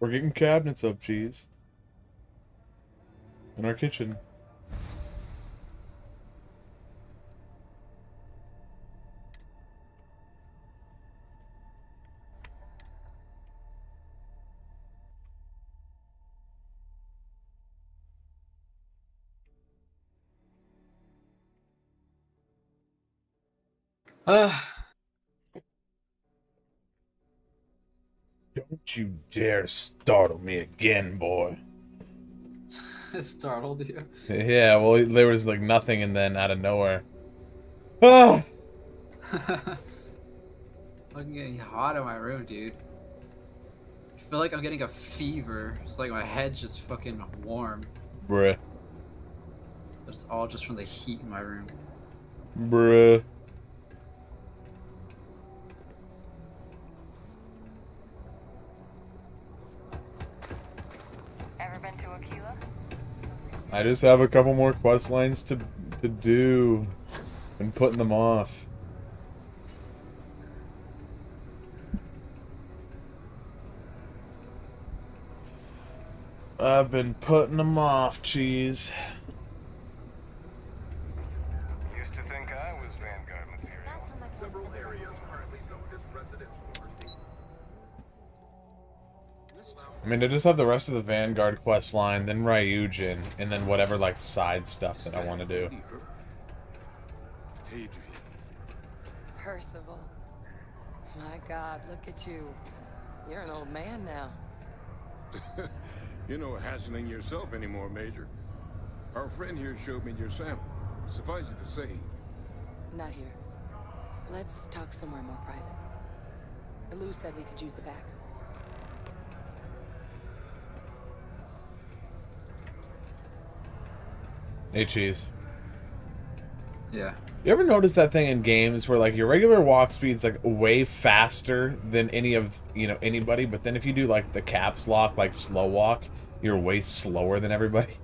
We're getting cabinets up, cheese. In our kitchen. Don't you dare startle me again, boy. It startled you. Yeah, well, there was like nothing and then out of nowhere. Ah! I'm getting hot in my room, dude. I feel like I'm getting a fever. It's like my head's just fucking warm. Bruh. But it's all just from the heat in my room. Bruh. Ever been to Aquila? I just have a couple more quest lines to do. And putting them off. I've been putting them off, cheese. Used to think I was Vanguard material. Several areas currently zoned as residential. I mean, I just have the rest of the Vanguard quest line, then Ryujin, and then whatever, like, side stuff that I want to do. Adrian. Percival. My God, look at you. You're an old man now. You're no hassling yourself anymore, Major. Our friend here showed me your sample. Suffice it to say, Not here. Let's talk somewhere more private. Lou said we could use the back. Hey, cheese. Yeah. You ever notice that thing in games where, like, your regular walk speed's, like, way faster than any of, you know, anybody, but then if you do, like, the caps lock, like, slow walk, you're way slower than everybody?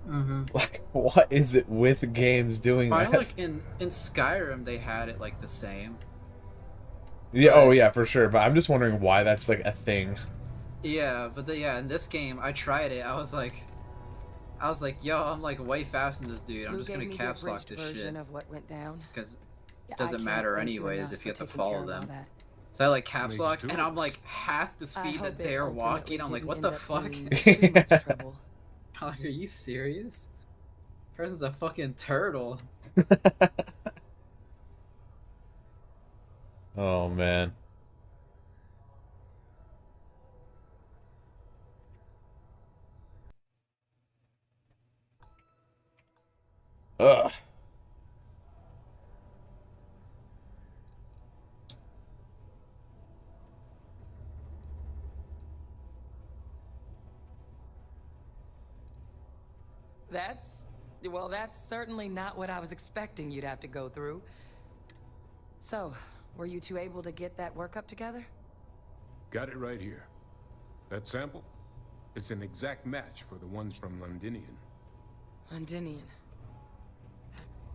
Mm-hmm. Like, what is it with games doing I that? know, like, in Skyrim, they had it, like, the same. Yeah, But, oh yeah, for sure, but I'm just wondering why that's, like, a thing. yeah, but yeah, in this game, I tried it. I was like, yo, I'm like way faster than this dude. I'm Lou just gave gonna me the caps lock abridged this version shit. of what went down. Because Yeah, it doesn't I can't matter thank you anyways enough if you have for to taking care follow of all them. that. So I like caps Makes lock, two and of I'm us. like half the I speed hope that it they're ultimately walking. I'm like, didn't what end the up fuck? being too much trouble. I'm like, are you serious? Person's a fucking turtle. Oh, man. Ugh. That's certainly not what I was expecting you'd have to go through. So, were you two able to get that workup together? got it right here. That sample? It's an exact match for the ones from Londinian. Londinian.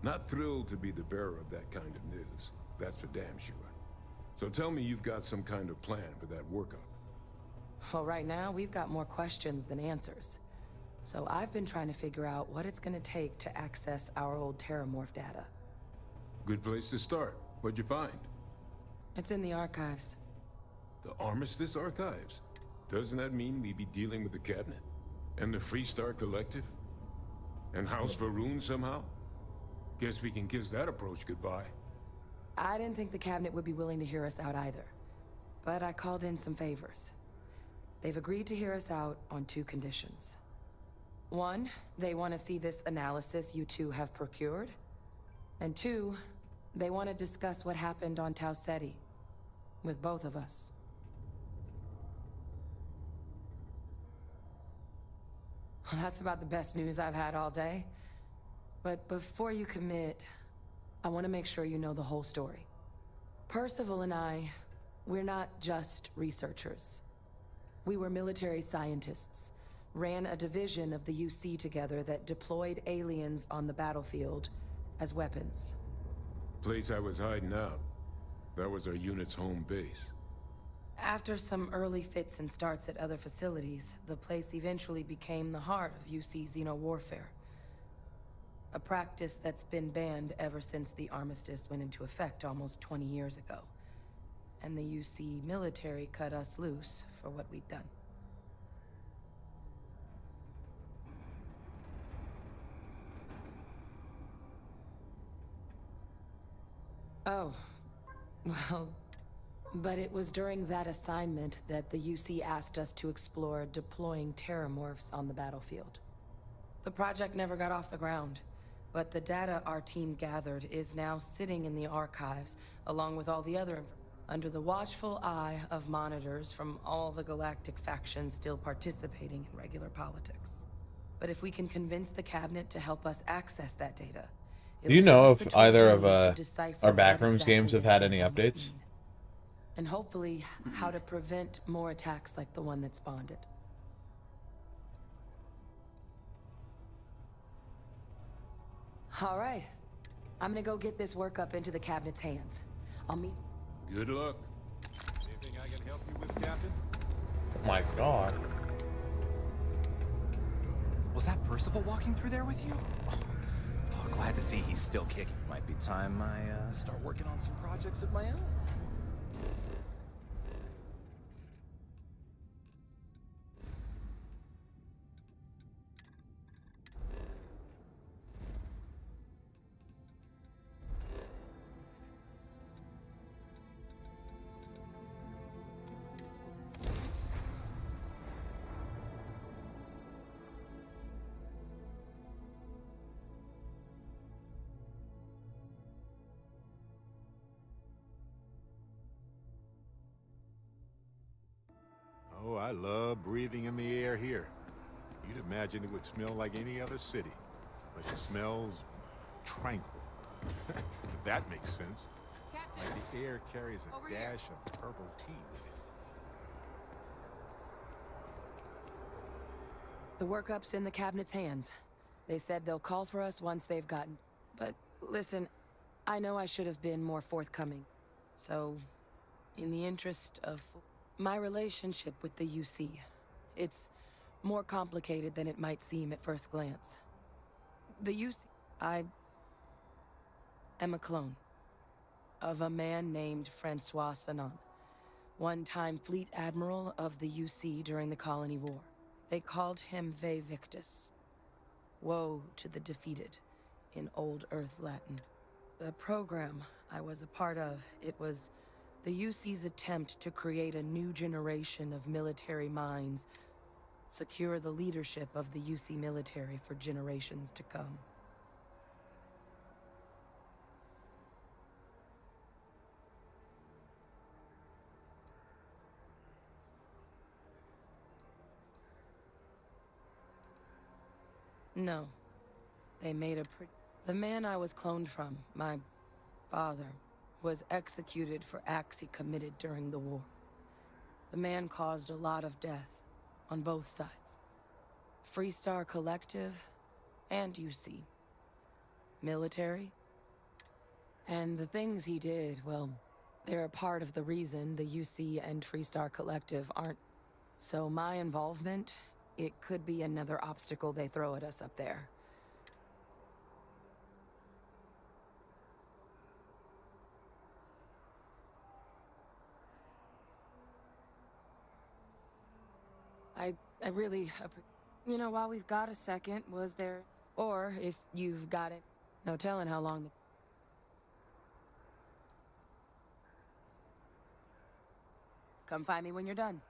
Not thrilled to be the bearer of that kind of news. That's for damn sure. So tell me you've got some kind of plan for that workup. Well, right now, we've got more questions than answers. So I've been trying to figure out what it's gonna take to access our old Terramorph data. Good place to start. What'd you find? It's in the archives. The Armistice Archives? Doesn't that mean we'd be dealing with the Cabinet? And the Freestar Collective? And House Varun somehow? Guess we can kiss that approach goodbye. I didn't think the cabinet would be willing to hear us out either. But I called in some favors. They've agreed to hear us out on two conditions. One, they want to see this analysis you two have procured. And two, they want to discuss what happened on Tau Ceti. With both of us. Well, that's about the best news I've had all day. But before you commit, I want to make sure you know the whole story. Percival and I, we're not just researchers. We were military scientists, ran a division of the UC together that deployed aliens on the battlefield as weapons. Place I was hiding out. That was our unit's home base. After some early fits and starts at other facilities, the place eventually became the heart of UC xeno-warfare. A practice that's been banned ever since the armistice went into effect almost 20 years ago. And the UC military cut us loose for what we'd done. Oh, well, but it was during that assignment that the UC asked us to explore deploying terramorphs on the battlefield. The project never got off the ground, but the data our team gathered is now sitting in the archives, along with all the other under the watchful eye of monitors from all the galactic factions still participating in regular politics. But if we can convince the cabinet to help us access that data, Do you know it'll give us if the either tools of we need to decipher our what Backrooms exactly games have this had any signal might updates? mean. And hopefully, how to prevent more attacks like the one that spawned it. All right. I'm gonna go get this work up into the cabinet's hands. I'll meet... Good luck. Anything I can help you with, Captain? Oh my god. Was that Percival walking through there with you? Oh, glad to see he's still kicking. Might be time I start working on some projects of my own. Oh, I love breathing in the air here. You'd imagine it would smell like any other city, but it smells tranquil. If that makes sense. Captain! Like the air carries a Over here. dash of purple tea with it. The workup's in the cabinet's hands. They said they'll call for us once they've gotten... But listen, I know I should have been more forthcoming. So, in the interest of... My relationship with the UC, it's more complicated than it might seem at first glance. The UC... I am a clone of a man named Francois Sanon, one-time fleet admiral of the UC during the Colony War. They called him Ve Victus. Woe to the defeated, in Old Earth Latin. The program I was a part of, it was the UC's attempt to create a new generation of military minds, secure the leadership of the UC military for generations to come. No. They made a The man I was cloned from, my father, was executed for acts he committed during the war. The man caused a lot of death, on both sides. Freestar Collective, and UC. Military. And the things he did, well, they're a part of the reason the UC and Freestar Collective aren't... So my involvement, it could be another obstacle they throw at us up there. I really... You know, while we've got a second, was there... Or, if you've got it... No telling how long the... Come find me when you're done.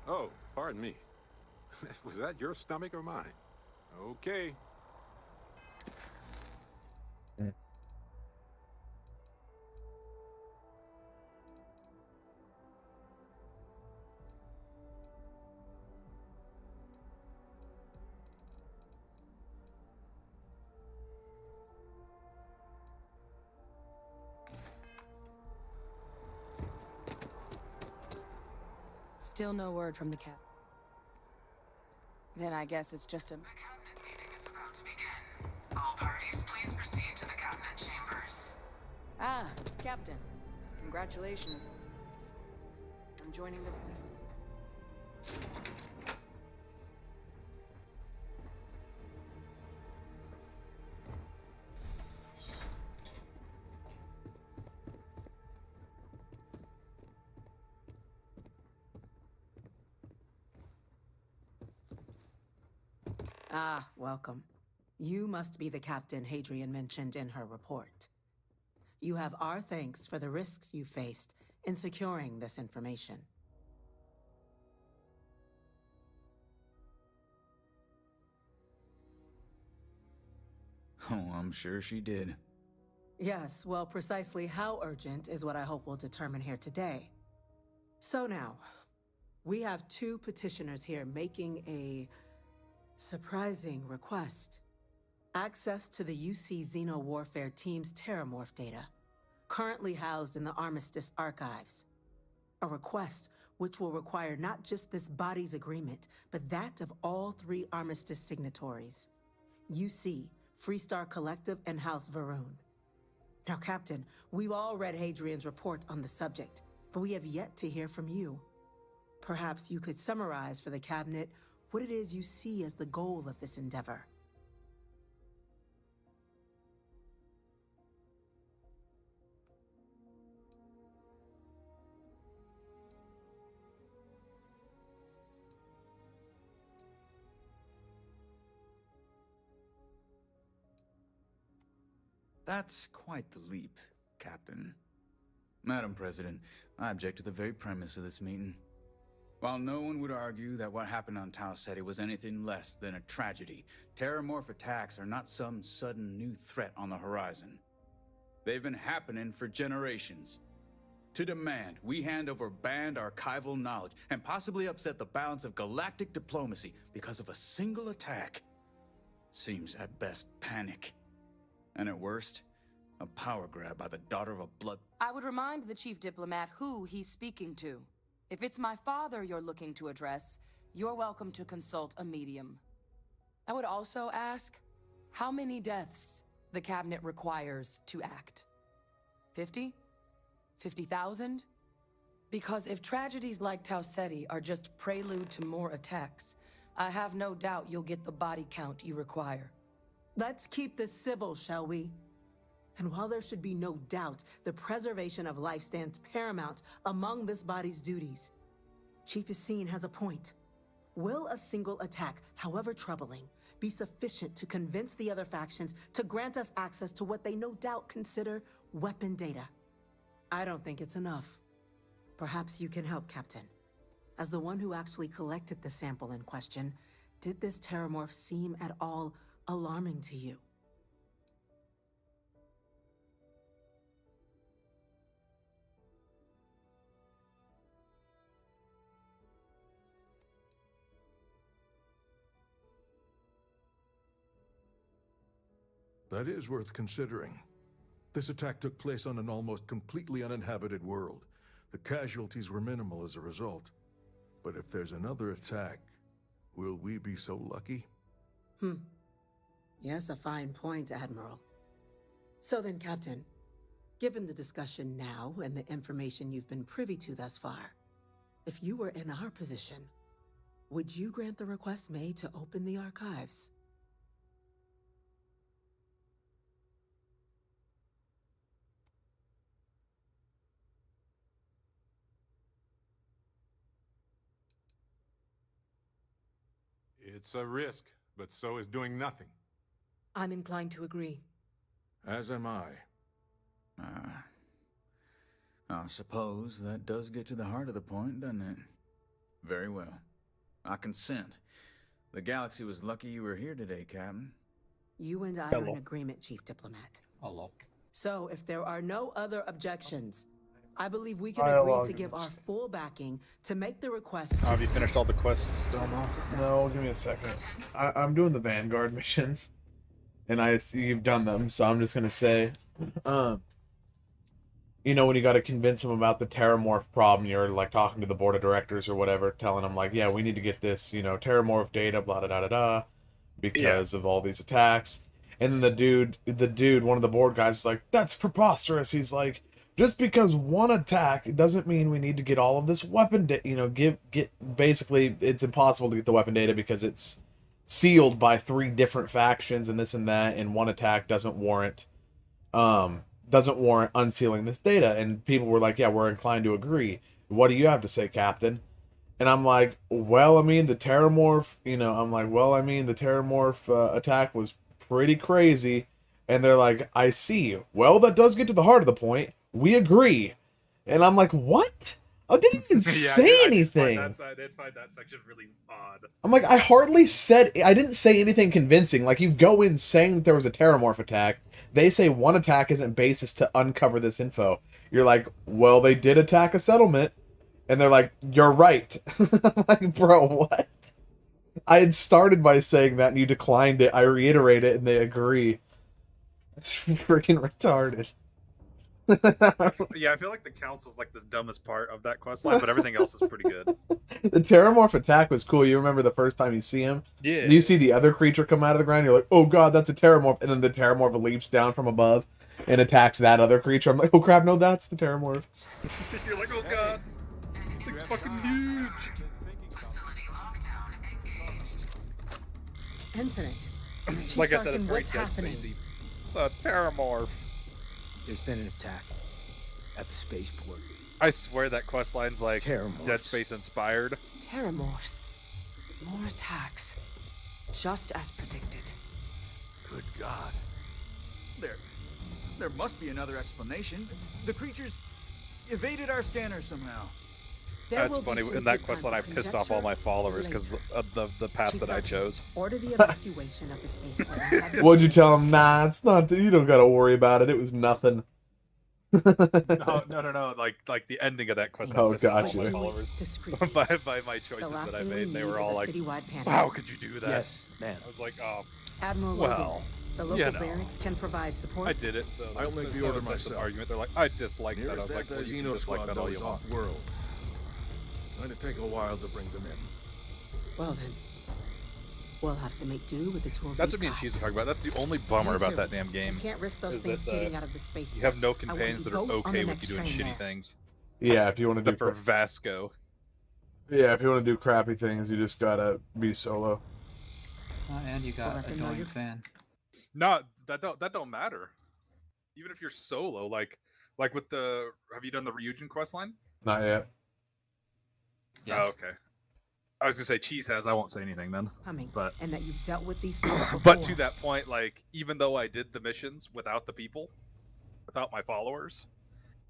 Oh, pardon me. Was that your stomach or mine? Okay. Still no word from the cap. Then I guess it's just a... The cabinet meeting is about to begin. All parties, please proceed to the cabinet chambers. Ah, Captain. Congratulations. I'm joining the... Ah, welcome. You must be the captain Hadrian mentioned in her report. You have our thanks for the risks you faced in securing this information. Oh, I'm sure she did. Yes, well, precisely how urgent is what I hope we'll determine here today. So now, we have two petitioners here making a surprising request. Access to the UC Xeno Warfare Team's Terramorph data, currently housed in the Armistice archives. A request which will require not just this body's agreement, but that of all three Armistice signatories. UC, Freestar Collective, and House Varun. Now, Captain, we've all read Hadrian's report on the subject, but we have yet to hear from you. Perhaps you could summarize for the Cabinet what it is you see as the goal of this endeavor. That's quite the leap, Captain. Madam President, I object to the very premise of this meeting. While no one would argue that what happened on Tau Ceti was anything less than a tragedy, Terramorph attacks are not some sudden new threat on the horizon. They've been happening for generations. To demand we hand over banned archival knowledge and possibly upset the balance of galactic diplomacy because of a single attack seems at best panic. And at worst, a power grab by the daughter of a blood... I would remind the chief diplomat who he's speaking to. If it's my father you're looking to address, you're welcome to consult a medium. I would also ask how many deaths the cabinet requires to act. 50? 50,000? Because if tragedies like Tau Ceti are just prelude to more attacks, I have no doubt you'll get the body count you require. Let's keep this civil, shall we? And while there should be no doubt the preservation of life stands paramount among this body's duties, Chief Yassine has a point. Will a single attack, however troubling, be sufficient to convince the other factions to grant us access to what they no doubt consider weapon data? I don't think it's enough. Perhaps you can help, Captain. As the one who actually collected the sample in question, did this Terramorph seem at all alarming to you? That is worth considering. This attack took place on an almost completely uninhabited world. The casualties were minimal as a result. But if there's another attack, will we be so lucky? Yes, a fine point, Admiral. So then, Captain, given the discussion now and the information you've been privy to thus far, if you were in our position, would you grant the request made to open the archives? It's a risk, but so is doing nothing. I'm inclined to agree. As am I. I suppose that does get to the heart of the point, doesn't it? Very well. I consent. The galaxy was lucky you were here today, Captain. You and I are in agreement, Chief Diplomat. Hello. So, if there are no other objections, I believe we can agree to give our full backing to make the request. Have you finished all the quests still now? No, give me a second. I'm doing the Vanguard missions, and I see you've done them, so I'm just gonna say, you know, when you got to convince them about the terramorph problem, you're like talking to the board of directors or whatever, telling them like, yeah, we need to get this, you know, terramorph data, blah, da, da, da, da, because of all these attacks. And then the dude, one of the board guys is like, that's preposterous. He's like, just because one attack doesn't mean we need to get all of this weapon data, you know, basically, it's impossible to get the weapon data because it's sealed by 3 different factions and this and that, and one attack doesn't warrant unsealing this data. And people were like, yeah, we're inclined to agree. What do you have to say, Captain? And I'm like, well, I mean, the terramorph, you know, the terramorph attack was pretty crazy. And they're like, I see. Well, that does get to the heart of the point. We agree. And I'm like, what? I didn't even say anything. I did find that section really odd. I'm like, I didn't say anything convincing. Like, you go in saying that there was a terramorph attack. They say one attack isn't basis to uncover this info. You're like, well, they did attack a settlement. And they're like, you're right. I'm like, bro, what? I had started by saying that and you declined it. I reiterate it and they agree. It's freaking retarded. Yeah, I feel like the council's like the dumbest part of that quest line, but everything else is pretty good. The terramorph attack was cool. You remember the first time you see him? Yeah. You see the other creature come out of the ground, you're like, oh god, that's a terramorph. And then the terramorph leaps down from above and attacks that other creature. I'm like, oh crap, no, that's the terramorph. You're like, oh god, it's fucking huge. Facility lockdown engaged. Incident. Chief Like I said, Sarkin, it's very what's Dead happening? Spacey. The terramorph. There's been an attack at the spaceport. I swear that quest line's like Terramorphs. Dead Space inspired. Terramorphs. More attacks. Just as predicted. Good God. There must be another explanation. The creatures evaded our scanner somehow. There That's will be funny. plenty In that of quest time line, I for pissed off all my conjecture followers because later. of the path Chief that I Sarkin, chose. Order the evacuation of the spaceport. and have your What'd you men tell him? protect- Nah, it's not. You don't gotta worry about it. It was nothing. No. Like the ending of that quest. Oh, I pissed off gotcha. all my Do followers it discreetly. by my The choices last that I thing made. we They need were is all a like, citywide panic. "How could you do that?" Yes, man. I was like, "Oh, Admiral well, Logan, the local you know. barracks can provide support. I did it." So I'll make there's the no order sense of myself. argument. They're like, "I dislike that." I Nearest was like, "Well, you can anti-Xeno dislike squad that though all you is want." off-world. Going to take a while to bring them in. Well then, we'll have to make do with the tools That's we've what me and got. Cheese are talking about. That's the only bummer You about too. that damn game. You can't risk those is things that, getting out of the space. You have no I want companions you that are both on okay the with you next doing train shitty there. things. Yeah, if you want to do Except for Vasco. yeah, if you want to do crappy things, you just gotta be solo. And you got let them know annoying you're- fan. No, that don't matter. Even if you're solo, like with the, have you done the Ryujin quest line? Not yet. Yes. Oh, okay. I was gonna say Cheese has. I won't say anything then. Coming, But and that you've dealt with these things before. but to that point, like even though I did the missions without the people, without my followers,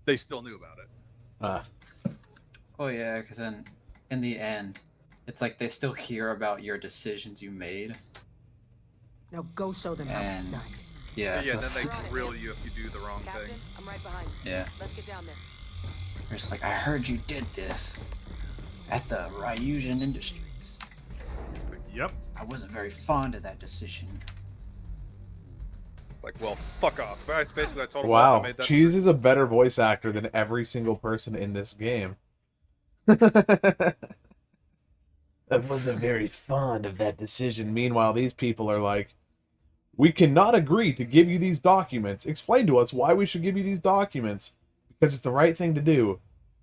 they still knew about it. Oh yeah, because then in the end, it's like they still hear about your decisions you made. Now go show them how it's And- done. Yeah. Yeah, So then it's, they You're on it, grill man. you if you do the wrong Captain, thing. I'm right behind you. yeah. Let's get down there. They're just like, I heard you did this at the Ryujin Industries. Yep. I wasn't very fond of that decision. Like, well, fuck off. That's basically I told him. Wow, I made that Cheese is a better voice actor than every single person in this game. I wasn't very fond of that decision. Meanwhile, these people are like, we cannot agree to give you these documents. Explain to us why we should give you these documents. Because it's the right thing to do.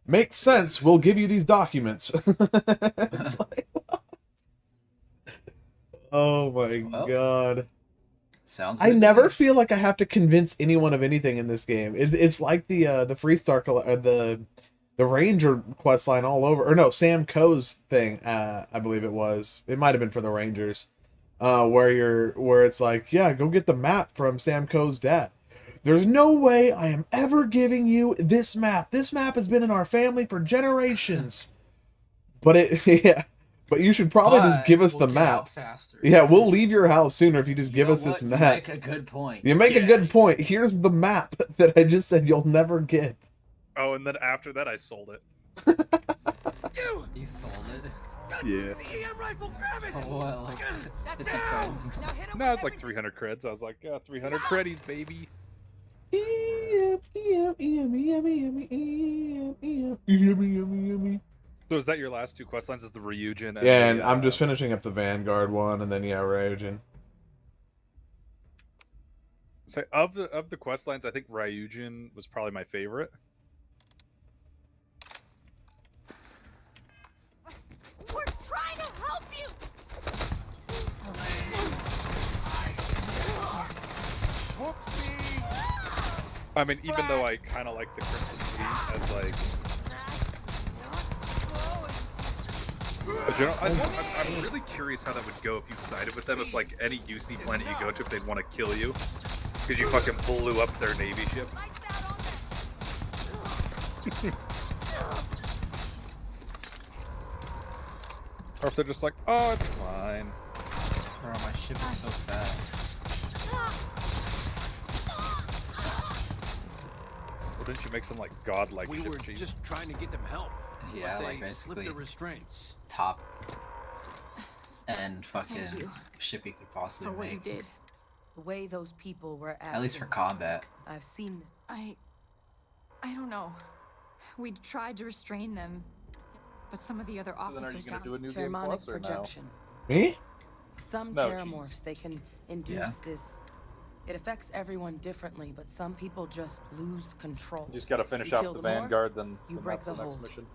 Makes sense, we'll give you these documents. It's like, what? Oh my Well, god. Sounds. I good to never me. feel like I have to convince anyone of anything in this game. It's like the Freestar the Ranger quest line all over, or no, Sam Coe's thing. I believe it was. It might have been for the Rangers, where it's like, yeah, go get the map from Sam Coe's dad. There's no way I am ever giving you this map. This map has been in our family for generations. But yeah. But you should probably just give us We'll the get out map. faster. Yeah, we'll leave your house sooner if you just give know us this what? map. You make a good point. You make a Yeah. good point. Here's the map that I just said you'll never get. Oh, and then after that, I sold it. You sold it. Yeah. Oh, well, like, That's 50 it! creds. Now hit him No, with it's like every- 300 creds. I was like, yeah, 300 creddies, baby. Eee. So is that your last two quest lines? Is the Ryujin and Yeah, and the, I'm just finishing up the Vanguard one, and then Ryujin. So of the quest lines, I think Ryujin was probably my favorite. We're trying to help you. Whoopsie! I mean, even though I kind of like the Crimson Fleet as like, but you know, I'm really curious how that would go if you sided with them. If like any UC planet you go to, if they'd want to kill you because you fucking blew up their navy ship. Or if they're just like, oh, it's fine. Bro, my ship is so fast. Well, didn't you make some like godlike We ship were cheese? just trying to get them help. Yeah, but like they slipped basically the restraints. top and fucking Thank you ship you could possibly for what you make. did. The way those people were At least for acting. combat. I've seen this. I don't know. We tried to restrain them, but some of the other So then are you officers gonna got do a new game Pheromonic plus or no? projection. Me? Some No, terramorphs, they can induce Yeah. this. It affects everyone differently, but some people just lose control. You just gotta finish You out kill the the morph, Vanguard, then you break that's the the next hold. mission.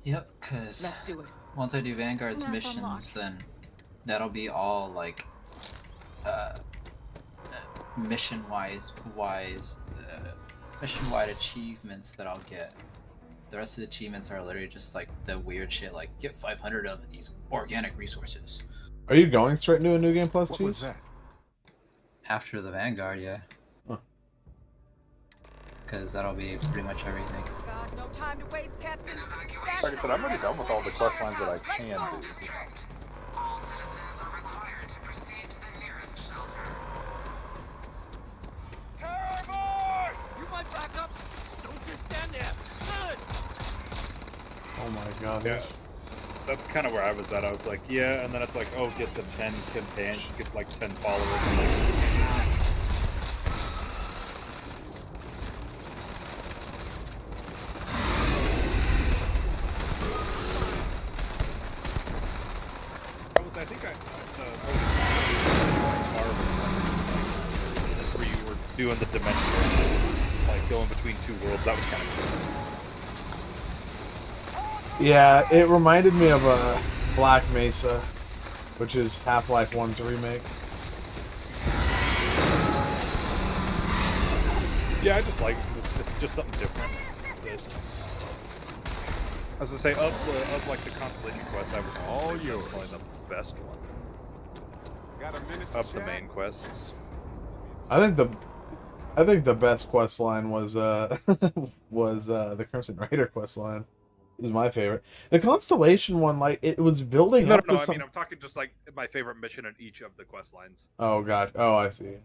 Yep, cause Let's do it. once I do Vanguard's That's missions, unlocked. then that'll be all like mission-wide achievements that I'll get. The rest of the achievements are literally just like the weird shit, like get 500 of these organic resources. Are you going straight into a new game plus, What Cheese? was that? After the Vanguard, yeah. Huh. Because that'll be pretty much everything. God, no time to waste, Captain. Like I said, I'm already done with all the quest lines that I can do. All citizens are required to proceed to the nearest shelter. You might back up. Don't just stand there. Good. Oh my god. Yeah. That's kind of where I was at. I was like, yeah, and then it's like, oh, get the 10 companions, get like 10 followers. And I think where you were doing the dimension, like going between two worlds. That was kind of cool. Yeah, it reminded me of Black Mesa, which is Half-Life 1's remake. Yeah, I just like it. It's just something different. As I say, of like the Constellation quest, I would All say yours. that's probably the best one Got a minute to of the chat? main quests. I think the best quest line was the Crimson Raider quest line. Is my favorite. The Constellation one, like it was building No, up no, to I some. mean I'm talking just like my favorite mission in each of the quest lines. Oh god. Oh, I see.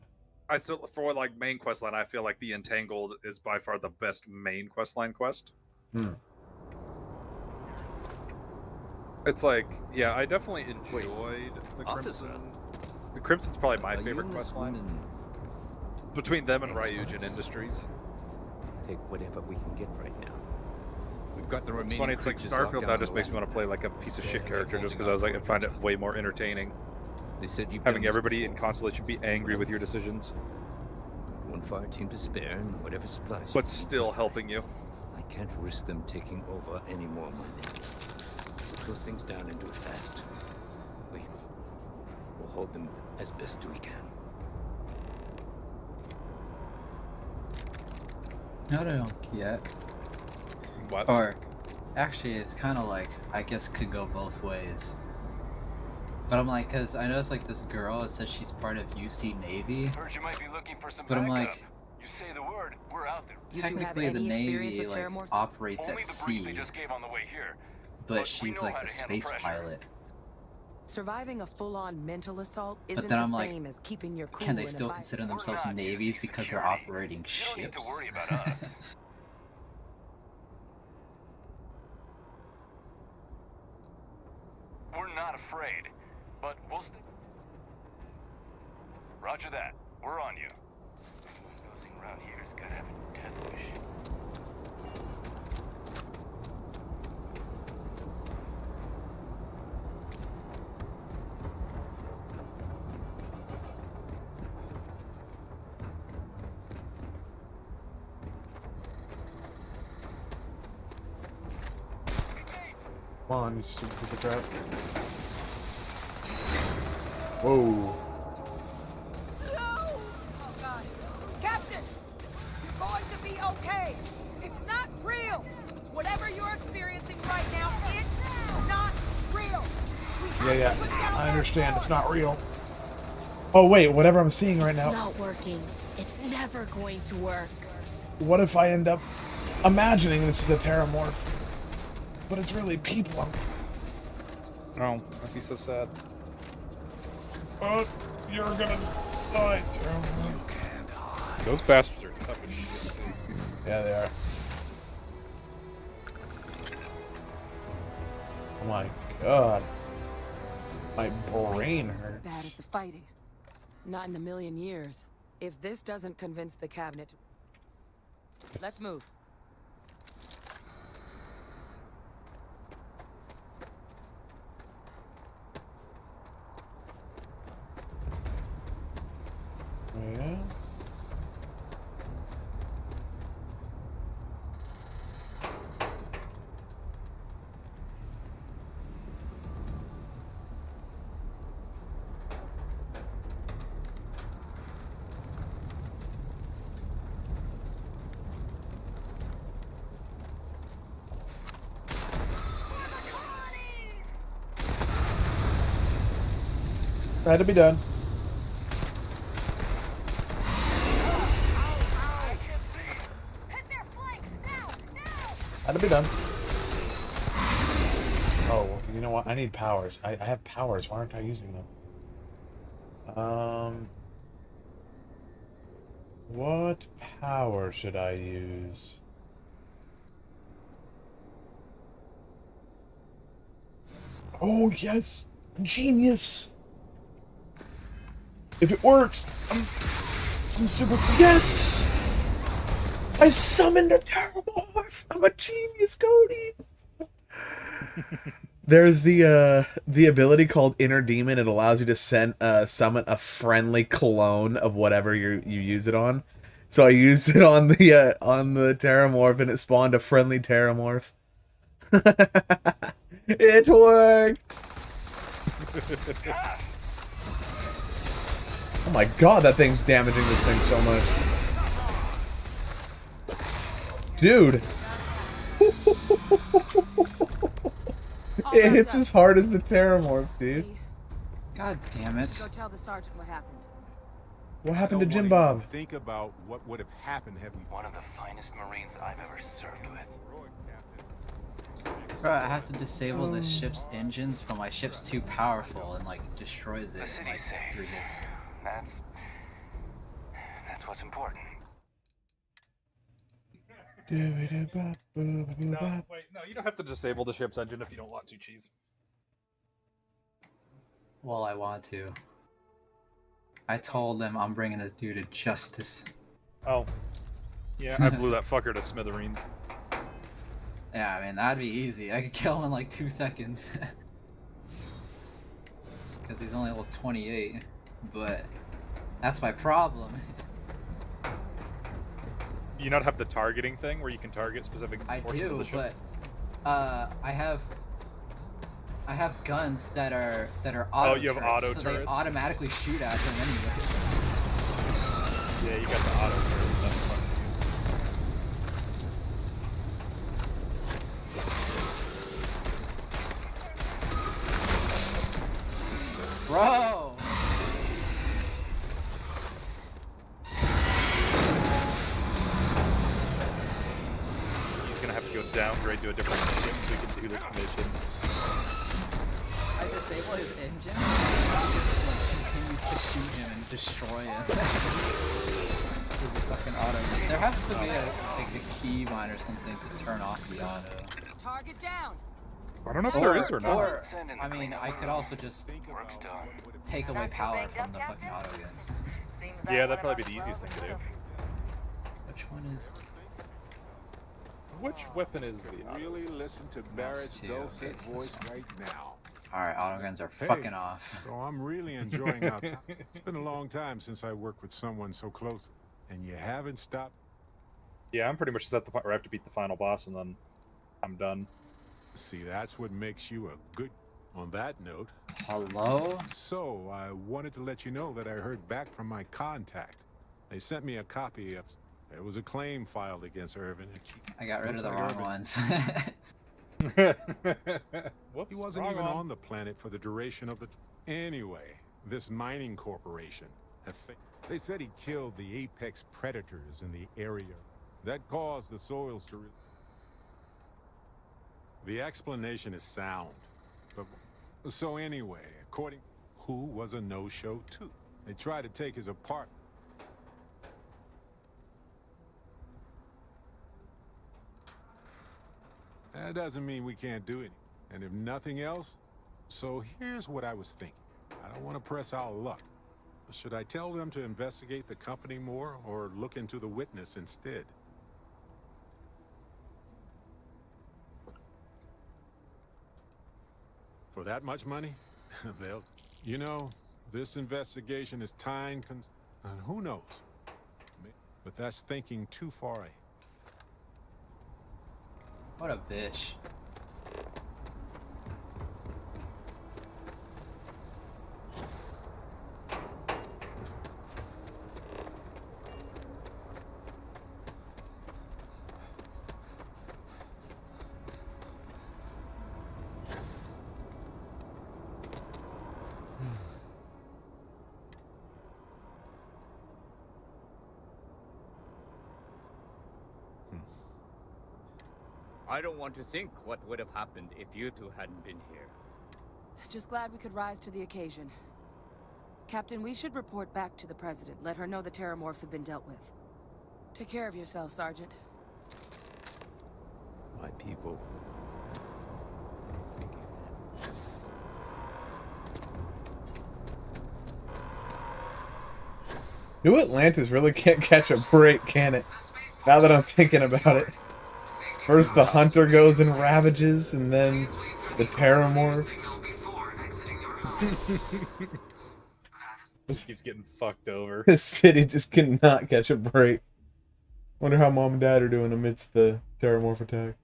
I still for like main quest line, I feel like the Entangled is by far the best main quest line quest. Hmm. It's like, yeah, I definitely enjoyed the Officer. Crimson. The Crimson's probably my Are you favorite in this quest line. one Between them and Experts. Ryujin Industries. Take whatever we can get right now. We've got the It's remaining funny, it's like creatures locked Starfield down now on just the makes me want to play landing. like a piece of They're shit character just holding because I was like, I out find it for way more entertaining. They said you've Having done this everybody in before. Constellation be angry with your decisions, One fire team to spare and whatever supplies. but still helping you. I can't risk them taking over any more of my men. Put those things down and do it fast. We'll hold them as best we can. No, I don't get. What? Or, actually, it's kind of like, I guess could go both ways. But I'm like, because I noticed like this girl, it says she's part of UC Navy. Heard you might be looking for some But I'm backup. like, You say the word, we're out there. Did you have technically the any experience Navy with like terramorphs? operates Only at the brief they sea, just gave on the way here. but we she's know like how a to handle space pressure. pilot. Surviving a full-on mental assault isn't then the I'm like, same as keeping your cool Can they in a still fight. consider We're themselves not navies UC because they're security. operating You don't need to ships? worry about us. We're not afraid, but we'll stay. Roger that. We're on you. Dozing around here's gotta have a death wish. Come on, you stupid piece of crap. Whoa. Oh God. Captain! You're going to be okay! It's not real! Whatever you're experiencing right now, it's not real! Yeah, I understand. It's not real. Oh, wait, whatever I'm seeing right now. It's not working. It's never going to work. What if I end up imagining this is a terramorph? But it's really people. Oh, I'd be so sad. Oh, you're gonna die, terramorph. You can't hide. Those bastards are tough as shit, too. Yeah, they are. Oh my god. My brain As bad as hurts. the fighting. Not in a million years. If this doesn't convince the cabinet... Let's move. Yeah. Had to be done. Had to be done. Oh, you know what? I need powers. I have powers. Why aren't I using them? What power should I use? Oh, yes! Genius! If it works, I'm super... Yes! I summoned a terramorph! I'm a genius, Cody! There's the ability called Inner Demon. It allows you to summon a friendly clone of whatever you use it on. So I used it on the terramorph, and it spawned a friendly terramorph. It worked! Oh my god, that thing's damaging this thing so much. Dude! It hits as hard as the terramorph, dude. God damn it. Go tell the sergeant what happened. What happened to Jim Bob? Think about what would have happened had we... One of the finest Marines I've ever served with. Bro, I have to disable the ship's engines, but my ship's too powerful and like destroys it in like 3 hits. That's what's important. No, wait, no, you don't have to disable the ship's engine if you don't want to, Cheese. Well, I want to. I told them I'm bringing this dude to justice. Oh. Yeah, I blew that fucker to smithereens. Yeah, I mean, that'd be easy. I could kill him in like 2 seconds. Because he's only level 28. But that's my problem. You not have the targeting thing where you can target specific portions of the ship? But I have guns that are auto. Oh, you have turrets, auto so turrets? they automatically shoot at them anyway. Yeah, you got the auto turrets. That's fun to use. Bro! He's gonna have to go downgrade to a different ship so we can do this mission. I disable his engine, and it continues to shoot him and destroy him. With the fucking auto. There has to be a key mine or something to turn off the auto. Target down. I don't know if there is or not. Or, I mean, I could also just take away power from the fucking auto guns. Yeah, that'd probably be the easiest thing to do. Which one is? Which weapon is the Really listen to Barrett's dulcet voice right now. Alright, autoguns are Hey, fucking off. So I'm really enjoying our time. It's been a long time since I worked with someone so close, and you haven't stopped. Yeah, I'm pretty much just at the point where I have to beat the final boss, and then I'm done. See, that's what makes you a good. On that note, hello. So I wanted to let you know that I heard back from my contact. They sent me a copy of. There was a claim filed against Irvin. I got rid of the wrong ones. He wasn't even on the planet for the duration of the. Anyway, this mining corporation. They said he killed the apex predators in the area. That caused the soils to. The explanation is sound. But, so anyway, according. Who was a no-show too. They tried to take his apartment. That doesn't mean we can't do it. And if nothing else, so here's what I was thinking. I don't want to press our luck. Should I tell them to investigate the company more or look into the witness instead? For that much money? They'll... You know, this investigation is time and who knows? But that's thinking too far ahead. What a bitch. I don't want to think what would have happened if you two hadn't been here. Just glad we could rise to the occasion. Captain, we should report back to the President. Let her know the Terramorphs have been dealt with. Take care of yourself, Sergeant. My people. New Atlantis really can't catch a break, can it? Now that I'm thinking about it. First the Hunter goes and ravages, and then the Terramorphs. This keeps getting fucked over. This city just cannot catch a break. Wonder how Mom and Dad are doing amidst the Terramorph attack.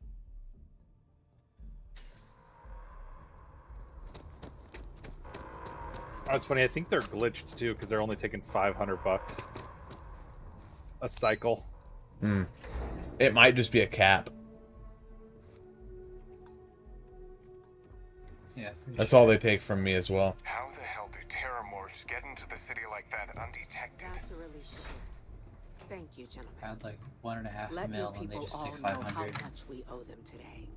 Oh, it's funny. I think they're glitched too because they're only taking $500 a cycle. Hmm. It might just be a cap. Yeah. That's all they take from me as well. How the hell do Terramorphs get into the city like that undetected? That's a relief to hear. Thank you, gentlemen. I had like 1.5 Let mil your and they people just all take know how 500. much we owe them today.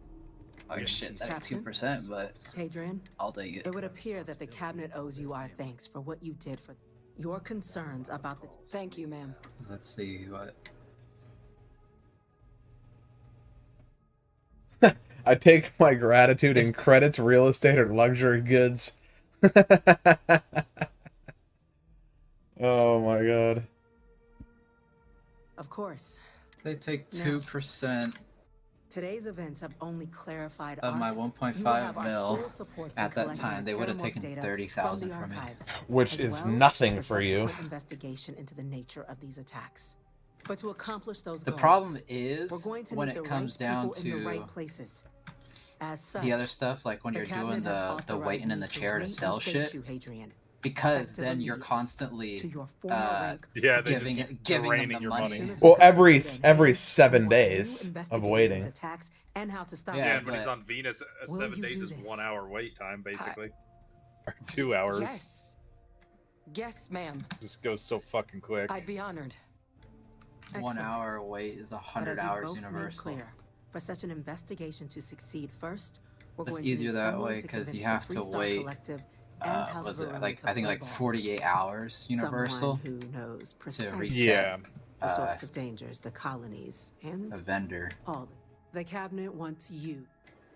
Oh shit, that Captain? 2%, but Hadrian, I'll take it. it would appear that the cabinet owes you our thanks for what you did for your concerns about the. Thank you, ma'am. Let's see what. I take my gratitude in credits, real estate, or luxury goods. Oh my god. Of course. They take 2%. Today's events have only clarified Of my you 1.5 have our mil, full support in at that collecting time, the they would have Terramorph taken data 30,000 from from the me. archives, Which as is well nothing as a for you. subsequent investigation into the nature of these attacks. But to accomplish those The goals, problem is, we're going to when need it the comes right down people in the to right places. As such, the other stuff, like when the you're doing cabinet has the authorized waiting in me the chair to sell reinstate shit, you, Hadrian, because then effectively you're constantly to your former rank. Yeah, they just giving keep them draining the your money. money. Well, every 7 days of Investigating waiting. these attacks and how to stop Yeah, Yeah, and when he's but- on Venus, Will 7 you days do is this? 1 hour wait time, basically. Or 2 hours. Yes. Yes, ma'am. Just goes so fucking quick. I'd be honored. 1 Excellent. hour wait is But 100 as you hours both made universal. clear, for such an investigation to succeed first, we're It's going to easier need that someone way to 'cause you convince have the to Freestar wait, Collective and House was of it Varun like to I think like play ball. 48 hours universal Someone who knows to precisely reset Yeah. the sorts of dangers the colonies and a vendor. all. The cabinet wants you.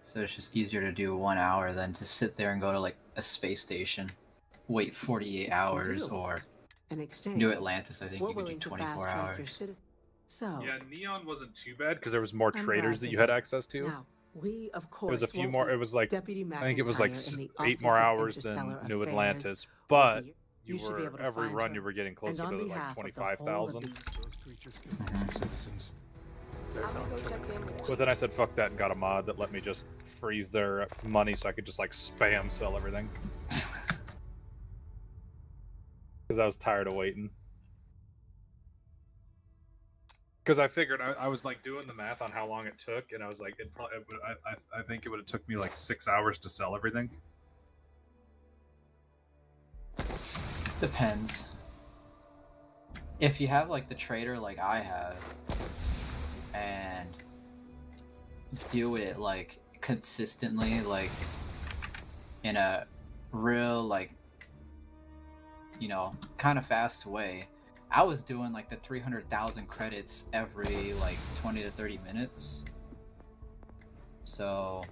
So it's just easier to do 1 hour than to sit there and go to like a space station, wait 48 hours, do. or In exchange, New Atlantis. I think we're you could do willing to 24 fast-track your hours. citizen. So, Yeah, Neon wasn't too bad because there was more I'm traders glad that to you had hear. access to. Now, we, of It course, was a few won't more. be It was like Deputy I think it was like McIntyre in the 8 Office more of hours than Interstellar New Affairs Atlantis, or but the- you should be were able to every find run her. you were getting And closer on to like behalf of the 25,000. Those creatures kill citizens. They're I'm gonna not go check killing in with But then I said fuck that and got a mod that let me just freeze their money so I could just like spam sell everything. Because I was tired of waiting. Because I figured I was like doing the math on how long it took, and I was like, I think it would have took me like 6 hours to sell everything. Depends. If you have like the trader like I have, and do it like consistently, like in a real like, you know, kind of fast way, I was doing like the 300,000 credits every like 20 to 30 minutes. So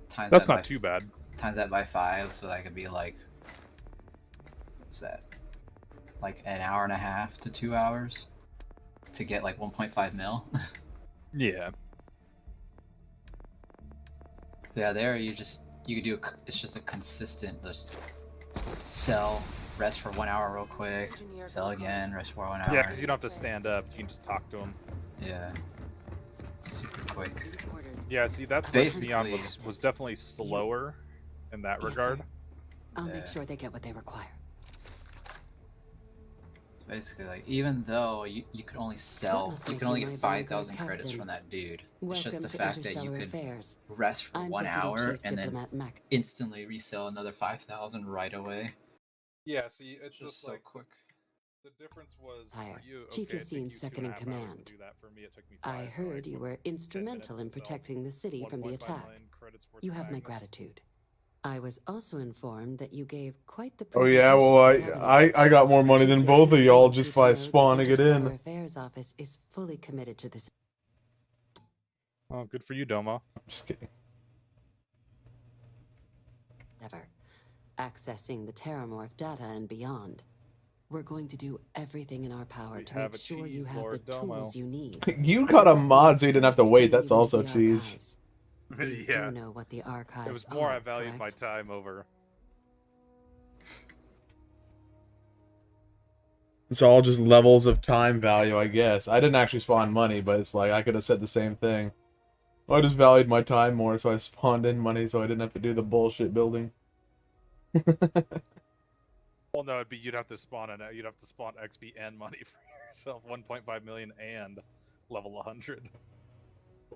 times That's that not by, too bad. Times that by 5, so that could be like, what's that? Like an hour and a half to 2 hours to get like 1.5 mil. Yeah. Yeah, there you could do it's just a consistent just sell, rest for 1 hour real quick, sell again, rest for 1 hour. Yeah, because you don't have to stand up. You can just talk to them. Yeah. Super quick. Yeah, see, that's where Neon was definitely slower in that regard. I'll make sure they get what they require. It's basically like, even though you could only sell, you can only get 5,000 credits from that dude. It's just the fact that you could rest for 1 hour and then instantly resell another 5,000 right away. Yeah, see, it's just so like quick. the difference was Fire. for you. Chief Okay, Yassine's second in command. I heard you were instrumental in protecting the city from the attack. You have my gratitude. I was also informed that you gave quite the Oh presentation yeah, well to the cabinet. I got more money than Chief both of Yassine y'all wants you just to by know the spawning it Interstellar in. Affairs office is fully committed to this. Oh, good for you, Domo. I'm just kidding. Ever. Accessing the Terramorph data and beyond. We're going to do everything in our power to make sure you have the tools you need. You got a mod so you didn't have to wait. That's also the cheese. You Yeah. do know what the archives It was more are, I valued my correct? time over. It's all just levels of time value, I guess. I didn't actually spawn money, but it's like I could have said the same thing. I just valued my time more, so I spawned in money so I didn't have to do the bullshit building. Well, no, you'd have to spawn XP and money for yourself, 1.5 million and level 100.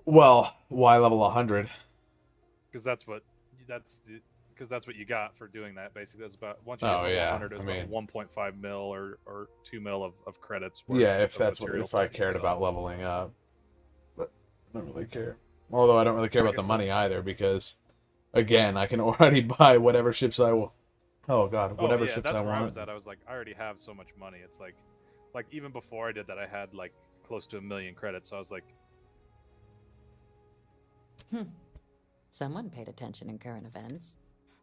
Well, why level 100? Because that's what you got for doing that. Basically, that's about once you hit level 100, it's about 1.5 mil or 2 mil of credits. Yeah, if I cared about leveling up, but I don't really care. Although I don't really care about the money either, because again, I can already buy whatever ships I will. Oh god, whatever ships that's I where want. I was at. I was like, I already have so much money. It's like even before I did that, I had like close to 1 million credits. So I was like, Someone paid attention in current events.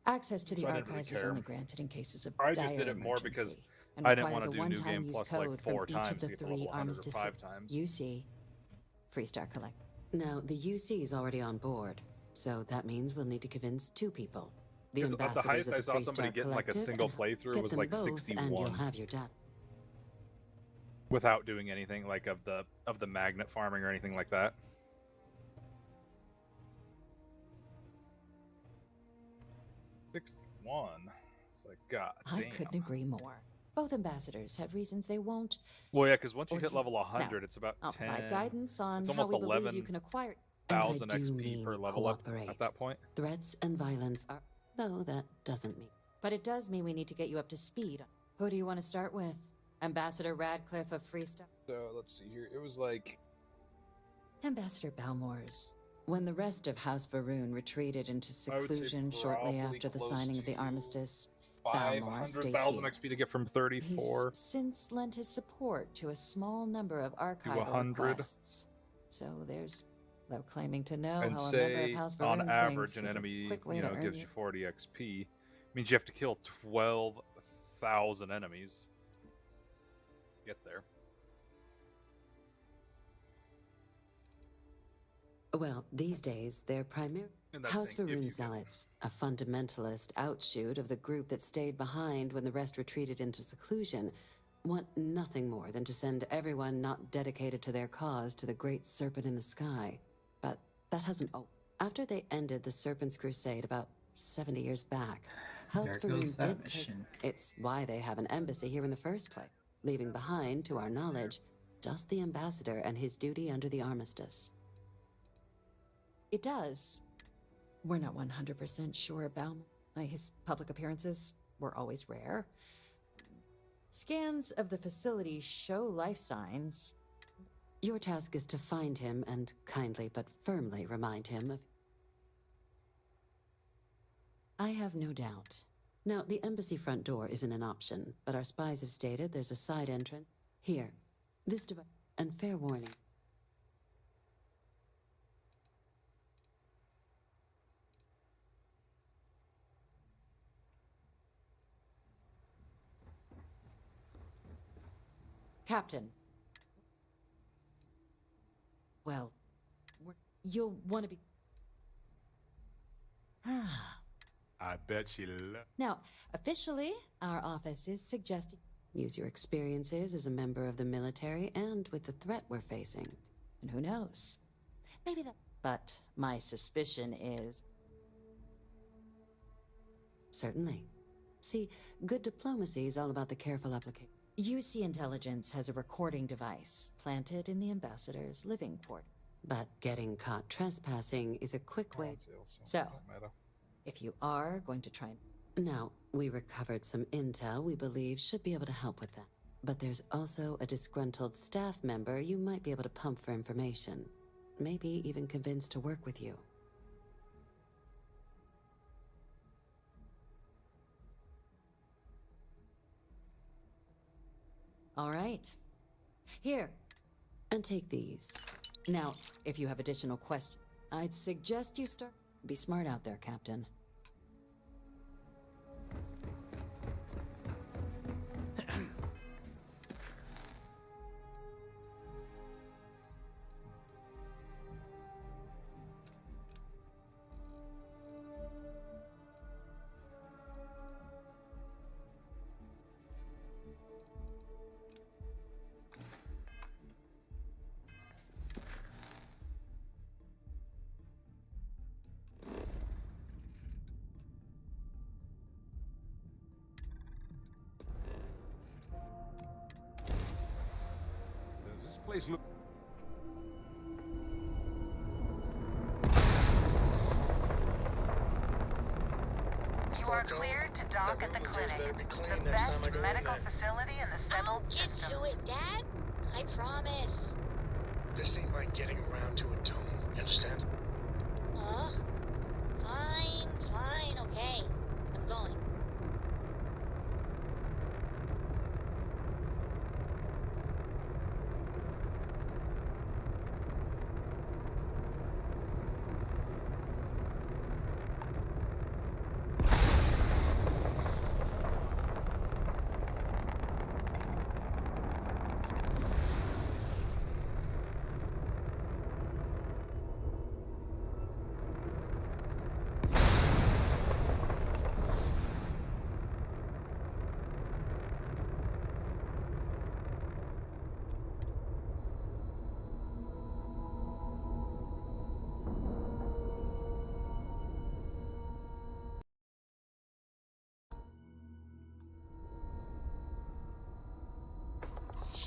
Access to the So I didn't really archives is care. only granted in cases of I dire just did it more because emergency, and I didn't requires want to a do New one-time Game use Plus code like from 4 each times of the to get to 3 level 100 or armistices. 5 times. UC, Freestar Collect. Now, the UC is already on board, so that means we'll need to convince 2 people. The Because ambassadors the highest of I the saw somebody Freestar getting like a Collective, single and playthrough get was them like both, 61. and you'll have your data. Without doing anything like of the magnet farming or anything like that. It's like, god I damn. couldn't agree more. Both ambassadors have reasons they won't. Well, yeah, because once you or hit level can't. 100, Now, it's about I'll 10. provide guidance on It's how almost we believe you can acquire. And I 11,000 do XP mean per level up cooperate. at that point. Threats and violence are, though that doesn't mean. But it does mean we need to get you up to speed. Who do you want to start with? Ambassador Radcliffe of Freestar? So let's see here. It was like Ambassador Balmors. When the rest of House Varun retreated into seclusion shortly after the signing of the armistice, Balmor stayed 500,000 here. XP to get from 34 He's since lent his support to a small number of archival 100. requests. So there's no claiming to know and how a member of say House on Varun average thinks an is a enemy quick way to earn gives you 40 XP. Means you have to kill 12,000 enemies. Get there. Well, these days, they're primarily House Varun Zealots, a fundamentalist outshoot of the group that stayed behind when the rest retreated into seclusion, want nothing more than to send everyone not dedicated to their cause to the great serpent in the sky. But that hasn't... After they ended the Serpent's Crusade about 70 years back, House Varun did take... It's why they have an embassy here in the first place, leaving behind, to our knowledge, just the ambassador and his duty under the armistice. It does. We're not 100% sure about his public appearances were always rare. Scans of the facility show life signs. Your task is to find him and kindly but firmly remind him of... I have no doubt. Now, the embassy front door isn't an option, but our spies have stated there's a side entrance. Here, this device, and fair warning. Captain. Well, you'll want to be... I bet she love... Now, officially, our office is suggesting... Use your experiences as a member of the military and with the threat we're facing. And who knows? Maybe that... But my suspicion is... Certainly. See, good diplomacy is all about the careful application. UC Intelligence has a recording device planted in the ambassador's living quarters. But getting caught trespassing is a quick way. So, if you are going to try and... Now, we recovered some intel we believe should be able to help with that. But there's also a disgruntled staff member you might be able to pump for information. Maybe even convince to work with you. All right. Here. And take these. Now, if you have additional questions, I'd suggest you start... Be smart out there, Captain. Place look. You are cleared to dock at the clinic. The best medical facility in the settled Get system. to it, Dad. I promise. This ain't like getting around to a dome, you understand? Fine, okay. I'm going.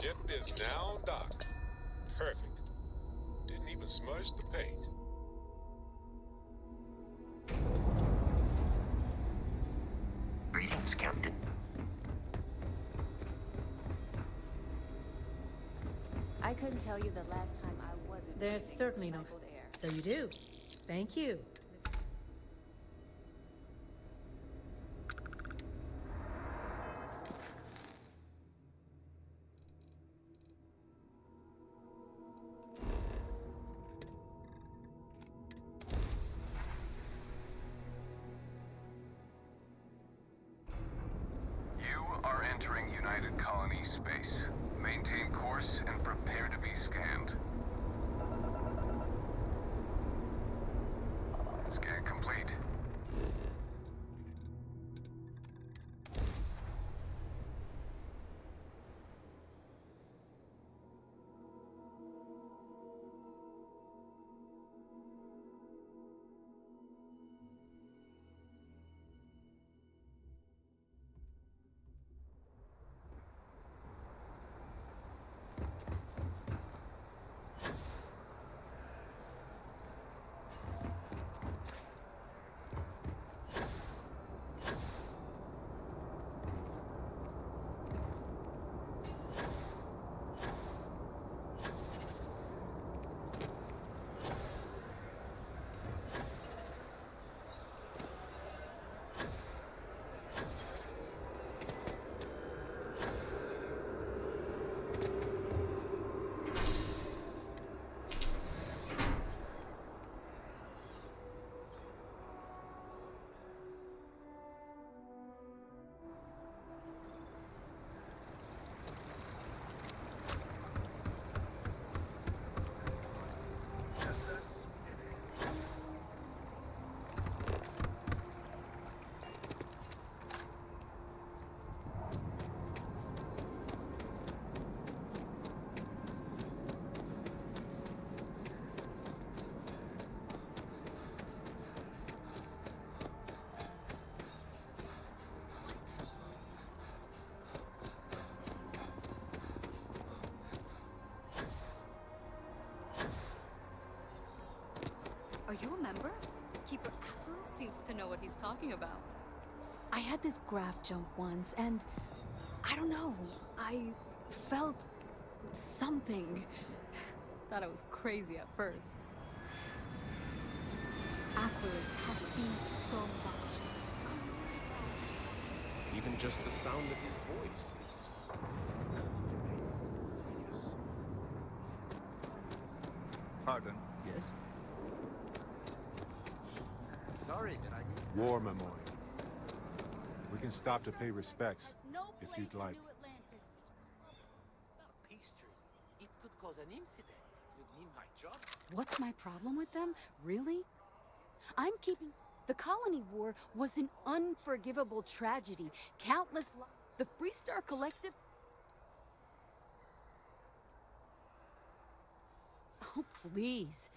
Ship is now docked. Perfect. Didn't even smudge the paint. Greetings, Captain. I couldn't tell you the last time I wasn't. There's certainly no... Air. So you do. Thank you. Entering United Colony space. Maintain course and prepare to be scanned. Are you a member? Keeper Atlas seems to know what he's talking about. I had this graph jump once, and I don't know, I felt something. Thought I was crazy at first. Aquilus has seen so much. Even just the sound of his voice is comforting, I guess. Pardon? Yes? Sorry, did I need War memorial. We can stop to pay respects, if you'd like. Peace tree. It could cause an incident. You'd need my job. What's my problem with them? Really? I'm keeping... The Colony War was an unforgivable tragedy. Countless lives. The Free Star Collective... Oh, please.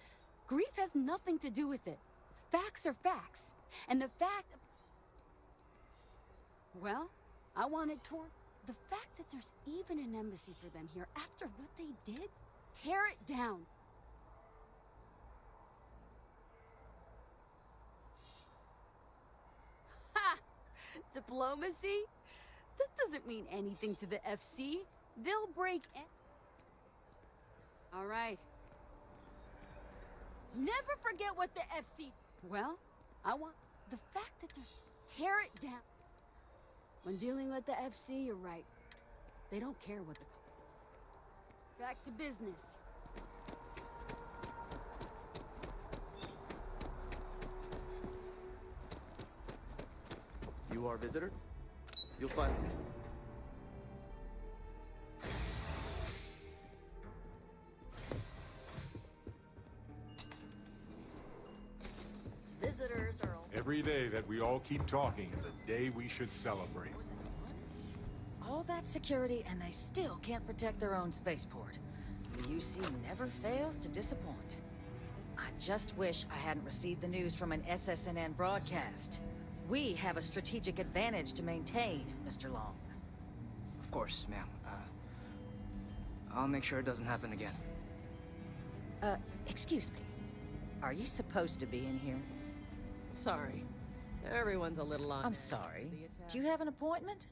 Grief has nothing to do with it. Facts are facts. And the fact... Well, I wanted torn. The fact that there's even an embassy for them here after what they did? Tear it down. Ha! Diplomacy? That doesn't mean anything to the FC. They'll break All right. Never forget what the FC... Well, I want... The fact that there's... Tear it down. When dealing with the FC, you're right. They don't care what the... Back to business. You are a visitor? You'll find... Visitors are... Every day that we all keep talking is a day we should celebrate. All that security, and they still can't protect their own spaceport. The UC never fails to disappoint. I just wish I hadn't received the news from an SSNN broadcast. We have a strategic advantage to maintain, Mr. Long. Of course, ma'am. I'll make sure it doesn't happen again. Excuse me. Are you supposed to be in here? Sorry. Everyone's a little on. I'm sorry. Do you have an appointment?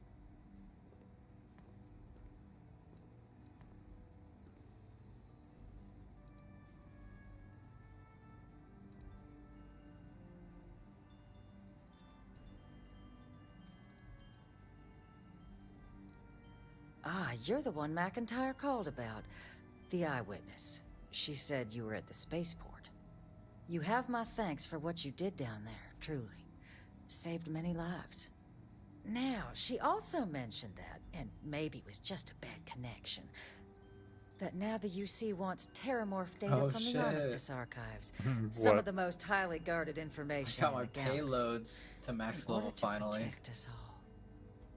Ah, you're the one McIntyre called about. The eyewitness. She said you were at the spaceport. You have my thanks for what you did down there, truly. Saved many lives. Now, she also mentioned that, and maybe it was just a bad connection, that now the UC wants terramorph data from the Armistice archives. Some of the most highly guarded information I got in my the galaxy. payloads to max In order level to finally. protect us all.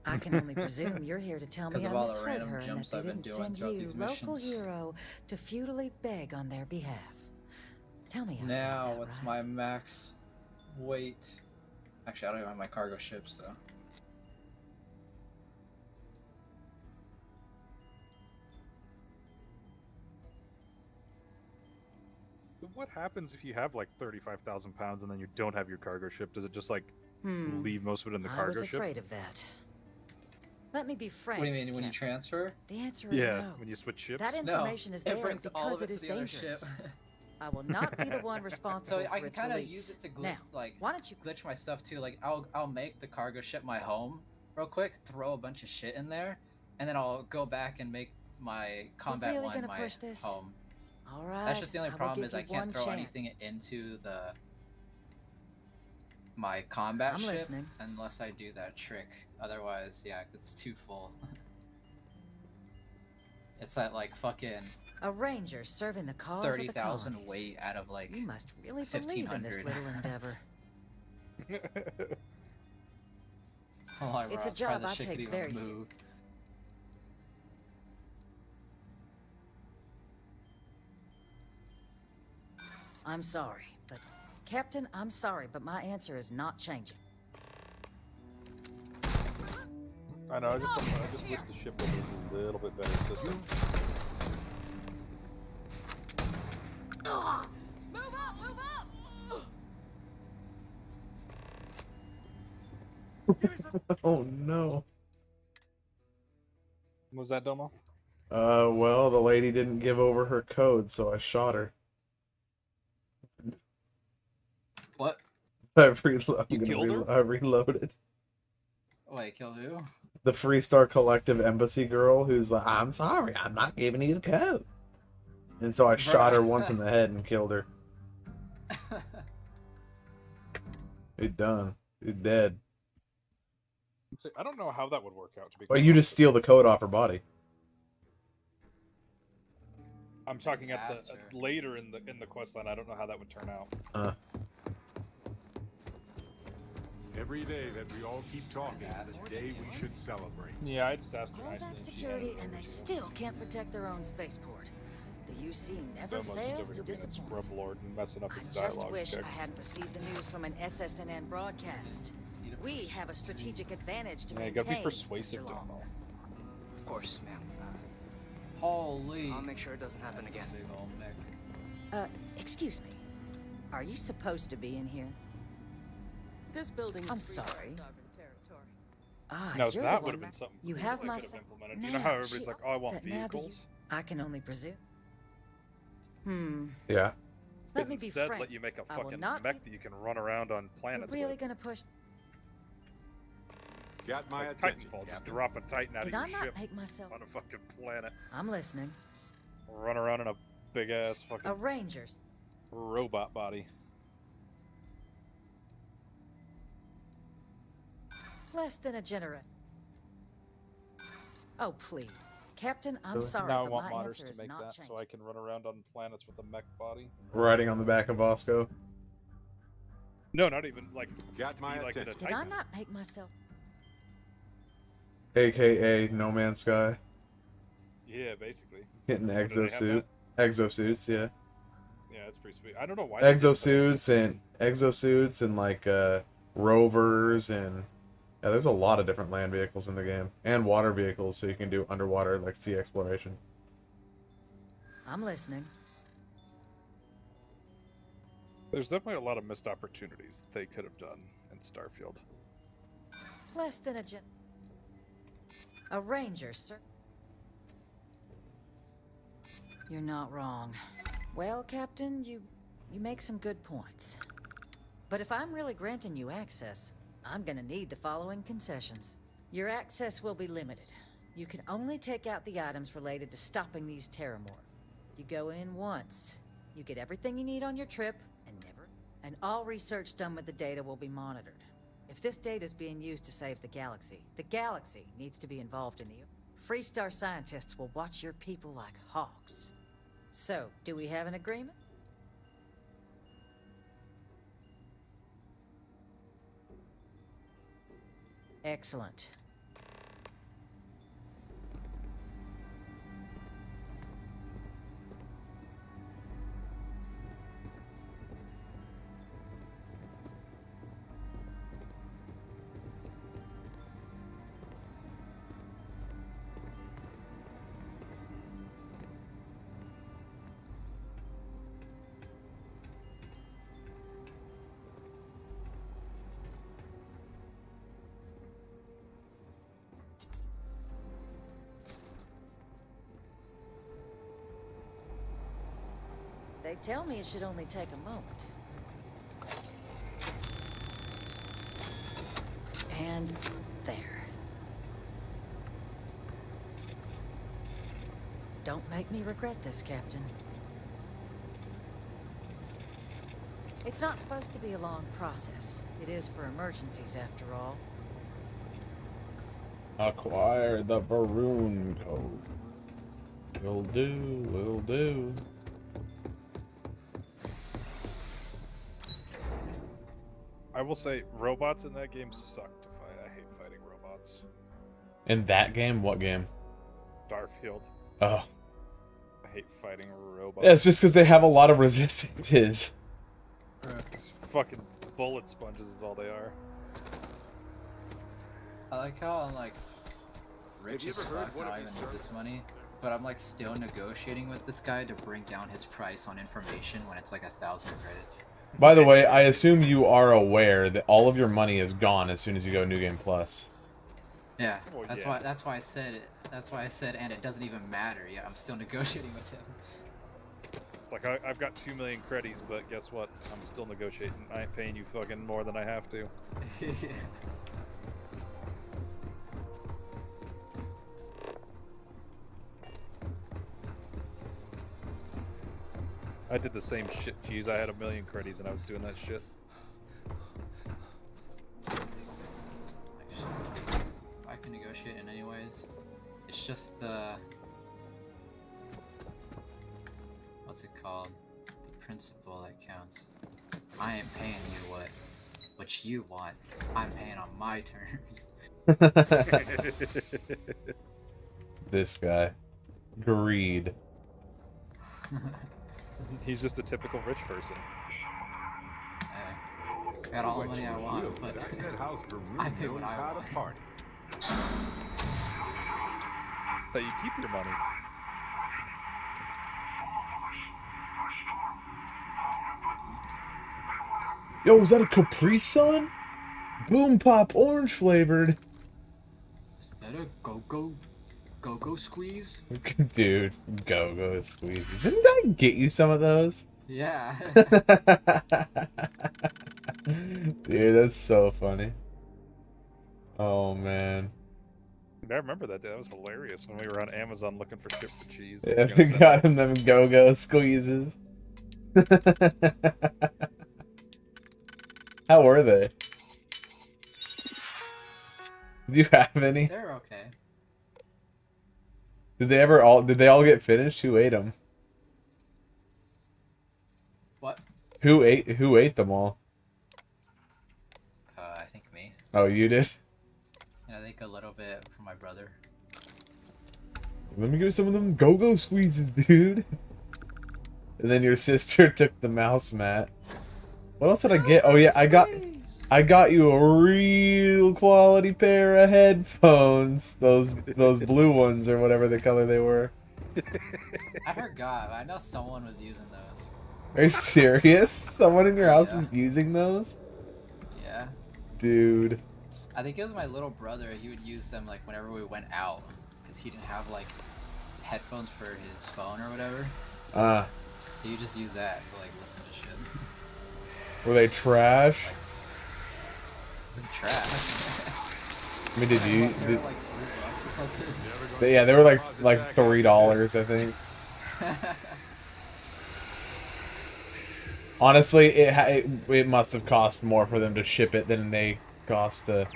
I can only presume you're here to tell me I Of all the misheard random her and that jumps they I've been didn't doing send throughout you, these local missions. hero, to futilely beg on their behalf. Tell me how Now, about what's that, my max weight? Actually, I don't even have my cargo ships, though. What happens if you have like 35,000 pounds and then you don't have your cargo ship? Does it just like Hmm. leave most of it in the I cargo was ship? afraid of that. Let me be frank. What do you mean, when you Captain. transfer? The answer is Yeah, no. when you switch ships. That information is it there brings all because of it it is to the other dangerous. ship. I will not be the one responsible So for I can its kind of release. use it to glitch, Now, like, why don't you glitch my stuff too? Like, I'll make the cargo ship my home real quick, throw a bunch of shit in there, and then I'll go back and make my combat really one gonna my push this? home. All right. That's just the only I will problem give is I you can't one throw chance. anything into my combat I'm ship listening. unless I do that trick. Otherwise, yeah, it's too full. It's that like fucking A ranger serving the cause of the 30,000 colonies. weight out of like You must really believe in this 1,500. little endeavor. All I It's a was surprised job the I shit take could even very move. seriously. I'm sorry, but Captain, I'm sorry, but my answer is not changing. I know. I just wish the ship was a little bit better system. Move up! Move up! Oh no. What was that, Domo? Well, the lady didn't give over her code, so I shot her. What? I reloaded. Wait, kill who? The Freestar Collective embassy girl who's like, I'm sorry, I'm not giving you the code. And so I shot her once in the head and killed her. You're done. You're dead. So, I don't know how that would work out. To be Well, you just steal the code off her body. I'm talking at the later in the quest line. I don't know how that would turn out. Every day that we all keep talking is a day we should celebrate. Yeah, I just asked her All nicely. that security, and they still can't protect their own spaceport. The UC never Domo's just fails over to here being a disappoint. scrub lord and messing up his I dialogue just wish checks. I hadn't received the news from an SSNN broadcast. We have a strategic advantage to Yeah, you maintain. gotta be persuasive, Mr. Long. Domo. Of course, ma'am. Holy. I'll make sure it doesn't happen again. Big old mech. Excuse me. Are you supposed to be in here? This building is I'm free sorry. sovereign territory. Ah, Now you're that the would have one been something you cool have they my could have th- implemented. You know how everybody's like, oh, I want that now that vehicles? I can only presume. Yeah. Let me be instead frank. let you make a I will fucking not mech that you can run around on We're planets really with. gonna push. Got my Like attention, Titanfall, just Captain. drop a Titan out Did of I your not ship make myself? on a fucking planet. I'm listening. Run around in a big ass fucking A Rangers. robot body. Less than a generator. Oh please, Captain. I'm sorry, Now I but want my modders answer to is make not that changing. so I can run around on planets with a mech body. Riding on the back of Bosco. No, not even like. Got my like in a Did I Titan. not make myself? AKA No Man's Sky. Yeah, basically. Getting Oh, do they have exosuit. Exosuits, yeah. Yeah, that's pretty sweet. I don't know why. they didn't put Exosuits and like rovers and yeah, there's a lot of different land vehicles in the game and water vehicles, so you can do underwater like sea exploration. I'm listening. There's definitely a lot of missed opportunities they could have done in Starfield. Less than a Ranger, sir. You're not wrong. Well, Captain, you make some good points. But if I'm really granting you access, I'm gonna need the following concessions. Your access will be limited. You can only take out the items related to stopping these Terramorph. You go in once. You get everything you need on your trip, and all research done with the data will be monitored. If this data is being used to save the galaxy needs to be involved in the... Freestar scientists will watch your people like hawks. So, do we have an agreement? Excellent. They tell me it should only take a moment. And there. Don't make me regret this, Captain. It's not supposed to be a long process. It is for emergencies, after all. Acquire the Varun code. Will do, will do. I will say, robots in that game suck to fight. I hate fighting robots. In that game? What game? Starfield. Oh. I hate fighting robots. Yeah, it's just because they have a lot of resistance. These fucking bullet sponges is all they are. I like how I'm like rich you as ever heard fuck, one of not these even with this money, but I'm like still negotiating with this guy to bring down his price on information when it's like 1,000 credits. By the way, I assume you are aware that all of your money is gone as soon as you go New Game Plus. Yeah, that's why I said it. That's why I said, and it doesn't even matter. Yeah, I'm still negotiating with him. Like, I've got 2 million credits, but guess what? I'm still negotiating. I ain't paying you fucking more than I have to. Yeah. I did the same shit, Cheese. I had 1 million credits and I was doing that shit. I can negotiate in anyways. It's just the... What's it called? The principle that counts. I ain't paying you what you want. I'm paying on my terms. This guy. Greed. He's just a typical rich person. Got all the money I want, but I pay what I want. That you keep your money. Yo, is that a Capri Sun? Boom Pop orange flavored. Is that a go-go squeeze? Dude, go-go squeeze. Didn't I get you some of those? Yeah. Dude, that's so funny. Oh, man. I remember that day. That was hilarious when we were on Amazon looking for chip for cheese. Yeah, we got him them go-go squeezes. How were they? Did you have any? They're okay. Did they all get finished? Who ate them? What? Who ate them all? I think me. Oh, you did? And I think a little bit from my brother. Let me get some of them go-go squeezes, dude. And then your sister took the mouse mat. What else did I get? Oh yeah, I got you a real quality pair of headphones. Those blue ones or whatever the color they were. I forgot. I know someone was using those. Are you serious? Someone in your house was using those? Yeah. Dude. I think it was my little brother. He would use them like whenever we went out, because he didn't have like headphones for his phone or whatever. So you just use that to like listen to shit. Were they trash? Trash. I mean, did you? They were like $3 or something. Yeah, they were like $3, I think. Honestly, it must have cost more for them to ship it than they cost to.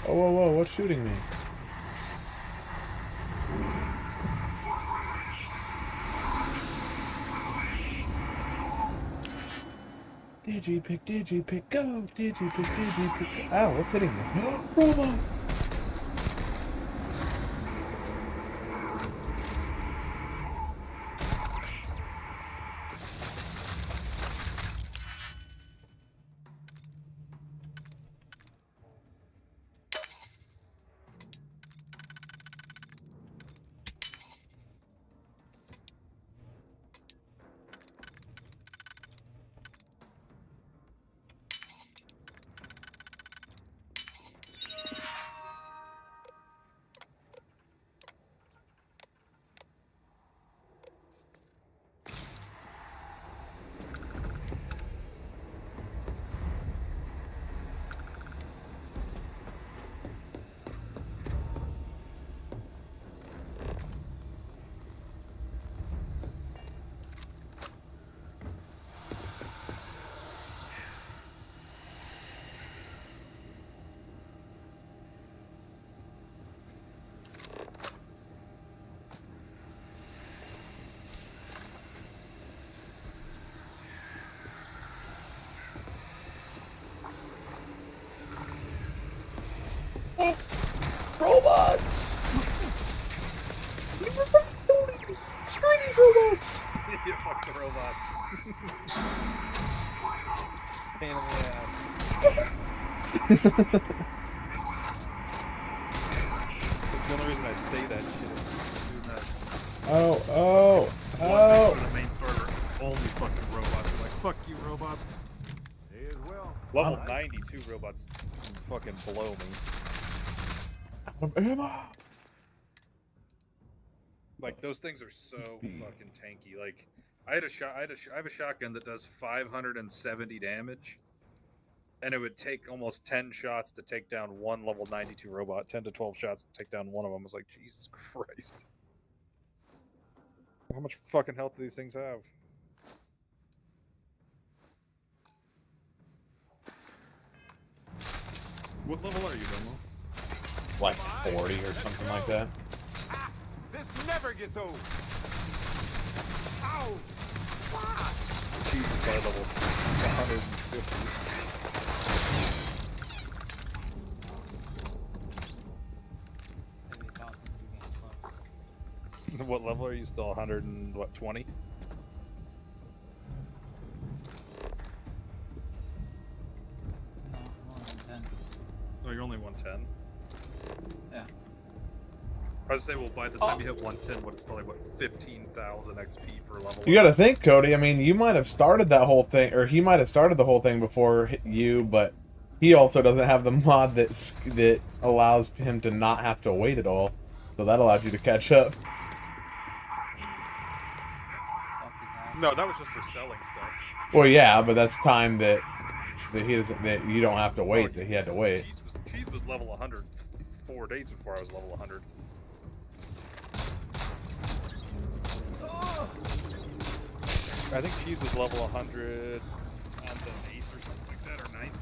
Oh, whoa, whoa! What's shooting me? Digipick, go! Digipick, go! Ow, what's hitting me? Robot! Robots! Screw these robots! Yeah, fuck the robots. Pain in the ass. The only reason I say that shit is doing that. Oh, oh! Oh! The main starter, it's only fucking robots. Like, fuck you, robots. Hey as well. Level 92 robots fucking blow me. Like, those things are so fucking tanky. Like, I have a shotgun that does 570 damage, and it would take almost 10 shots to take down one level 92 robot. 10 to 12 shots to take down one of them. I was like, Jesus Christ. How much fucking health do these things have? What level are you, Domo? Like 40 or something like that. This never gets old. Ow! Fuck! Jesus, by level 150. Maybe 1,000 if you get close. What level are you still? 120? No, more than 10. Oh, you're only 110? Yeah. I was say, well, by the time you hit 110, it's probably, what, 15,000 XP per level? You gotta think, Cody. I mean, you might have started that whole thing, or he might have started the whole thing before you, but he also doesn't have the mod that allows him to not have to wait at all. So that allows you to catch up. No, that was just for selling stuff. Well, yeah, but that's time that he doesn't, that you don't have to wait. That he had to wait. Cheese was level 100 4 days before I was level 100. I think Cheese was level 100 on the 8th or something like that, or 9th.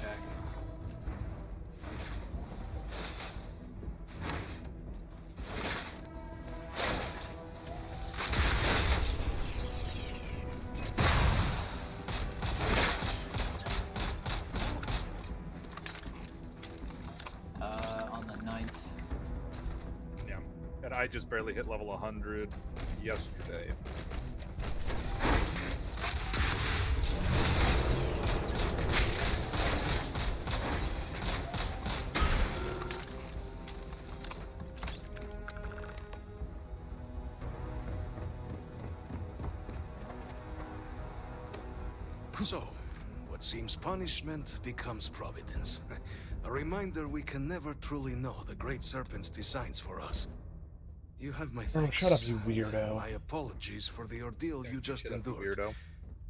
Check. On the 9th. Yeah, and I just barely hit level 100 yesterday. So, what seems punishment becomes providence. A reminder we can never truly know the Great Serpent's designs for us. You have my thanks. Oh, shut up, you weirdo. My apologies for the ordeal you just endured. Weirdo.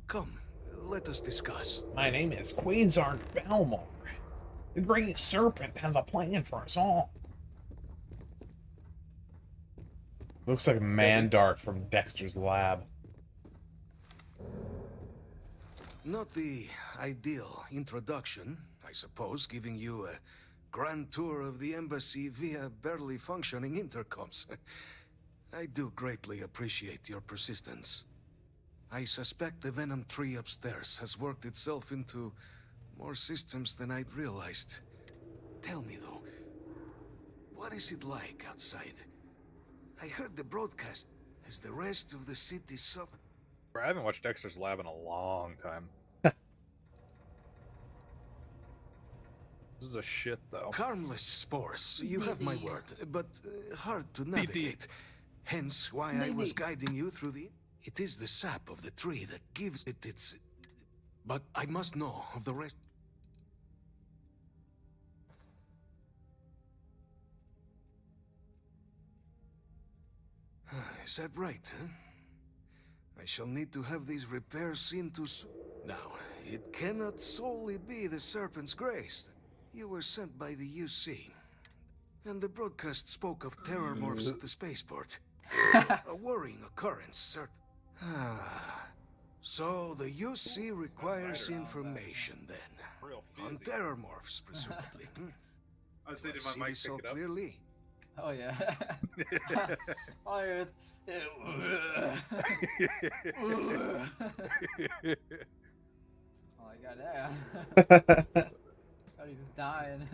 Come, let us discuss. My name is Quasar Balmor. The Great Serpent has a plan for us all. Looks like Mandark from Dexter's Lab. Not the ideal introduction, I suppose, giving you a grand tour of the embassy via barely functioning intercoms. I do greatly appreciate your persistence. I suspect the Venom tree upstairs has worked itself into more systems than I'd realized. Tell me, though, what is it like outside? I heard the broadcast. Has the rest of the city suffered? I haven't watched Dexter's Lab in a long time. This is a shit, though. Harmless spores, you have my word, but hard to navigate. Hence why I was guiding you through the... It is the sap of the tree that gives it its... But I must know of the rest. Is that right, huh? I shall need to have these repairs seen to... Now, it cannot solely be the Serpent's grace. You were sent by the UC, and the broadcast spoke of terror morphs at the spaceport. A worrying occurrence, certain. So the UC requires information then. On terror morphs, presumably. I was thinking see my mic this so pick it up. clearly. Oh yeah. Oh, I got that. God, he's dying.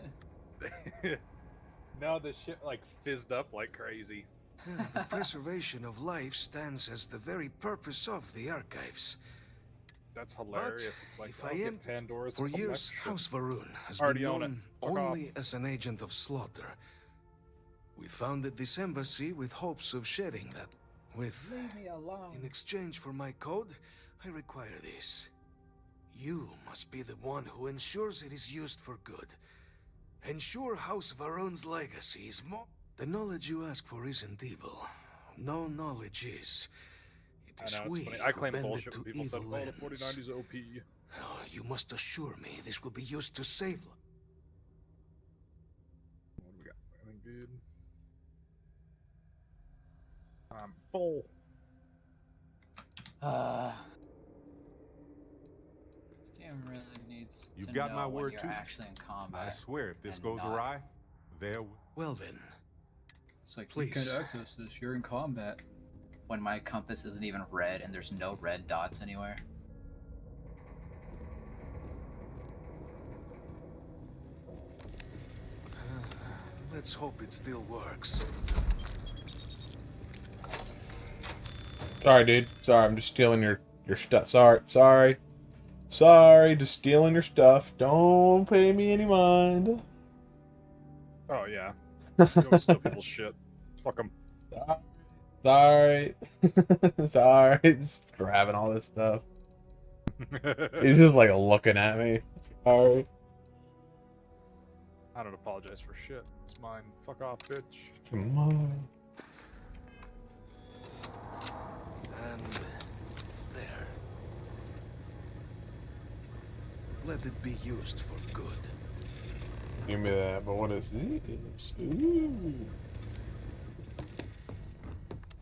Now the shit like fizzed up like crazy. The preservation of life stands as the very purpose of the archives. That's hilarious. It's like if I am Pandora's for years, House Varun has been known only as an agent of slaughter. We founded this embassy with hopes of shedding that. Leave me alone. In exchange for my code, I require this. You must be the one who ensures it is used for good. Ensure House Varun's legacy is more. The knowledge you ask for isn't evil. No knowledge is. It I is know, we it's funny. I who claim bend it bullshit to when people said, evil oh, the ends. 49 is OP. Oh, you must assure me this will be used to save. What do we got? Anything good? I'm full. This game really needs You've to got know my when word you're too. actually in combat. I swear, if this and goes not- awry, there. Well then. It's like, Please. you can't access this, you're in combat. When my compass isn't even red and there's no red dots anywhere. Let's hope it still works. Sorry, dude. Sorry, I'm just stealing your stuff. Sorry, just stealing your stuff. Don't pay me any mind. Oh, yeah. Go steal people's shit. Fuck them. Sorry. Sorry. Just grabbing all this stuff. He's just like looking at me. Sorry. I don't apologize for shit. It's mine. Fuck off, bitch. It's mine. And there. Let it be used for good. Give me that, but what is this? Ooh.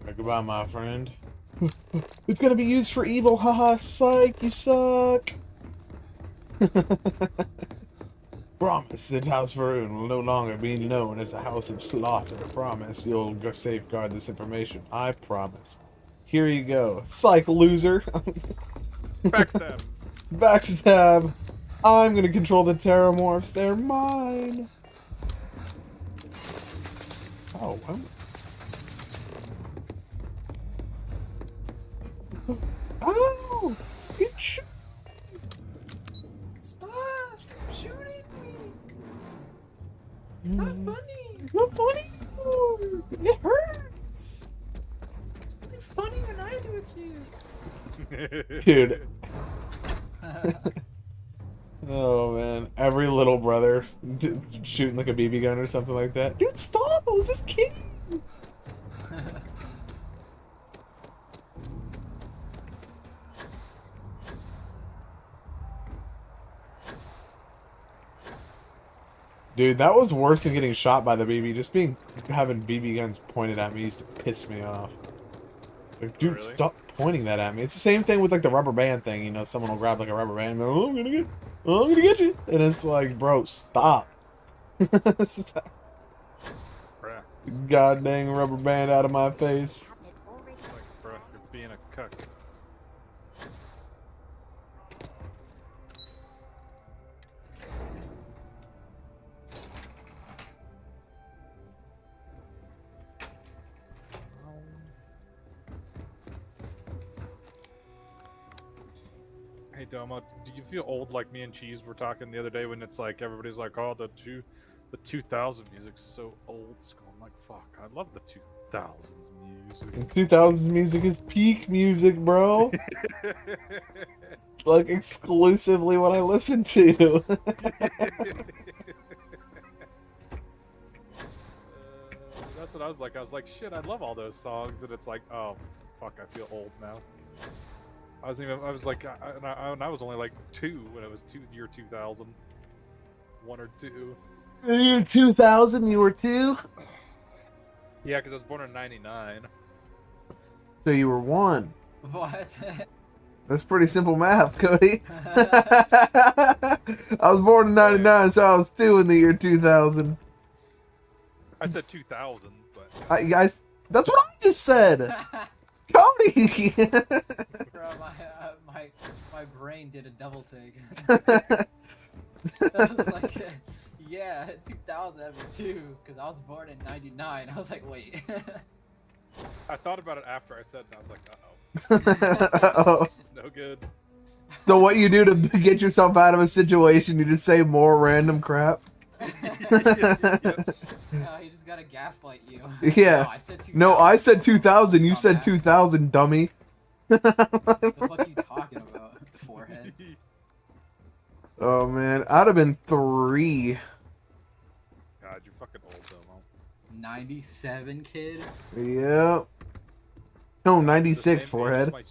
Goodbye, my friend. It's gonna be used for evil, haha, psych, you suck! Promise that House Varun will no longer be known as the House of Slaughter. Promise you'll go safeguard this information. I promise. Here you go. Psych, loser! Backstab! Backstab! I'm gonna control the Terramorphs. They're mine! Oh, I'm... Oh! It Stop shooting me! Not funny! Not funny! It hurts! It's really funny when I do it to you! Dude. Oh man, every little brother shooting like a BB gun or something like that. Dude, stop! I was just kidding! Dude, that was worse than getting shot by the BB. Just having BB guns pointed at me used to piss me off. Like, dude, really? Stop pointing that at me. It's the same thing with like the rubber band thing. You know, someone will grab like a rubber band and go, I'm gonna get you. And it's like, bro, stop. Stop. Bruh. God dang rubber band out of my face. Like, bruh, you're being a cuck. Hey Domo, do you feel old like me and Cheese were talking the other day when it's like everybody's like, oh, the 2000 music's so old school. I'm like, fuck, I love the 2000s music. 2000s music is peak music, bro. Like exclusively what I listen to. That's what I was like. I was like, shit, I love all those songs, and it's like, oh, fuck, I feel old now. I was like, I was only like 2 when it was year 2000. 1 or 2. Year 2000, you were 2? Yeah, because I was born in 99. So you were 1. What? That's pretty simple math, Cody. I was born in 99, so I was 2 in the year 2000. I said 2000, but... Guys, that's what I just said! Cody! Bro, my brain did a double take. I was like, yeah, 2000 that'd be 2, because I was born in 99. I was like, wait. I thought about it after I said it, and I was like, uh-oh. Uh-oh. It's no good. So what you do to get yourself out of a situation, you just say more random crap? No, you just gotta gaslight you. Yeah. No, I said 2000. No, I said 2000. You said 2000, dummy. What the fuck are you talking about? Forehead. Oh man, I'd have been 3. God, you're fucking old though, Mo. 97, kid. Yep. No, 96 forehead. My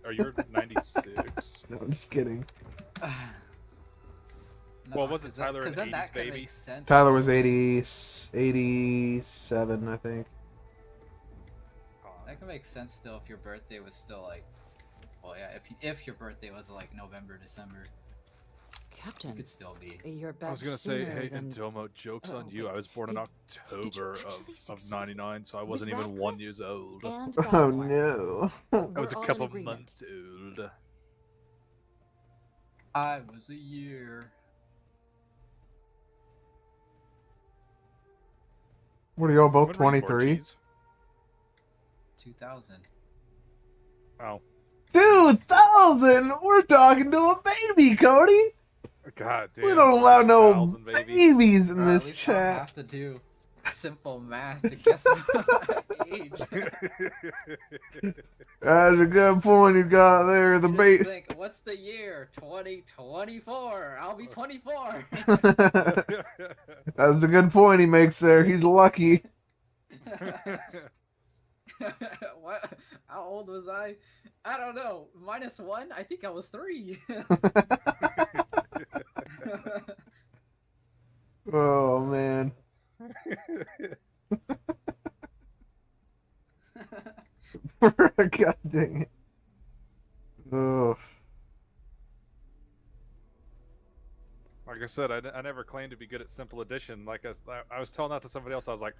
Are you 96? No, I'm just kidding. Well, wasn't Tyler an 80s baby? Tyler was 87, I think. That could make sense still if your birthday was still like, well, yeah, if your birthday was like November, December. Captain, it could still be. You're back I was gonna say, sooner hey, than... Domo, joke's on you. wait, I was born in October of '99, so I wasn't even 1 year old. And Oh no. I was a all in couple agreement. months old. I was a year. What are y'all both When were you born, 23? Cheese? 2000. Oh. 2000! We're talking to a baby, Cody! God damn. We don't allow no 2000, baby. babies in At this least I don't chat. have to do simple math to guess my age. That's a good point you got there, the Just baby. think, what's the year? 2024. I'll be 24. That's a good point he makes there. He's lucky. What? How old was I? I don't know. -1? I think I was 3. Oh, man. God dang it. Oh. Like I said, I never claimed to be good at simple addition. Like I was telling that to somebody else. I was like,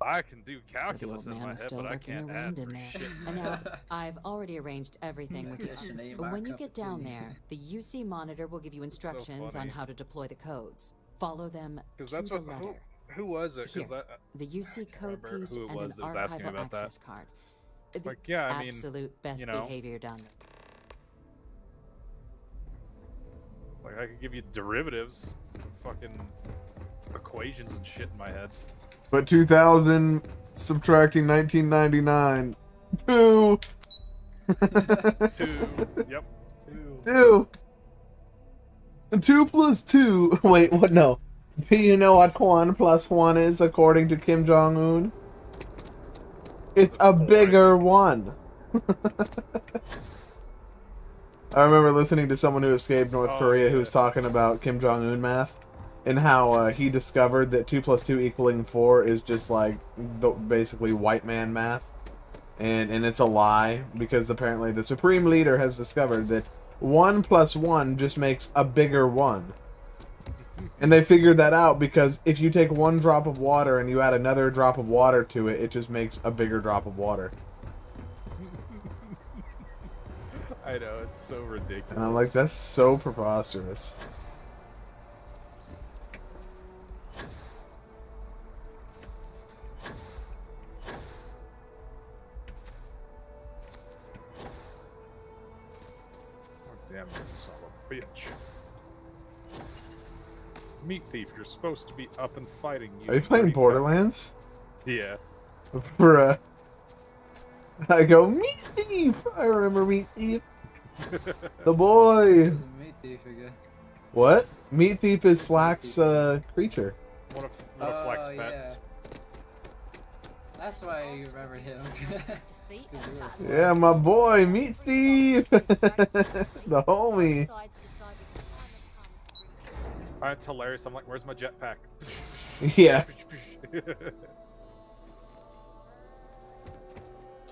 I can do calculus in my head, but I can't add in for there. shit. And now, I've already arranged everything with you. But when you get down there, the UC monitor will give you instructions on funny. how to deploy the codes. Follow them Because to that's the what letter. who was it? Here, Because the UC code remember piece who it and was an that was asking me archival about access that. card. The Like, yeah, I mean, absolute best you know. behavior down there. Like I could give you derivatives, fucking equations and shit in my head. But 2000 subtracting 1999. 2. 2. Yep. 2. And 2 plus 2. Wait, what? No. Do you know what 1 plus 1 is according to Kim Jong-un? It's a bigger 1. I remember listening to someone who escaped North Korea who was talking about Kim Jong-un math and how he discovered that 2 plus 2 equaling 4 is just like basically white man math. And it's a lie because apparently the Supreme Leader has discovered that 1 plus 1 just makes a bigger 1. And they figured that out because if you take 1 drop of water and you add another drop of water to it, it just makes a bigger drop of water. I know, it's so ridiculous. And I'm like, that's so preposterous. Oh, damn, you son of a bitch. Meat thief, you're supposed to be up and fighting. Are you playing dirty Borderlands? cunt. Yeah. Bruh. I go, Meat Thief! I remember Meat Thief. The boy! Meat thief again. What? Meat Thief is Flack's creature. One of Flex pets. Yeah. That's why you remembered him. Yeah, my boy, Meat Thief! The homie. It's hilarious. I'm like, where's my jetpack? Yeah.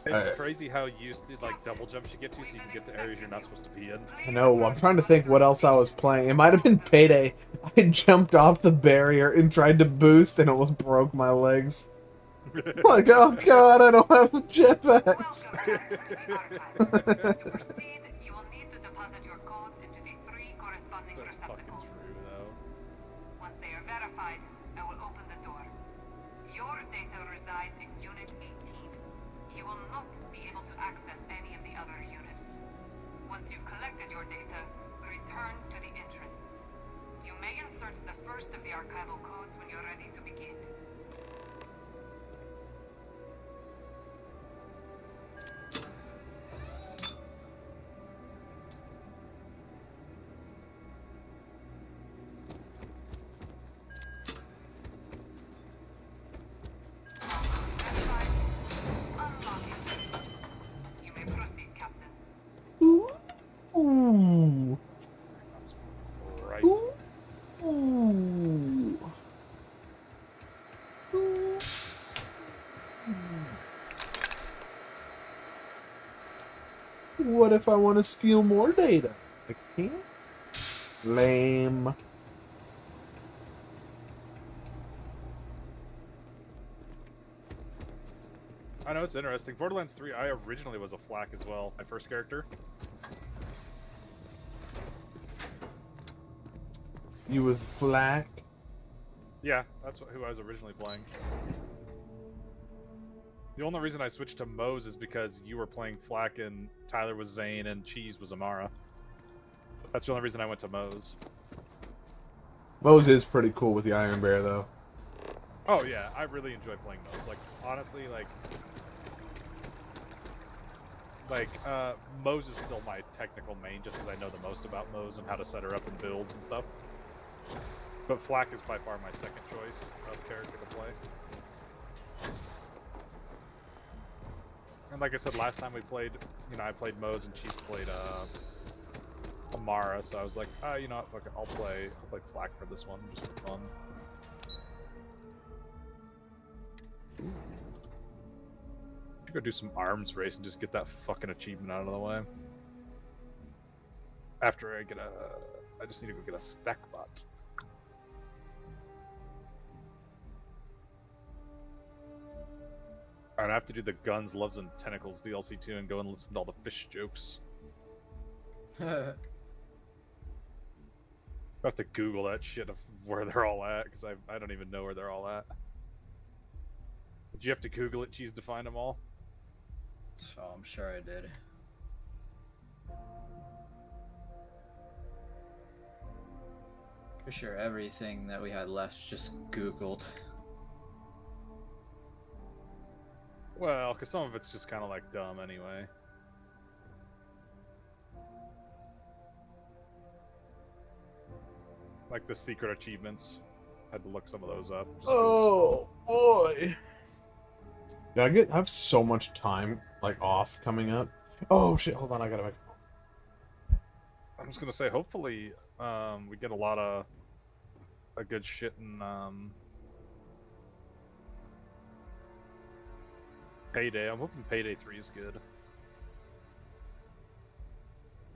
It's crazy how used to like double jumps you get to, so you can get to areas you're not supposed to be in. I know, I'm trying to think what else I was playing. It might have been Payday. I jumped off the barrier and tried to boost and almost broke my legs. Like, oh god, I don't have jetpacks. Once they are verified, I will open the door. Your data resides in Unit 18. You will not be able to access any of the other units. Once you've collected your data, return to the entrance. You may insert the first of the archival codes when you're ready to begin. What if I want to steal more data? I can't. Lame. I know, it's interesting. Borderlands 3, I originally was a flak as well, my first character. You was flak? Yeah, that's who I was originally playing. The only reason I switched to Moze is because you were playing flak and Tyler was Zane and Cheese was Amara. That's the only reason I went to Moze. Moze is pretty cool with the Iron Bear, though. Oh yeah, I really enjoy playing Moze. Like, honestly, Moze is still my technical main just because I know the most about Moze and how to set her up in builds and stuff. But Flak is by far my second choice of character to play. And like I said, last time we played, I played Moze and Chief played Amara, so I was like, you know what, fuck it, I'll play Flak for this one, just for fun. Go do some arms race and just get that fucking achievement out of the way. After I just need to go get a stack bot. Alright, I have to do the Guns, Loves, and Tentacles DLC too and go and listen to all the fish jokes. I have to Google that shit of where they're all at, because I don't even know where they're all at. Did you have to Google it, Cheese, to find them all? Oh, I'm sure I did. For sure, everything that we had left just Googled. Well, because some of it's just kind of like dumb anyway. Like the secret achievements. Had to look some of those up. Oh boy. Yeah, I have so much time off coming up. Oh shit, hold on, I gotta make. I'm just gonna say, hopefully, we get a lot of good shit in Payday. I'm hoping Payday 3 is good.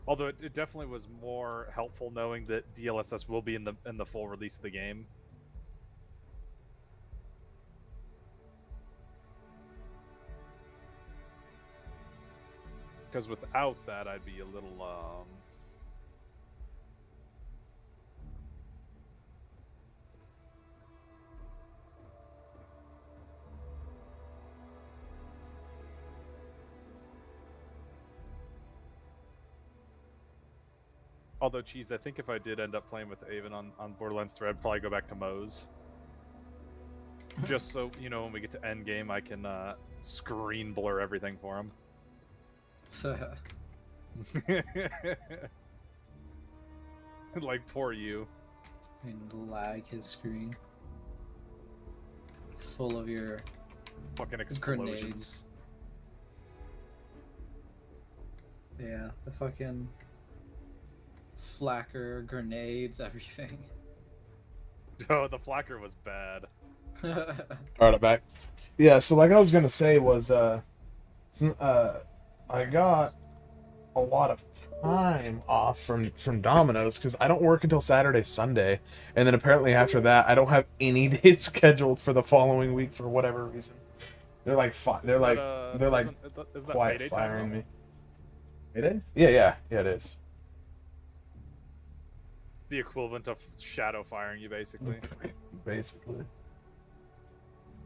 Although it definitely was more helpful knowing that DLSS will be in the full release of the game. Because without that, I'd be a little, Although, Cheese, I think if I did end up playing with Avon on Borderlands 3, I'd probably go back to Moze. Just so, when we get to endgame, I can, screen blur everything for him. Like, poor you. And lag his screen. Full of your fucking explosions. Grenades. Yeah, the fucking flacker, grenades, everything. Oh, the flacker was bad. Alright, I'm back. Yeah, so like I was gonna say was, I got a lot of time off from Domino's because I don't work until Saturday, Sunday, and then apparently after that I don't have any days scheduled for the following week for whatever reason. They're like quiet firing me. Payday? Yeah, it is. The equivalent of shadow firing you, basically. Basically.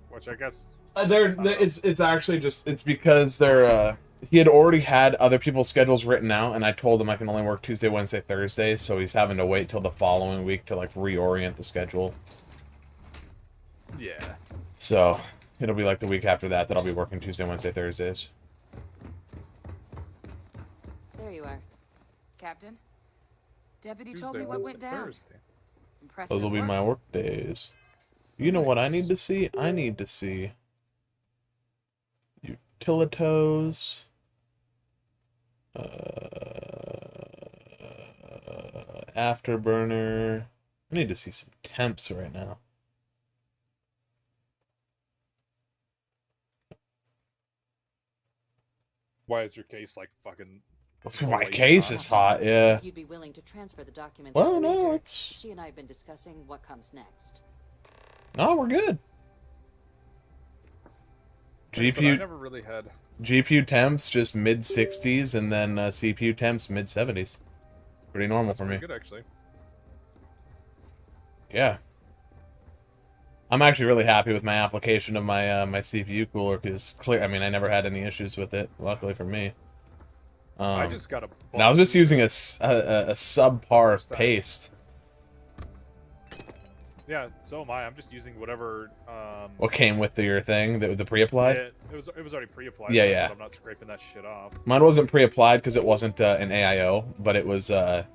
Which I guess. It's actually just it's because they're he had already had other people's schedules written out, and I told him I can only work Tuesday, Wednesday, Thursday, so he's having to wait till the following week to reorient the schedule. Yeah. So it'll be like the week after that I'll be working Tuesday, Wednesday, Thursdays. There you are, Captain. Deputy Tuesday, told me what Wednesday, went down. Thursday. Impressive Those will be work. my work days. You know what I need to see? I need to see Utilitos, Afterburner. I need to see some temps right now. Why is your case fucking My case is hot, yeah. You'd be willing to transfer the documents Well, to the no, Major. it's... She and I have been discussing what comes next. No, we're good. GPU... I never really had... GPU temps just mid-60s, and then CPU temps mid-70s. Pretty normal for me. Good, actually. Yeah. I'm actually really happy with my application of my my CPU cooler, because I mean, I never had any issues with it, luckily for me. I just got a... And I was just using a subpar paste. Yeah, so am I. I'm just using whatever... What came with your thing? The pre-applied? Yeah, it was already pre-applied. Yeah, so yeah. I'm not scraping that shit off. Mine wasn't pre-applied because it wasn't an AIO, but it was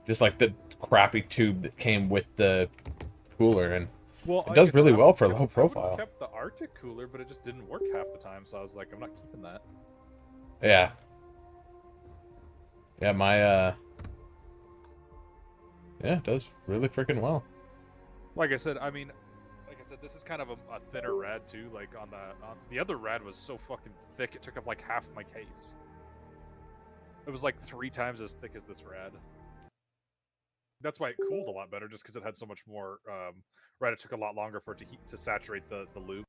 just like the crappy tube that came with the cooler, and it does really well for low profile. I kept the Arctic cooler, but it just didn't work half the time, so I was like, I'm not keeping that. Yeah. Yeah, my yeah, it does really freaking well. Like I said, this is kind of a thinner rad too. Like on the other rad was so fucking thick, it took up like half my case. It was like 3 times as thick as this rad. That's why it cooled a lot better, just because it had so much more. Right, it took a lot longer for it to saturate the loop.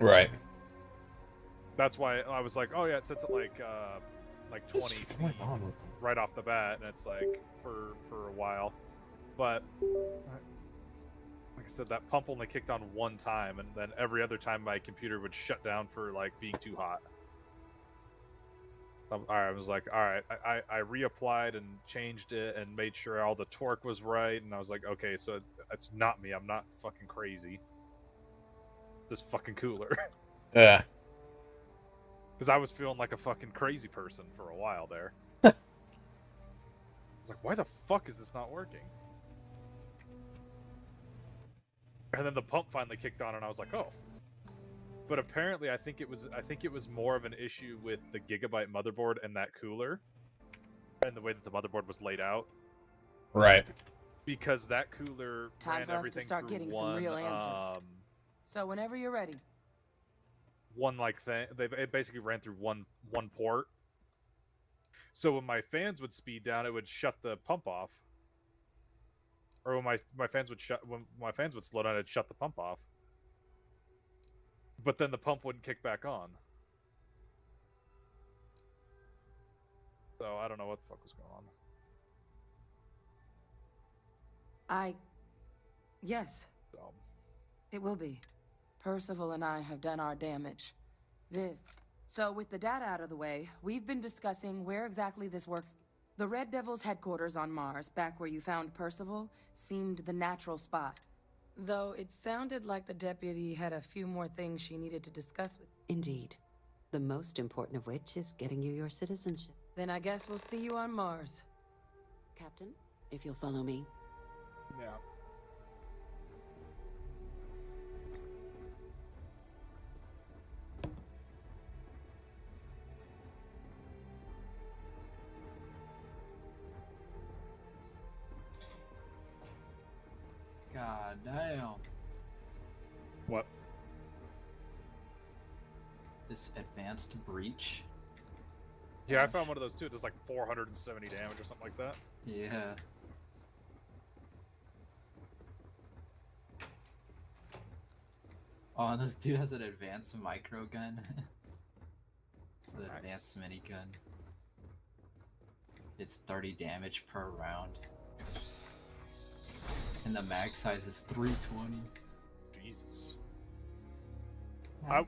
Right. That's why I was like, oh yeah, it sits at like 20 C right off the bat, and it's like for a while. But like I said, that pump only kicked on 1 time, and then every other time my computer would shut down for like being too hot. I was like, all right, I reapplied and changed it and made sure all the torque was right, and I was like, okay, so it's not me. I'm not fucking crazy. This fucking cooler. Yeah. Because I was feeling like a fucking crazy person for a while there. I was like, why the fuck is this not working? And then the pump finally kicked on, and I was like, oh. But apparently, I think it was more of an issue with the Gigabyte motherboard and that cooler, and the way that the motherboard was laid out. Right. Because that cooler Time ran for us everything to start through getting one, some real answers. So whenever you're ready. One like thing. It basically ran through one port. So when my fans would speed down, it would shut the pump off. Or when my fans would slow down, it'd shut the pump off. But then the pump wouldn't kick back on. So I don't know what the fuck was going on. Yes. It will be. Percival and I have done our damage. So with the data out of the way, we've been discussing where exactly this works. The Red Devil's headquarters on Mars, back where you found Percival, seemed the natural spot. Though it sounded like the deputy had a few more things she needed to discuss with. Indeed. The most important of which is getting you your citizenship. Then I guess we'll see you on Mars. Captain, if you'll follow me. Yeah. God damn. What? This advanced breach. Yeah, I found one of those too. It does like 470 damage or something like that. Yeah. Oh, and this dude has an advanced micro gun. It's an advanced minigun. It's 30 damage per round. And the mag size is 320. Jesus. I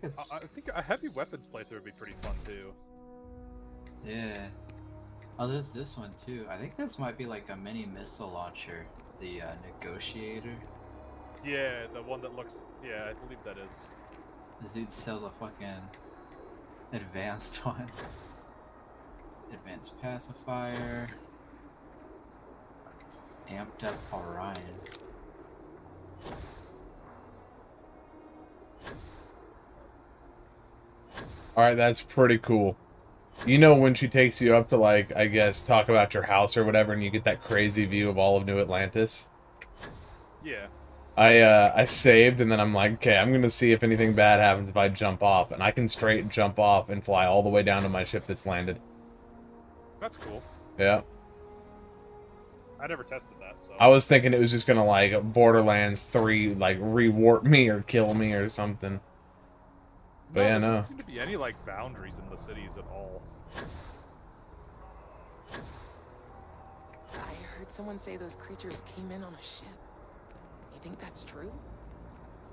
think a heavy weapons playthrough would be pretty fun too. Yeah. Oh, there's this one too. I think this might be like a mini missile launcher. The negotiator. Yeah, the one that looks... Yeah, I believe that is. This dude sells a fucking advanced one. Advanced pacifier. Amped up Orion. Alright, that's pretty cool. You know when she takes you up to, like, I guess, talk about your house or whatever, and you get that crazy view of all of New Atlantis? Yeah. I saved, and then I'm like, okay, I'm gonna see if anything bad happens if I jump off. And I can straight jump off and fly all the way down to my ship that's landed. That's cool. Yeah. I never tested that, so. I was thinking it was just gonna like Borderlands 3 like rewarp me or kill me or something. But No, yeah, there no. doesn't seem to be any like boundaries in the cities at all. I heard someone say those creatures came in on a ship. You think that's true?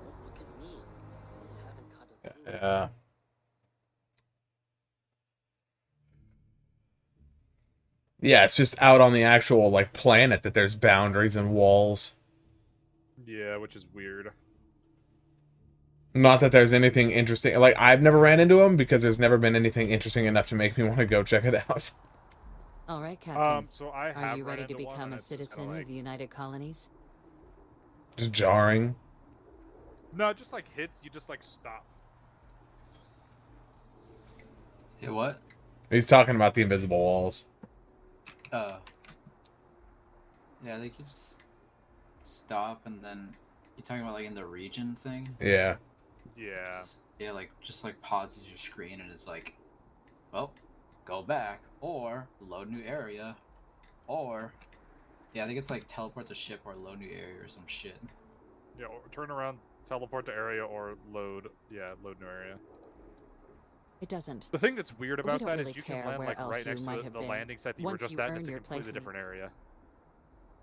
Don't look at me. You haven't cut it through. Yeah. Yeah, it's just out on the actual like planet that there's boundaries and walls. Yeah, which is weird. Not that there's anything interesting. Like, I've never ran into them because there's never been anything interesting enough to make me want to go check it out. All right, Captain. So I Are you ready to become a citizen of the United Colonies? Just jarring. No, just like hits, you just like stop. Hey, what? He's talking about the invisible walls. Yeah, they could just stop and then you're talking about like in the region thing? Yeah. Yeah. Yeah, like just like pauses your screen and it's like, well, go back or load new area or yeah, I think it's like teleport the ship or load new area or some shit. Yeah, or turn around, teleport to area, or load new area. It doesn't. The thing that's weird about that really is you can land like right next to the landing site that you were just at, and it's a completely different area.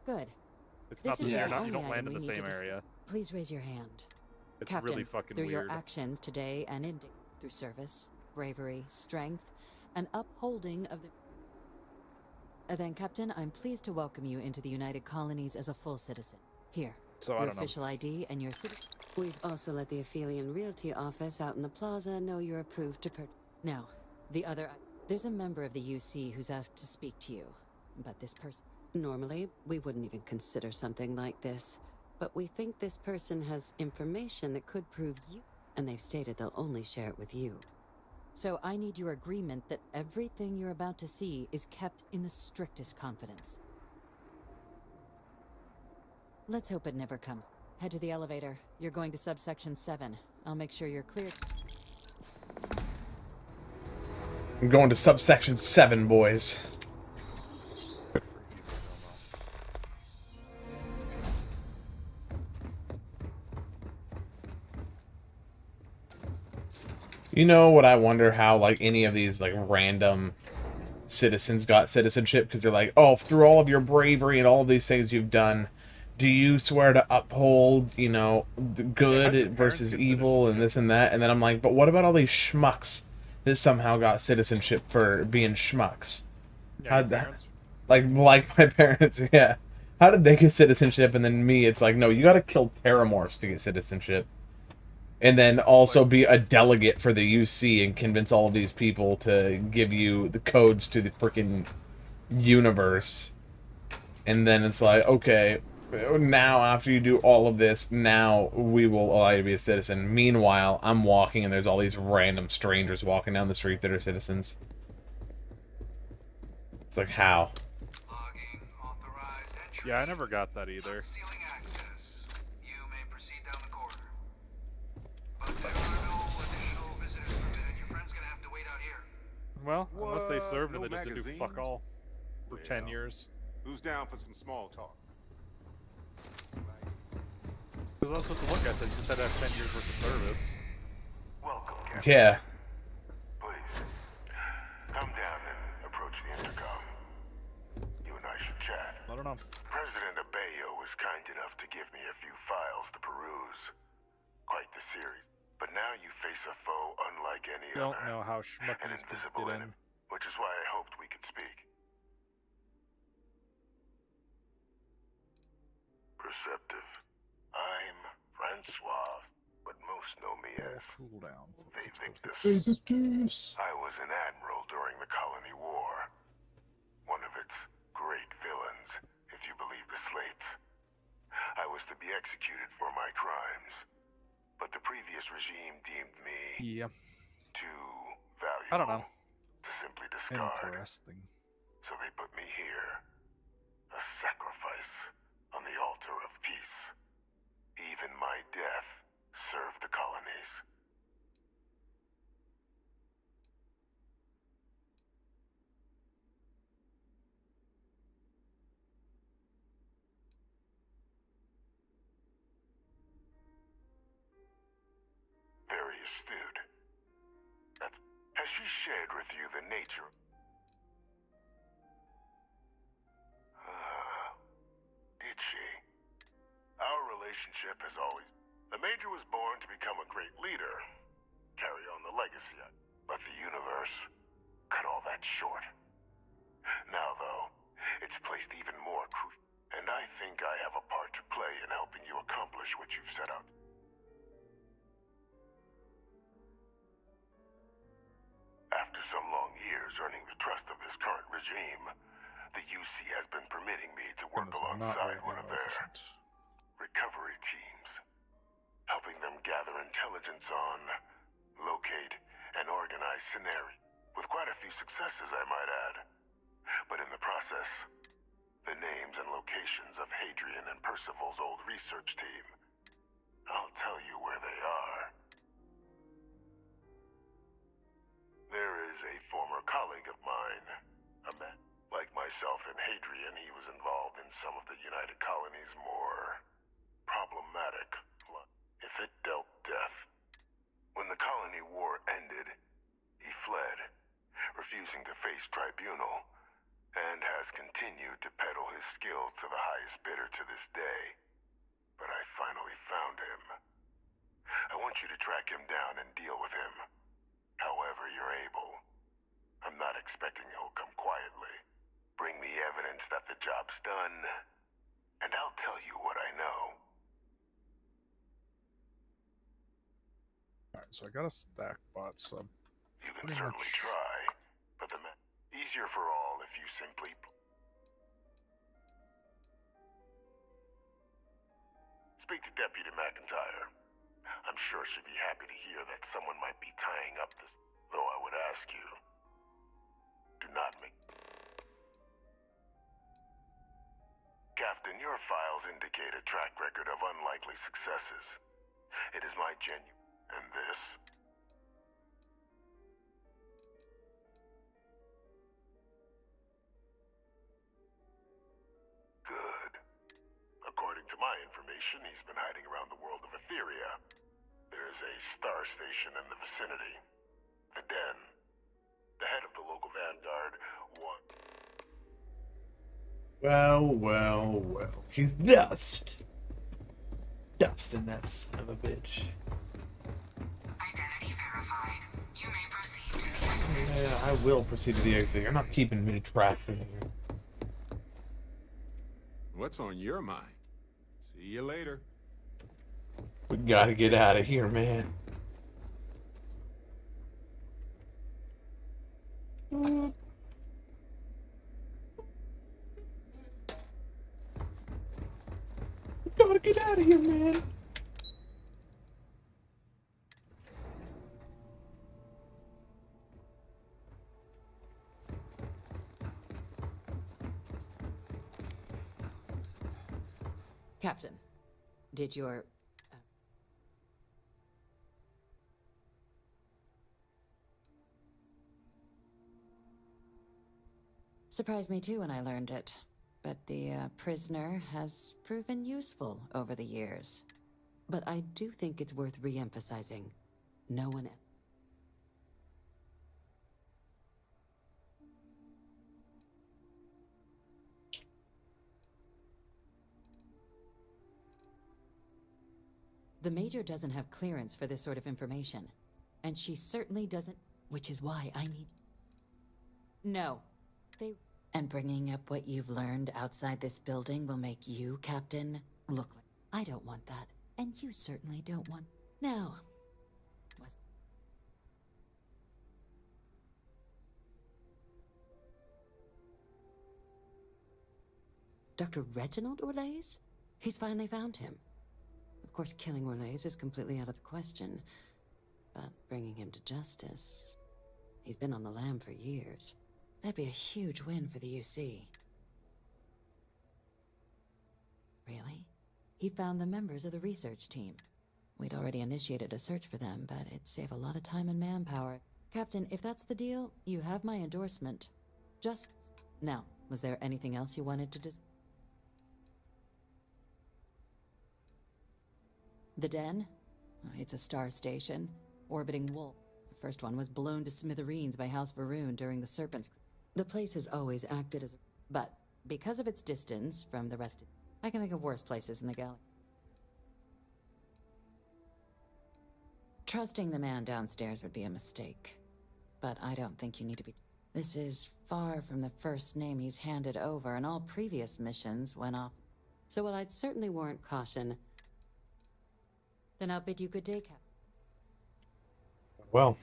Good. It's not the same. You don't land in the same to area. Please raise your hand. It's Captain, really fucking through weird. your actions today and in through service, bravery, strength, and upholding of the... then, Captain, I'm pleased to welcome you into the United Colonies as a full citizen. Here, So, your official ID and your city. We've also let the Aphelion Realty office out in the plaza know you're approved to purchase. Now, the other... There's a member of the UC who's asked to speak to you, but this person... Normally, we wouldn't even consider something like this, but we think this person has information that could prove you, and they've stated they'll only share it with you. So I need your agreement that everything you're about to see is kept in the strictest confidence. Let's hope it never comes. Head to the elevator. You're going to subsection 7. I'll make sure you're cleared. I'm going to subsection 7, boys. You know what I wonder how, like, any of these, like, random citizens got citizenship? Because they're like, oh, through all of your bravery and all of these things you've done, do you swear to uphold, you know, good versus evil and this and that? And then I'm like, but what about all these schmucks that somehow got citizenship for being schmucks? Yeah, like my parents, yeah. How did they get citizenship and then me, it's like, no, you gotta kill terramorphs to get citizenship. And then also be a delegate for the UC and convince all of these people to give you the codes to the freaking universe. And then it's like, okay, now after you do all of this, now we will allow you to be a citizen. Meanwhile, I'm walking and there's all these random strangers walking down the street that are citizens. It's like, how? Yeah, I never got that either. Well, unless they served and they just didn't do fuck all for 10 years. Who's down for some small talk? Because that's what the one guy said. You just had to have 10 years worth of service. Welcome, Captain. Yeah. Please, come down and approach the intercom. You and I should chat. I don't know. President Abeyo was kind enough to give me a few files to peruse. Quite the series. But now you face a foe unlike any Don't other. know how schmuck An is invisible enemy, which is why I hoped we could speak. Perceptive. I'm Francois, but most know me as Vivictus. I was an admiral during the Colony War. One of its great villains, if you believe the slates. I was to be executed for my crimes. But the previous regime deemed me too valuable I don't know. to simply discard. Interesting. So they put me here. A sacrifice on the altar of peace. Even my death served the colonies. very astute. Has she shared with you the nature? Did she? Our relationship has always... The Major was born to become a great leader, carry on the legacy, but the universe cut all that short. Now, though, it's placed even more crucial, and I think I have a part to play in helping you accomplish what you've set out. After some long years earning the trust of this current regime, the UC has been permitting me to work alongside one of their recovery teams, helping them gather intelligence on, locate, and organize scenarios, with quite a few successes, I might add. But in the process, the names and locations of Hadrian and Percival's old research team, I'll tell you where they are. There is a former colleague of mine, a man. Like myself and Hadrian, he was involved in some of the United Colony's more problematic, if it dealt death. When the colony war ended, he fled, refusing to face tribunal, and has continued to peddle his skills to the highest bidder to this day. But I finally found him. I want you to track him down and deal with him. However you're able. I'm not expecting he'll come quietly. Bring me evidence that the job's done, and I'll tell you what I know. Alright, so I got a stack bot sub. You can certainly try, but easier for all if you simply... Speak to Deputy McIntyre. I'm sure she'd be happy to hear that someone might be tying up this... Though I would ask you, do not make... Captain, your files indicate a track record of unlikely successes. It is my genuine... And this? Good. According to my information, he's been hiding around the world of Etheria. There's a star station in the vicinity. The Den. The head of the local vanguard, Well. He's dust. Dust in that son of a bitch. Identity verified. You may proceed to the exit. Yeah, I will proceed to the exit. You're not keeping me trapped in here. What's on your mind? See you later. We gotta get out of here, man. Gotta get out of here, man. Captain, did your... Surprised me too when I learned it, but the prisoner has proven useful over the years. But I do think it's worth re-emphasizing. No one... The Major doesn't have clearance for this sort of information, and she certainly doesn't, which is why I need... No. And bringing up what you've learned outside this building will make you, Captain, look like... I don't want that, and you certainly don't want... Now... Dr. Reginald Orlaise? He's finally found him. Of course, killing Orlaise is completely out of the question, but bringing him to justice... He's been on the lam for years. That'd be a huge win for the UC. Really? He found the members of the research team. We'd already initiated a search for them, but it'd save a lot of time and manpower. Captain, if that's the deal, you have my endorsement. Just... Now, was there anything else you wanted to The Den? It's a star station. orbiting wolf. The first one was blown to smithereens by House Varun during the Serpent's. The place has always acted as a... But because of its distance from the rest of... I can think of worse places in the galaxy. Trusting the man downstairs would be a mistake. But I don't think you need to be... This is far from the first name he's handed over, and all previous missions went off. So while I'd certainly warrant caution, then I'll bid you good day, Cap. Well.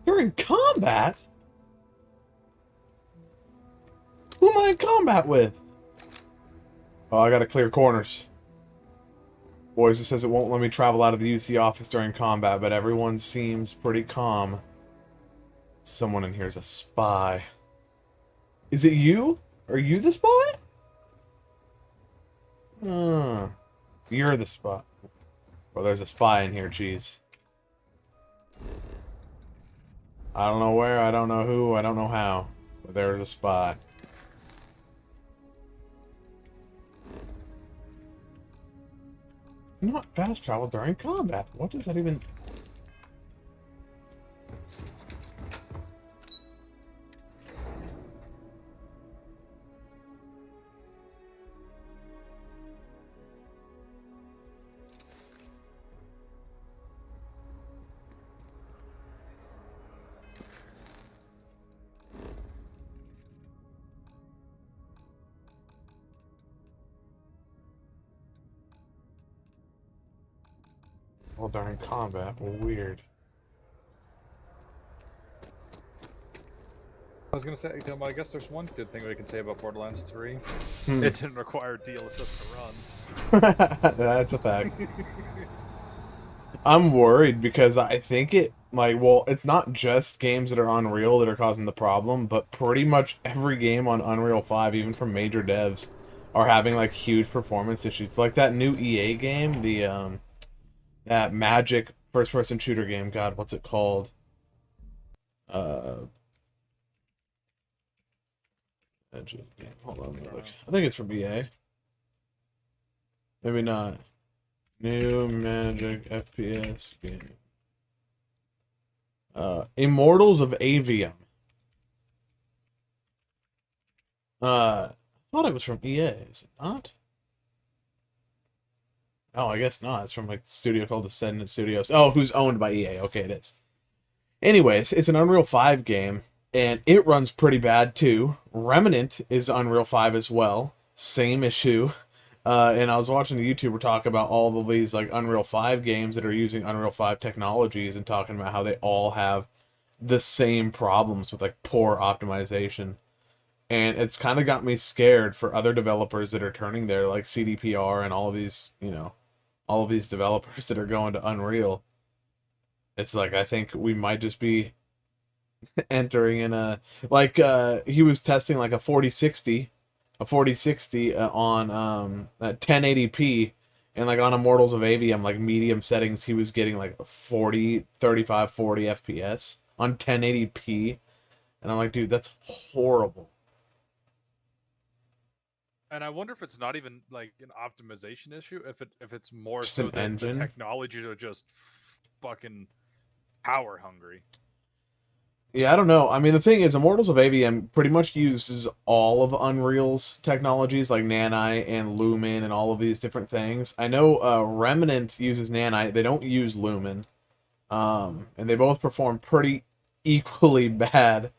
During combat? Who am I in combat with? Oh, I gotta clear corners. Boys, it says it won't let me travel out of the UC office during combat, but everyone seems pretty calm. Someone in here is a spy. Is it you? Are you the spy? You're the spy. Well, there's a spy in here, jeez. I don't know where, I don't know who, I don't know how. But there's a spy. Not fast travel during combat. What does that even... Well, during combat, well, weird. I was gonna say, I guess there's one good thing we can say about Borderlands 3. Hmm. It didn't require DLSS to run. That's a fact. I'm worried because I think it, like, well, it's not just games that are Unreal that are causing the problem, but pretty much every game on Unreal 5, even from major devs, are having, like, huge performance issues. Like that new EA game, the, that Magic first-person shooter game, God, what's it called? Magic game, hold on, look. I think it's from EA. Maybe not. New Magic FPS game. Immortals of Avium. I thought it was from EA, is it not? Oh, I guess not. It's from like a studio called Ascendant Studios. Oh, who's owned by EA. Okay, it is. Anyways, it's an Unreal 5 game, and it runs pretty bad too. Remnant is Unreal 5 as well. Same issue. And I was watching the YouTuber talk about all of these like Unreal 5 games that are using Unreal 5 technologies and talking about how they all have the same problems with like poor optimization. And it's kind of got me scared for other developers that are turning there, like CDPR and all of these, you know, all of these developers that are going to Unreal. It's like, I think we might just be entering in a, like, he was testing like a 4060 on at 1080p, and like on Immortals of Avium, like medium settings, he was getting like 40 FPS on 1080p, and I'm like, dude, that's horrible. And I wonder if it's not even like an optimization issue, if it's more Just so an that engine? the technologies are just fucking power hungry. Yeah, I don't know. I mean, the thing is, Immortals of Avium pretty much uses all of Unreal's technologies, like Nanite and Lumen and all of these different things. I know Remnant uses Nanite. They don't use Lumen. And they both perform pretty equally bad.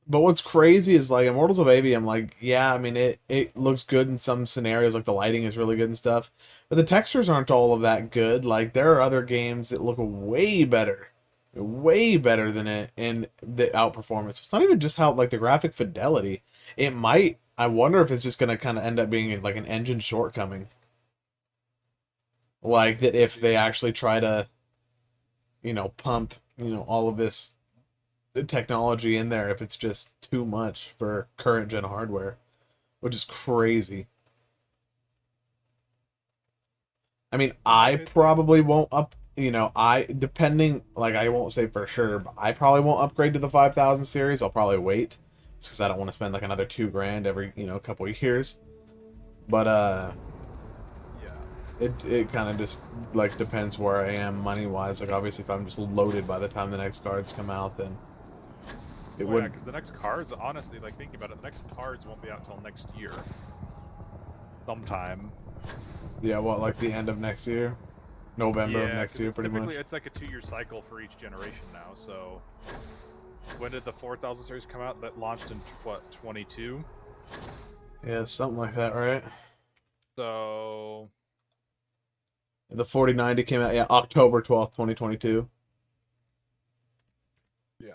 But what's crazy is, like, Immortals of Avium, like, yeah, I mean, it looks good in some scenarios, like, the lighting is really good and stuff. But the textures aren't all of that good. Like, there are other games that look way better than it in the outperformance. It's not even just how, like, the graphic fidelity. It might, I wonder if it's just going to kind of end up being, like, an engine shortcoming. Like, that if they actually try to, you know, pump, you know, all of this technology in there, if it's just too much for current gen hardware, which is crazy. I mean, I probably won't you know, depending, like, I won't say for sure, but I probably won't upgrade to the 5000 series. I'll probably wait, because I don't want to spend like another $2,000 every, you know, couple of years. But it kind of just like depends where I am money wise. Like, obviously, if I'm just loaded by the time the next cards come out, then it would. Yeah, because the next cards, honestly, like thinking about it, the next cards won't be out until next year, sometime. Yeah, what, like the end of next year, November of next year, pretty much. Typically, it's like a 2-year cycle for each generation now. So, when did the 4000 series come out? That launched in what, 22? Yeah, something like that, right? So. The 4090 came out, yeah, October 12th, 2022. Yeah.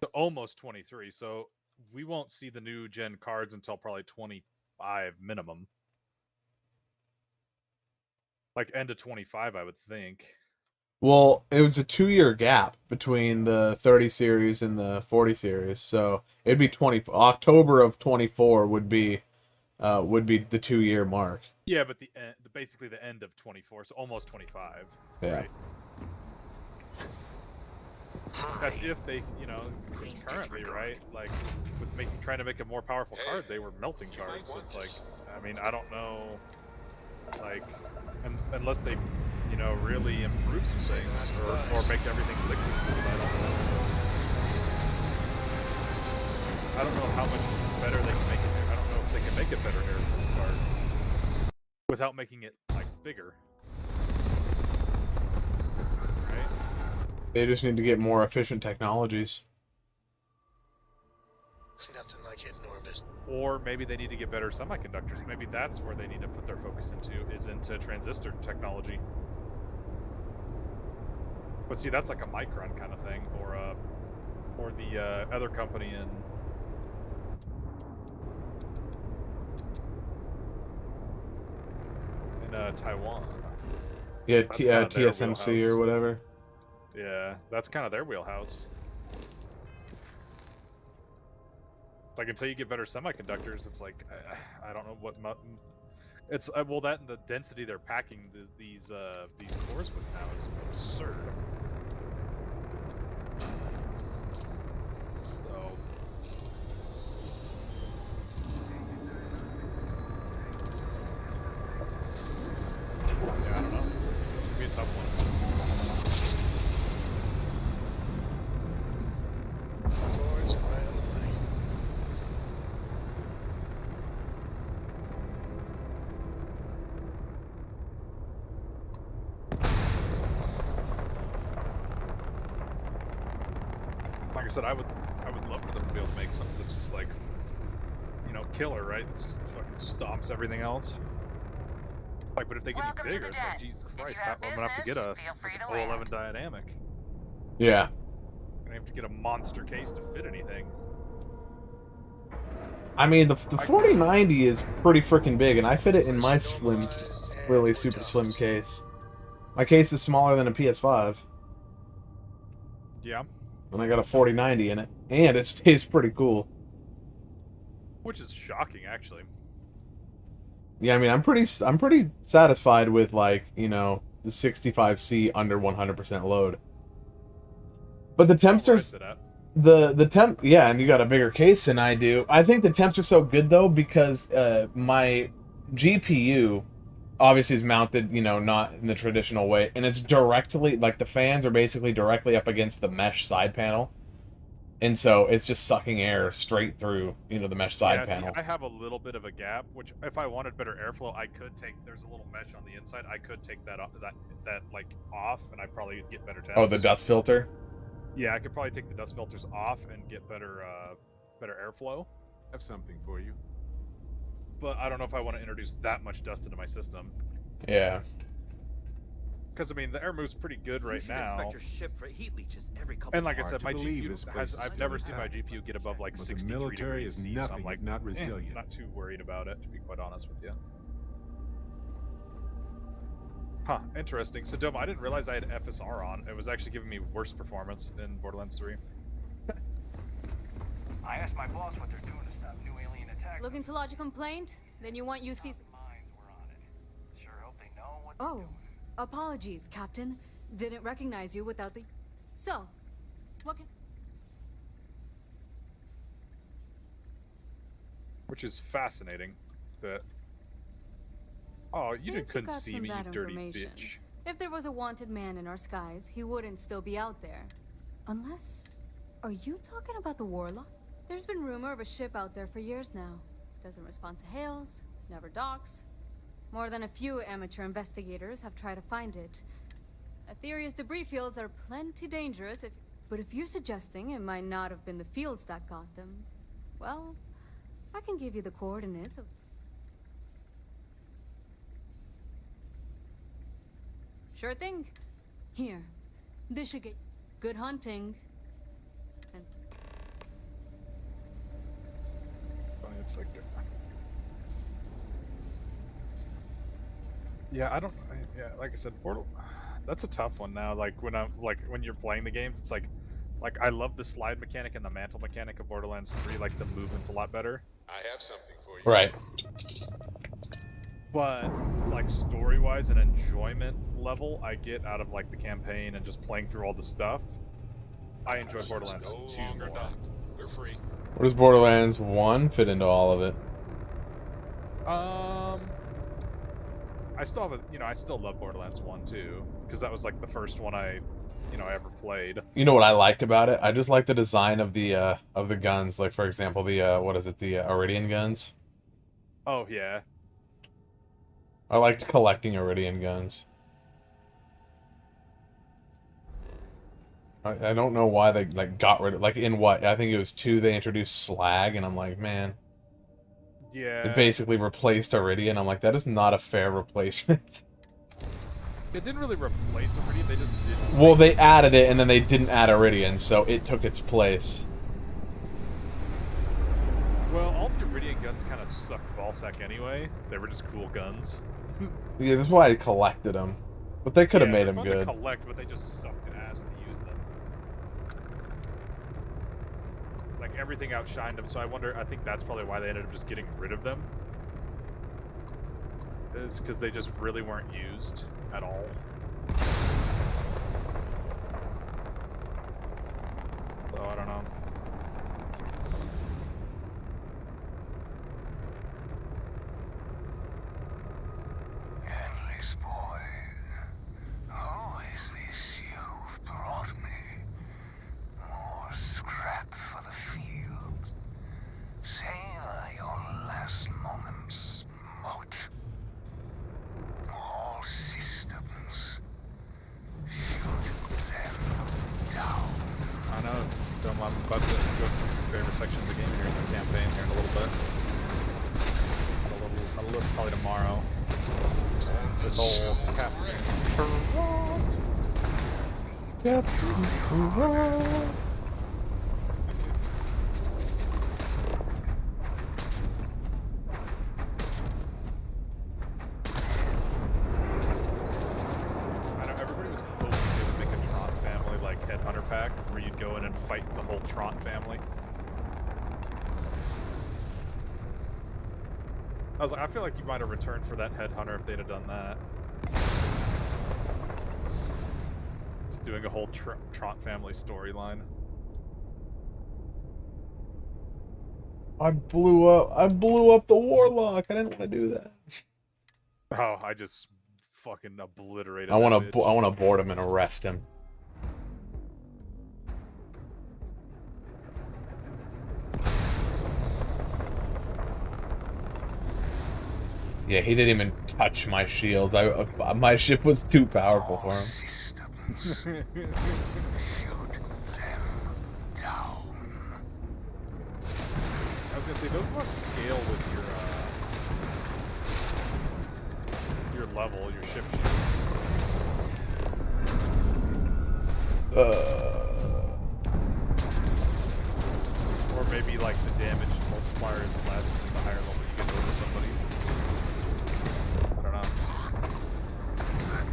So almost 23. So we won't see the new gen cards until probably 25 minimum. Like end of 25, I would think. Well, it was a 2-year gap between the 30 series and the 40 series, so it'd be October of 24 would be the 2-year mark. Yeah, but basically the end of 24, so almost 25. Yeah. Right? That's if they, you know, currently, right? Like with trying to make a more powerful card, they were melting cards. So it's like, I mean, I don't know, like, unless they, you know, really improve some things or make everything liquid. I don't know how much better they can make it. I don't know if they can make it better here card without making it like bigger. Right? They just need to get more efficient technologies. Nothing like hitting orbit. Or maybe they need to get better semiconductors. Maybe that's where they need to put their focus into transistor technology. But see, that's like a Micron kind of thing, or the other company in Taiwan. Yeah, TSMC or whatever. Yeah, that's kind of their wheelhouse. It's like until you get better semiconductors, it's like I don't know what it's well, that and the density they're packing these cores with now is absurd. So yeah, I don't know. It'll be a tough one. Towards and right on the money. Like I said, I would love for them to be able to make something that's just like, you know, killer, right? That just fucking stomps everything else. Like, but if they get any bigger, it's like, Jesus Christ, I'm gonna have to get a 011 dynamic. Yeah. I'm gonna have to get a monster case to fit anything. I mean, the 4090 is pretty freaking big, and I fit it in my slim, really super slim case. My case is smaller than a PS5. Yeah. And I got a 4090 in it, and it stays pretty cool. Which is shocking, actually. Yeah, I mean, I'm pretty satisfied with, like, you know, the 65C under 100% load. But the temps are the temp, yeah, and you got a bigger case than I do. I think the temps are so good though because my GPU obviously is mounted, you know, not in the traditional way, and it's directly, like, the fans are basically directly up against the mesh side panel. And so it's just sucking air straight through, you know, the mesh side panel. See, I have a little bit of a gap, which if I wanted better airflow, I could take. There's a little mesh on the inside. I could take that off, that like off, and I'd probably get better temps. Oh, the dust filter. Yeah, I could probably take the dust filters off and get better airflow. I have something for you. But I don't know if I want to introduce that much dust into my system. Yeah. Because I mean, the air move's pretty good right now. Inspect your ship for heat leeches every couple And like I Hard said, to my believe GPU this place is I've never seen my intact. GPU get above like But the 63 military degrees is C, nothing so I'm like, if not resilient. not too worried about it, to be quite honest with you. Huh, interesting. So, Dome, I didn't realize I had FSR on. It was actually giving me worse performance in Borderlands 3. I asked my boss what they're doing to stop new alien attacks. Looking to lodge a complaint? Then you want UC's... Minds were on it. Sure hope they know what Oh, Apologies, Captain. Didn't recognize you without the... So, what can... Which is fascinating. That... Oh, you couldn't got see some me, you bad dirty information. bitch. If there was a wanted man in our skies, he wouldn't still be out there. Unless... Are you talking about the Warlock? There's been rumor of a ship out there for years now. Doesn't respond to hails, never docks. More than a few amateur investigators have tried to find it. Aetherius debris fields are plenty dangerous but if you're suggesting it might not have been the fields that got them, well, I can give you the coordinates of... Sure thing. Here. This should get good hunting. And It's like... Yeah, I don't... Yeah, like I said, Portal... That's a tough one now. Like, when you're playing the games, it's like I love the slide mechanic and the mantle mechanic of Borderlands 3. Like, the movement's a lot better. I have something for you. Right. But, like, story-wise and enjoyment level I get out of, like, the campaign and just playing through all the stuff, I enjoy Borderlands 2 more. We're free. Where does Borderlands 1 fit into all of it? I still have I still love Borderlands 1 too, because that was like the first one I ever played. You know what I like about it? I just like the design of the guns. Like, for example, the the Iridian guns. Oh yeah. I liked collecting Iridian guns. I don't know why they got rid of, in what, I think it was 2, they introduced slag, and I'm like, man. Yeah. It basically replaced Iridian. I'm like, that is not a fair replacement. It didn't really replace Iridian, they just didn't. Well, they added it, and then they didn't add Iridian, so it took its place. Well, all the Iridian guns kind of sucked ballsack anyway. They were just cool guns. Yeah, that's why I collected them. But they could have made them fun good. To collect, but they just sucked ass to use them. Like, everything outshined them, so I think that's probably why they ended up just getting rid of them. Is because they just really weren't used at all. So, I don't know. Endless boy, who is this you've brought me? More scrap for the field. Savor your last moments, moat. All systems, shoot them down. I know. I'm about to go through your favorite section of the game here in the campaign here in a little bit. A little probably tomorrow. This old Captain Trot. Captain Trot. I know everybody was hoping they would make a Tron family like Headhunter pack, where you'd go in and fight the whole Tron family. I was like, I feel like you might have returned for that Headhunter if they'd have done that. Just doing a whole Tron family storyline. I blew up the Warlock. I didn't want to do that. Oh, I just fucking obliterated. I want to board him and arrest him. Yeah, he didn't even touch my shields. My ship was too powerful for him. I was gonna say, those must scale with your level, your ship shields. Or maybe like the damage multiplier is less with the higher level you get over somebody. I don't know.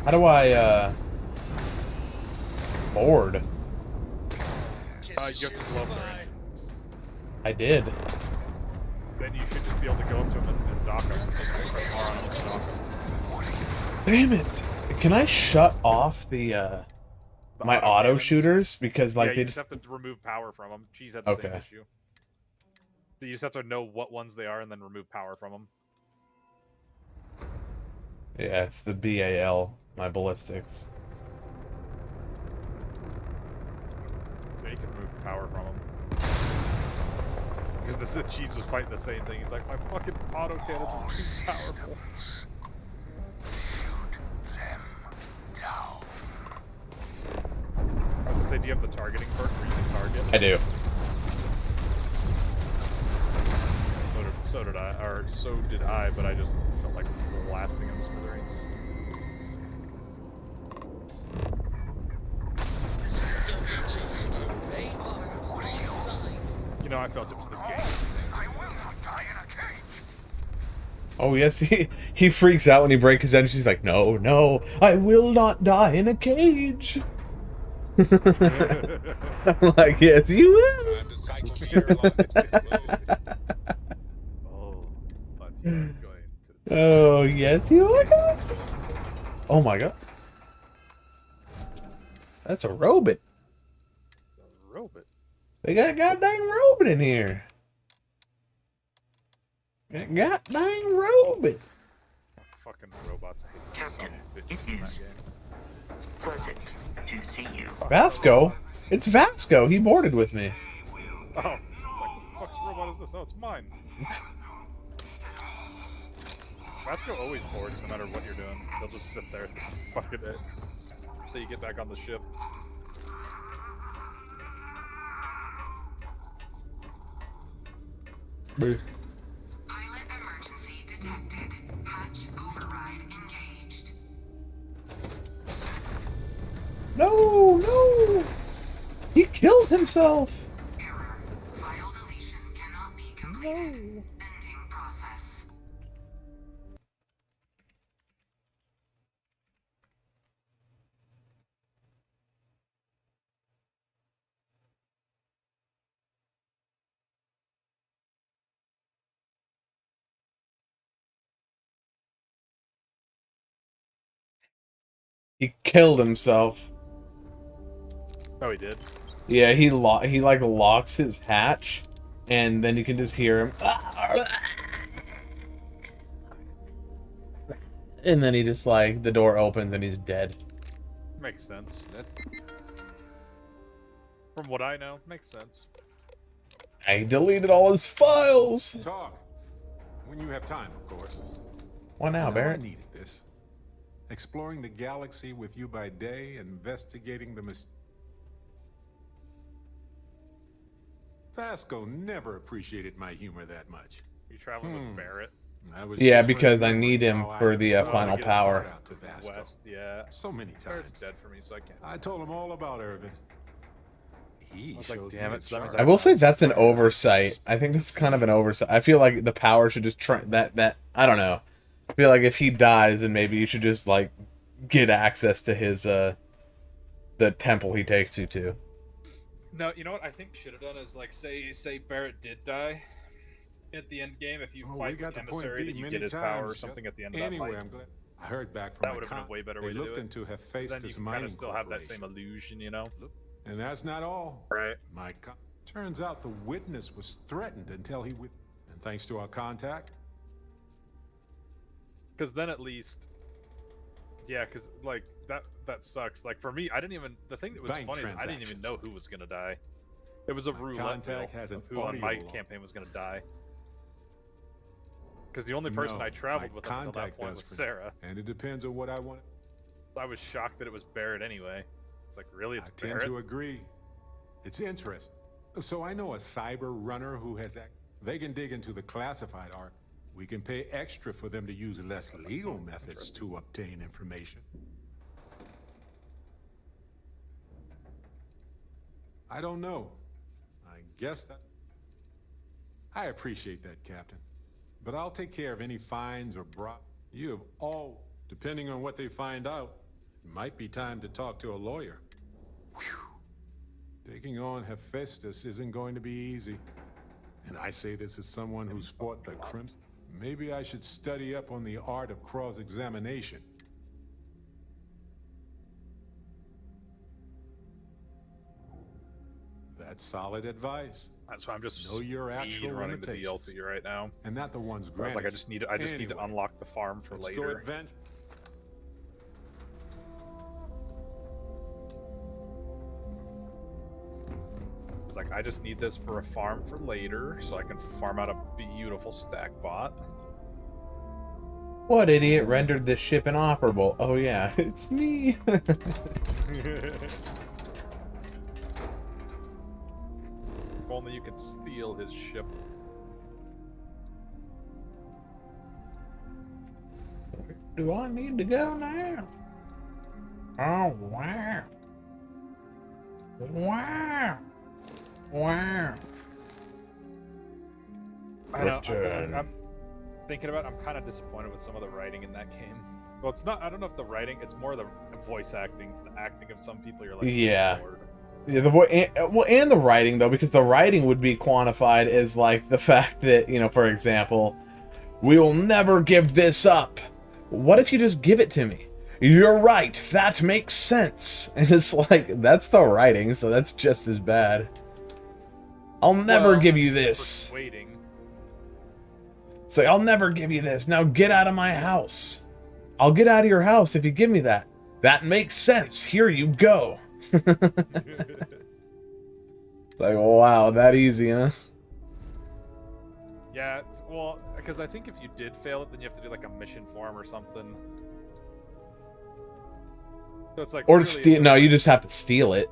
How do I board? You have to blow up their engine. I did. Then you should just be able to go up to them and dock them. Press R on them and dock them. Damn it! Can I shut off the my auto cannons? shooters because like yeah, they you just have to remove power from them. Cheese had the same Okay. issue. So you just have to know what ones they are and then remove power from them. Yeah, it's the BAL, my ballistics. Yeah, you can remove power from them. Because the Cheese was fighting the same thing. He's like, my fucking auto cannons are too powerful. I was gonna say, do you have the targeting perk where you can target? I do. So did I, but I just felt like blasting in the smithereens. You know, I felt it was the game. Oh yes, he freaks out when he breaks his edge. He's like, no, no, I will not die in a cage. I'm like, yes, you will. Oh yes, you will. Oh my god, that's a robot. Robot. They got a goddamn robot in here. Goddamn robot. Fucking robots. I hate some bitches in that game. Pleasant to see you. Vasco? It's Vasco. He boarded with me. Oh, it's like, what the fuck's robot is this? Oh, it's mine. Vasco always boards no matter what you're doing. They'll just sit there fucking it until you get back on the ship. Pilot emergency detected. Hatch override engaged. No, no. He killed himself. Error. File deletion cannot be completed. Ending process. He killed himself. Oh, he did? Yeah, he like locks his hatch, and then you can just hear him. And then he just like, the door opens and he's dead. Makes sense. From what I know, makes sense. I deleted all his files. Talk. When you have time, of course. Why now, Barrett? I needed this. Exploring the galaxy with you by day, investigating the Vasco never appreciated my humor that much. You traveling with Barrett? Yeah, because I need him for the final power. West, yeah. So many times. Barrett's dead for me, so I can't. I told him all about Irvin. I was like, damn it, so that means I will say that's an oversight. I think that's kind of an oversight. I feel like the power should just that I don't know. I feel like if he dies, then maybe you should just like get access to his the temple he takes you to. No, you know what I think should have done is like say Barrett did die at the end game. If you fight the emissary, then you get his power or something at the end of that fight. I'm glad. I heard back from That would have been a way better way to do it. Into Hephaestus Then you can kind of still have that same illusion, you know. And that's not all. Right. Turns out the witness was threatened until he and thanks to our contact. Because then at least, yeah, because like that sucks. Like for me, I didn't even. The thing that was funny is I didn't even know who was gonna die. It was a roulette wheel of who on my campaign was gonna die. Because the only person I traveled with until that point was Sarah. And it depends on what I want. I was shocked that it was Barrett anyway. It's like, really, it's I Barrett? tend to agree. It's interesting. So I know a cyber runner who has they can dig into the classified arc. We can pay extra for them to use less legal methods to obtain information. I don't know. I guess that... I appreciate that, Captain. But I'll take care of any fines or You have all... Depending on what they find out, it might be time to talk to a lawyer. Whew. Taking on Hephaestus isn't going to be easy. And I say this as someone who's fought the Crimson. Maybe I should study up on the art of cross-examination. That's solid advice. That's why I'm just know your actual running the limitations. DLC right now. And not the ones I was granted. like, I just need to unlock the farm for Let's later. go advent. It's like, I just need this for a farm for later, so I can farm out a beautiful stack bot. What idiot rendered this ship inoperable? Oh yeah, it's me. If only you could steal his ship. Do I need to go now? Oh wow. Wow. Wow. I know, I'm thinking about it, I'm kind of disappointed with some of the writing in that game. Well, it's not, I don't know if the writing, it's more the voice acting. The acting of some people, you're like, Yeah. Lord. Yeah, the voice, well, and the writing though, because the writing would be quantified as like the fact that, you know, for example, we will never give this up. What if you just give it to me? You're right. That makes sense. And it's like, that's the writing, so that's just as bad. I'll never give you this. Persuading. It's like, I'll never give you this. Now get out of my house. I'll get out of your house if you give me that. That makes sense. Here you go. Like, wow, that easy, huh? Yeah, well, because I think if you did fail it, then you have to do like a mission form or something. So it's like, Or really, steal. No, you just have to steal it.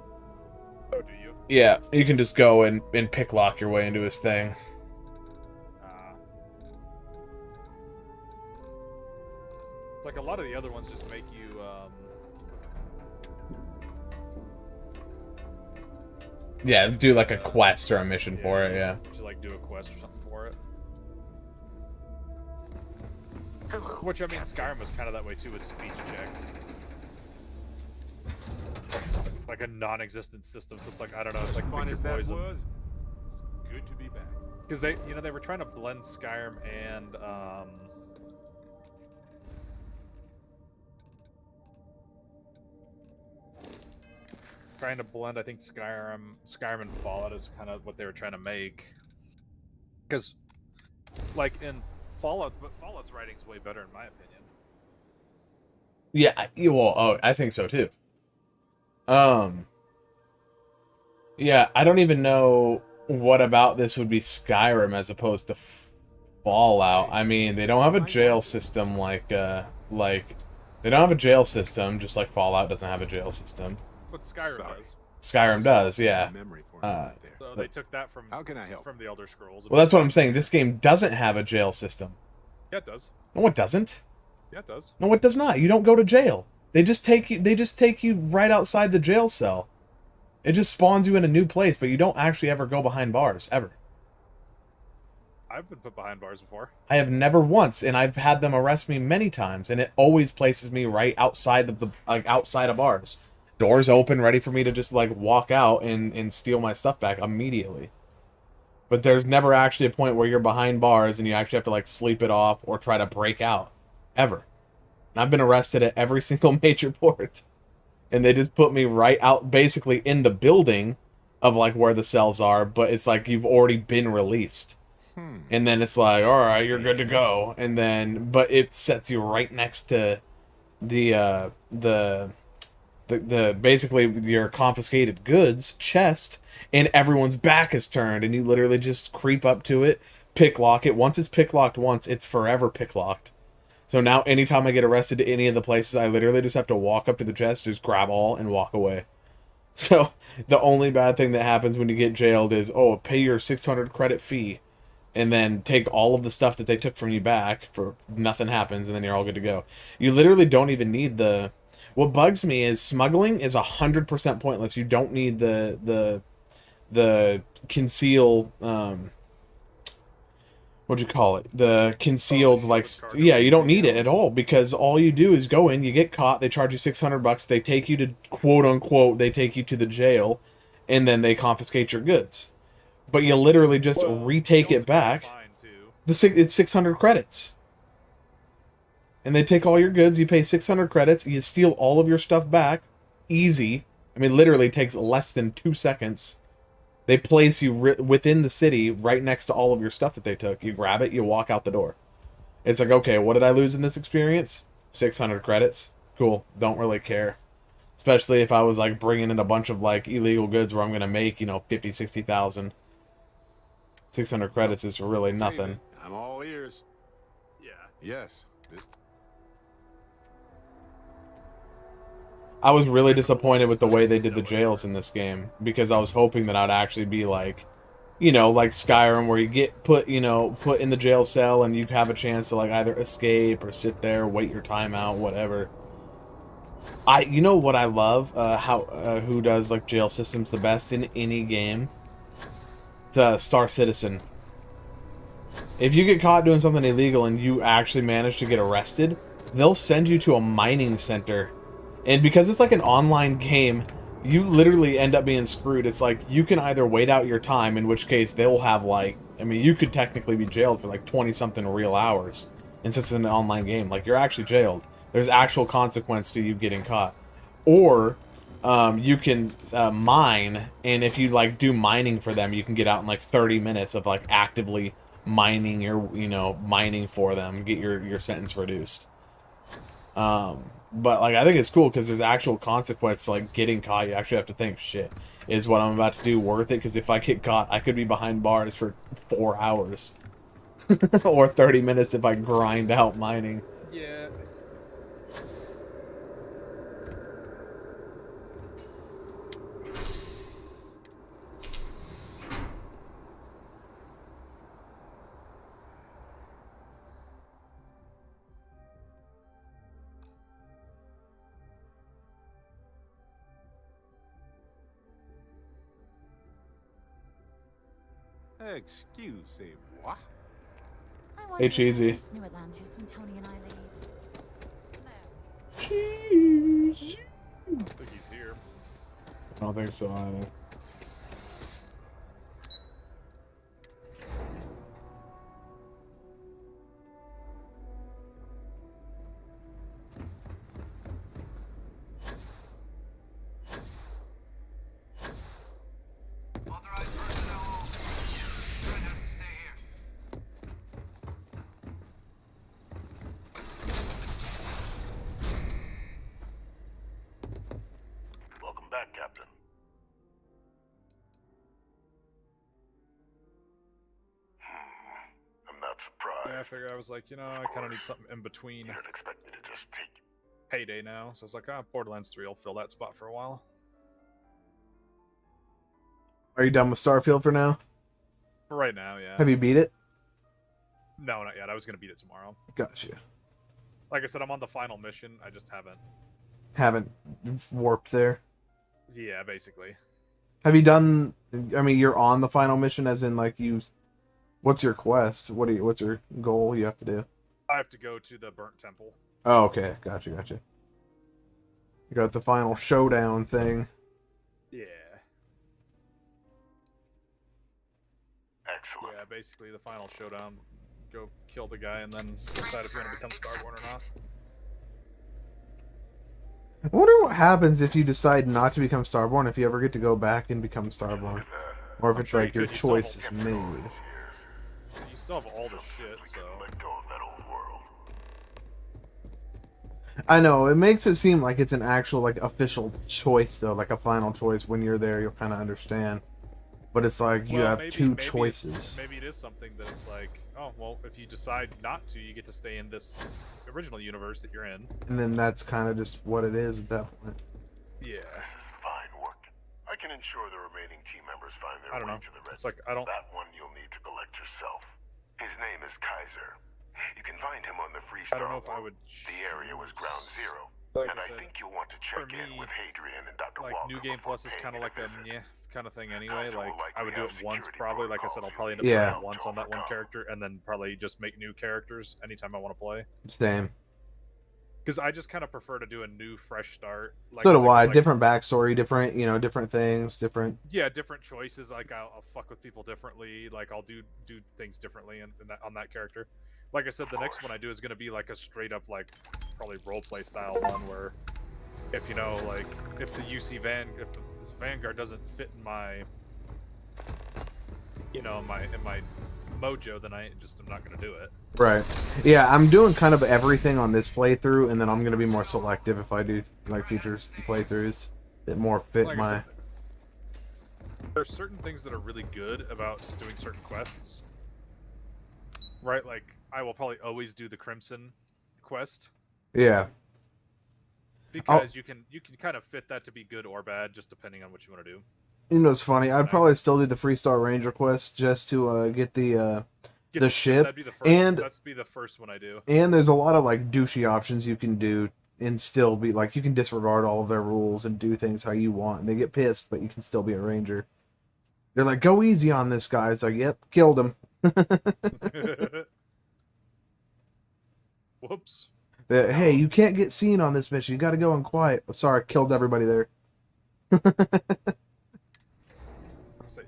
Oh, do you? Yeah, you can just go and pick lock your way into his thing. Like a lot of the other ones just make you, Yeah, do like a quest or a mission for it, yeah. just like do a quest or something for it. Which, I mean, Skyrim was kind of that way too with speech checks. Like a non-existent system, so it's like, I don't know, it's like fun pick as your that poison. was, it's good to be back. Because they, you know, they were trying to blend Skyrim and, trying to blend, I think Skyrim and Fallout is kind of what they were trying to make. Because, like in Fallout's writing's way better in my opinion. Yeah, well, oh, I think so too. Yeah, I don't even know what about this would be Skyrim as opposed to Fallout. I mean, they don't have a jail system like they don't have a jail system, just like Fallout doesn't have a jail system. But Skyrim does. Skyrim does, yeah. So they took that from from the Elder Scrolls. Well, that's what I'm saying. This game doesn't have a jail system. Yeah, it does. No, it doesn't. Yeah, it does. No, it does not. You don't go to jail. They just take you. They just take you right outside the jail cell. It just spawns you in a new place, but you don't actually ever go behind bars ever. I've been put behind bars before. I have never once, and I've had them arrest me many times, and it always places me right outside of the outside of bars. Doors open, ready for me to just like walk out and steal my stuff back immediately. But there's never actually a point where you're behind bars and you actually have to like sleep it off or try to break out. Ever. And I've been arrested at every single major port. And they just put me right out basically in the building of like where the cells are, but it's like you've already been released. And then it's like, all right, you're good to go. And then, but it sets you right next to the basically your confiscated goods chest, and everyone's back is turned, and you literally just creep up to it, pick lock it. Once it's pick locked once, it's forever pick locked. So now anytime I get arrested at any of the places, I literally just have to walk up to the chest, just grab all, and walk away. So the only bad thing that happens when you get jailed is, oh, pay your 600 credit fee, and then take all of the stuff that they took from you back for nothing happens, and then you're all good to go. You literally don't even need the... What bugs me is smuggling is 100% pointless. You don't need the conceal... what'd you call it? The concealed, like... Yeah, you don't need it at all, because all you do is go in, you get caught, they charge you $600, they take you to, quote-unquote, they take you to the jail, and then they confiscate your goods. But you literally just retake it back. It's 600 credits. And they take all your goods, you pay 600 credits, you steal all of your stuff back. Easy. I mean, literally takes less than 2 seconds. They place you within the city, right next to all of your stuff that they took. You grab it, you walk out the door. It's like, okay, what did I lose in this experience? 600 credits. Cool. Don't really care. Especially if I was like bringing in a bunch of like illegal goods where I'm gonna make 50, 60,000. 600 credits is really nothing. I'm all ears. Yeah. Yes. I was really disappointed with the way they did the jails in this game because I was hoping that I'd actually be like, like Skyrim, where you get put in the jail cell and you have a chance to like either escape or sit there, wait your time out, whatever. What I love, who does like jail systems the best in any game? It's Star Citizen. If you get caught doing something illegal and you actually manage to get arrested, they'll send you to a mining center. And because it's like an online game, you literally end up being screwed. It's like you can either wait out your time, in which case they will have like, you could technically be jailed for like 20-something real hours. And since it's an online game, like you're actually jailed. There's actual consequence to you getting caught. Or you can mine, and if you like do mining for them, you can get out in like 30 minutes of like actively mining mining for them, get your sentence reduced. But like I think it's cool because there's actual consequence to like getting caught. You actually have to think, shit, is what I'm about to do worth it? Because if I get caught, I could be behind bars for 4 hours. Or 30 minutes if I grind out mining. Yeah. Excusez-moi. Hey, Cheesy. New Atlantis when Tony and I leave. Cheese. I don't think he's here. I don't think so either. Authorized personnel. Trent has to stay here. Welcome back, Captain. I'm not surprised. Yeah, I figured I was like, I kind of need something in between. You don't expect me to just take Payday now, so I was like, Borderlands 3 will fill that spot for a while. Are you done with Starfield for now? For right now, yeah. Have you beat it? No, not yet. I was gonna beat it tomorrow. Gotcha. Like I said, I'm on the final mission. I just haven't. Haven't warped there? Yeah, basically. Have you done... you're on the final mission as in, like, you... What's your quest? What's your goal you have to do? I have to go to the Burnt Temple. Oh, okay. Gotcha. You got the final showdown thing. Yeah. Excellent. Yeah, basically the final showdown. Go kill the guy and then decide if you want to become Starborn or not. I wonder what happens if you decide not to become Starborn, if you ever get to go back and become Starborn. Or if it's like your choice is made. You still have all the shit, so... I know, it makes it seem like it's an actual, like, official choice, though. Like a final choice. When you're there, you'll kind of understand. But it's like, you have two choices. Maybe it is something that it's like, oh, well, if you decide not to, you get to stay in this original universe that you're in. And then that's kind of just what it is at that point. Yeah. This is fine work. I can ensure the remaining team members find their way to the red. It's like, I don't... That one you'll need to collect yourself. His name is Kaiser. You can find him on the I don't know if I would... The area was ground zero. Like and I I said, think you'll want to check in with Hadrian and Dr. Like, Walker. New Game Plus is kind of like a kind of thing anyway. Like, I would do it once probably. Like I said, I'll probably end up doing it once on that one character, and then probably just make new characters anytime I want to play. Same. Because I just kind of prefer to do a new, fresh start. Like, So do I. Different backstory, different, different things, different... Yeah, different choices. Like, I'll fuck with people differently. Like, I'll do things differently on that character. Like I said, the next one I do is going to be like a straight up, like, probably roleplay style one where, if if the UC if this Vanguard doesn't fit in my you know, in my mojo, then I'm not gonna do it. Right. Yeah, I'm doing kind of everything on this playthrough, and then I'm gonna be more selective if I do like future playthroughs that more fit Like I my. said, there's certain things that are really good about doing certain quests. Right, like I will probably always do the Crimson quest. Yeah. Because you can kind of fit that to be good or bad, just depending on what you want to do. You know, it's funny. I'd probably still do the Freestar Ranger quest just to get the ship, That'd be the first, that's be the first one I do. And there's a lot of like douchey options you can do and still be like you can disregard all of their rules and do things how you want. And they get pissed, but you can still be a ranger. They're like, "Go easy on this guy." It's like, "Yep, killed him." Whoops. Hey, you can't get seen on this mission. You got to go in quiet. I'm sorry, I killed everybody there. So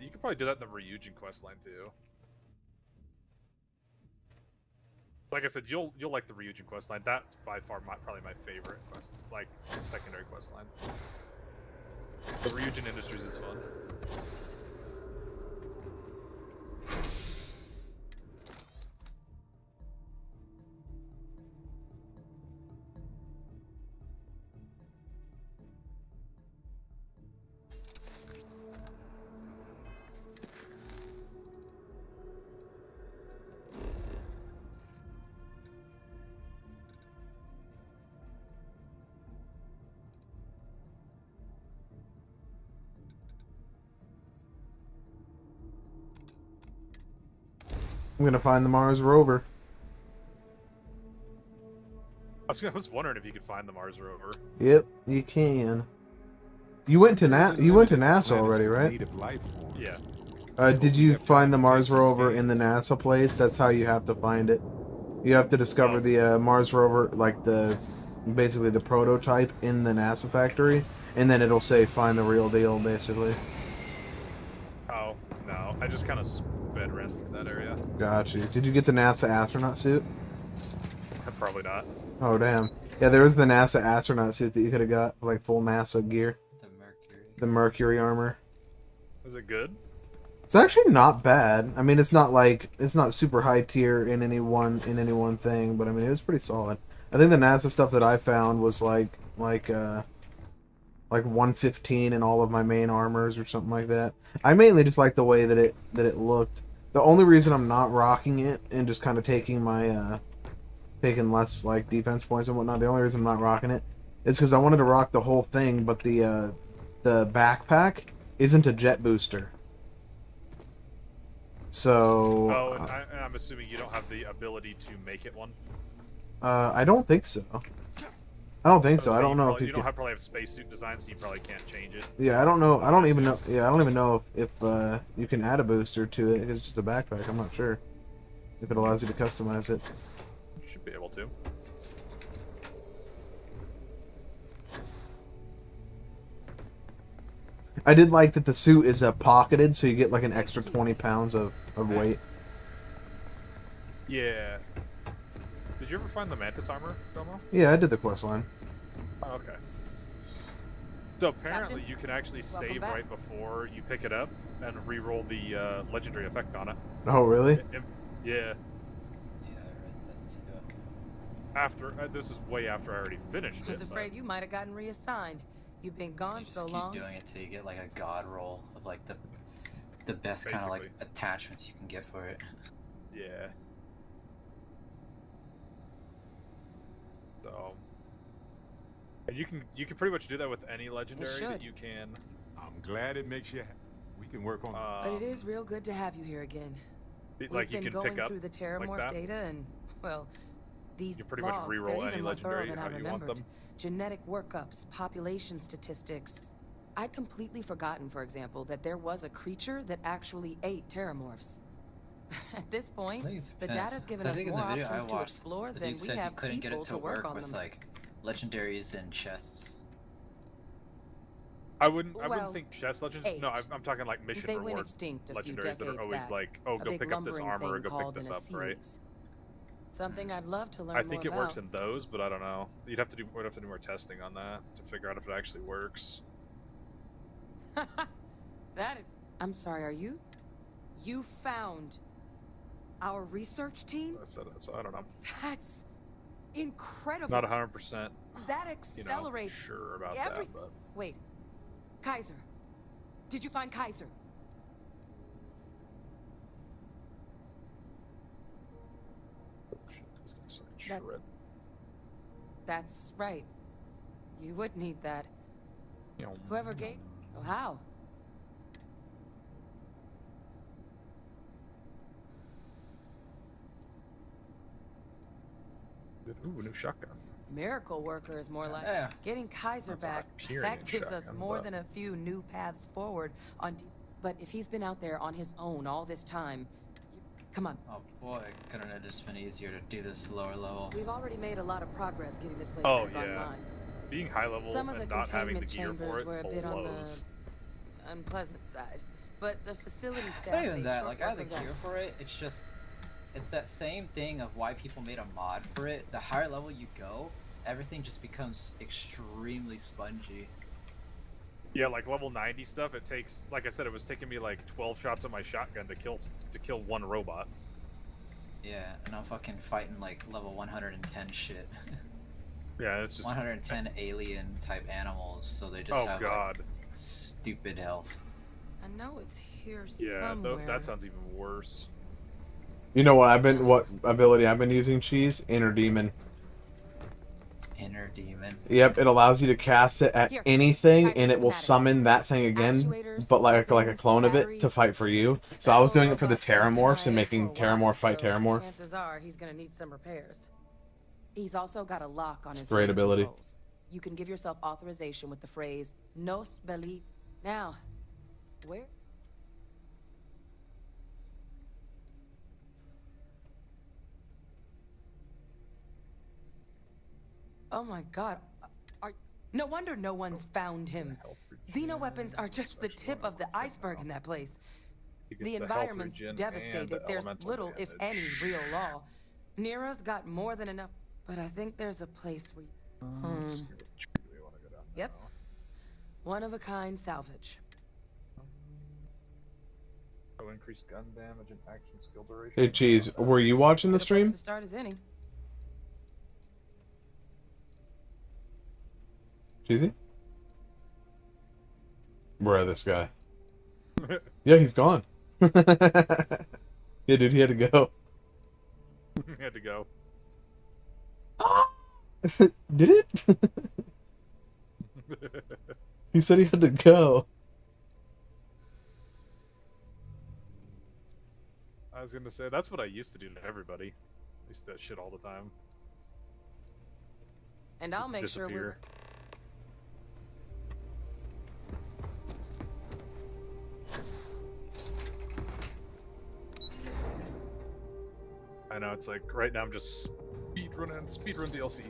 you could probably do that in the Ryujin questline too. Like I said, you'll like the Ryujin questline. That's by far probably my favorite quest, like secondary questline. The Ryujin Industries is fun. I'm gonna find the Mars rover. I was wondering if you could find the Mars rover. Yep, you can. You went to NASA already, right? Yeah. Did you find the Mars rover in the NASA place? That's how you have to find it. You have to discover the Mars rover, like basically the prototype in the NASA factory, and then it'll say find the real deal, basically. Oh no, I just kind of sped ran through that area. Got you. Did you get the NASA astronaut suit? Probably not. Oh damn. Yeah, there was the NASA astronaut suit that you could have got, like full NASA gear. The Mercury armor. Is it good? It's actually not bad. I mean, it's not super high tier in any one thing, but I mean, it was pretty solid. I think the NASA stuff that I found was like 115 in all of my main armors or something like that. I mainly just like the way that it looked. The only reason I'm not rocking it and just kind of taking my taking less like defense points and whatnot, the only reason I'm not rocking it is because I wanted to rock the whole thing, but the backpack isn't a jet booster. So. Oh, and I'm assuming you don't have the ability to make it one. I don't think so. I don't think so. I don't know if you don't probably have spacesuit design, so you probably can't change it. Yeah, I don't know. I don't even know. Yeah, I don't even know if you can add a booster to it. It's just a backpack. I'm not sure if it allows you to customize it. You should be able to. I did like that the suit is pocketed, so you get like an extra 20 pounds of weight. Yeah. Did you ever find the Mantis armor, Domo? Yeah, I did the quest line. Oh, okay. So apparently you can actually save right before you pick it up and re-roll the legendary effect on it. Oh, really? Yeah. After this is way after I already finished it. I was afraid you might have gotten reassigned. You've been gone so long. Keep doing it till you get like a god roll of like the best kind of like attachments you can get for it. Yeah. So, and you can pretty much do that with any legendary that you can. I'm glad it makes you. We can work on. But it is real good to have you here again. Like We've been going through the Terramorph data, and well, these you pretty much logs, re-roll they're any even more thorough legendary than I how you want remembered. them. Genetic workups, population statistics. I'd completely forgotten, for example, that there was a creature that actually ate Terramorphs. At this point, the data's given us more options to explore than we have couldn't get it people to to work on with them. like legendaries and chests. I wouldn't think chest legends. No, I'm talking like mission They reward went extinct a few legendaries that are decades always back. like, oh, A go big pick up this lumbering armor or thing go pick called this an up, right? Assyrians. Something I'd love to learn I think it more works about. in those, but I don't know. We'd have to do more testing on that to figure out if it actually works. I'm sorry, are you? You found our research team? I don't know. That's incredible. Not 100%. That accelerates. Sure about that, but Wait, Kaiser. Did you find Kaiser? That's right. You would need that. Whoever gave. Oh, how? Ooh, new shotgun. Miracle worker is more like getting Kaiser back. That gives us more than a few new paths forward on. But if he's been out there on his own all this time, come on. Oh boy, couldn't it just been easier to do this lower level? We've already made a lot of progress getting this place Oh back yeah, online. being high level Some of the and not having the containment gear for chambers it were a bit on blows. the unpleasant side, but the facility staff. It's not even made that. short Like I have the work of gear that. for it. It's just, it's that same thing of why people made a mod for it. The higher level you go, everything just becomes extremely spongy. Yeah, like level 90 stuff, it takes, like I said, it was taking me like 12 shots of my shotgun to kill one robot. Yeah, and I'm fucking fighting like level 110 shit. Yeah, it's just 110 alien type animals, so they just have God. Like, stupid health. I know it's here Yeah, somewhere. that sounds even worse. You know what ability I've been using, Cheese? Inner Demon. Inner Demon. Yep, it allows you to cast it at anything, and it will summon that thing again, but like a clone of it to fight for you. So I was doing it for the Terramorphs and making Terramorph fight Terramorph. Chances are he's gonna need some repairs. He's also got a lock on his Great race ability. controls. You can give yourself authorization with the phrase "Nos belli." Now, where? Oh my God! No wonder no one's found him. Xeno weapons are just the tip of the iceberg in that place. The environment's devastated. There's little, if any, real law. Nero's got more than enough, but I think there's a place where. Yep. One of a kind salvage. Oh, increased gun damage and action skill duration. Hey, Cheese, were you watching the stream? To start as any. Cheesy? Bruh, this guy. Yeah, he's gone. Yeah, dude, he had to go. He had to go. Did it? He said he had to go. I was gonna say, that's what I used to do to everybody. I used to do that shit all the time. And I'll Just make disappear. sure we're. I know, it's like, right now I'm just speedrun DLC.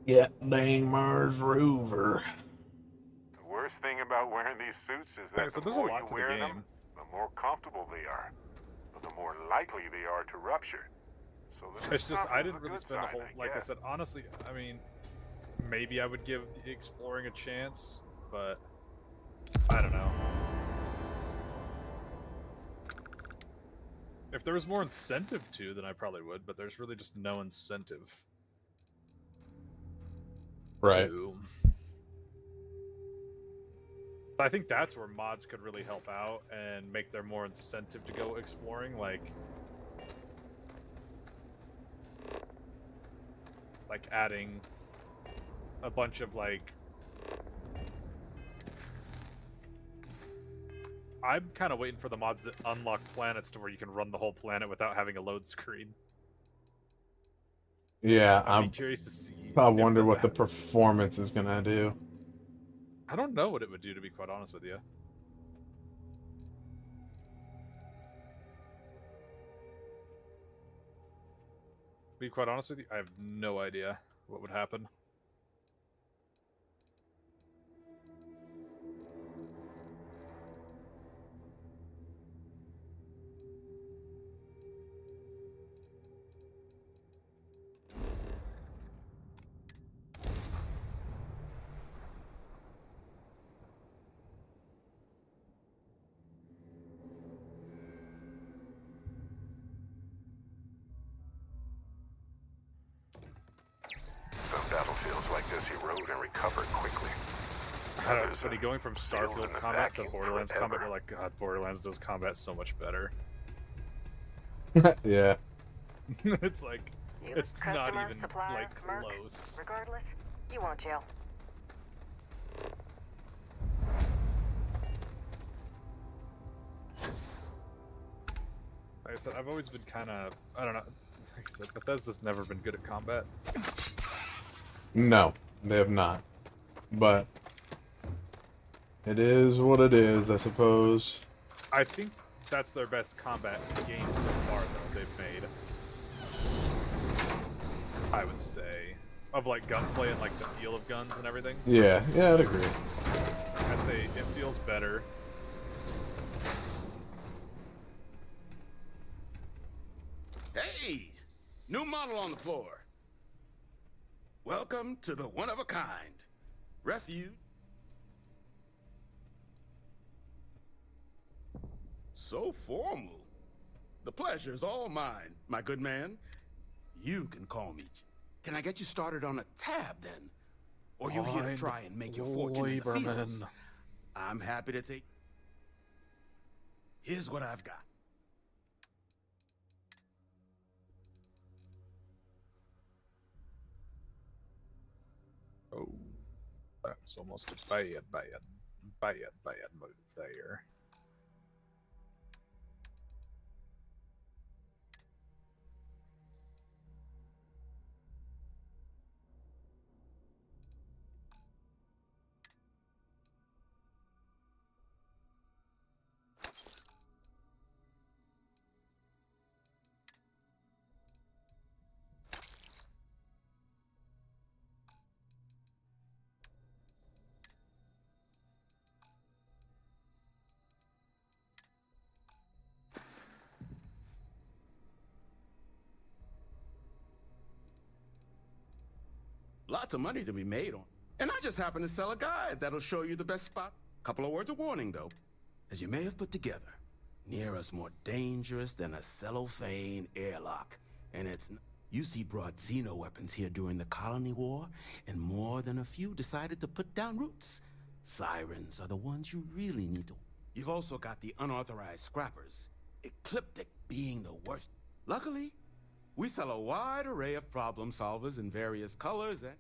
Yeah, dang Mars Rover. The worst thing about wearing these suits is that So the there's a more lot you to the wear game. them, the more comfortable they are, but the more likely they are to rupture. So It's just, I didn't a really good spend a sign, whole, I like I guess. said, honestly, I mean, maybe I would give the exploring a chance, but I don't know. If there was more incentive to, then I probably would, but there's really just no incentive. Right. to. I think that's where mods could really help out and make there more incentive to go exploring, like adding a bunch of like. I'm kind of waiting for the mods that unlock planets to where you can run the whole planet without having a load screen. Yeah, I'd be curious to see. I wonder what the performance is gonna do. I don't know what it would do, to be quite honest with you. To be quite honest with you, I have no idea what would happen. move and recover quickly. I don't know, it's funny going from Starfield combat to Borderlands combat. You're like, God, Borderlands does combat so much better. Yeah. It's like, it's not Customer, even supplier, like merc, close. Regardless, you want jail. Like I said, I've always been kind of, I don't know, like I said, Bethesda's never been good at combat. No, they have not. But it is what it is, I suppose. I think that's their best combat game so far, though, they've made. I would say. Of, like, gunplay and, like, the feel of guns and everything. Yeah, I'd agree. I'd say it feels better. Hey! New model on the floor. Welcome to the one-of-a-kind. Refuge. So formal. The pleasure's all mine, my good man. You can call me. Can I get you started on a tab, then? Or you here to try and make your fortune in the fields? I'm happy to take... Here's what I've got. Oh, that was almost a bad move there. Lots of money to be made on. And I just happen to sell a guide that'll show you the best spot. Couple of words of warning, though. As you may have put together, Nearah's more dangerous than a cellophane airlock. And it's... UC brought xeno-weapons here during the Colony War, and more than a few decided to put down roots. Sirens are the ones you really need to... You've also got the unauthorized scrappers, Ecliptic being the worst. Luckily, we sell a wide array of problem solvers in various colors and...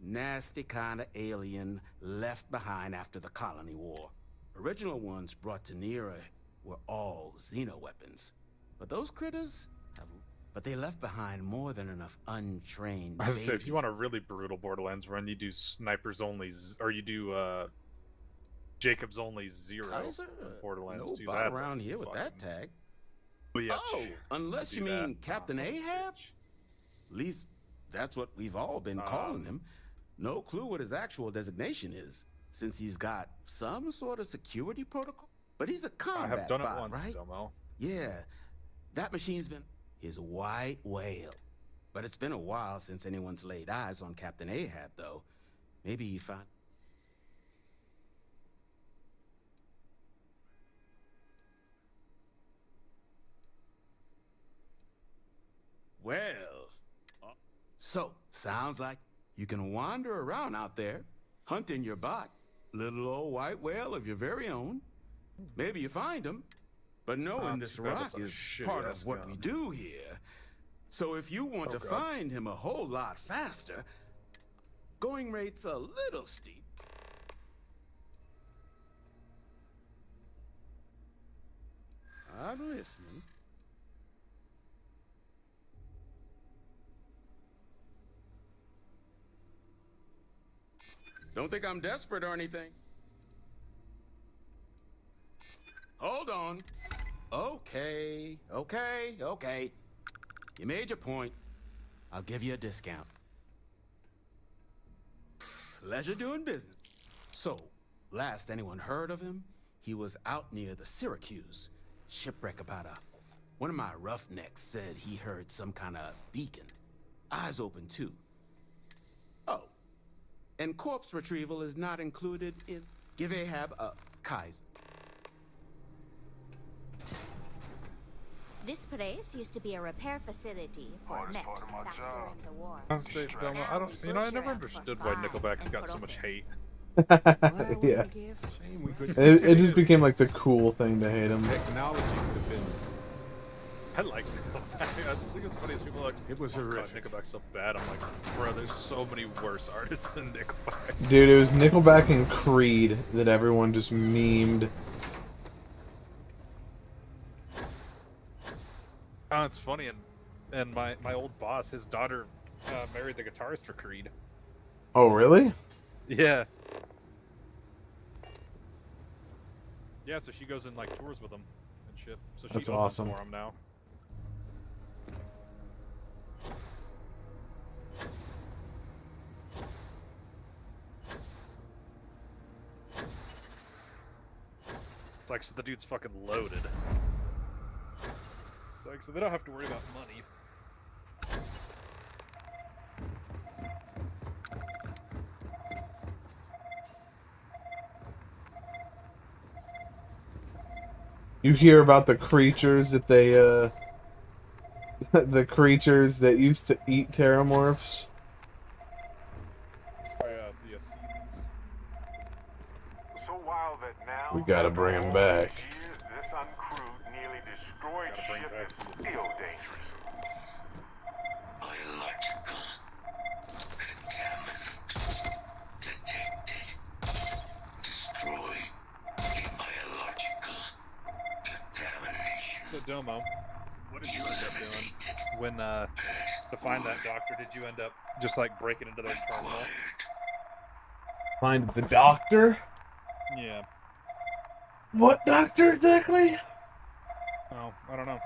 Nasty kind of alien left behind after the Colony War. Original ones brought to Nearah were all xeno-weapons. But those critters have... But they left behind more than enough untrained I was gonna say, if babies. you want a really brutal Borderlands run, you do Snipers Only, or you do Jacobs Only 0 Kaiser? in Borderlands 2. Nobody That's around here with that tag. But yeah, Oh, unless do you that. mean Captain Ahab? At least that's what we've all been calling him. No clue what his actual designation is, since he's got some sort of security protocol. But he's a combat I have done it bot, once, right? Domo. Yeah, that machine's been his white whale. But it's been a while since anyone's laid eyes on Captain Ahab, though. Maybe he found... Well... So, sounds like you can wander around out there, hunting your bot. Little old white whale of your very own. Maybe you find him. But knowing this too bad rock it's a is shitty part ass of what gun. we do here. So if you want to God. find him a whole lot faster, going rate's a little steep. I'm listening. Don't think I'm desperate or anything. Hold on. Okay. You made your point. I'll give you a discount. Pleasure doing business. So, last anyone heard of him, he was out near the Syracuse. Shipwreck about a... One of my roughnecks said he heard some kind of beacon. Eyes open, too. Oh. And corpse retrieval is not included in... Give Ahab a Kaiser. This place used to be a repair facility for mechs back during the war. I don't. You know, I never understood why Nickelback got so much hate. Yeah. Shame we couldn't. It just became like the cool thing to hate him. Technology could have been. I like Nickelback. I think it's funny as people are like, it was horrific. Nickelback's so bad. I'm like, bro, there's so many worse artists than Nickelback. Dude, it was Nickelback and Creed that everyone just memed. Oh, it's funny, and my old boss, his daughter, married the guitarist for Creed. Oh, really? Yeah. Yeah, so she goes in like tours with him and shit. So she That's opens awesome. for him now. It's like, so the dude's fucking loaded. Like, so they don't have to worry about money. You hear about the creatures that they, the creatures that used to eat terramorphs? The Ascendants. So while that now We gotta bring him back. years, this uncrewed, nearly destroyed ship is still dangerous. Biological contaminant detected. Destroy the biological contamination. So Domo, what did you end up doing when to find that doctor? Did you end up just like breaking into their terminal? Find the doctor? Yeah. What doctor exactly? Oh, I don't know.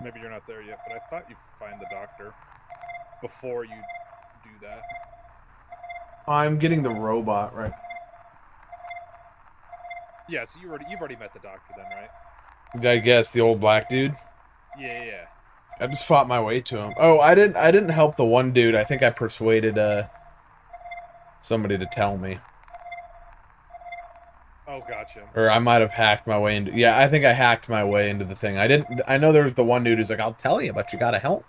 Maybe you're not there yet, but I thought you'd find the doctor before you do that. I'm getting the robot right. Yeah, so you've already met the doctor then, right? I guess the old black dude. Yeah. I just fought my way to him. Oh, I didn't help the one dude. I think I persuaded somebody to tell me. Oh, gotcha. Or I might have hacked my way into. Yeah, I think I hacked my way into the thing. I know there was the one dude who's like, "I'll tell you, but you gotta help."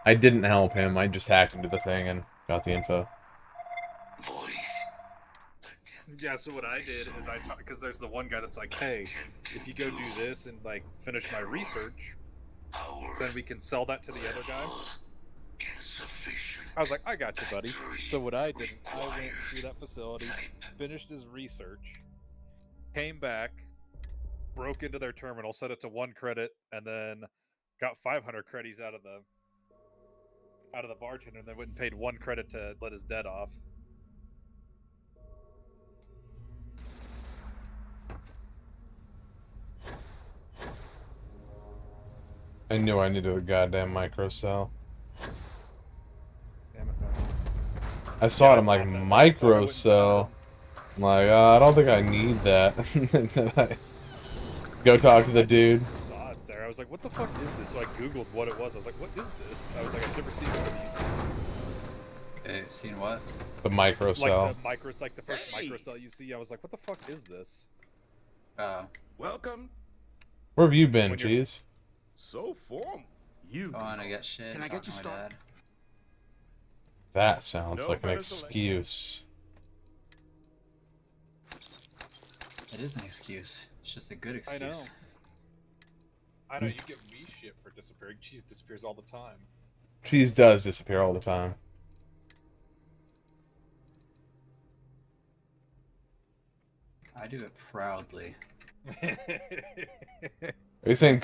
I didn't help him. I just hacked into the thing and got the info. Yeah, so what I did is I talked, because there's the one guy that's like, hey, if you go do this and like finish my research, then we can sell that to the other guy. I was like, I got you, buddy. So what I did, I went through that facility, finished his research, came back, broke into their terminal, set it to 1 credit, and then got 500 credits out of the bartender, and then went and paid 1 credit to let his debt off. I knew I needed a goddamn microcell. Damn it. I saw it. I'm like, microcell. I'm like, I don't think I need that. And then I go talk to the dude. I saw it there. I was like, what the fuck is this? So I googled what it was. I was like, what is this? I was like, I've never seen one of these. Okay, seen what? The microcell. Like the first microcell you see. I was like, what the fuck is this? Welcome. Where have you been, Cheese? So formal. You. Oh, and I get shit. Can I get you started? That sounds like an excuse. It is an excuse. It's just a good excuse. I know. You give me shit for disappearing. Cheese disappears all the time. Cheese does disappear all the time. I do it proudly. Are you saying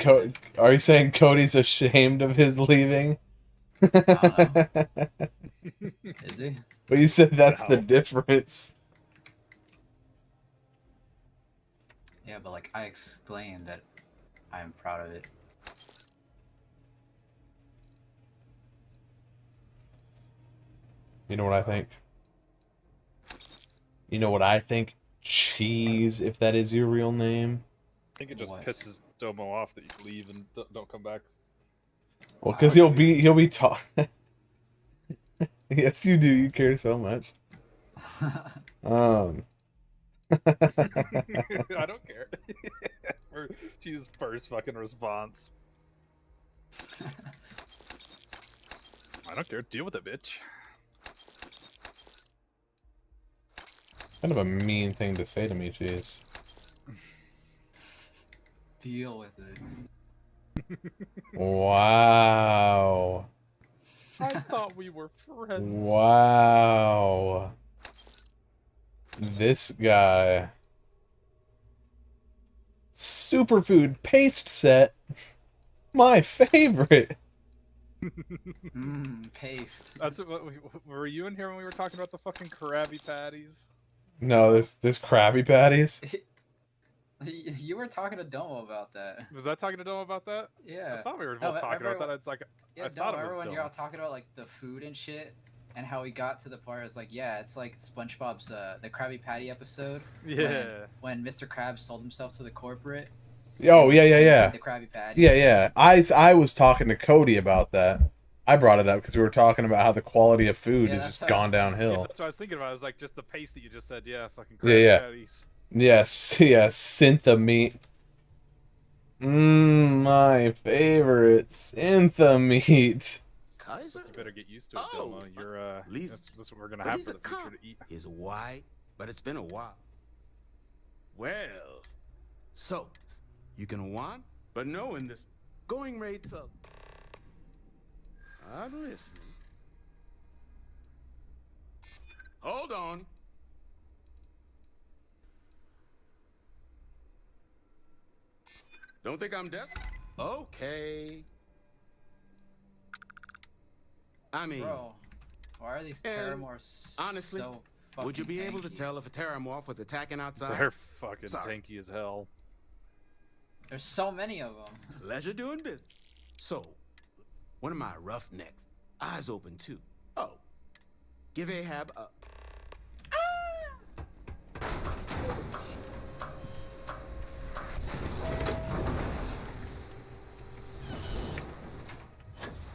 Cody's ashamed of his leaving? Is he? But you said that's the difference. Yeah, but like I explained that I am proud of it. You know what I think? You know what I think? Cheese, if that is your real name. I think it just pisses Domo off that you leave and don't come back. Well, because he'll be taught. Yes, you do. You care so much. I don't care. She's first fucking response. I don't care. Deal with it, bitch. Kind of a mean thing to say to me, jeez. Deal with it. Wow. I thought we were friends. Wow. This guy. Superfood paste set. My favorite. Paste. That's what were you in here when we were talking about the fucking Krabby Patties? No, this Krabby Patties. You were talking to Domo about that. Was I talking to Dome about that? Yeah. I thought we were No, both talking about that. It's like Yeah, I thought it was when Dome. you're all talking about like the food and shit, and how we got to the part is like, yeah, it's like SpongeBob's the Krabby Patty episode. Yeah. When Mr. Krabs sold himself to the corporate. Oh yeah. The Krabby Patty. Yeah. I was talking to Cody about that. I brought it up because we were talking about how the quality of food has just gone downhill. Yeah, that's what I was thinking about. I was like, just the paste that you just said. Yeah, fucking Yeah, Krabby Patties. Yes, Syntha meat. My favorite Syntha meat. Kaiser? You better get used to it, Domo. You're that's what we're gonna have for the future to eat. Is white, but it's been a while. Well, so you can want, but knowing this going rates up. I'm listening. Hold on. Don't think I'm deaf? Okay. I mean, Bro, why are these Terramorphs honestly, so would you be fucking able to tanky? tell if a Terramorph was attacking outside? They're fucking Sorry. tanky as hell. There's so many of them. Pleasure doing business. So, one of my roughnecks, eyes open too. Oh, give Ahab a...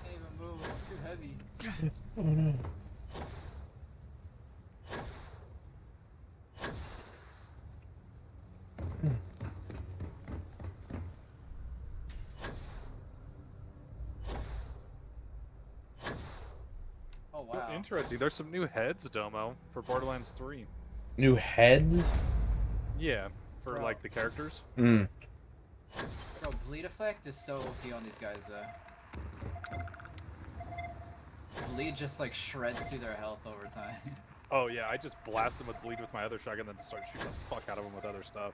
Can't even move, it's too heavy. Oh no. Oh wow. Interesting. There's some new heads, Domo, for Borderlands 3. New heads? Yeah, for Bro. like the characters. Mm. Bro, bleed effect is so OP on these guys though. Bleed just like shreds through their health over time. Oh yeah, I just blast them with bleed with my other shotgun, then start shooting the fuck out of them with other stuff.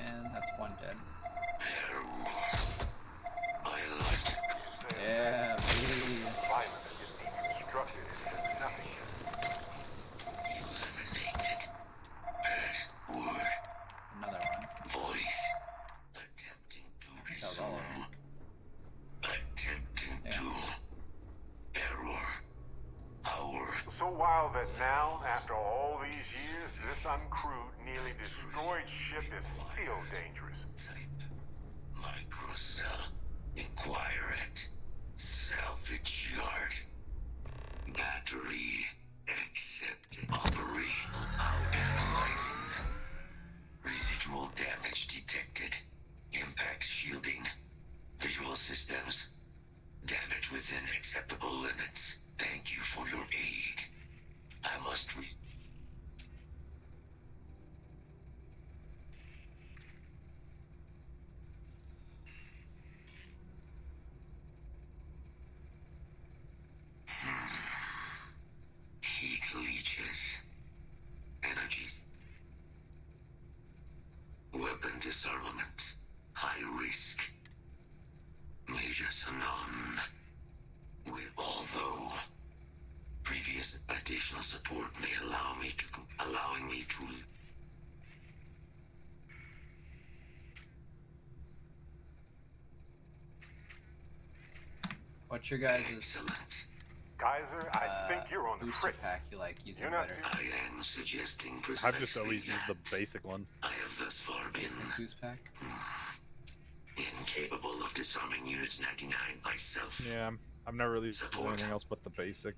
And that's one dead. Yeah, bleed. Violence just deconstructed into nothing. Eliminated. Password. Another one. Voice. Attempting to That was all of resume. them. Attempting to. Error. Hour. So wild that now, after all these years, this uncrewed, nearly destroyed ship is still dangerous. Microcell. Inquire at. Salvage yard. Battery. Accepted. Operational. Analyzing. Residual damage detected. Impact shielding. Visual systems. Damage within acceptable limits. Thank you for your aid. I must Heat leeches. Energies. Weapon disarmament. High risk. Major Sanon. Although previous additional support may allowing me to What's your guys' excellent. Geyser, I think you're on the booster fritz. pack you like using You're not better? I am suggesting I've precisely just always used the that. basic one. I have thus far been Boost pack? incapable of disarming units 99 myself. Yeah, I've never really used Support. anything else but the basic.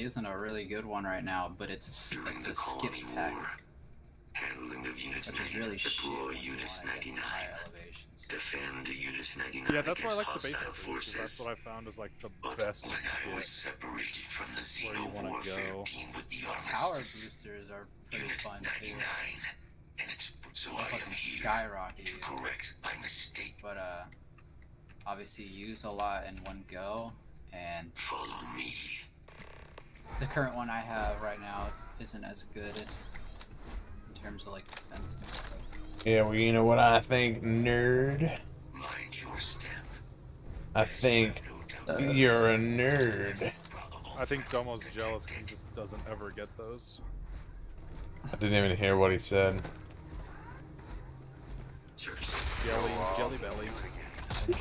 using a really good one right now, but it's a skip pack. Handling of units Which is 99. really Deploy shit units when I get to 99. higher elevations. Defend units 99 Yeah, that's why I against like the hostile basic boost, 'cause forces. that's what I found is like the But best when I was separated from the where you Xeno want to warfare go. team with the Power armistice, boosters are pretty Unit fun 99, too. and it's so They I am fucking here skyrocket to you. correct my mistake. But obviously you use a lot in one go, and follow me. The current one I have right now isn't as good as in terms of like defense and stuff. Yeah, well, you know what I think, nerd? Mind your step. I think you're a nerd. I think Domo's jealous because he just doesn't ever get those. I didn't even hear what he said. Jelly belly.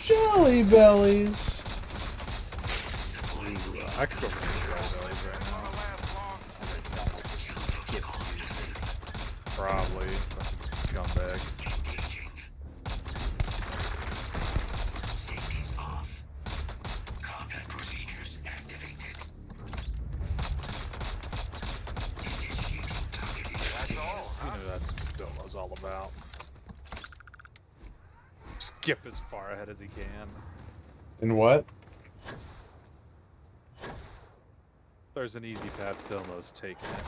Jelly bellies. I could go for the jelly bellies right now. Probably. Scumbag. Safety's off. Combat procedures activated. Initiating targeting. That's all. You know that's what Domo's all about. Skip as far ahead as he can. In what? There's an easy path, Domo's taking it.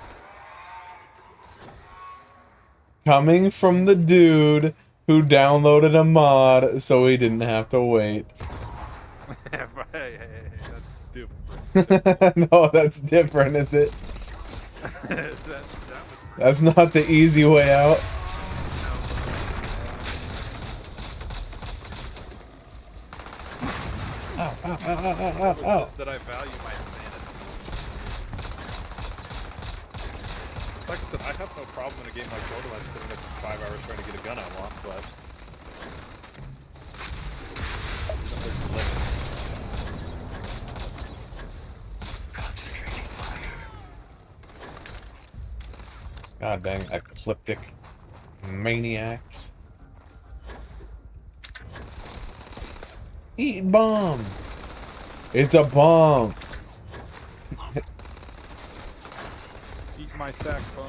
Coming from the dude who downloaded a mod so he didn't have to wait. Hey, that's different. No, that's different, is it? That's not the easy way out. Ow, ow, ow, ow, ow, ow. That I value my sanity. Like I said, I have no problem in a game like Borderlands sitting there for 5 hours trying to get a gun I want, but there's limits. God dang, ecliptic maniacs. Eat bomb! It's a bomb! Eat my sack, bum.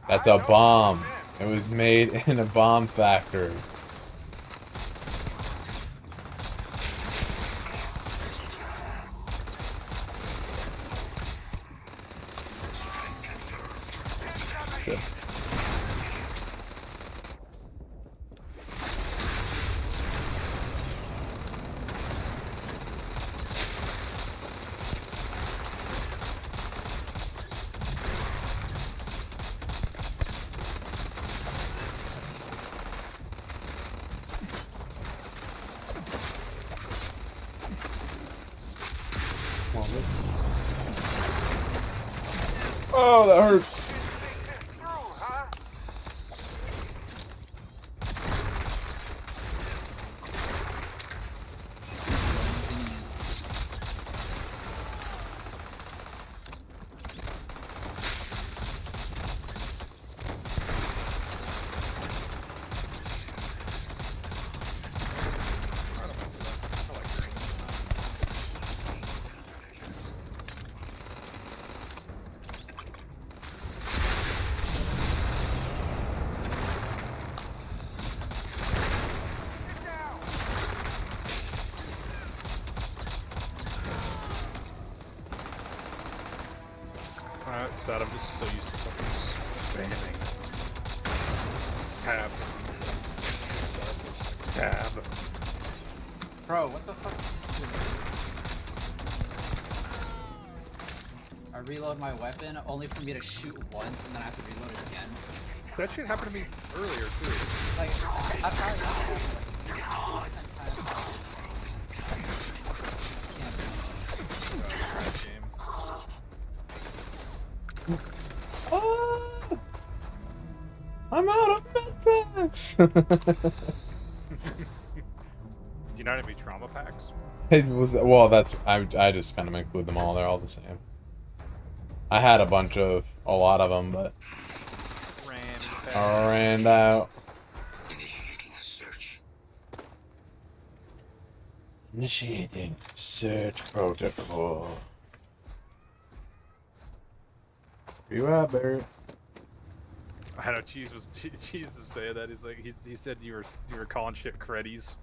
That's a bomb. It was made in a bomb factory. Shit. Oh, that hurts. Alright, sad, I'm just so used to fucking spamming. Tab. Bro, what the fuck is this? I reload my weapon only for me to shoot once and then I have to reload it again. That shit happened to me earlier, too. Like, I probably Oh, I'm out of medpacks. Do you not have any trauma packs? It was well. That's I just kind of include them all. They're all the same. I had a lot of them, but I ran out. Initiating a search. Initiating search protocol. Where you at, Barrett? I know Cheese was saying that. He's like he said you were calling shit creddies.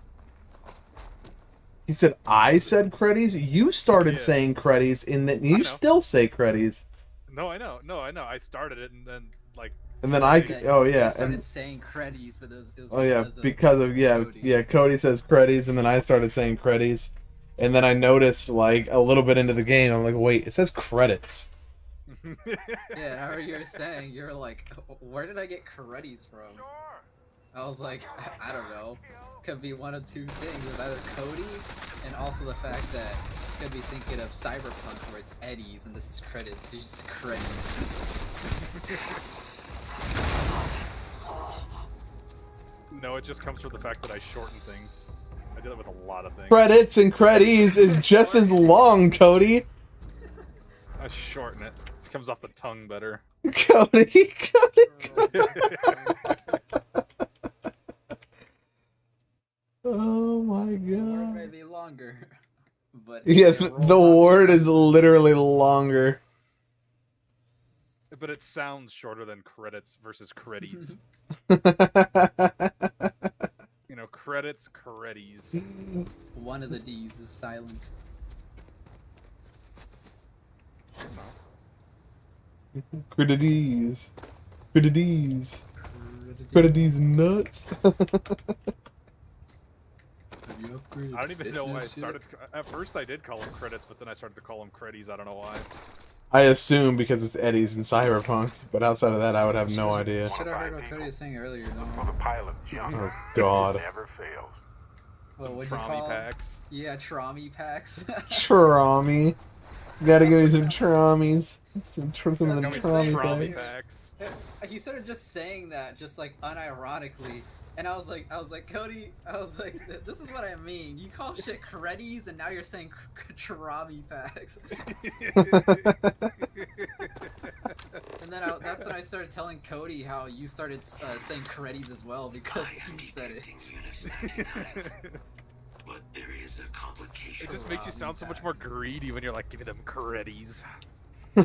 He said I said creddies? You started Yeah. saying creddies, and then I you know. still say creddies. No, I know. I started it and then like. And then I oh You yeah, started and saying creddies, but it was oh yeah, of because of Cody. Cody says creddies, and then I started saying creddies, and then I noticed like a little bit into the game, I'm like, wait, it says credits. Yeah, and I remember you were saying, you were like, where did I get creddies from? I was like, I don't know. Could be one of two things. It's either Cody, and also the fact that could be thinking of Cyberpunk, where it's Eddies, and this is credits. It's just credits. No, it just comes from the fact that I shorten things. I do that with a lot of things. Credits and creddies is just as long, Cody. I shorten it. It comes off the tongue better. Cody. Oh my The word god. may be longer, but Yes, the word is literally longer. But it sounds shorter than credits versus creddies. You know, credits, creddies. One of the D's is silent. Creddies. Creddies. Creddies nuts. I don't even know why I started. At first, I did call them credits, but then I started to call them creddies. I don't know why. I assume because it's Eddie's in Cyberpunk, but outside of that, I would have no idea. Should have heard what Cody was saying earlier. For the pile of junk. Oh god. Never fails. Well, what'd you Trami call packs. Yeah, Trami packs. Trami. Gotta give me some Tramis. Some of the Trami packs. packs. He started just saying that, just like unironically, and I was like, Cody, I was like, this is what I mean. You call shit creddies, and now you're saying Trami packs. And then that's when I started telling Cody how you started saying creddies as well because he said it. But there is a complication. It just makes you sound so much more greedy when you're like, give me them creddies. I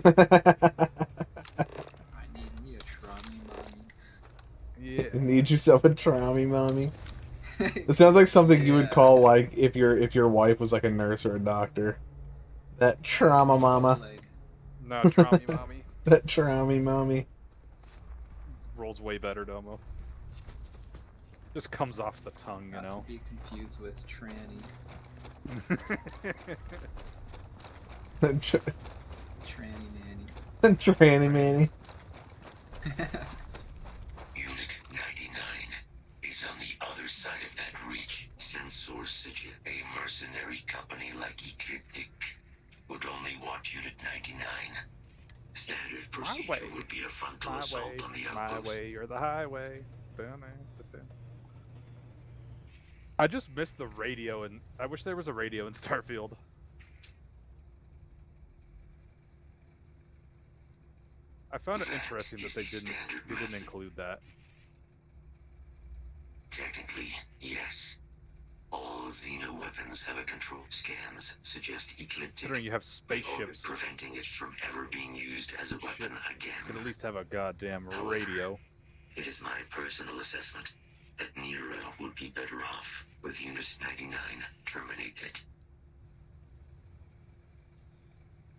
need me a Trami mommy. Yeah. Need yourself a Trami mommy. It sounds like something you would call like if your wife was like a nurse or a doctor. That trauma mama. No, Trami mommy. That Trami mommy. Rolls way better, Domo. Just comes off the tongue, you know. Not to be confused with tranny. Tranny manny. Tranny manny. Unit 99 is on the other side of that reach. Sensor Sigil, a mercenary company like Ecliptic, would only want Unit 99. Standard procedure would be a frontal assault on the outpost. My way or the highway. I just missed the radio, and I wish there was a radio in Starfield. I found it interesting that they didn't include that. Technically, yes. All Xeno weapons have a control. Scans suggest Ecliptic. Considering you have spaceships, preventing it from ever being used as a weapon again. You could at least have a goddamn radio. It is my personal assessment that Nira would be better off with Unit 99 terminated.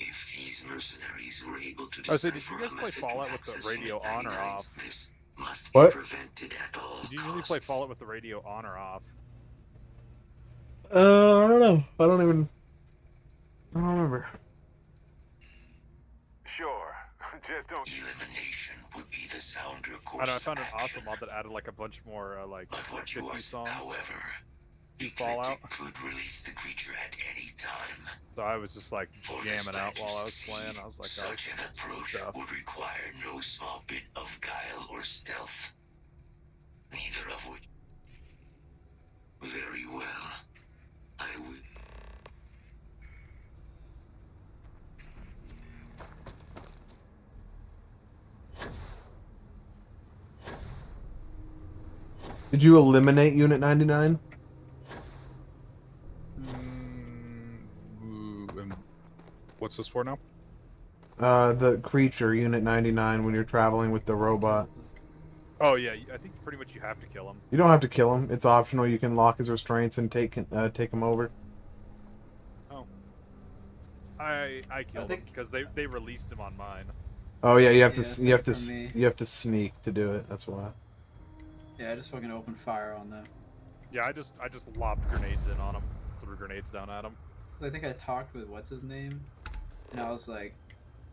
If these mercenaries were able to Did you decipher guys play Fallout with the radio on or off? This must What? be prevented at all Did you usually play Fallout with the radio on or off? I don't know. I don't remember. Sure. Just don't. Elimination would be the sound I course. know, I found an awesome mod that added like a bunch more like 50 songs to Fallout. Could release the creature at any time. So I was just like jamming out while I was playing. I was like, oh, Such an approach would require no small bit of guile or stealth. Neither of which. Very well. I would. Did you eliminate Unit 99? And what's this for now? The creature, Unit 99, when you're traveling with the robot. Oh yeah, I think pretty much you have to kill him. You don't have to kill him. It's optional. You can lock his restraints and take him over. Oh. I killed him because they released him on mine. Oh yeah, you have Yeah, to same for me. you have to sneak to do it. That's why. Yeah, I just fucking opened fire on them. Yeah, I just lobbed grenades in on him, threw grenades down at him. I think I talked with what's his name, and I was like,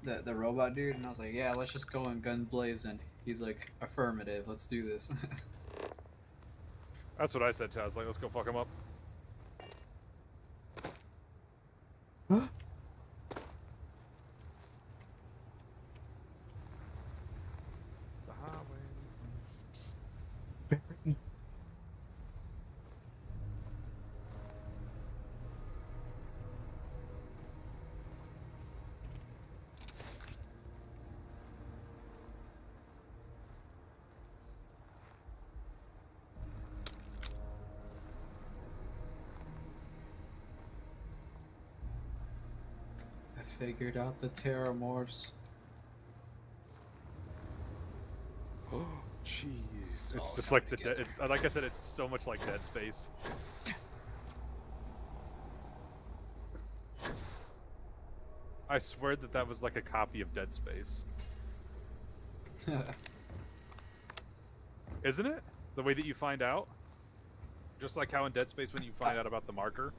the robot dude, and I was like, yeah, let's just go in gun blazing. He's like, affirmative, let's do this. That's what I said too. I was like, let's go fuck him up. The highway. I figured out the terramorphs. Oh, jeez. It's just like it's like I said, it's so much like Dead Space. I swear that was like a copy of Dead Space. Isn't it? The way that you find out? Just like how in Dead Space when you find out about the marker?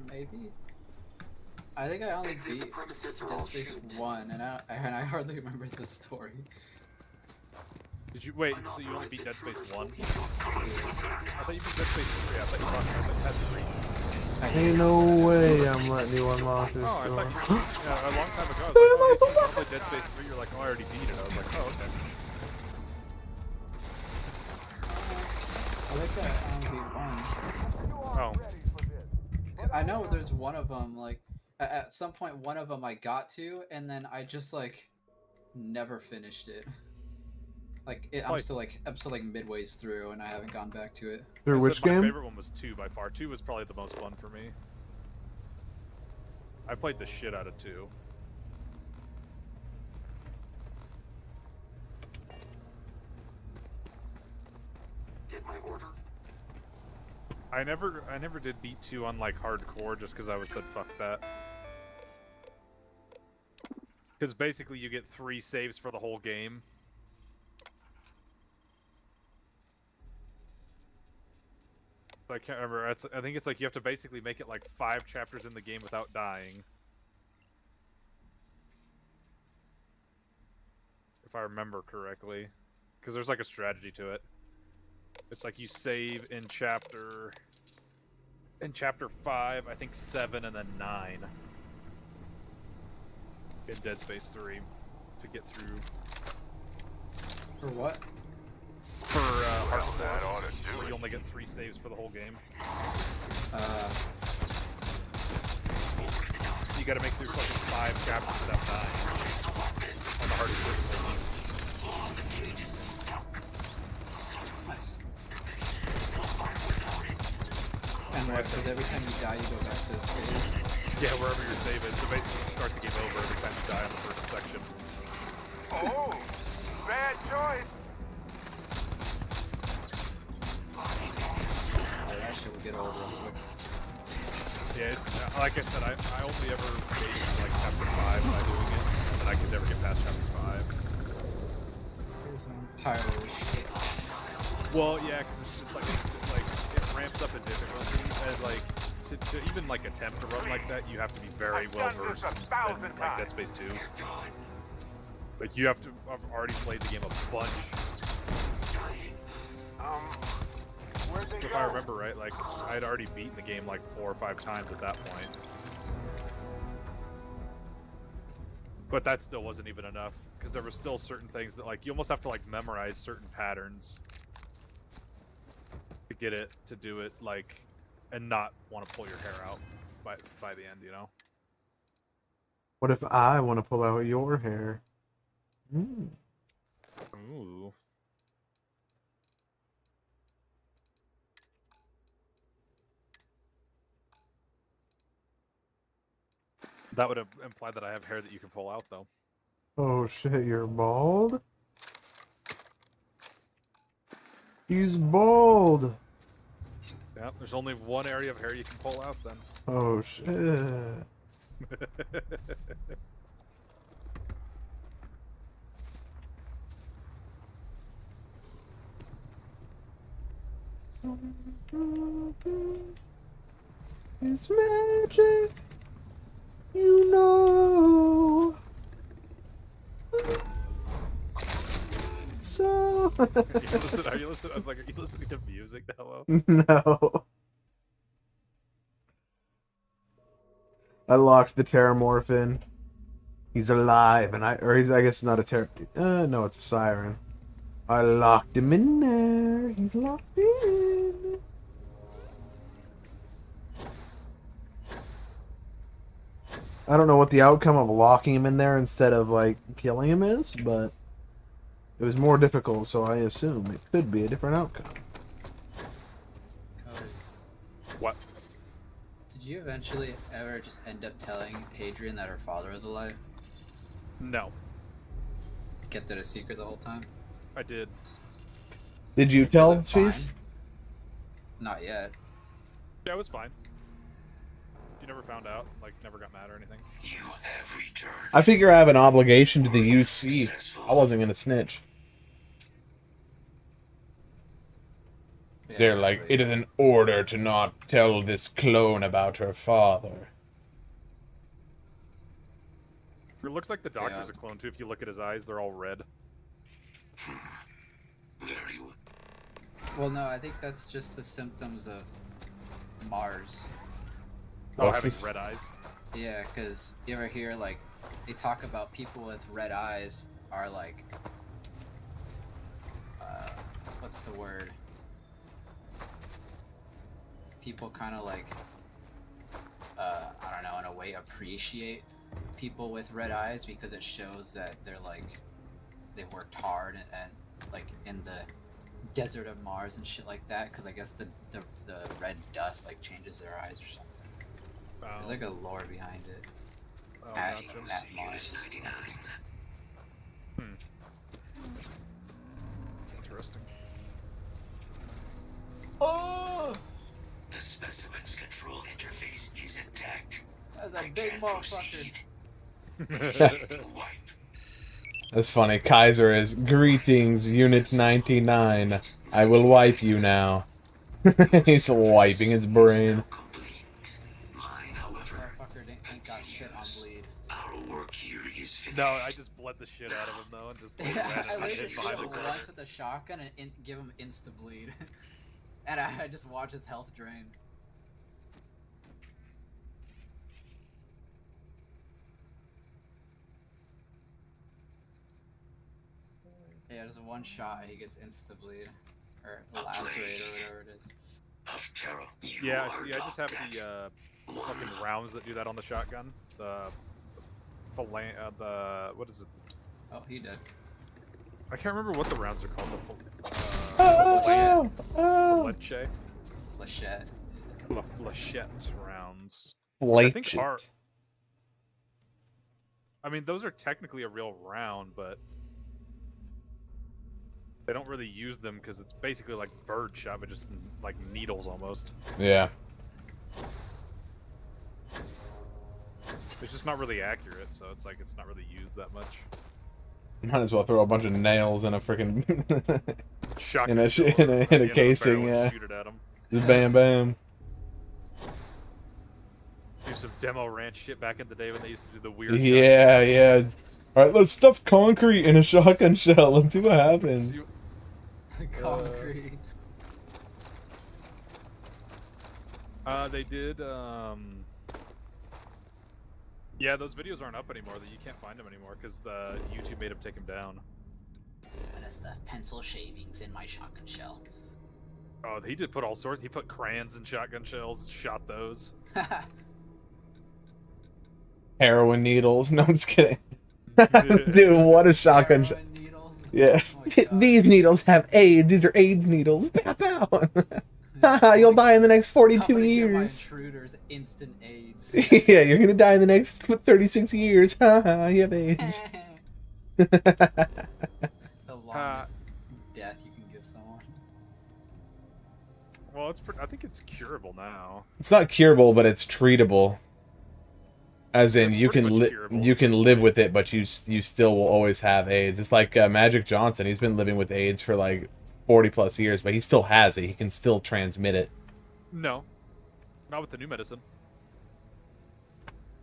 Maybe. I think I only beat Dead Space 1, and I hardly remember the story. Did you wait? So you only beat Dead Space 1? I thought you beat Dead Space 3. I thought you had 3. Ain't no way I'm letting you unlock this Oh, I door. thought you, yeah, a long time ago. I was like, oh, hey, you played Dead Space 3. You're like, oh, I already beat it. I was like, oh, okay. I like that I only beat 1. Oh. I know there's one of them, like, at some point one of them I got to, and then I just, like, never finished it. Like, I'm still like midways through, and I haven't gone back to it. Through which game? My favorite one was 2 by far. 2 was probably the most fun for me. I played the shit out of 2. Get my order. I never did beat 2 on like hardcore just because I was said fuck that. Because basically you get 3 saves for the whole game. I can't remember. I think it's like you have to basically make it like 5 chapters in the game without dying. If I remember correctly. Because there's like a strategy to it. It's like you save in chapter 5, I think 7, and then 9. In Dead Space 3 to get through. For what? For hardcore, where you only get 3 saves for the whole game. You gotta make through fucking 5 chapters without dying. On the hardest difficulty. Nice. And what, because every time you die, you go back to the save? Yeah, wherever your save is. So basically, you start the game over every time you die on the first section. Oh, bad choice. Yeah, that shit will get old real quick. Yeah, it's like I said, I only ever made it to like chapter 5 by doing it, and I could never get past chapter 5. I'm tired of this shit. Well, yeah, because it's just like it ramps up in difficulty, and like to even like attempt to run like that, you have to be very well versed in like Dead Space 2. Like you have to have already played the game a bunch. If I remember right, like I had already beaten the game like 4 or 5 times at that point. But that still wasn't even enough, because there were still certain things that like you almost have to like memorize certain patterns to get it, to do it, like, and not want to pull your hair out by the end, you know? What if I want to pull out your hair? Ooh. That would imply that I have hair that you can pull out, though. Oh shit, you're bald? He's bald! Yeah, there's only one area of hair you can pull out, then. Oh shit. It's magic, you know. So. Are you listening? I was like, are you listening to music now? No. I locked the Terramorph in. He's alive, and I guess not a no, it's a siren. I locked him in there. He's locked in. I don't know what the outcome of locking him in there instead of, like, killing him is, but it was more difficult, so I assume it could be a different outcome. What? Did you eventually ever just end up telling Hadrian that her father was alive? No. Kept it a secret the whole time? I did. Did you tell Cheese? Not yet. Yeah, it was fine. You never found out? Like, never got mad or anything? You have returned. I figure I have an obligation to the UC. I wasn't gonna snitch. They're like, it is an order to not tell this clone about her father. It looks like the doctor's a clone too. If you look at his eyes, they're all red. Very well. Well, no, I think that's just the symptoms of Mars. Oh, having red eyes? Yeah, because you ever hear, like, they talk about people with red eyes are like, what's the word? People kind of like, I don't know, in a way appreciate people with red eyes because it shows that they're like, they worked hard and like in the desert of Mars and shit like that, because I guess the red dust like changes their eyes or something. There's like a lore behind it. At Mars. Interesting. Oh! The specimen's control interface is intact. That's a big motherfucker. That's funny. Kaiser is, greetings, Unit 99. I will wipe you now. He's wiping his brain. No, I just bled the shit out of him though, and just like, I hid behind the corner. once with a shotgun and give him insta bleed, and I just watch his health drain. Yeah, just one shot, he gets insta bleed, or lacerate, or whatever it is. Yeah, see, I just have the fucking rounds that do that on the shotgun. The what is it? Oh, he did. I can't remember what the rounds are called. Flechette. Flechette rounds. I think are. I mean, those are technically a real round, but they don't really use them because it's basically like bird shot, but just like needles almost. Yeah. It's just not really accurate, so it's like it's not really used that much. Might as well throw a bunch of nails in a freaking in a casing, yeah. Just bam bam. Do some demo ranch shit back in the day when they used to do the weird. Yeah, yeah. All right, let's stuff concrete in a shotgun shell. Let's see what happens. Concrete. They did. Yeah, those videos aren't up anymore. That you can't find them anymore because the YouTube made him take them down. I'm gonna stuff pencil shavings in my shotgun shell. Oh, he did put all sorts. He put crayons in shotgun shells and shot those. Heroin needles. No, I'm just kidding. Dude, what a shotgun shell. Yeah. These needles have AIDS. These are AIDS needles. Pow pow. You'll die in the next 42 years. Intruders instant AIDS. AIDS. Yeah, you're gonna die in the next 36 years. Haha, you have AIDS. The longest death you can give someone. Well, I think it's curable now. It's not curable, but it's treatable. As in, It's you pretty can much curable you at can this live point. with it, but you still will always have AIDS. It's like Magic Johnson. He's been living with AIDS for like 40 plus years, but he still has it. He can still transmit it. No, not with the new medicine.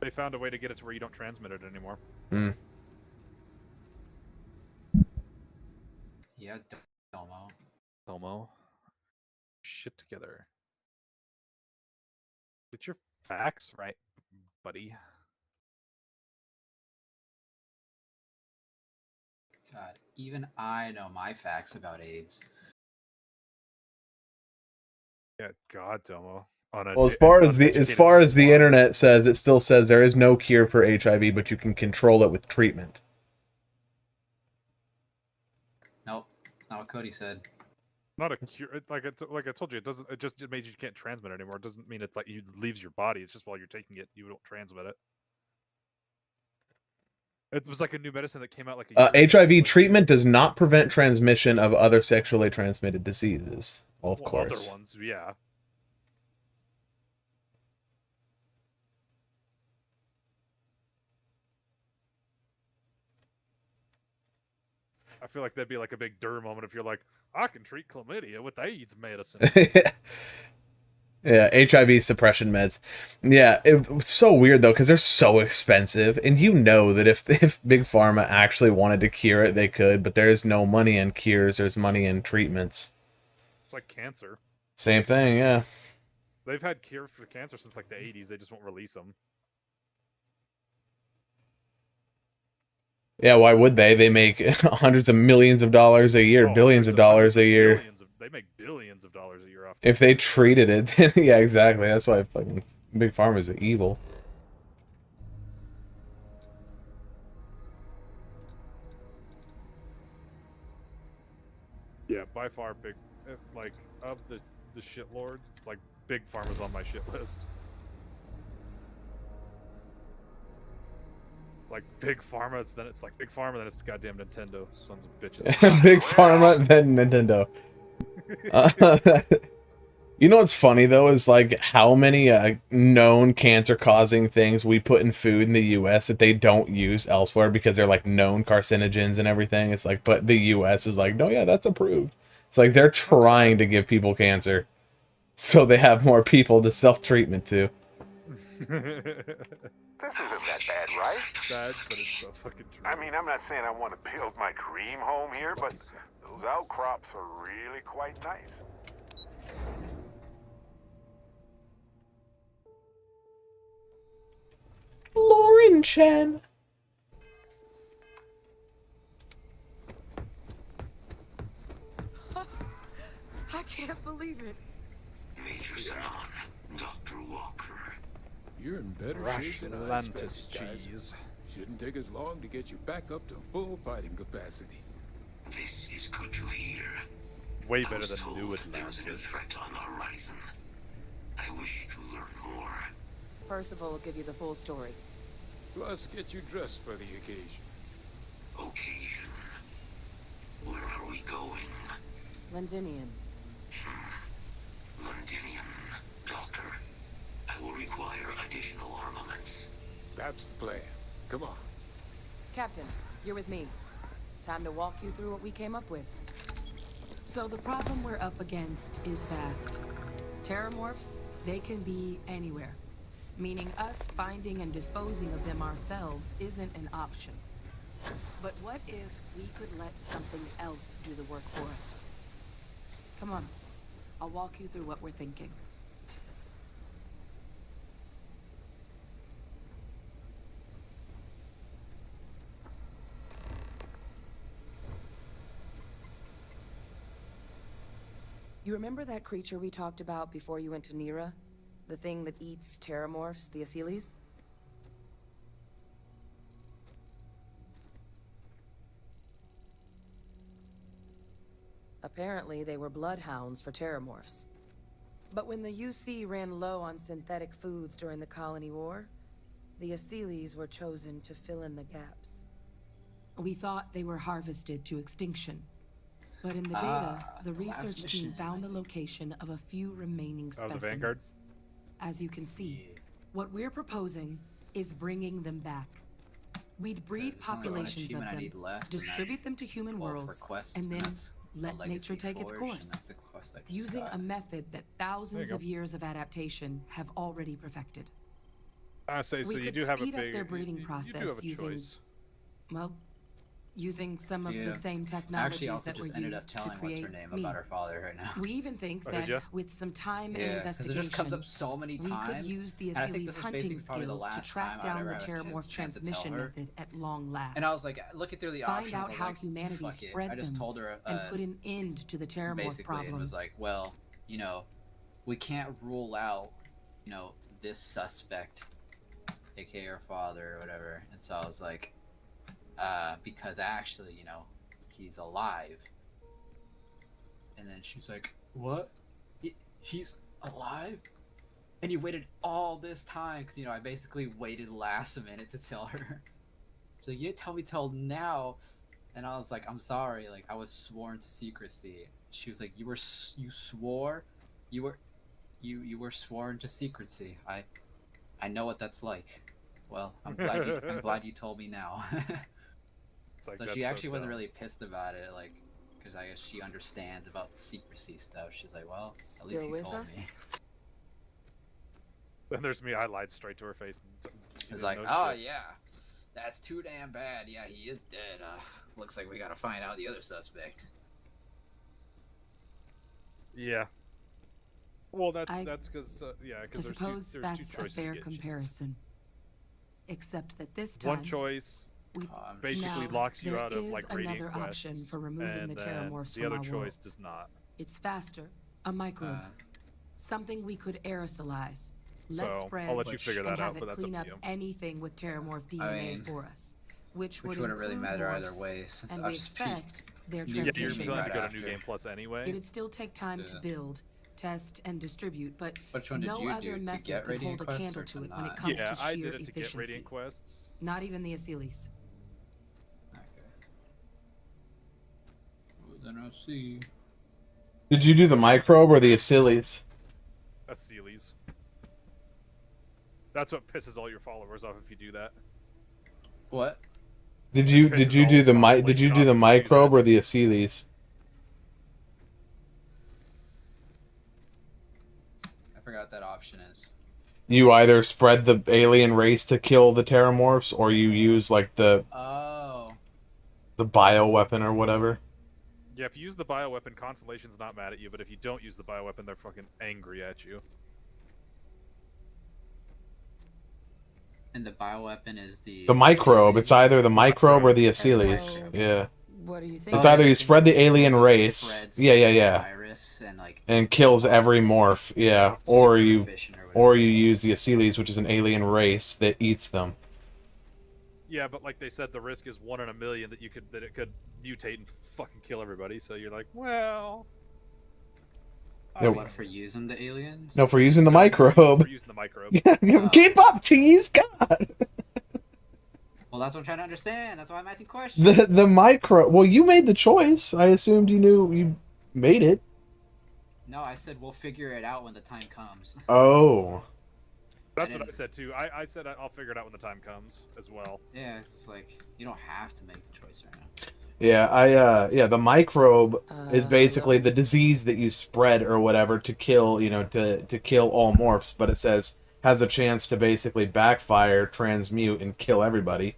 They found a way to get it to where you don't transmit it anymore. Hmm. Yeah, Domo. Domo. Shit together. Get your facts right, buddy. God, even I know my facts about AIDS. Yeah, God, Domo. On a Well, as far as uneducated the swine. internet says, it still says there is no cure for HIV, but you can control it with treatment. Nope, that's not what Cody said. Not a cure. Like I told you, it doesn't. It just means you can't transmit it anymore. It doesn't mean it's like you leaves your body. It's just while you're taking it, you don't transmit it. It was like a new medicine that came out like a year ago. HIV treatment does not prevent transmission of other sexually transmitted diseases. Well, of course. Other ones, yeah. I feel like that'd be like a big Durr moment if you're like, I can treat chlamydia with AIDS medicine. Yeah, HIV suppression meds. Yeah, it's so weird though because they're so expensive, and you know that if Big Pharma actually wanted to cure it, they could, but there is no money in cures. There's money in treatments. It's like cancer. Same thing, yeah. They've had cure for cancer since like the 80s. They just won't release them. Yeah, why would they? They make hundreds of millions of dollars a year, billions of dollars a year. They make billions of dollars a year off. If they treated it, then yeah, exactly. That's why fucking Big Pharma's evil. Yeah, by far big. Like of the shit lords, it's like Big Pharma's on my shit list. Like Big Pharma, it's like Big Pharma, then it's the goddamn Nintendo. Sons of bitches. Big Pharma, then Nintendo. You know what's funny though is like how many known cancer-causing things we put in food in the U.S. that they don't use elsewhere because they're like known carcinogens and everything. It's like, but the U.S. is like, no, yeah, that's approved. It's like they're trying to give people cancer, so they have more people to self-treatment to. This isn't that bad, right? Bad, but it's so fucking true. I mean, I'm not saying I want to build my dream home here, but those outcrops are really quite nice. Lauren Chen. I can't believe it. Major Sanon, Dr. Walker. You're in better shape than I Atlantis expected, guys. cheese. Shouldn't take us long to get you back up to full fighting capacity. This is good to hear. Way I better was than told New there was a new Atlantis. threat on the horizon. I wish to learn more. Percival will give you the full story. Plus, get you dressed for the occasion. Occasion. Where are we going? Londinium. Londinium. Doctor, I will require additional armaments. That's the plan. Come on. Captain, you're with me. Time to walk you through what we came up with. So the problem we're up against is vast. Terramorphs, they can be anywhere. Meaning us finding and disposing of them ourselves isn't an option. But what if we could let something else do the work for us? Come on, I'll walk you through what we're thinking. You remember that creature we talked about before you went to Nira? The thing that eats terramorphs, the Asyles? Apparently, they were bloodhounds for terramorphs. But when the UC ran low on synthetic foods during the Colony War, the Asylees were chosen to fill in the gaps. We thought they were harvested to extinction. But in the data, the research team found the location of a few remaining specimens. The Vanguard? As you can see, what we're proposing is bringing them back. We'd breed populations of them, distribute them to human worlds, and then let nature take its course, using a method that thousands of years of adaptation have already perfected. I say, so We you could do have a speed up big, their breeding you process do have a using, choice. well, using some of the same technologies that were used to create me. about her father right now. We even think Oh, did ya? that with some time and Yeah, because investigation, it just comes up so many we times. could use the and I think Asylees' this is hunting basically probably the skills to last track time I'd down the ever had a Terramorph chance to tell transmission her. method at long last. And I was like, looking through the Find options, out I was how like, humanity fuck it. spread I just them told her, and put an end to the Terramorph basically, problem. and was like, well, you know, we can't rule out, you know, this suspect, aka her father or whatever. And so I was like, because actually, you know, he's alive. And then she's like, what? He's alive? And you waited all this time? Because, you know, I basically waited last minute to tell her. So you didn't tell me till now. And I was like, I'm sorry. Like, I was sworn to secrecy. She was like, you swore? You were sworn to secrecy. I know what that's like. Well, I'm glad you told me now. Like, So she actually wasn't really pissed about it, like, because I guess she understands about secrecy stuff. She's like, well, at least you told me. Then there's me. I lied straight to her face. It's like, oh yeah, that's too damn bad. Yeah, he is dead. Looks like we gotta find out the other suspect. Yeah. Well, that's because yeah, I because suppose there's that's two a choices. fair you get. comparison. Except that this time, One choice basically now, locks you there out of is like radiant another quests, option for removing and the then Terramorphs the from other our choice worlds. does not. It's faster, a microbe, something we could aerosolize, let So, spread, I'll let you figure and that have out, it but that's clean up up to you. anything with Terramorph DNA for us, which would wouldn't really include matter either morphs, way, since and I've we just expect their Yeah, you're transmission. going to go to after. New Game Plus anyway. It'd still take time to build, test, and distribute, but Which one did no you other do, to method get could Radiant hold a Quests candle or to to it when it not? comes Yeah, to sheer I did it to efficiency. get Radiant Quests. Not even the Asylees. Well, then I'll see. Did you do the microbe or the Asylees? Asylees. That's what pisses all your followers off if you do that. What? Did you do the microbe or the Asylees? I forgot what that option is. You either spread the alien race to kill the Terramorphs, or you use like the bioweapon or whatever. Yeah, if you use the bioweapon, Constellation's not mad at you, but if you don't use the bioweapon, they're fucking angry at you. And the bioweapon is the microbe. It's either the microbe or the Asylees. Yeah. What do you think? It's either you spread the alien race. Yeah. virus and like And kills every morph. Yeah. Or you use the Asylees, which is an alien race that eats them. Yeah, but like they said, the risk is 1 in a million that it could mutate and fucking kill everybody. So you're like, well. What, for using the aliens? No, for using the microbe. For using the microbe. Yeah, keep up, cheese, God. Well, that's what I'm trying to understand. That's why I'm asking questions. The micro. Well, you made the choice. I assumed you knew you made it. No, I said we'll figure it out when the time comes. Oh. That's what I said too. I said I'll figure it out when the time comes as well. Yeah, it's like you don't have to make the choice right now. Yeah, the microbe is basically the disease that you spread or whatever to kill, to kill all morphs, but it says has a chance to basically backfire, transmute, and kill everybody.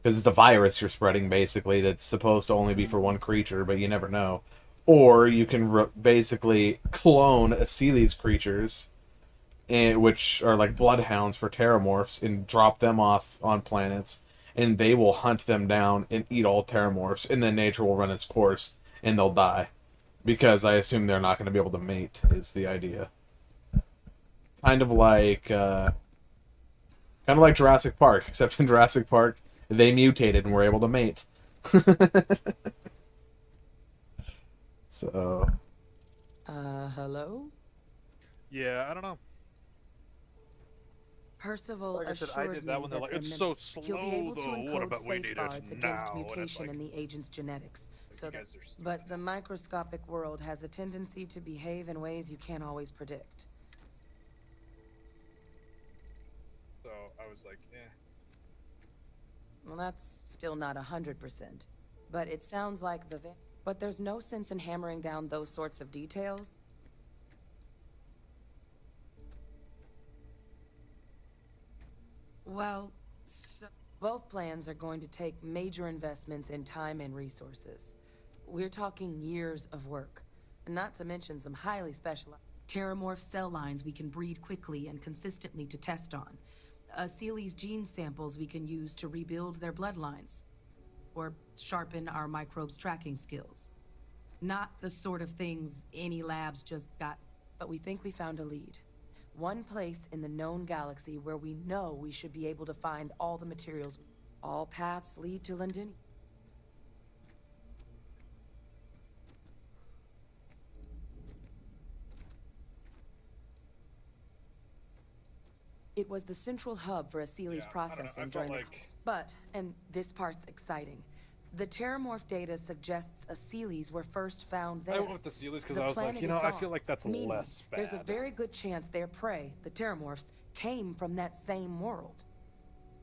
Because it's a virus you're spreading, basically, that's supposed to only be for one creature, but you never know. Or you can basically clone Asylees creatures, which are like bloodhounds for Terramorphs, and drop them off on planets. And they will hunt them down and eat all Terramorphs, and then nature will run its course, and they'll die. Because I assume they're not going to be able to mate, is the idea. Kind of like Jurassic Park, except in Jurassic Park, they mutated and were able to mate. So... Hello? Yeah, I don't know. Percival Like I said, I assures did that me one. They're that like, their it's mem- so he'll be slow able to though. What encode about we need it safeguards against now? And it's mutation like, in the agent's genetics. So you that, guys are stupid. but the microscopic world has a tendency to behave in ways you can't always predict. So I was like, eh. Well, that's still not 100%, but it sounds like but there's no sense in hammering down those sorts of details. Well, both plans are going to take major investments in time and resources. We're talking years of work, not to mention some highly specialized terramorph cell lines we can breed quickly and consistently to test on. Seeley's gene samples we can use to rebuild their bloodlines, or sharpen our microbes tracking skills. Not the sort of things any labs just got, but we think we found a lead. One place in the known galaxy where we know we should be able to find all the materials. All paths lead to London. It was the central hub for Asili's processing during the... But, and this part's exciting, the terramorph data suggests Asili's were first found there. I went with the Sealies because I was like, you know, I feel like that's Meaning, less bad. there's a very good chance their prey, the terramorphs, came from that same world.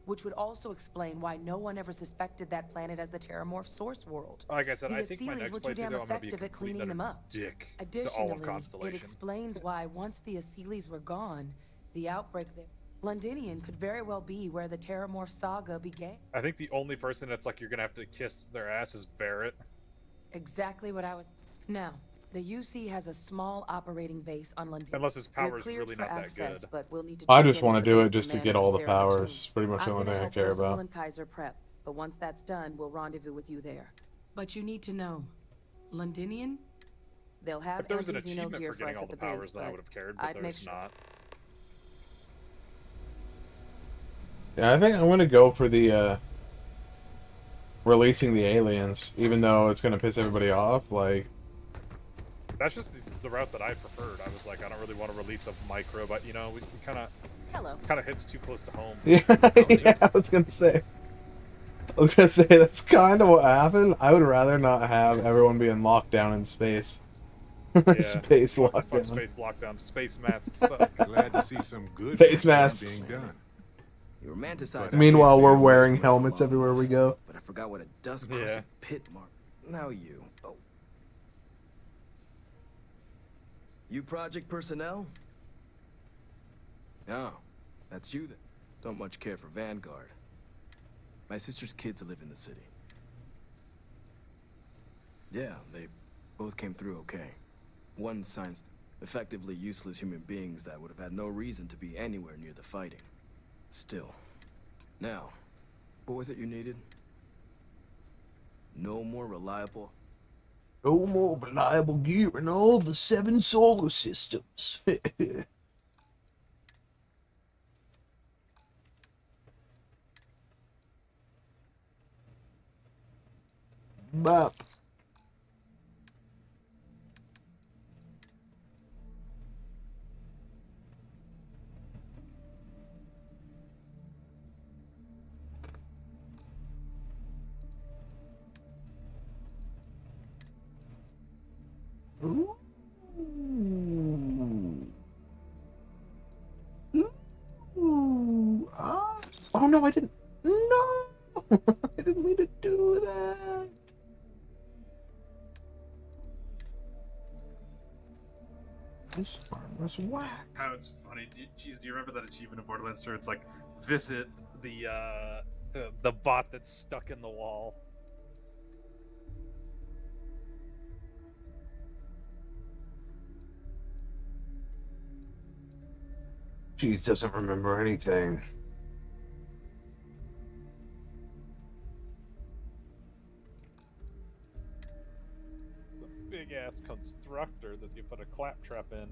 Which would also explain why no one ever suspected that planet as the terramorph source world. Like I said, the I think my Asilis next were too damn playthrough, I'm going to be a effective at complete cleaning them up. dick to Additionally, all of Constellation. it explains why once the Asilis were gone, the outbreak there, Londinian could very well be where the terramorph saga began. I think the only person that's like you're going to have to kiss their ass is Barrett. Exactly what I was... Now, the UC has a small operating base on Londinian. Unless his power's We're really for not that access, good. But we'll need to I check just in want with to the do it base just to get commander, all the Sarah powers. June. It's pretty much the I'm only gonna thing I help care Percival about. and Kaiser prep, but once that's done, we'll rendezvous with you there. But you need to know, Londinian, they'll have If there was an anti-Xeno achievement gear for for us getting all at the the powers, base, then I but would have cared, but I'd make there's sure. not. Yeah, I think I'm gonna go for the releasing the aliens, even though it's gonna piss everybody off. Like, That's just the route that I preferred. I was like, I don't really want to release a micro, but you know, we kind of hits too close to home. yeah, yeah, I was gonna say that's kind of what happened. I would rather not have everyone being locked down in space. Yeah. Space Fuck lockdown. space lockdown. Space masks suck. Glad to see some good Face research masks. being done. You romanticize. Meanwhile, we're wearing helmets everywhere we go. But I forgot what a dust-crossing pit mark. Now you. Oh. You project personnel? Oh, that's you then. Don't much care for Vanguard. My sister's kids live in the city. Yeah, they both came through okay. One science, effectively useless human beings that would have had no reason to be anywhere near the fighting. Still. Now, what was it you needed? No more reliable... No more reliable gear in all the 7 solar systems. Bop. Ooh. Ooh. Ah. Oh no, I didn't. No, I didn't mean to do that. This arm was whack. How it's funny. Do you remember that achievement in Borderlands 2? It's like visit the bot that's stuck in the wall. Jeez, doesn't remember anything. The big ass constructor that you put a claptrap in.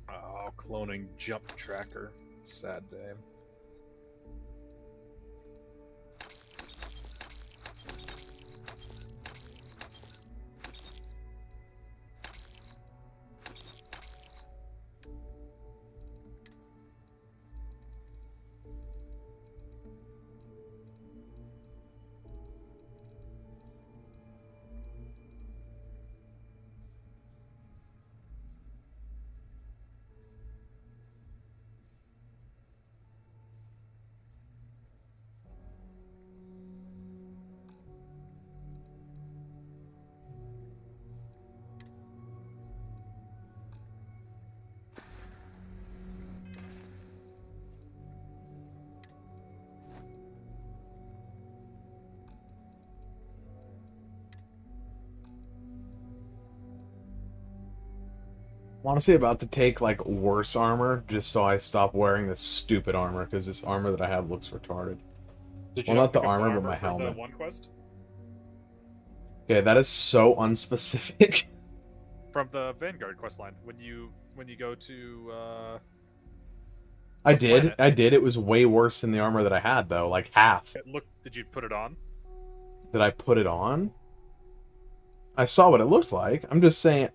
Oh, cloning jump tracker. Sad day. I'm honestly about to take like worse armor just so I stop wearing this stupid armor because this armor that I have looks retarded. Did Well, you not the pick up armor, but my for helmet. the one quest? Okay, that is so unspecific. From the Vanguard quest line, when you go to I the did. planet, I did. It was way worse than the armor that I had though, like half. Did you put it on? Did I put it on? I saw what it looked like. I'm just saying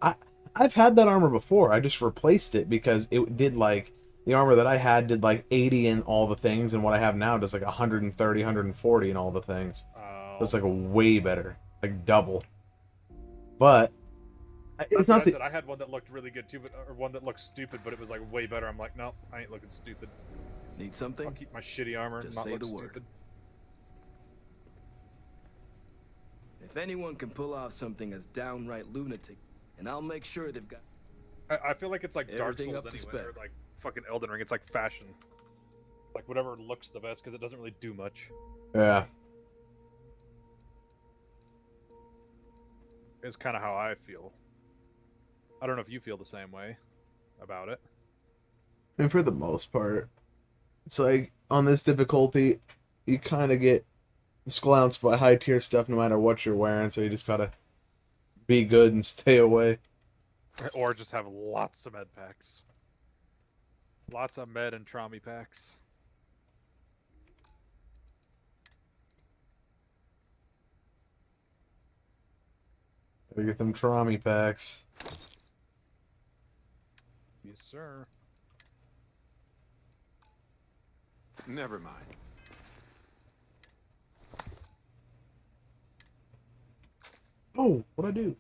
I've had that armor before. I just replaced it because it did like the armor that I had did like 80 in all the things, and what I have now does like 130, 140 in all the things. So it's like a way better, like double. But That's it's what not I the. said. I had one that looked really good too, or one that looked stupid, but it was like way better. I'm like, no, I ain't looking stupid. Need something? I'll keep my shitty armor. Just Not say look the stupid. word. If anyone can pull off something as downright lunatic, and I'll make sure they've got. I feel like it's like Dark everything Souls up to anyway, or spec. like fucking Elden Ring. It's like fashion, like whatever looks the best because it doesn't really do much. Yeah. It's kind of how I feel. I don't know if you feel the same way about it. And for the most part, it's like on this difficulty, you kind of get sclounced by high tier stuff no matter what you're wearing, so you just gotta be good and stay away. Or just have lots of med packs. Lots of med and traumi packs. Gotta get them traumi packs. Yes, sir. Never mind. Oh, what'd I do?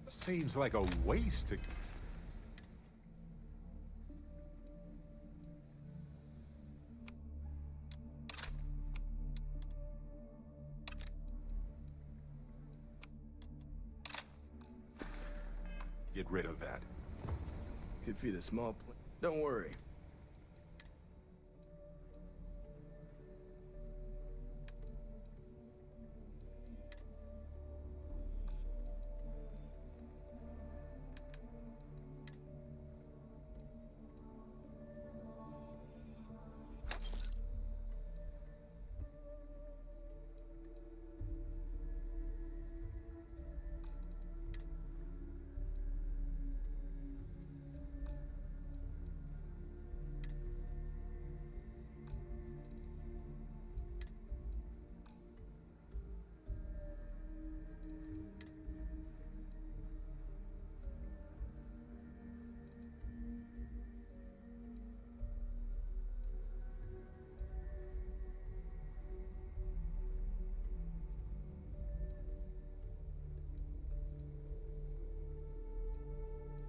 Seems like a waste to... Get rid of that. Could feed a small Don't worry.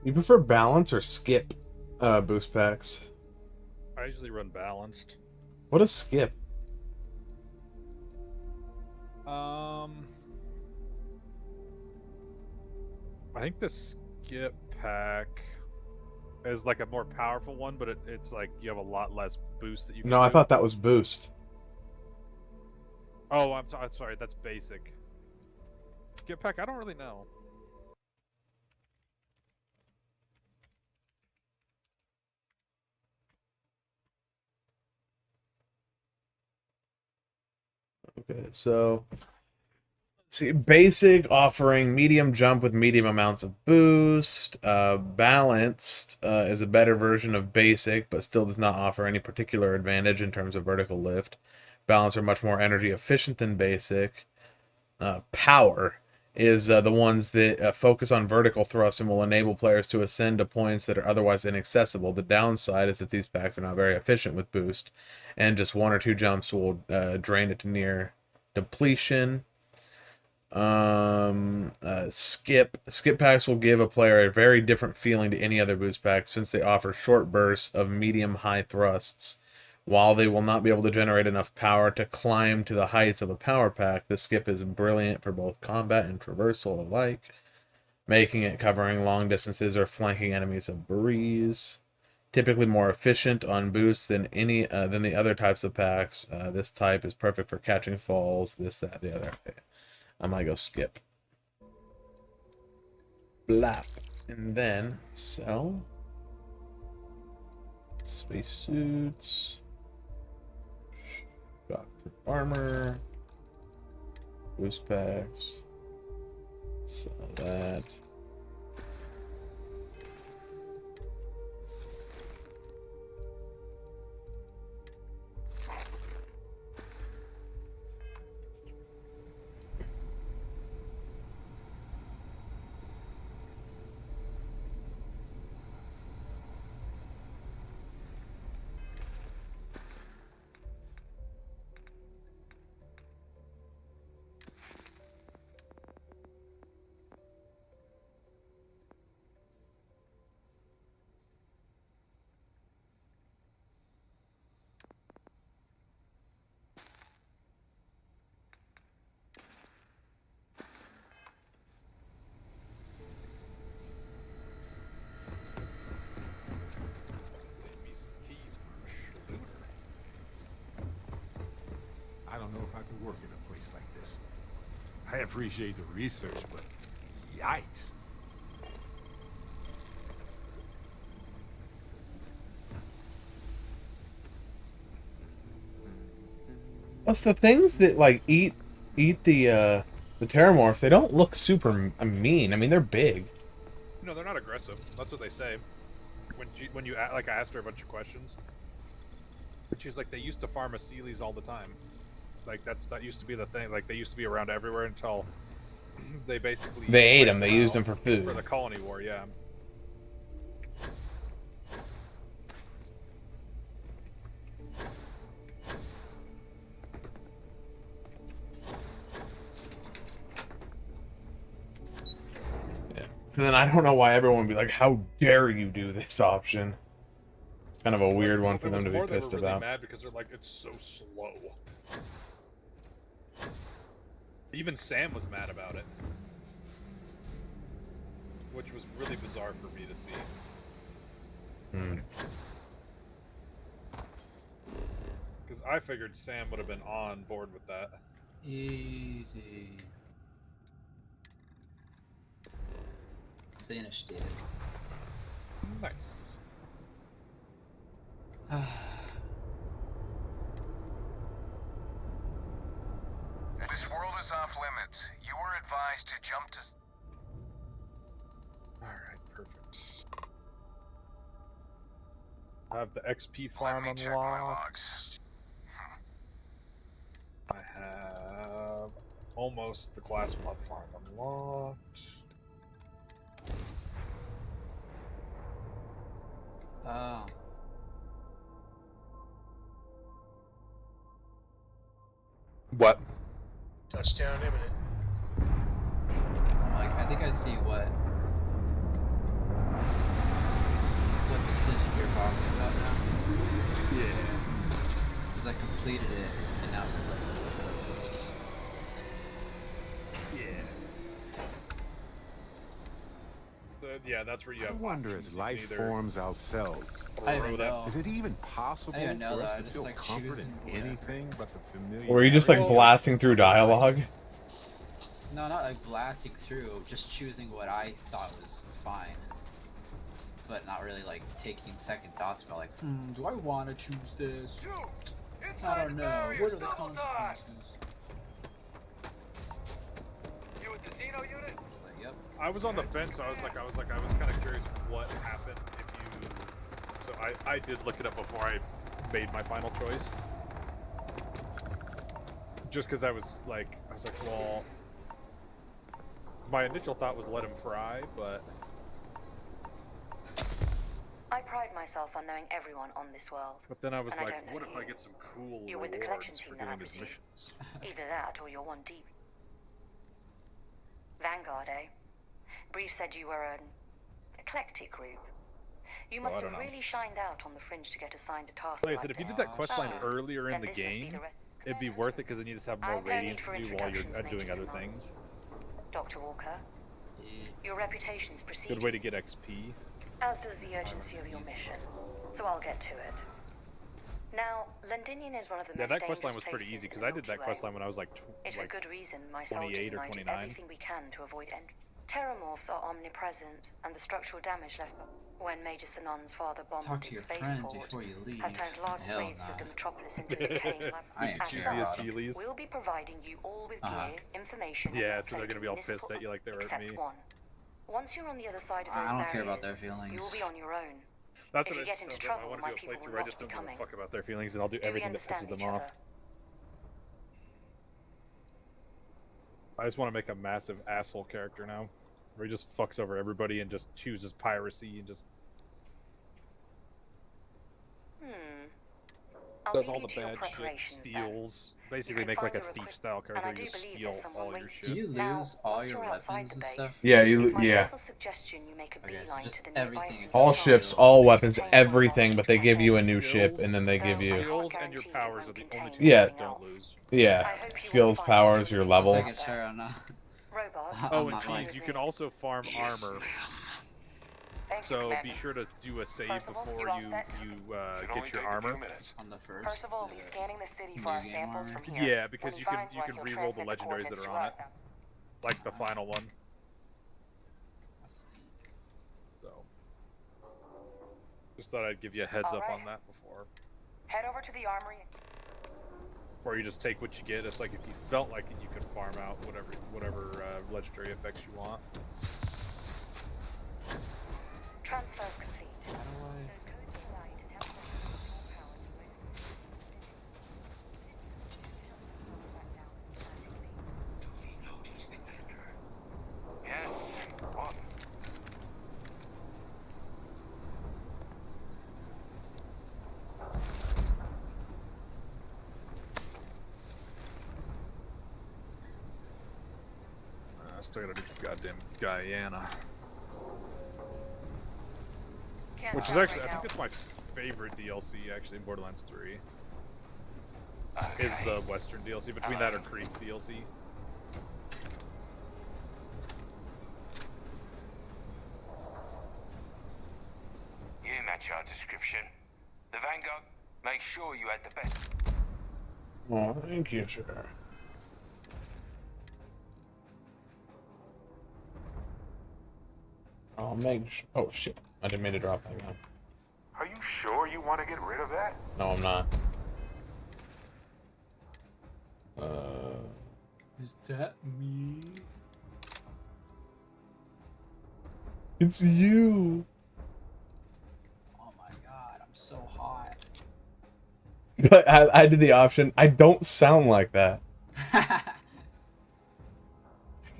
You prefer balance or skip boost packs? I usually run balanced. What is skip? I think the skip pack is like a more powerful one, but it's like you have a lot less boost that you can No, I do. thought that was boost. Oh, I'm sorry. That's basic. Skip pack, I don't really know. Okay, so see, basic offering medium jump with medium amounts of boost. Balanced is a better version of basic, but still does not offer any particular advantage in terms of vertical lift. Balanced are much more energy efficient than basic. Power is the ones that focus on vertical thrust and will enable players to ascend to points that are otherwise inaccessible. The downside is that these packs are not very efficient with boost, and just 1 or 2 jumps will drain it to near depletion. Skip packs will give a player a very different feeling to any other boost pack since they offer short bursts of medium high thrusts. While they will not be able to generate enough power to climb to the heights of a power pack, the skip is brilliant for both combat and traversal alike, making it covering long distances or flanking enemies a breeze. Typically more efficient on boost than the other types of packs. This type is perfect for catching falls, this, that, the other. I might go skip. Blap. And then sell. Spacesuits. Doctor armor. Boost packs. Sell that. I don't know if I could work in a place like this. I appreciate the research, but yikes. Plus, the things that like eat the terramorphs, they don't look super mean. I mean, they're big. No, they're not aggressive. That's what they say. When you like, I asked her a bunch of questions. She's like, they used to farm Aseles all the time. Like that used to be the thing. Like they used to be around everywhere until they basically ate them. They used them for food. For the colony war, yeah. So then I don't know why everyone would be like, "How dare you do this option?" It's kind of a weird one for them to be pissed they were really about. mad because they're like, it's so slow. Even Sam was mad about it, which was really bizarre for me to see. Because I figured Sam would have been on board with that. Easy. Finished it. Nice. This world is off limits. You were advised to jump to... Alright, perfect. I have the XP farm unlocked. I have almost the class mod farm unlocked. Oh. What? Touchdown imminent. I'm like, I think I see what. decision you're talking about now? Yeah. Because I completed it, and now it's like... Yeah, that's where you I have wonder, options. as You can life either forms ourselves, I don't even know. is it even possible I didn't know for us that. I to just, feel like, comfort choosing in anything but the familiar? Or are you just like blasting through dialogue? No, not like blasting through, just choosing what I thought was fine. But not really like taking second thoughts about like, do I want to choose this? I don't know. What are the consequences? You with the Xeno unit? Like, yep. I was on the fence, so I was kind of curious what happened if you. So I did look it up before I made my final choice. Just because I was like, well, my initial thought was let him fry, but. I pride myself on knowing everyone on this world. But then I was and like, don't know what if you. I get some cool You're with the collection rewards team for then, I doing his presume. missions? Either that or you're one deep. Vanguard, eh? Brief said you were an eclectic group. You must I have don't know. really shined out on the fringe to get assigned a task Like I like said, if you this. did that quest line So, earlier in then the this must be game, the rest- it'd be worth it because then you just have more I've no need radiance for to do while you're introductions, doing Major other Simone. things. Dr. Walker, your reputation's preceding Good way to get XP. as does the urgency of your mission. So I'll get to it. Now, Londinian is one of the Yeah, most that quest line dangerous was pretty places easy in because the I did that Milky quest Way. line when I was like, It's like for good reason my soldiers 28 and or I do 29. everything we can to avoid entry. Terramorphs are omnipresent, and the structural damage left when Major Sanon's father bombed Talk to its your friends spaceport before you leave. has turned large Hell swathes of nah. the metropolis into a decaying lab. I ain't As care such, about 'em. we'll be providing you all with gear, information, Yeah, and so they're gonna be all pissed at you like they were at except me. one. Once you're on the other side of those I don't care about their barriers, feelings. you will be on your own. That's if what you I get into told them. I trouble, want my to do a people will playthrough. I not just be don't give a coming. fuck about their feelings, and I'll do Do we everything that understand pisses them each off. other? I just want to make a massive asshole character now, where he just fucks over everybody and just chooses piracy and just I'll does leave all you the to your bad shit, preparations, then. steals, basically can make like a find your thief-style and I character, do you just believe steal there's someone all your with shit. Do you lose all once your you're outside weapons the and base, stuff? Yeah, it's my yeah. personal suggestion you make a Okay, so beeline just to the nearby everything All except ships, skills, all basically. weapons, everything, but they give you a new ship, and then they give you... Skills and your powers are the only two Yeah. that don't lose. Yeah. Skills, powers, your level. Second share or not? Oh, and geez, you can also farm armor. So be sure to do a save before you get your armor. On the first. Percival will be scanning the city for our New game samples armor? from here. Yeah, because When he you can finds one, he'll re-roll the transmit legendaries that coordinates are to on us. it, like the final one. So, just thought I'd give you a heads up on that before. Head over to the armory. Or you just take what you get. It's like if you felt like it, you could farm out whatever legendary effects you want. Transfers complete. Yes, on. I still gotta do goddamn Guyana. Which is actually, I think it's my favorite DLC actually in Borderlands 3. Is the Western DLC. Between that or Creek's DLC. You match our description. The Vanguard, make sure you had the best. Oh, thank you, sir. Oh shit! I didn't mean to drop that gun. Are you sure you want to get rid of that? No, I'm not. Is that me? It's you. Oh my god, I'm so hot. But I did the option. I don't sound like that.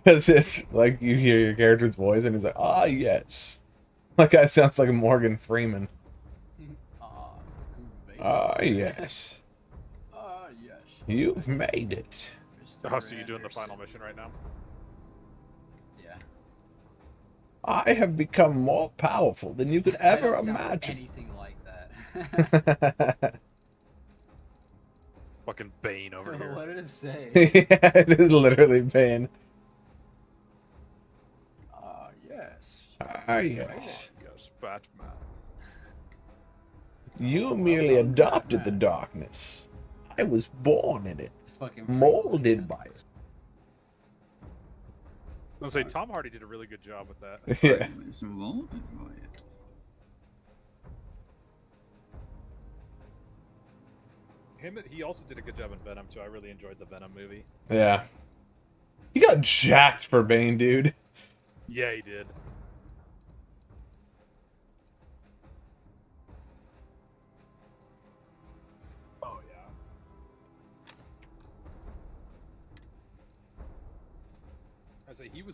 Because it's like you hear your character's voice and he's like, ah, yes. That guy sounds like Morgan Freeman. Ah, yes. Yes. You've made it. Oh, so you're doing the final mission right now? Yeah. I have become more powerful than you could I ever don't sound imagine. anything like that. Fucking Bane over here. What did it say? Yeah, it is literally Bane. Yes. Yes. Yes, Batman. You merely adopted the darkness. I was born in it, molded by it. I was gonna say Tom Hardy did a really good job with that. Yeah. He also did a good job in Venom too. I really enjoyed the Venom movie. Yeah. He got jacked for Bane, dude. Yeah, he did. Oh yeah. I say he was.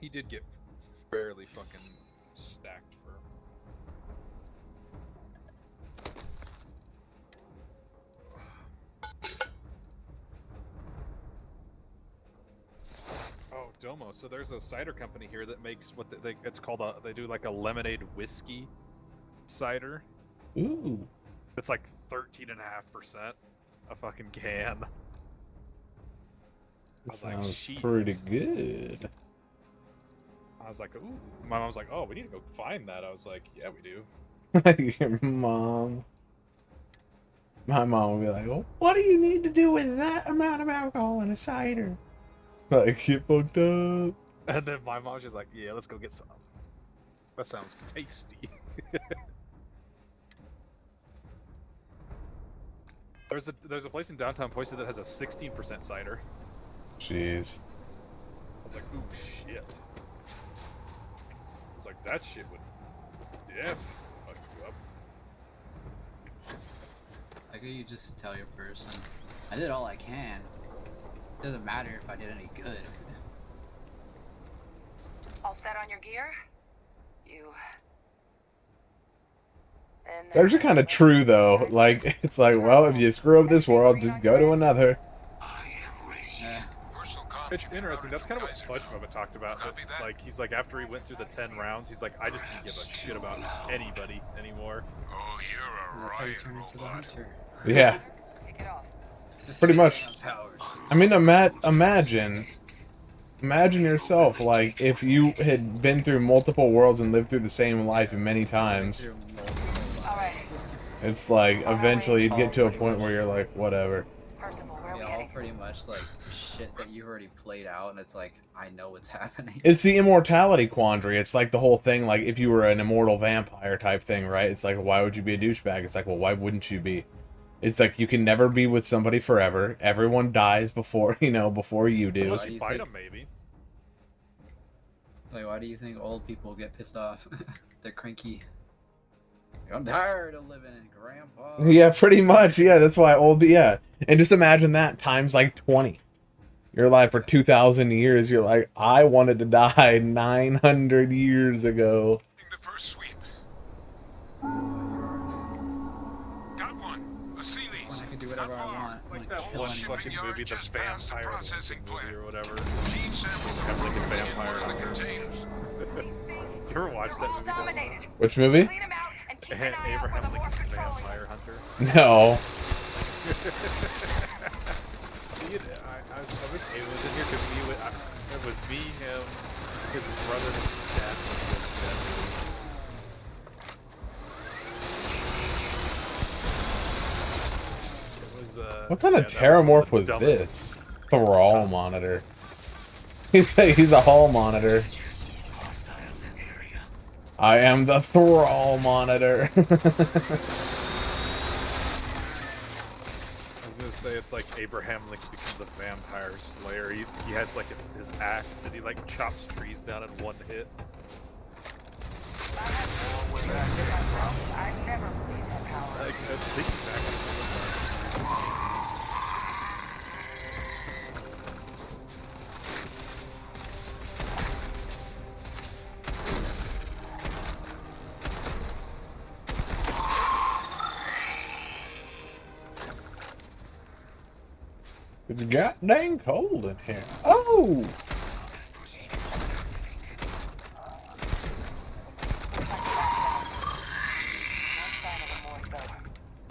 He did get fairly fucking stacked for. Oh, Domo. So there's a cider company here that makes what it's called they do like a lemonade whiskey cider. Ooh. It's like 13.5% a fucking can. Sounds pretty good. I was like, ooh. My mom was like, oh, we need to go find that. I was like, yeah, we do. Your mom. My mom would be like, well, what do you need to do with that amount of alcohol in a cider? Like, you fucked up. And then my mom's just like, yeah, let's go get some. That sounds tasty. There's a place in downtown Poison that has a 16% cider. Jeez. I was like, ooh, shit. I was like, that shit would definitely fuck you up. Like you just tell your person, I did all I can. Doesn't matter if I did any good. All set on your gear? You... It's actually kind of true, though. Like, it's like, well, if you screw up this world, just go to another. It's interesting. That's kind of what Fudge Moment talked about. That, like, he's like, after he went through the 10 rounds, he's like, I just didn't give a shit about anybody anymore. Oh, you're a riot robot. Yeah. Pretty much. I mean, imagine yourself, like, if you had been through multiple worlds and lived through the same life many times. It's like, eventually you'd get to a point where you're like, whatever. Yeah, all pretty much like shit that you already played out, and it's like, I know what's happening. It's the immortality quandary. It's like the whole thing, like, if you were an immortal vampire type thing, right? It's like, why would you be a douchebag? It's like, well, why wouldn't you be? It's like, you can never be with somebody forever. Everyone dies before, before you do. Unless you fight them, maybe. Like, why do you think old people get pissed off? They're cranky. I'm tired of living in Grandpa. Yeah, pretty much. Yeah, that's why yeah. And just imagine that times like 20. You're alive for 2,000 years. You're like, I wanted to die 900 years ago. The first sweep. Got one. A Sealy's. I can do whatever I want. Like that one fucking movie, The Vampire movie or whatever. Like a vampire hunter. You ever watched that movie? Which movie? Abraham Lincoln's Vampire Hunter. No. I wish it was in here because it was me, him, his brother, and his dad. It was, What kind of terramorph was this? Thrall monitor. He's a hall monitor. I am the Thrall monitor. I was gonna say it's like Abraham Lincoln becomes a vampire slayer. He has like his axe that he like chops trees down in one hit. I think he's actually It's goddamn cold in here. Oh!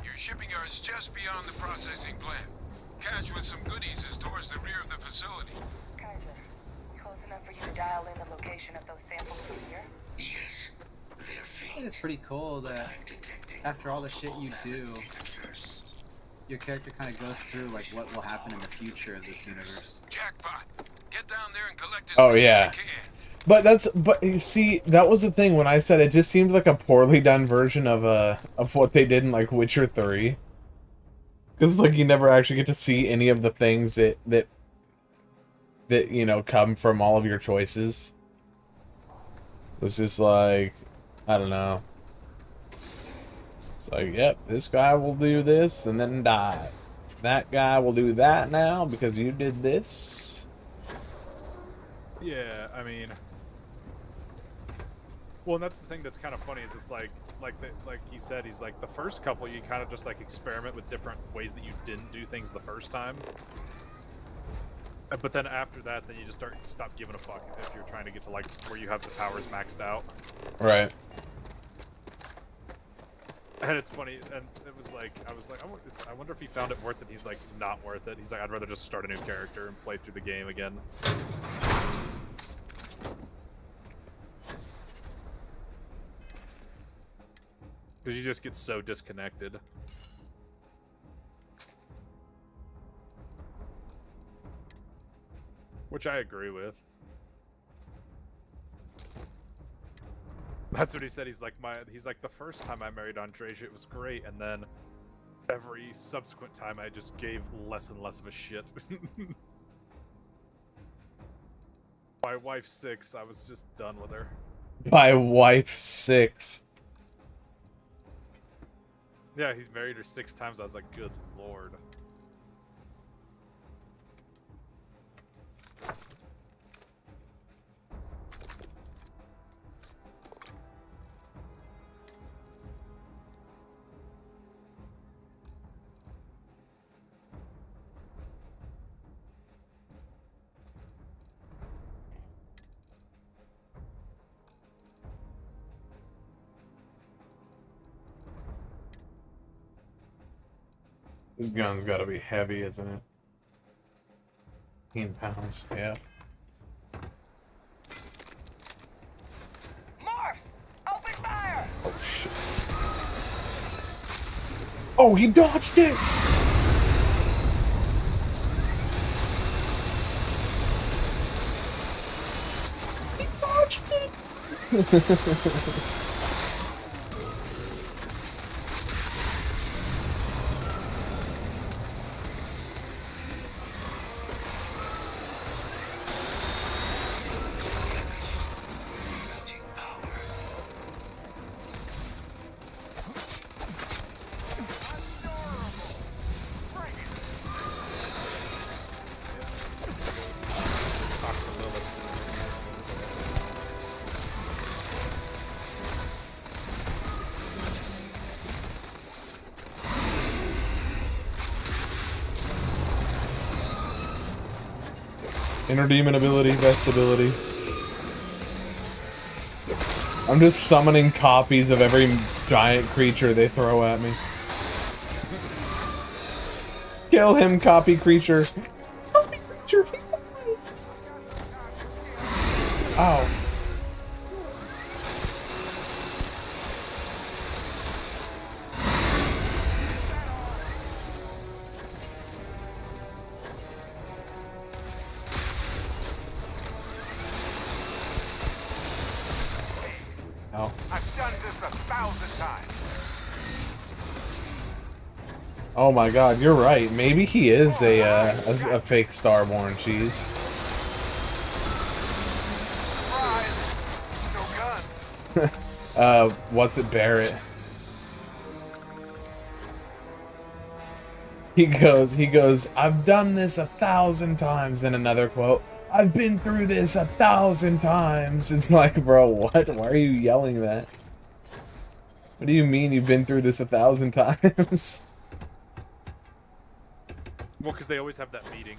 Your shipping yard's just beyond the processing plant. Cache with some goodies is towards the rear of the facility. Kaiser, close enough for you to dial in the location of those samples from here? Yes. I think it's pretty cool that after all the shit you do, your character kind of goes through like what will happen in the future of this universe. Jackpot. Get down there and collect as Oh many yeah. as you can. But you see, that was the thing when I said it just seemed like a poorly done version of what they did in like Witcher 3. Because like you never actually get to see any of the things that you know come from all of your choices. It's just like, I don't know. It's like, yep, this guy will do this and then die. That guy will do that now because you did this. Yeah, I mean, well, and that's the thing that's kind of funny is it's like he said, he's like the first couple you kind of just like experiment with different ways that you didn't do things the first time. But then after that, then you just stop giving a fuck if you're trying to get to like where you have the powers maxed out. Right. And it's funny, and it was like, I was like, I wonder if he found it worth it. He's like, not worth it. He's like, I'd rather just start a new character and play through the game again. Because you just get so disconnected. Which I agree with. That's what he said. He's like the first time I married Andreja, it was great, and then every subsequent time I just gave less and less of a shit. By wife 6, I was just done with her. By wife 6. Yeah, he's married her 6 times. I was like, good lord. This gun's gotta be heavy, isn't it? 15 pounds, yeah. Morphs! Open fire! Oh shit. Oh, he dodged it! He dodged it! Inner demon ability, best ability. I'm just summoning copies of every giant creature they throw at me. Kill him, copy creature. Copy creature. Ow. I've done this 1,000 times. Oh my god, you're right. Maybe he is a fake Starborn cheese. What's it, Barrett? He goes, I've done this 1,000 times. Then another quote, I've been through this 1,000 times. It's like, bro, what? Why are you yelling that? What do you mean you've been through this 1,000 times? Well, because they always have that meeting.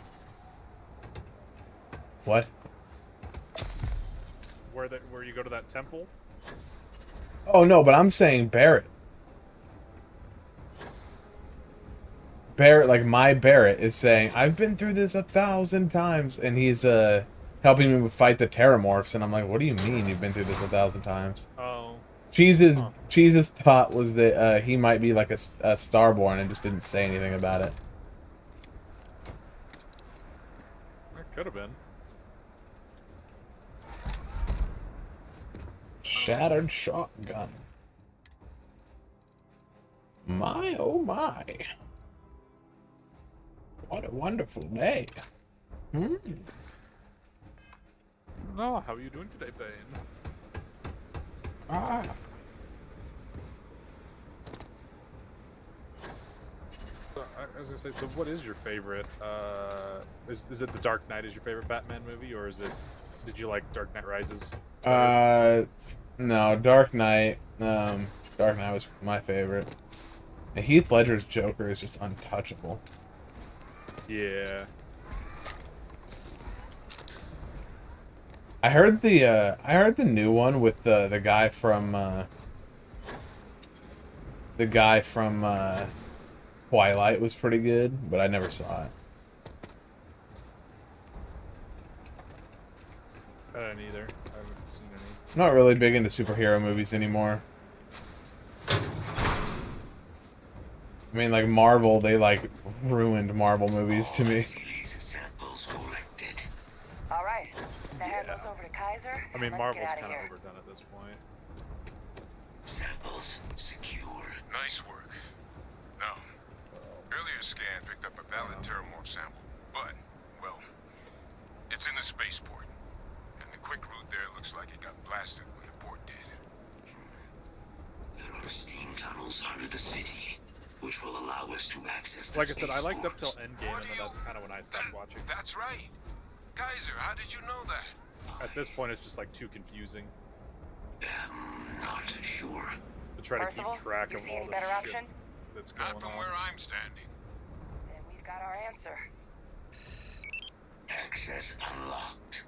What? Where you go to that temple? Oh no, but I'm saying Barrett. Barrett, like my Barrett, is saying, I've been through this 1,000 times, and he's helping me fight the Terramorphs, and I'm like, what do you mean you've been through this 1,000 times? Oh. Cheese's thought was that he might be like a Starborn and just didn't say anything about it. That could have been. Shattered shotgun. My, oh my. What a wonderful day. Hmm. Oh, how are you doing today, Bane? Ah. So, I was gonna say, so what is your favorite? Is it The Dark Knight is your favorite Batman movie, or did you like Dark Knight Rises? No, Dark Knight. Dark Knight was my favorite. And Heath Ledger's Joker is just untouchable. Yeah. I heard the new one with the guy from Twilight was pretty good, but I never saw it. I don't either. I haven't seen any. I'm not really big into superhero movies anymore. I mean, like Marvel, they like ruined Marvel movies to me. All right, now hand those over to Kaiser. I mean, and let's Marvel's get kind outta of here. overdone at this point. Samples secure. Nice work. Now, earlier scan picked up a valid Terramorph sample, but, well, it's in the spaceport. And the quick route there looks like it got blasted when the port did. There are steam tunnels under the city, which will allow us to access the Like I said, I liked up till spaceport. Endgame, and then that's kind of when I stopped watching. That's right. Kaiser, how did you know that? At this point, it's just like too confusing. Not sure. To try to Percival, keep track you of see all any the better shit option? that's going Not from on. where I'm standing. Then we've got our answer. Access unlocked.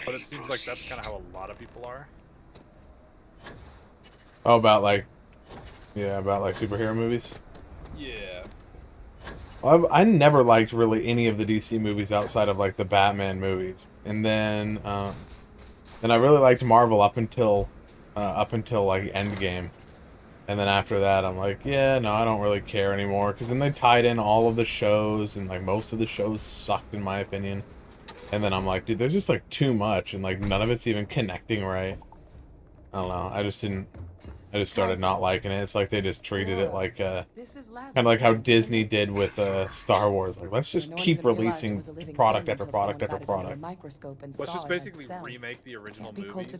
But it seems like that's kind of how a lot of people are. Oh, about like superhero movies. Yeah. Well, I never liked really any of the DC movies outside of like the Batman movies, and then I really liked Marvel up until like Endgame, and then after that I'm like, yeah, no, I don't really care anymore, because then they tied in all of the shows, and like most of the shows sucked in my opinion, and then I'm like, dude, there's just like too much, and like none of it's even connecting right. I don't know. I just started not liking it. It's like they just treated it like kind of like how Disney did with Star Wars. Like, let's just keep releasing product after product after product. Let's just basically remake the original movies,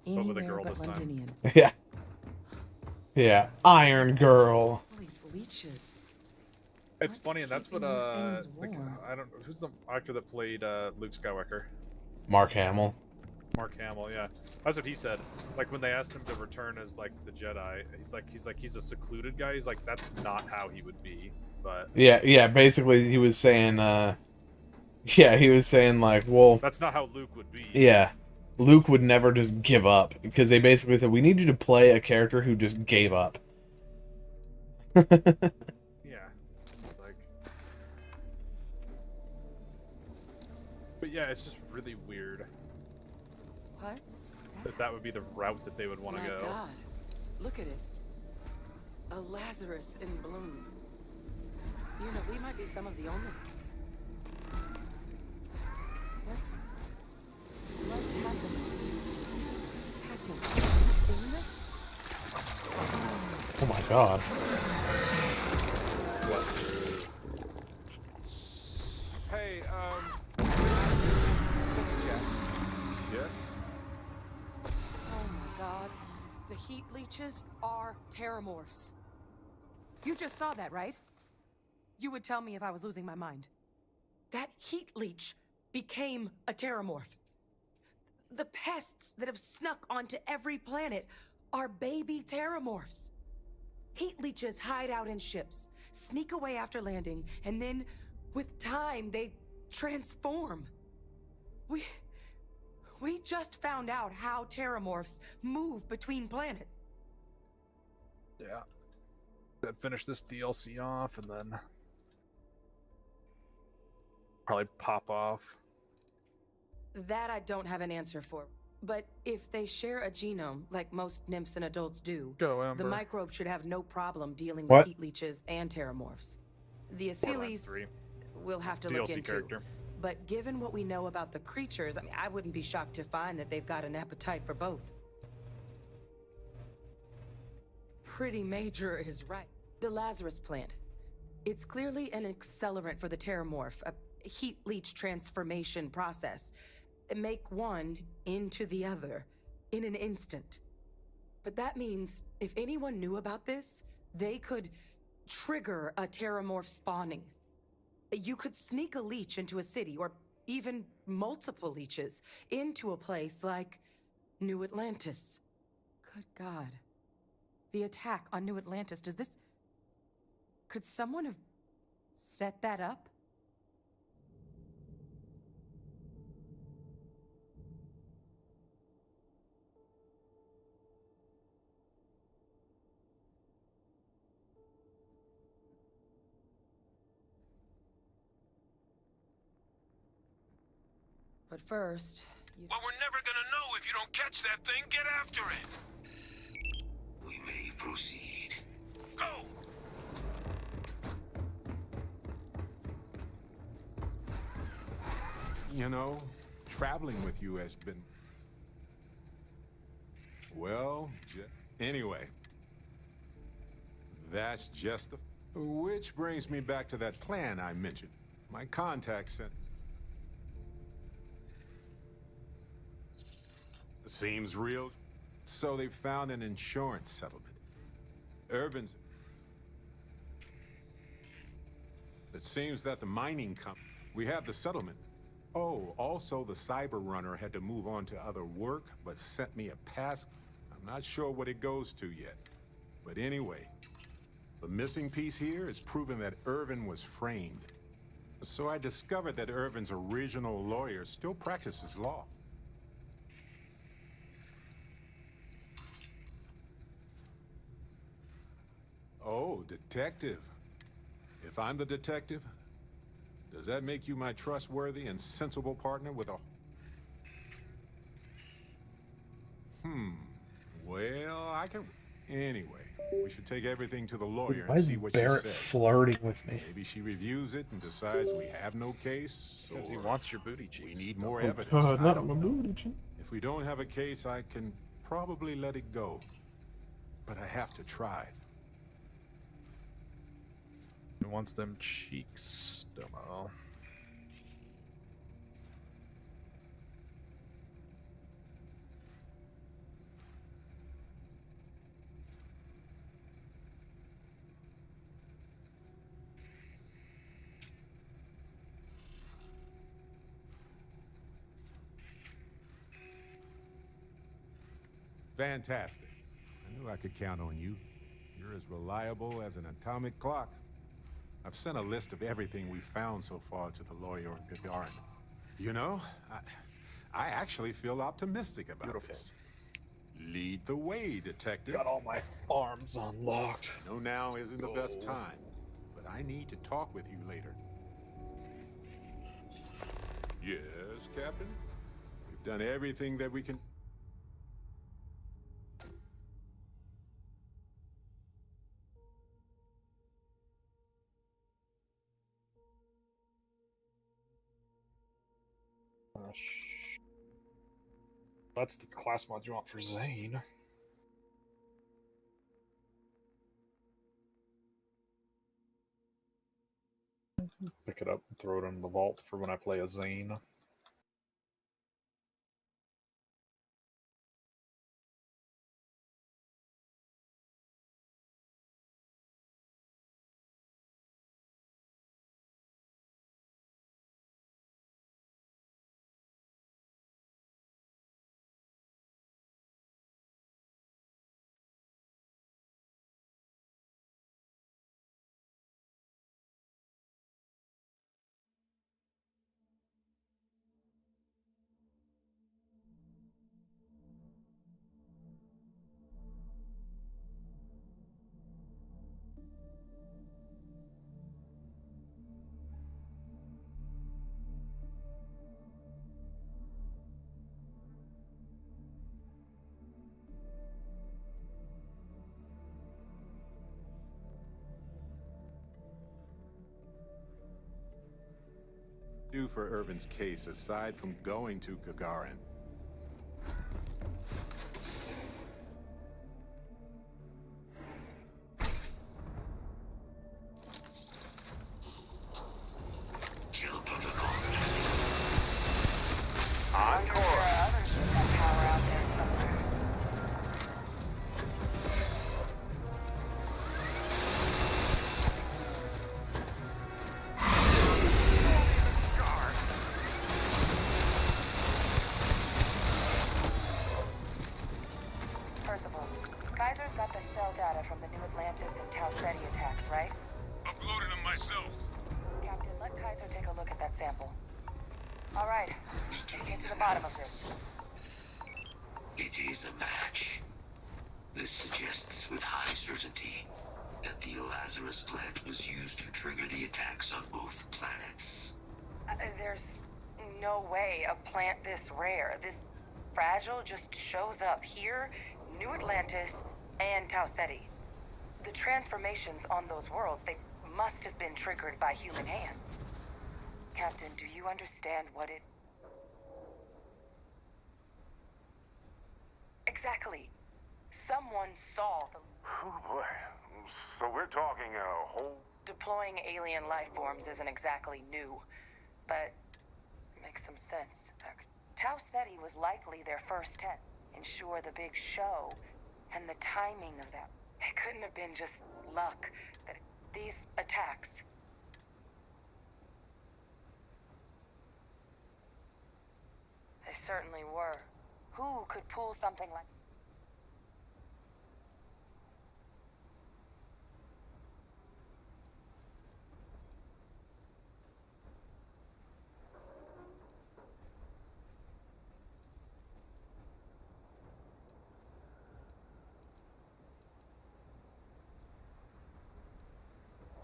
but with a girl this time. Yeah. Yeah. Iron Girl. It's funny, and that's what I don't who's the actor that played Luke Skywalker? Mark Hamill. Mark Hamill, yeah. That's what he said. Like when they asked him to return as like the Jedi, he's a secluded guy. He's like, that's not how he would be. But Yeah. Basically, he was saying, like, well, that's not how Luke would be. Yeah, Luke would never just give up, because they basically said, we need you to play a character who just gave up. Yeah. It's like, but yeah, it's just really weird. What's that would be the route that they would want to My go. God, look at it. A Lazarus in bloom. You know, we might be some of the only. What's happening? Captain, have you seen this? Oh my God. Hey, let's chat. Yes? Oh my God. The heat leeches are terramorphs. You just saw that, right? You would tell me if I was losing my mind. That heat leech became a terramorph. The pests that have snuck onto every planet are baby terramorphs. Heat leeches hide out in ships, sneak away after landing, and then With time, they transform. We just found out how terramorphs move between planets. Yeah. Then finish this DLC off and then probably pop off. That I don't have an answer for. But if they share a genome, like most nymphs and adults do, Go, Ember. the microbe should have no problem dealing What? with heat leeches and terramorphs. The Borderlands Aciles 3. we'll have to DLC look into. character. But given what we know about the creatures, I mean, I wouldn't be shocked to find that they've got an appetite for both. Pretty major is right. The Lazarus plant. It's clearly an accelerant for the terramorph, a heat leech transformation process. Make one into the other in an instant. But that means if anyone knew about this, they could trigger a terramorph spawning. You could sneak a leech into a city, or even multiple leeches, into a place like New Atlantis. Good God. The attack on New Atlantis, could someone have set that up? But first, Well, we're never gonna know if you don't catch that thing. Get after it. We may proceed. Go! You know, traveling with you has been... Well, anyway. That's just the... Which brings me back to that plan I mentioned. My contact sent... Seems real. So they found an insurance settlement. Irvin's... It seems that the mining company... We have the settlement. Oh, also the cyber runner had to move on to other work, but sent me a pass. I'm not sure what it goes to yet. But anyway, the missing piece here is proving that Irvin was framed. So I discovered that Irvin's original lawyer still practices law. Oh, detective. If I'm the detective, does that make you my trustworthy and sensible partner with a... Well, I can... Anyway, we should take everything to the lawyer Why and is see what Barrett she says. flirting with me? Maybe she reviews it and decides we have no case, Because he or wants your booty cheeks. we need more Oh, evidence. God, I not don't my know. booty cheek. If we don't have a case, I can probably let it go. But I have to try. He wants them cheeks, Domo. Fantastic. I knew I could count on you. You're as reliable as an atomic clock. I've sent a list of everything we've found so far to the lawyer in Gagarin. You know, I actually feel optimistic about this. Lead the way, detective. Got all my arms unlocked. No, now isn't the best time, but I need to talk with you later. Yes, Captain? We've done everything that we can... That's the class mod you want for Zane. Pick it up and throw it in the vault for when I play a Zane. do for Irvin's case aside from going to Gagarin? Kill protocols. There are others with that power out there somewhere. Percival, Kaiser's got the cell data from the New Atlantis and Tau Ceti attacks, right? Uploaded them myself. Captain, let Kaiser take a look at that sample. All right, get to the bottom of this. It is a match. This suggests with high certainty that the Lazarus plant was used to trigger the attacks on both planets. There's no way a plant this rare, this fragile, just shows up here, New Atlantis, and Tau Ceti. The transformations on those worlds, they must have been triggered by human hands. Captain, do you understand what it... Exactly. Someone saw the... Oh boy. So we're talking a whole... Deploying alien life forms isn't exactly new, but it makes some sense. Tau Ceti was likely their first test. Ensure the big show, and the timing of that. It couldn't have been just luck that these attacks... They certainly were. Who could pull something like...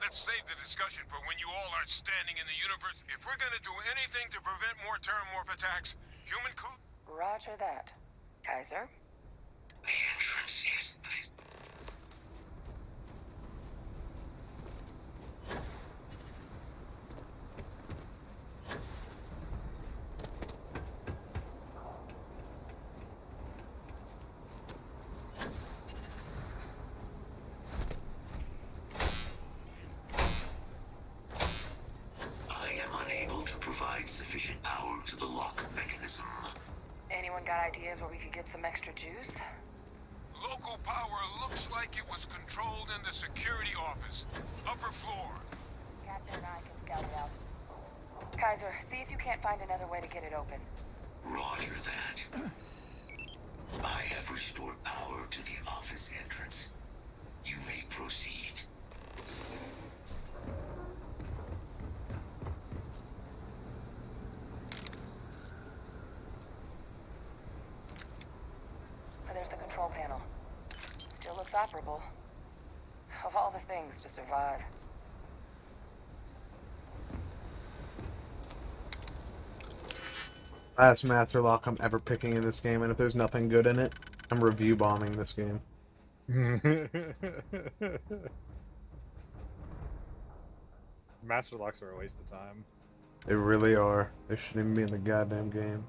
Let's save the discussion for when you all aren't standing in the universe. If we're gonna do anything to prevent more Terramorph attacks, human co... Roger that. Kaiser? The entrance is this. Sufficient power to the lock mechanism. Anyone got ideas where we could get some extra juice? Local power looks like it was controlled in the security office. Upper floor. Captain and I can scout it out. Kaiser, see if you can't find another way to get it open. Roger that. I have restored power to the office entrance. You may proceed. There's the control panel. Still looks operable. Of all the things to survive. Last master lock I'm ever picking in this game, and if there's nothing good in it, I'm review bombing this game. Master locks are a waste of time. They really are. They shouldn't even be in the goddamn game.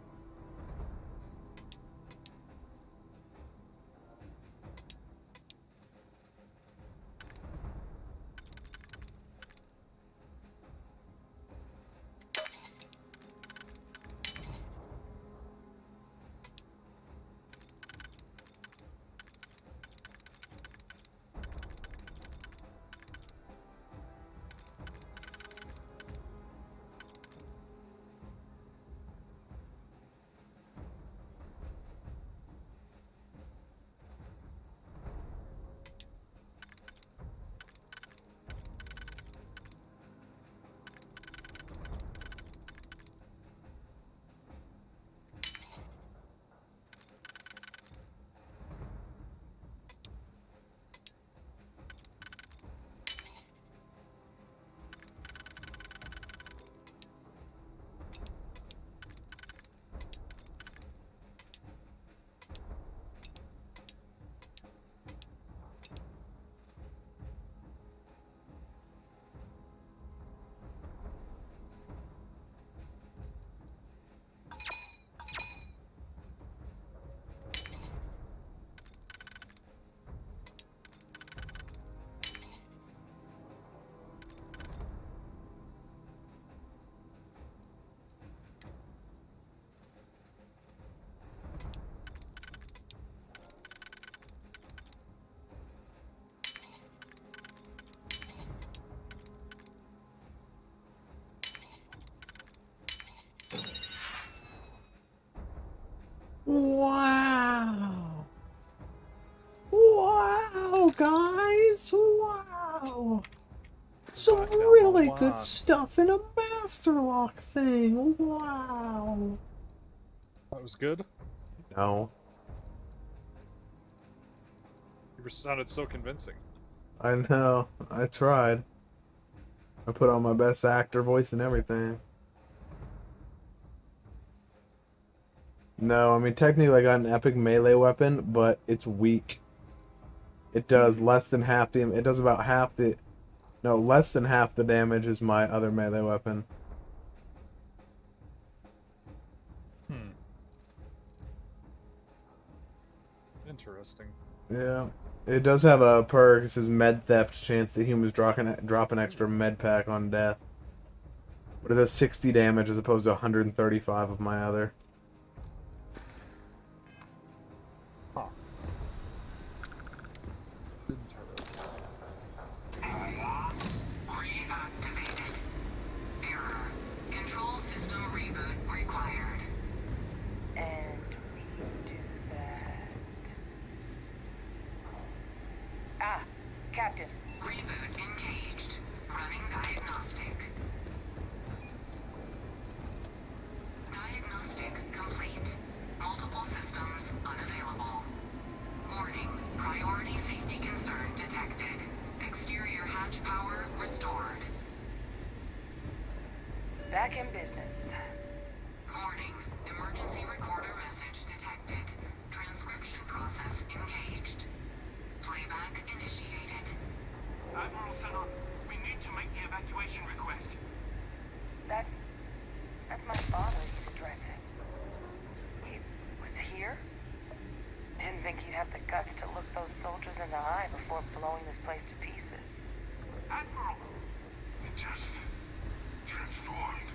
Wow. Wow, guys. Wow. Some really good stuff in a Master Lock thing. Wow. That was good. No. You sounded so convincing. I know. I tried. I put on my best actor voice and everything. No, I mean, technically I got an epic melee weapon, but it's weak. It does less than half the... It does about half the... No, less than half the damage as my other melee weapon. Interesting. Yeah. It does have a perk. It says med theft, chance that humans drop an extra med pack on death. But it does 60 damage as opposed to 135 of my other. Huh. Reactivated. Error. Control system reboot required. And we do that. Ah, Captain. Reboot engaged. Running diagnostic. Diagnostic complete. Multiple systems unavailable. Warning. Priority safety concern detected. Exterior hatch power restored. Back in business. Warning. Emergency recorder message detected. Transcription process engaged. Playback initiated. Admiral Sanon, we need to make the evacuation request. That's my father he's addressing. He was here? Didn't think he'd have the guts to look those soldiers in the eye before blowing this place to pieces. Admiral! It just transformed.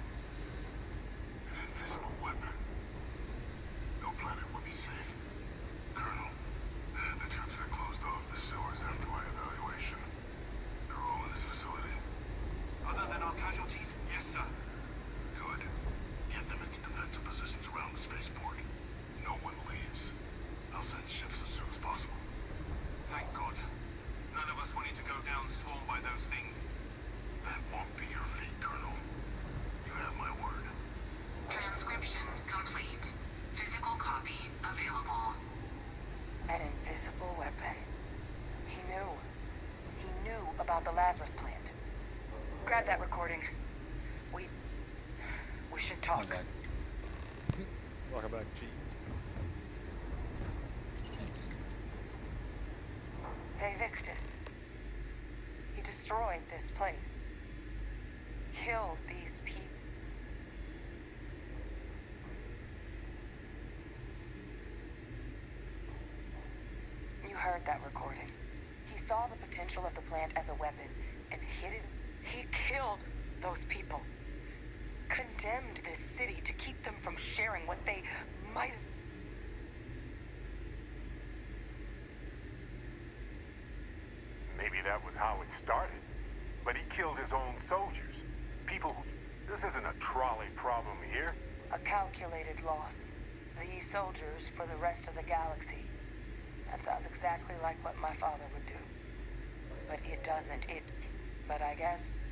An invisible weapon. No planet would be safe. Colonel, the troops that closed off the sewers after my evaluation, they're all in this facility. Other than our casualties, yes, sir. Good. Get them into defensive positions around the spaceport. No one leaves. I'll send ships as soon as possible. Thank God. None of us wanted to go down swarmed by those things. That won't be your fate, Colonel. You have my word. Transcription complete. Physical copy available. An invisible weapon. He knew. He knew about the Lazarus plant. Grab that recording. We should talk. Welcome back, cheese. Hey, Victus. He destroyed this place. Killed these people. You heard that recording. He saw the potential of the plant as a weapon and hid it. He killed those people. Condemned this city to keep them from sharing what they might have. Maybe that was how it started. But he killed his own soldiers. People who... This isn't a trolley problem here. A calculated loss. These soldiers for the rest of the galaxy. That sounds exactly like what my father would do. But it doesn't. But I guess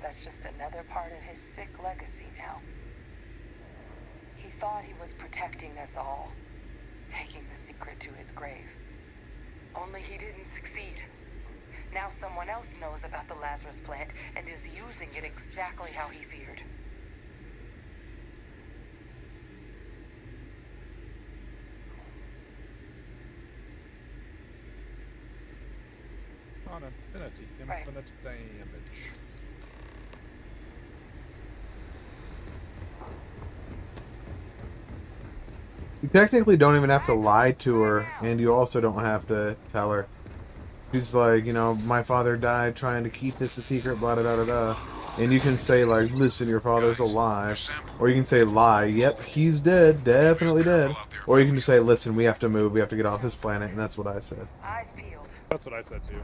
that's just another part of his sick legacy now. He thought he was protecting us all, taking the secret to his grave. Only he didn't succeed. Now someone else knows about the Lazarus plant and is using it exactly how he feared. On infinity, infinite damage. You technically don't even have to lie to her, and you also don't have to tell her. She's like, you know, my father died trying to keep this a secret, blah, da, da, da, da. And you can say, like, listen, your father's alive. Or you can say, lie, yep, he's dead, definitely dead. Or you can just say, listen, we have to move, we have to get off this planet, and that's what I said. Eyes peeled. That's what I said, too.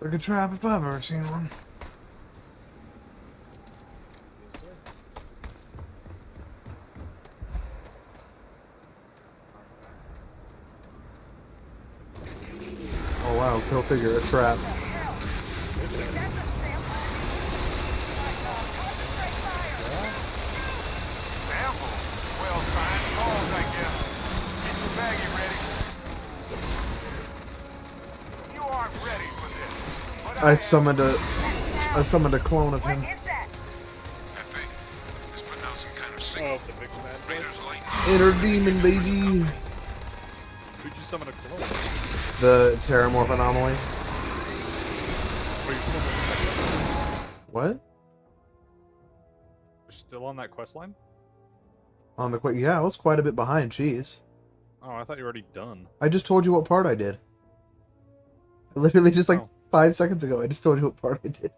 Like a trap if I've ever seen one. Oh wow, kill figure, a trap. Sample. Well, fine calls, I guess. Get your baggie ready. You aren't ready for this. But I summoned a clone of him. Oh, the big man. Inner demon, baby. Who'd you summon a clone? The Terramorph anomaly. What? You're still on that quest line? On the yeah, I was quite a bit behind. Jeez. Oh, I thought you were already done. I just told you what part I did. Literally just like 5 seconds ago, I just told you what part I did.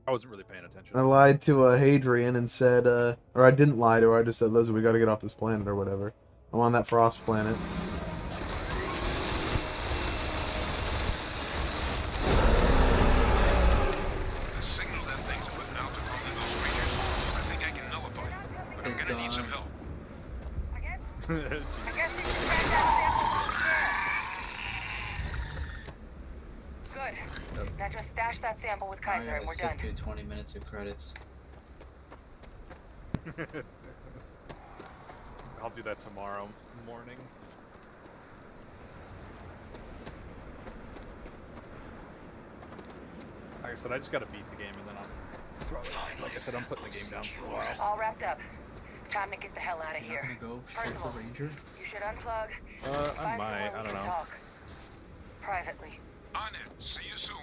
I wasn't really paying attention. I lied to Hadrian and said, or I didn't lie to her, I just said, Liz, we gotta get off this planet or whatever. I'm on that frost planet. The signal that thing's putting out to all those creatures, I think I can nullify it. But I'm gonna need some help. Good. Now just stash that sample with Kaiser and we're done. Through 20 minutes of credits. I'll do that tomorrow morning. Like I said, I just gotta beat the game and then I'll probably, like I said, I'm putting the game down for a while. All wrapped up. Time to get the hell out of here. Go straight for Ranger? You should unplug. I might. I don't know. Talk. Privately. On it. See you soon.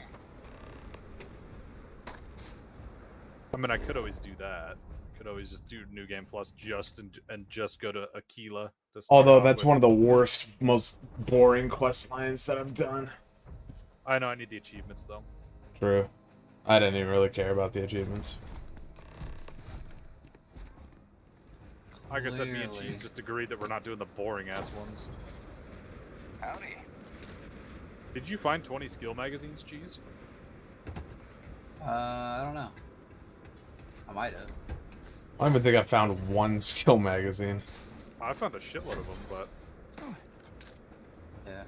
I mean, I could always do that. Could always just do New Game Plus and just go to Aquila. To start Although off that's with. one of the worst, most boring quest lines that I've done. I know, I need the achievements though. True. I didn't even really care about the achievements. Like I said, me and Cheese just agreed that we're not doing the boring ass ones. Howdy. Did you find 20 skill magazines, Cheese? I don't know. I might have. I don't even think I found one skill magazine. I found a shitload of them, but... Yeah.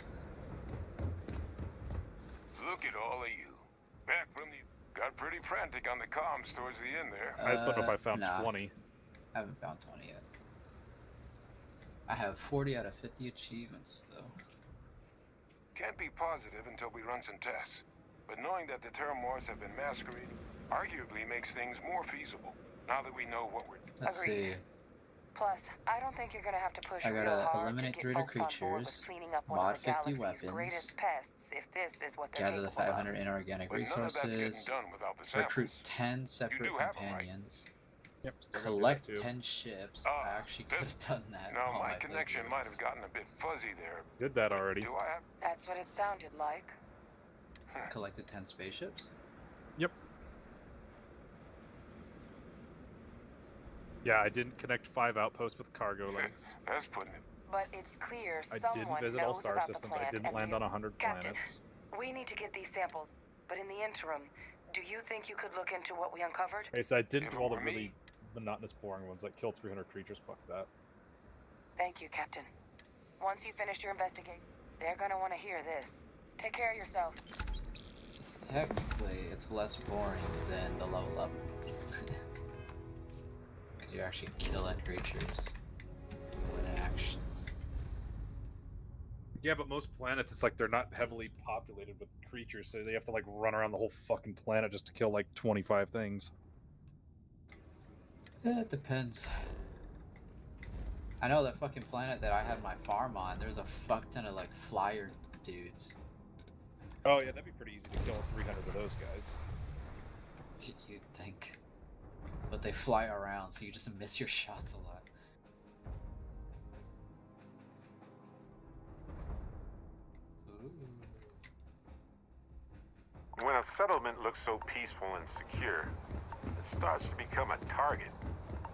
Look at all of you. Back from the... Got pretty frantic on the comms towards the end there. I just don't know if I found nah. 20. I haven't found 20 yet. I have 40 out of 50 achievements, though. Can't be positive until we run some tests. But knowing that the Terramorphs have been masquerading arguably makes things more feasible, now that we know what we're... Let's see. Plus, I don't think you're gonna have to push I real gotta hard eliminate to 3 get folks on board with creatures, cleaning up one mod of the 50 galaxy's weapons, greatest pests, if this is what they're gather the capable of. 500 inorganic But none of that's getting resources, done without the recruit samples. 10 separate do have 'em, right? companions, Yep, still gonna do collect that too. 10 ships. I actually could have done that. No, on my my connection might have gotten a bit fuzzy there. Did that already. Do I have... That's what it sounded like. playthrough. Collected 10 spaceships. Yep. Yeah, I didn't connect 5 outposts with cargo links. That's putting it... But it's clear I someone didn't visit all knows star about the systems. plant I didn't and land we- on 100 Captain, planets. we need to get these samples, but in the interim, do you think you could look into what we uncovered? Okay, so I didn't If do it all the were really me. monotonous, boring ones, like kill 300 creatures. Fuck that. Thank you, Captain. Once you finish your investigation, they're gonna want to hear this. Take care of yourself. Technically, it's less boring than the level up. Because you're actually killing creatures, doing actions. Yeah, but most planets, it's like they're not heavily populated with creatures, so they have to like run around the whole fucking planet just to kill like 25 things. Yeah, it depends. I know that fucking planet that I had my farm on, there's a fuck ton of like flyer dudes. Oh yeah, that'd be pretty easy to kill 300 of those guys. You'd think. But they fly around, so you just miss your shots a lot. When a settlement looks so peaceful and secure, it starts to become a target.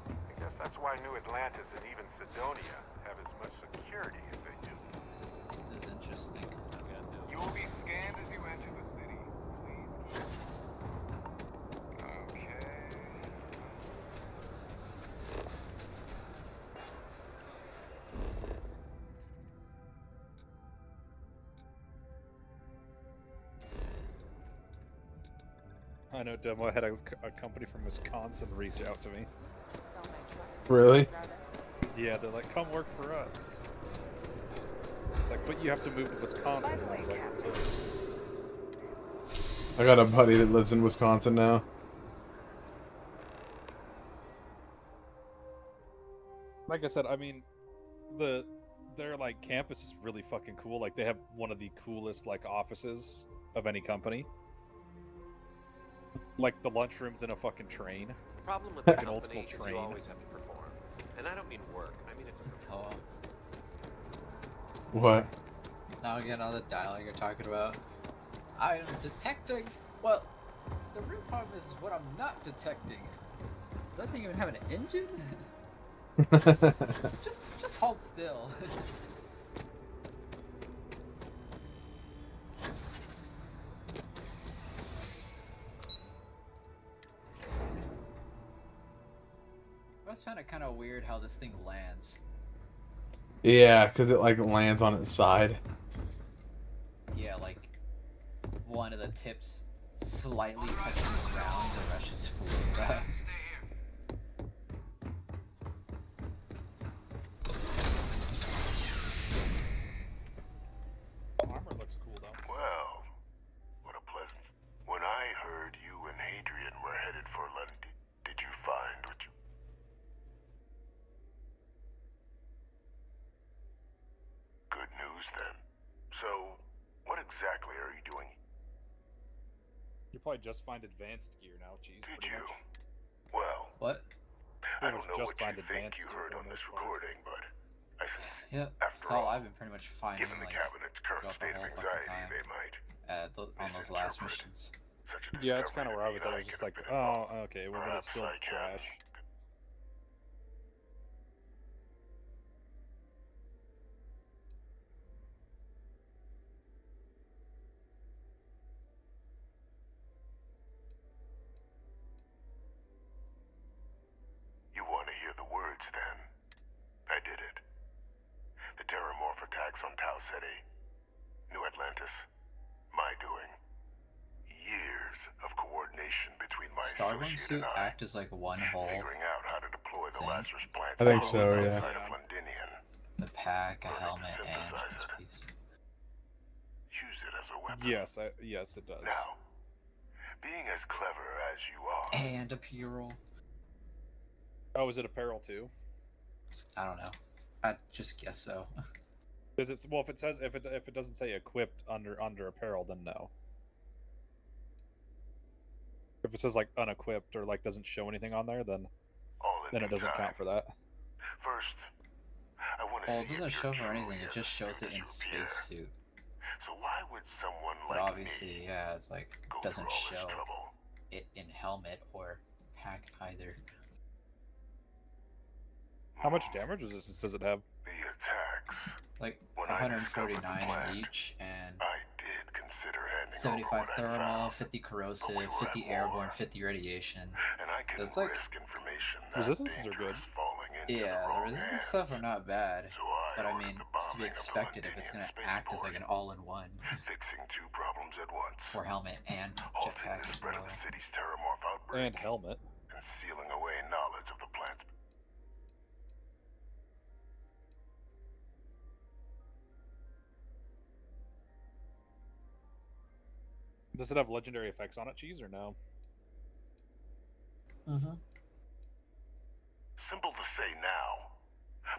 I guess that's why New Atlantis and even Sidonia have as much security as they do. It's interesting. You will be scanned as you enter the city. I know Demo had a company from Wisconsin reach out to me. Really? Yeah, they're like, come work for us. Like, but you have to move to Wisconsin. And I was like, I got a buddy that lives in Wisconsin now. like I said, I mean, their like campus is really fucking cool. Like, they have one of the coolest like offices of any company. Like the lunchroom's in a fucking train. The problem with Like the an old company school is train. you always have to perform. And I don't mean work, I mean it's a performance. What? Now again, all the dialogue you're talking about. I am detecting. Well, the real problem is what I'm not detecting. Does that thing even have an engine? just hold still. I always found it kind of weird how this thing lands. Yeah, because it like lands on its side. Yeah, like one of the tips slightly touches the ground, the rest just floats out. Armor looks cool though. Well, what a pleasant. When I heard you and Hadrian were headed for London, did you find what you... Good news then. So, what exactly are you doing? You probably just find advanced gear now, jeez. Did you? Much. Well, what? I don't know just what you find think advanced you gear heard for on the this most part. recording, but I think Yep, after that's all all, I've been pretty much finding. given the like, cabinet's current throughout the state of whole fucking anxiety, time. they might On those last missions. such a Yeah, it's discovery kind of where I was mean at. I I was just could like, have been oh, involved. okay, well, but it's Perhaps still I can. trash. You want to hear the words then? I did it. The Terramorph attacks on Tau Ceti. New Atlantis. My doing. Years of coordination between my Starborn associate suit and I. act as like one whole Figuring out how to deploy the thing. Lazarus plants I think so, yeah. outside of Londinian. The pack, a Learning to helmet, and synthesize chest it. piece. Use it as a weapon. Yes, yes, it does. Now, being as clever as you are, And a P-roll. Oh, is it apparel too? I don't know. I just guess so. Because it's well, if it says if it doesn't say equipped under apparel, then no. If it says like unequipped or like doesn't show anything on there, then it doesn't count for that. First, I want to Well, see it doesn't if show you're for anything. truly It as just shows astute it as in you appear. spacesuit. So why would someone But like obviously, me yeah, it's like go doesn't through all this show trouble? it in helmet or pack either. How much damage does it have? The attacks. Like When I discovered the 149 plan, in each, and I did consider handing 75 over what I thermal, found, 50 corrosive, but we were 50 at airborne, war. 50 radiation. And I So can it's like, risk information that Resistances are good. dangerous falling into yeah, the the wrong resistance hands. stuff are not bad. So But I ordered mean, the it's to be bombing of the expected if it's Londinian going to act as like spaceport, an all-in-one fixing two problems at once. for helmet and Halting jetpack the as spread well. of the city's terramorph outbreak And helmet. and sealing away knowledge of the plant's. Does it have legendary effects on it, cheese, or no? Mm-hmm. Simple to say now,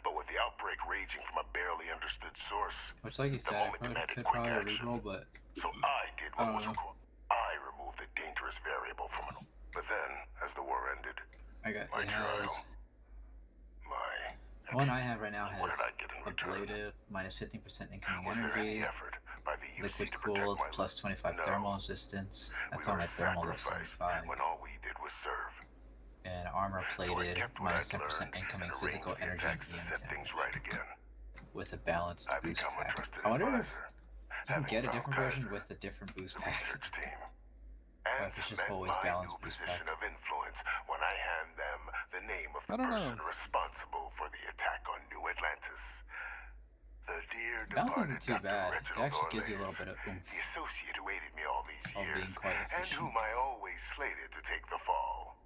but with the outbreak raging from a barely understood source, Which, like you the said, I moment probably demanded could quick probably action. reroll, but So I did I what don't was know. required. I removed the dangerous variable from it. But then, as the war ended, I got my it trial, has my the one I have right now what has did I get in return? ablative, minus 15% incoming Was there any energy, effort by the UC liquid to protect cooled, my plus 25 No. thermal resistance. That's we on were my thermal at sacrificed 75. when all we did was serve. And armor So I plated, kept what minus I'd 10% learned incoming and physical arranged the energy attacks to and set things right again. with a balanced I boost become a pack. trusted I wonder if advisor, you can having get a found different version Kaiser, with a different boost the pack. research team, And Life is just cement always my balanced new respect. position of influence when I hand them the name of the I don't person know. responsible for the attack on New Atlantis. The dear Balance departed isn't too Dr. bad. It Reginald actually gives you a Orleans, little bit of oomph the associate who aided me all these while being years, quite and efficient. whom I always slated to take the fall.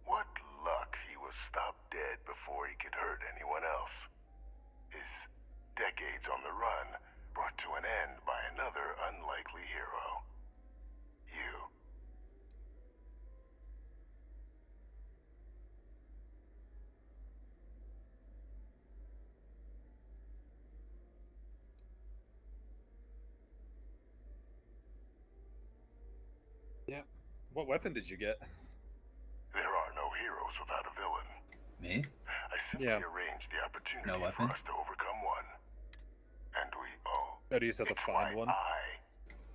What luck he was stopped dead before he could hurt anyone else. His decades on the run brought to an end by another unlikely hero. You. Yeah. What weapon did you get? There are no heroes without a villain. Me? I simply arranged the opportunity No for weapon? us to overcome one. And we all. Oh, do you just have to find one?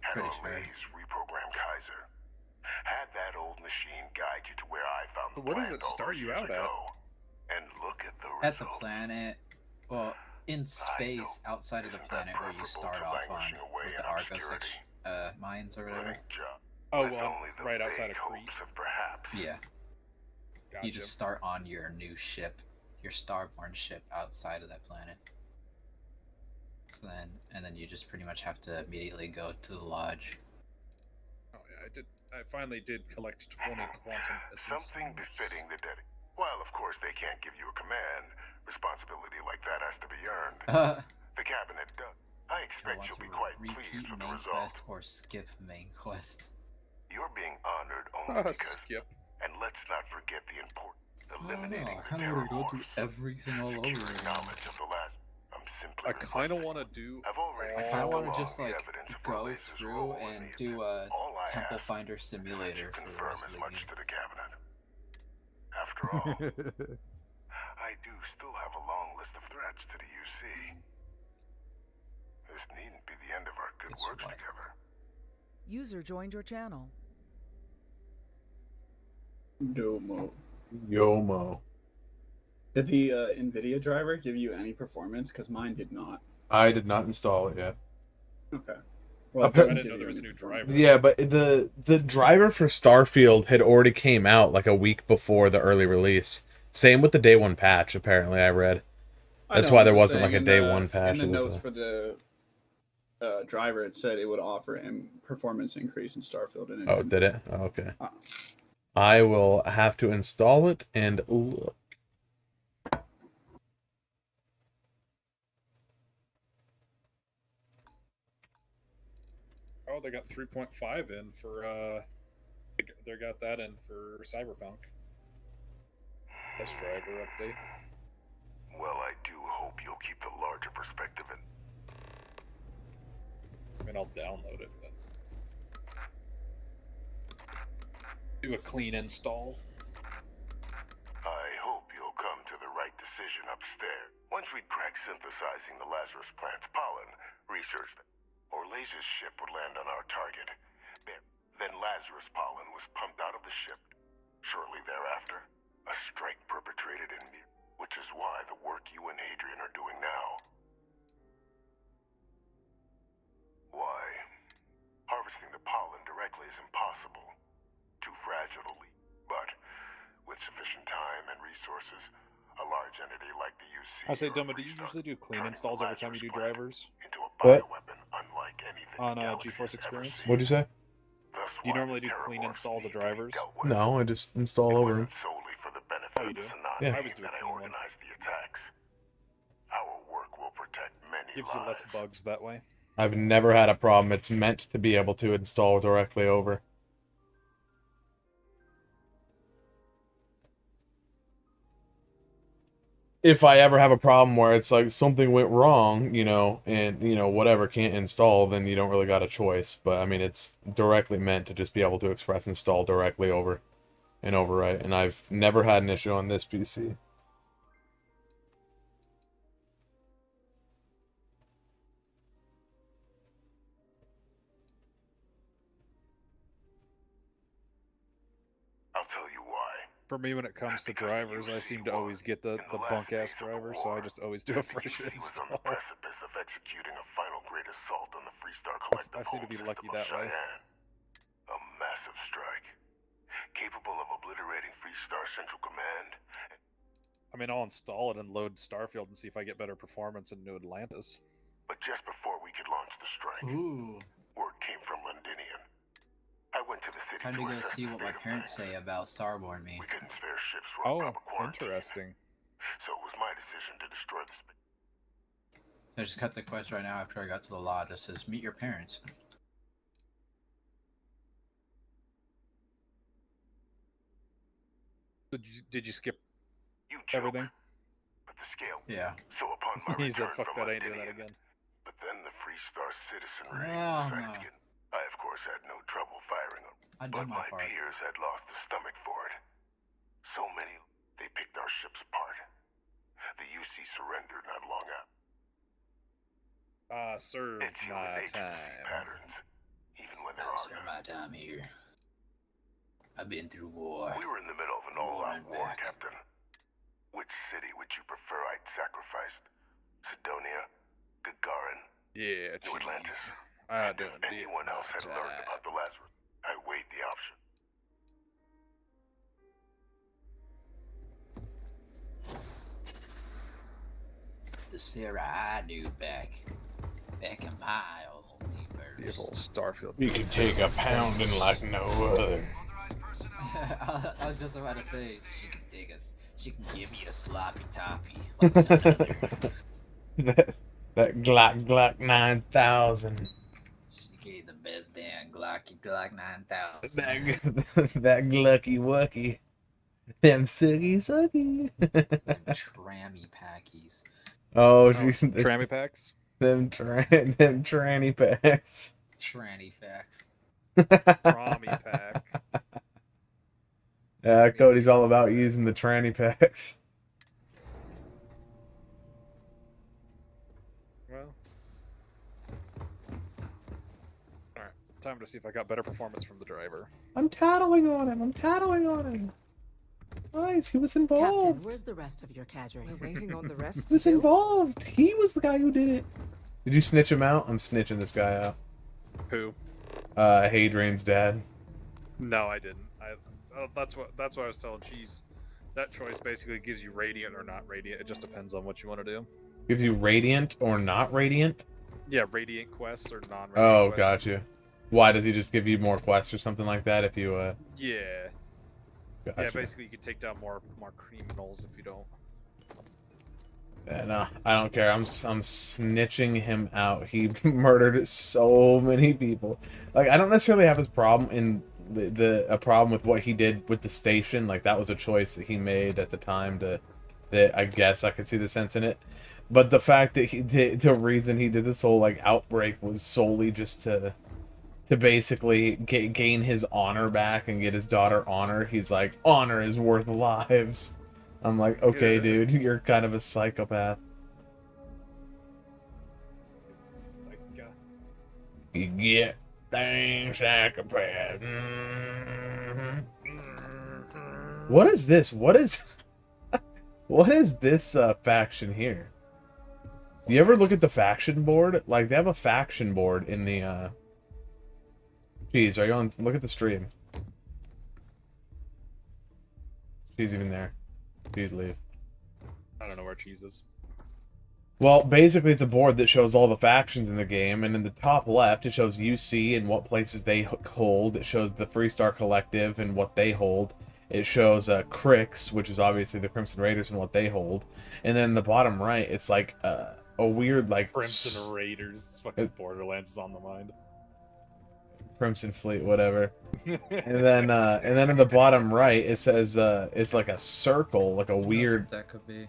Had Orleans reprogram Kaiser. Had that old machine guide you to where I found the Where does plant it all start those you years out at? ago. And look at the At the results. planet, well, in space, outside of the planet where you start off on with the Argos mines or whatever. Oh, well, right outside of Crete. Yeah. Gotcha. You just start on your new ship, your Starborn ship outside of that planet. So then you just pretty much have to immediately go to the lodge. Oh yeah, I finally did collect 20 quantum essence. Something befitting the dead. While of course they can't give you a command, responsibility like that has to be earned. The cabinet does. I expect you'll be quite pleased with the main result. quest or skip main quest. You're being honored only because. Skip. And let's not forget the important. Eliminating I kind of want to go through everything all over again. knowledge of the last. I'm simply. I kind of want to do. I kind of want to just like go through and do a Temple Finder simulator for the rest of the game. To the cabinet. After all, I do still have a long list of threats to the UC. This needn't be the end of our good works together. User joined your channel. Yomo. Did the NVIDIA driver give you any performance? Because mine did not. I did not install it yet. Okay. Well, I didn't know there was a new driver. Yeah, but the driver for Starfield had already came out like a week before the early release. Same with the day one patch, apparently, I read. That's why there wasn't like a day one patch. In the notes for the driver, it said it would offer a performance increase in Starfield. And Oh, did it? Oh, okay. I will have to install it and look. Oh, they got 3.5 in for. They got that in for Cyberpunk. This driver update. Well, I do hope you'll keep the larger perspective in. I mean, I'll download it, but do a clean install. I hope you'll come to the right decision upstairs. Once we'd cracked synthesizing the Lazarus plant's pollen, research that Orleans' ship would land on our target. Then Lazarus pollen was pumped out of the ship. Shortly thereafter, a strike perpetrated in Mir, which is why the work you and Hadrian are doing now. Why? Harvesting the pollen directly is impossible. Too fragile to leak. But with sufficient time and resources, a large entity like the UC. I say, Dumba, do you usually do clean installs every time you do drivers? What? On GeForce Experience? What'd you say? Do you normally do clean installs of drivers? No, I just install over them. Oh, you do? Yeah. I was doing clean one. Our work will protect many Gives you less bugs that way. I've never had a problem. It's meant to be able to install directly over. If I ever have a problem where it's like something went wrong, and, whatever can't install, then you don't really got a choice. But, I mean, it's directly meant to just be able to express install directly over and overwrite. And I've never had an issue on this PC. I'll tell you why. For me, when it comes to drivers, I seem to always get the bunk-ass driver, so I just always do a fresh install. On the precipice of executing a final great assault on the Freestar I Collective seem to be home lucky system of that way. Cheyenne. A massive strike. Capable of obliterating Freestar Central Command. I mean, I'll install it and load Starfield and see if I get better performance in New Atlantis. But just before we could launch the strike, Ooh. word came from Londinium. I went to the city Time to to go assess see the what my state of parents things. say about Starborn me. We couldn't spare ships for a proper quarantine. Interesting. So it was my decision to destroy the space. I just cut the quest right now after I got to the lodge. It says, meet your parents. Did you skip You joke, everything? but the scale. Yeah. So upon my He said, return fuck from that, I ain't doing that Londinium, again. but then the Freestar citizenry Oh, decided no. to get. I of course had no trouble firing them, I but done my my part. peers had lost the stomach for it. So many, they picked our ships apart. The UC surrendered not long after. Served It's human my nature to see time. patterns, even when there are none. my time here. I've been through war. We were in the middle of an all-out war, Captain. Which city would you prefer I'd sacrificed? Sidonia? Gagarin? Yeah, New Atlantis? I And if anyone else had learned about the Lazarus, I weighed the option. The Sarah I knew back in my old multiverse. Beautiful Starfield. You can take a pounding like no other. I was just about to say she can take us. She can give me a sloppy toppy. that Glock 9000. She gave the best damn Glock 9000. That Glucky Wucky. Them sucky. Trammy packies. Oh, she's Trammy packs? Them tranny packs. Tranny facts. Trommy pack. Yeah, Cody's all about using the tranny packs. Well. Alright, time to see if I got better performance from the driver. I'm tattling on him. Nice, he was involved. Captain, where's the rest of your cadre? We're waiting on the rest. He was still? involved. He was the guy who did it. Did you snitch him out? I'm snitching this guy out. Who? Hadrian's dad. No, I didn't. That's what I was telling Cheese. That choice basically gives you radiant or not radiant. It just depends on what you want to do. Gives you radiant or not radiant? Yeah, radiant quests or non-radiant Oh, quests. gotcha. Why does he just give you more quests or something like that if you Yeah. Gotcha. Yeah, basically you can take down more criminals if you don't. Yeah, no, I don't care. I'm snitching him out. He murdered so many people. Like, I don't necessarily have his problem in a problem with what he did with the station. Like, that was a choice that he made at the time that I guess I could see the sense in it. But the fact that the reason he did this whole like outbreak was solely just to basically gain his honor back and get his daughter honor. He's like, honor is worth lives. I'm like, okay, dude, you're kind of a psychopath. You get things psychopath. What is this? What is this faction here? You ever look at the faction board? Like, they have a faction board in the Jeez, are you on? Look at the stream. She's even there. Please leave. I don't know where Cheese is. Well, basically it's a board that shows all the factions in the game, and in the top left it shows UC and what places they hold. It shows the Freestar Collective and what they hold. It shows Crix, which is obviously the Crimson Raiders and what they hold. And then the bottom right, it's like a weird like Crimson Raiders. Fucking Borderlands is on the mind. Crimson Fleet, whatever. and then in the bottom right it says it's like a circle, like a weird. That could be.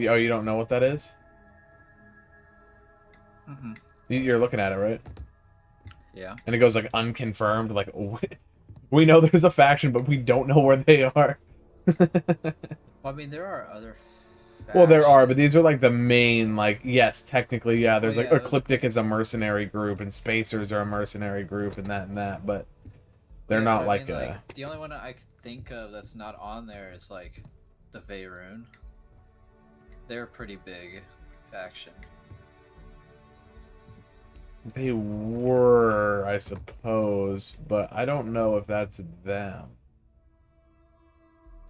Oh, you don't know what that is? Mm-mm. You're looking at it, right? Yeah. And it goes like unconfirmed, like we know there's a faction, but we don't know where they are. Well, I mean, there are other. Well, there are, but these are like the main, like, yes, technically, yeah, there's like yeah. Ecliptic is a mercenary group, and Spacers are a mercenary group, and that, but they're Yeah, not but I like, mean, the only one I could think of that's not on there is like the Veyroon. They're a pretty big faction. They were, I suppose, but I don't know if that's them.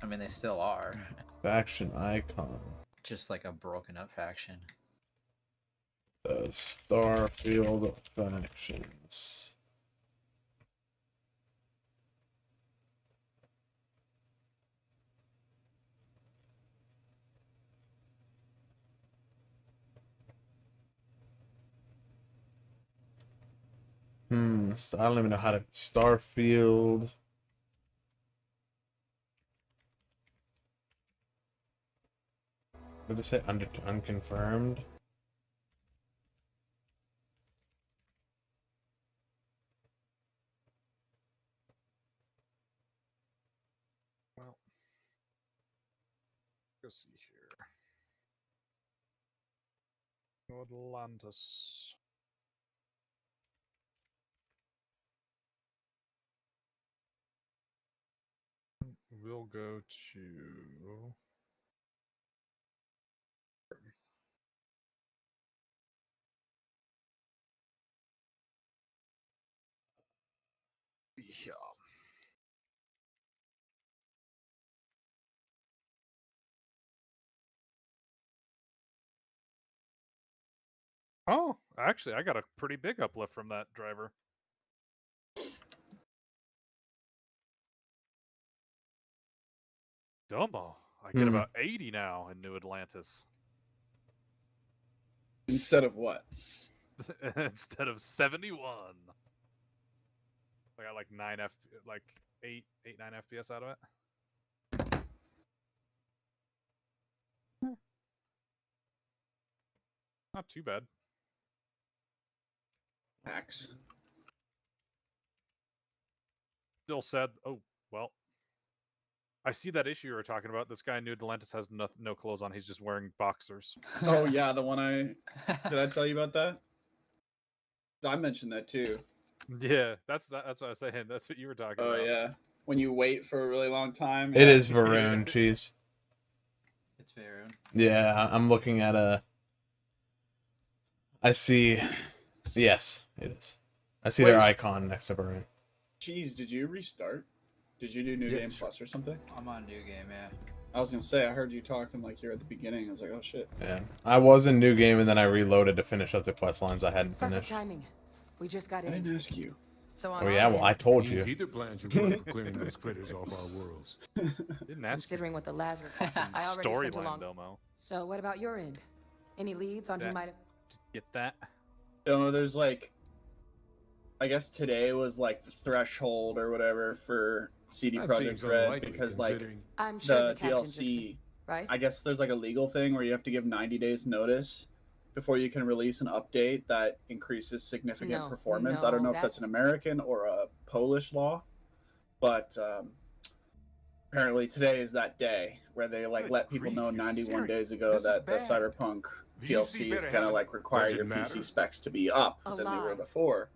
I mean, they still are. Faction icon. Just like a broken up faction. The Starfield factions. So I don't even know how to Starfield. What did it say? Unconfirmed? Well, go see here. Atlantis. We'll go to. Yeah. Oh, actually, I got a pretty big uplift from that driver. Dumbo. I get about 80 now in New Atlantis. Instead of what? Instead of 71. I got like 8, 9 FPS out of it. Not too bad. Max. Still said, oh, well. I see that issue you were talking about. This guy in New Atlantis has no clothes on. He's just wearing boxers. Oh, yeah, the one Did I tell you about that? I mentioned that too. Yeah, that's what I was saying. That's what you were talking about. Oh, yeah. When you wait for a really long time. It is Varun, cheese. It's Varun. Yeah, I'm looking at I see. Yes, it is. I see their icon next to Varun. Jeez, did you restart? Did you do New Game Plus or something? I'm on New Game, yeah. I was gonna say, I heard you talking like you're at the beginning. I was like, oh shit. Yeah, I was in New Game and then I reloaded to finish up the quest lines I hadn't Perfect finished. timing. We just got in. I didn't ask you. So Oh yeah, well I told you. Either plans you put for clearing those critters off our worlds. Didn't ask Considering what the Lazarus happened, I already sent along. Domo. So what about your end? Any leads on who might have? Get that? There's like, I guess today was like the threshold or whatever for CD That Projekt seems Red unlikely, because like considering- I'm sure the captain just DLC, missed, right? I guess there's like a legal thing where you have to give 90 days notice before you can release an update that increases significant No, performance. I don't know if that's that's- an American or a Polish law, but apparently today is that day where they like let people know 91 days ago that the Cyberpunk DLC is gonna like require your PC specs to be up than they were before.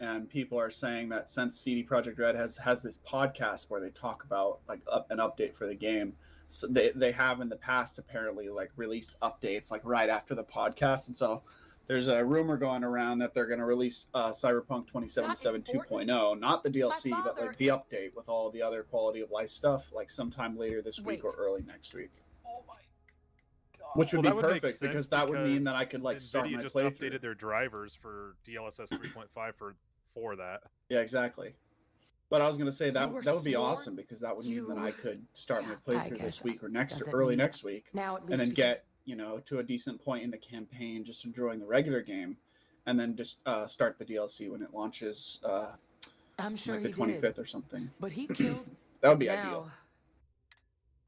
And people are saying that since CD Projekt Red has this podcast where they talk about like an update for the game, so they have in the past apparently like released updates like right after the podcast, and so there's a rumor going around that they're going to release Cyberpunk 2077 2.0, not the DLC, but like the update with all the other quality of life stuff, like sometime later this week or early next week. Oh my god! Which would Well, be that would make perfect sense because that would mean that I could like start NVIDIA my just playthrough. updated their drivers for DLSS 3.5 for that. Yeah, exactly. But I was gonna say that were that would be sworn awesome because that would mean that I could start my I playthrough guess this week or next doesn't early mean next week, now at and least then we get to a decent point in the campaign, just enjoying the regular game, and then just start the DLC when it launches. I'm sure like the he 25th did, or something. but he killed. That would be now, ideal.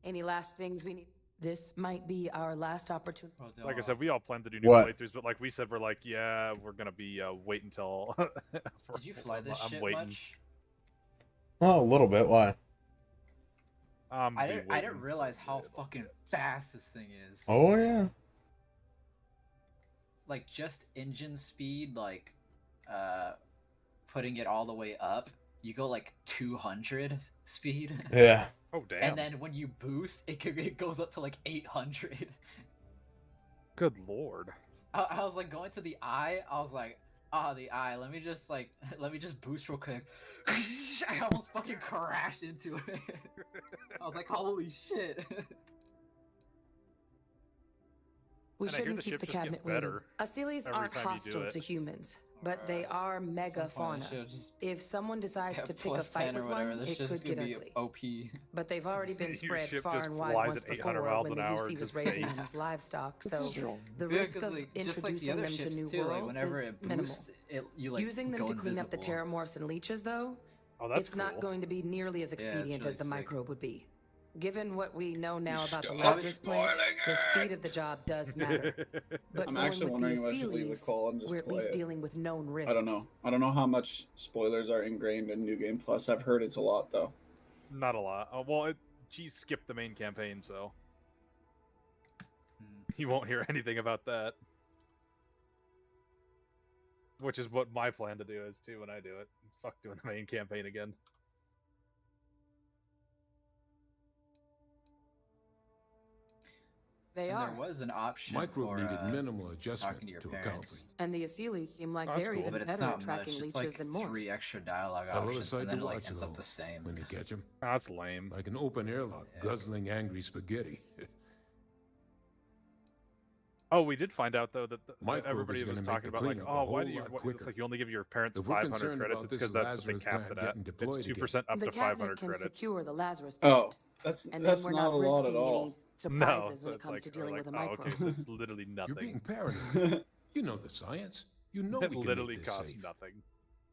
Any last things we need? This might be our last opportunity. Like I said, we all plan to do new What? playthroughs, but like we said, we're like, yeah, we're gonna be wait until. Did you fly this I'm shit waiting. much? Well, a little bit. Why? I didn't realize how fucking fast this thing is. Oh yeah. Like just engine speed, like putting it all the way up, you go like 200 speed. Yeah. Oh damn. And then when you boost, it goes up to like 800. Good lord. I was like going to the eye. I was like, the eye. Let me just boost real quick. I almost fucking crashed into it. I was like, holy shit. We And I hear shouldn't the keep ships the just get cabinet waiting. better Asylees every aren't time you do hostile it. to humans, but they are megafauna. If someone decides to pick a Plus fight 10 or with whatever, one, this it shit's could gonna get be ugly. OP. But they've already been Your spread ship far just and wide flies once at 800 before miles when an the hour UC into was raising them space. as livestock, This so is wrong. the Yeah, risk 'cause, of like, just like the introducing other them to ships new too, like, worlds whenever is it minimal. boosts, you like Using them go to clean up the invisible. terramorphs and leeches, though, Oh, that's it's not cool. going to be nearly as Yeah, it's expedient really as the sick. microbe would be. Given what we know now about the Stop Lazarus plant, spoiling the speed of the job does matter. But I'm going actually with wondering the if I should leave the Asylees, call and just we're at play least it. dealing with known risks. I don't know. I don't know how much spoilers are ingrained in New Game Plus. I've heard it's a lot though. Not a lot. G skipped the main campaign, so you won't hear anything about that. Which is what my plan to do is too when I do it. Fuck doing the main campaign again. They And are. there was an option Microbe for needed minimal adjustment talking to your to parents. accomplish. And the Asylees seem like Oh, that's they're cool. even But it's better not at tracking much. It's leeches like than 3 morphs. extra dialogue A little options, sight and then to it like watch, ends up though, the same. when you catch him. Oh, that's lame. Like an open airlock, guzzling angry spaghetti. Oh, we did find out though that Microbe everybody is was gonna make talking the about like, cleanup a oh, why whole do you? lot It's quicker. like you only give your parents If we're 500 concerned credits. about It's this because that's what they Lazarus capped plant it at. getting deployed It's again. 2% up The to cabinet 500 can credits. secure the Lazarus Oh, plant. that's And then we're not a lot risking at all. any surprises No, when so it it's comes like, to dealing with a oh, microbe. okay, so it's literally You're nothing. being paranoid. You know the science. You know It we can literally make this costs safe. nothing.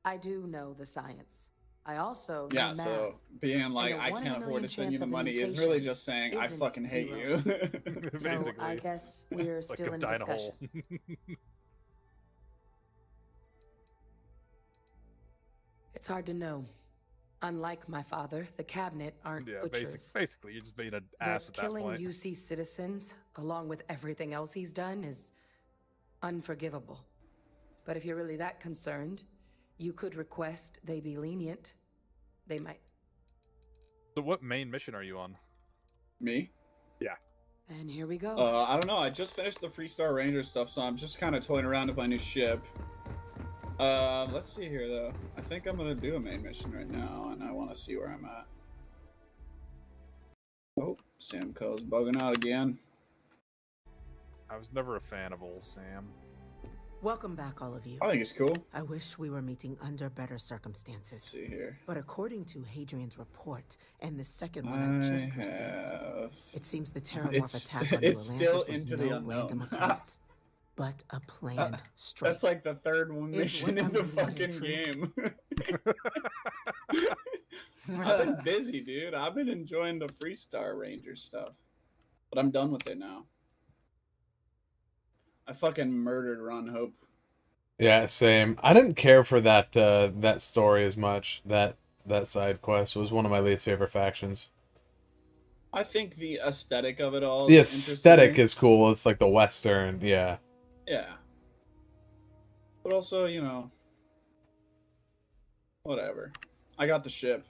I do know the science. I also Yeah, know math. so being like, And a I 1 in a can't afford million to send you chance the of a money is mutation really just saying, I isn't fucking hate zero. you. So I Basically. guess we're It's like still a in die in a discussion. hole. It's hard to know. Unlike my father, the cabinet aren't Yeah, butchers. basically, you're just being an ass But at that killing point. UC citizens, along with everything else he's done, is unforgivable. But if you're really that concerned, you could request they be lenient. They might. So what main mission are you on? Me? Yeah. And here we go. I don't know. I just finished the Freestar Ranger stuff, so I'm just kind of toying around with my new ship. Let's see here, though. I think I'm gonna do a main mission right now, and I want to see where I'm at. Oh, Samco's bugging out again. I was never a fan of old Sam. Welcome back, all of you. I think it's cool. I wish we were meeting under better circumstances. Let's see here. But according to Hadrian's report and the second one I just received, have... it seems the terramorph It's- attack on it's New still Atlantis was into no the unknown. random occurrence, but a planned strike. That's like the third one Is mission what in I'm the reading here fucking true? game. I've been busy, dude. I've been enjoying the Freestar Ranger stuff. But I'm done with it now. I fucking murdered Ron Hope. Yeah, same. I didn't care for that that story as much. That side quest was one of my least favorite factions. I think the aesthetic of it all The is aesthetic interesting. is cool. It's like the Western, yeah. Yeah. But also, you know, whatever. I got the ship.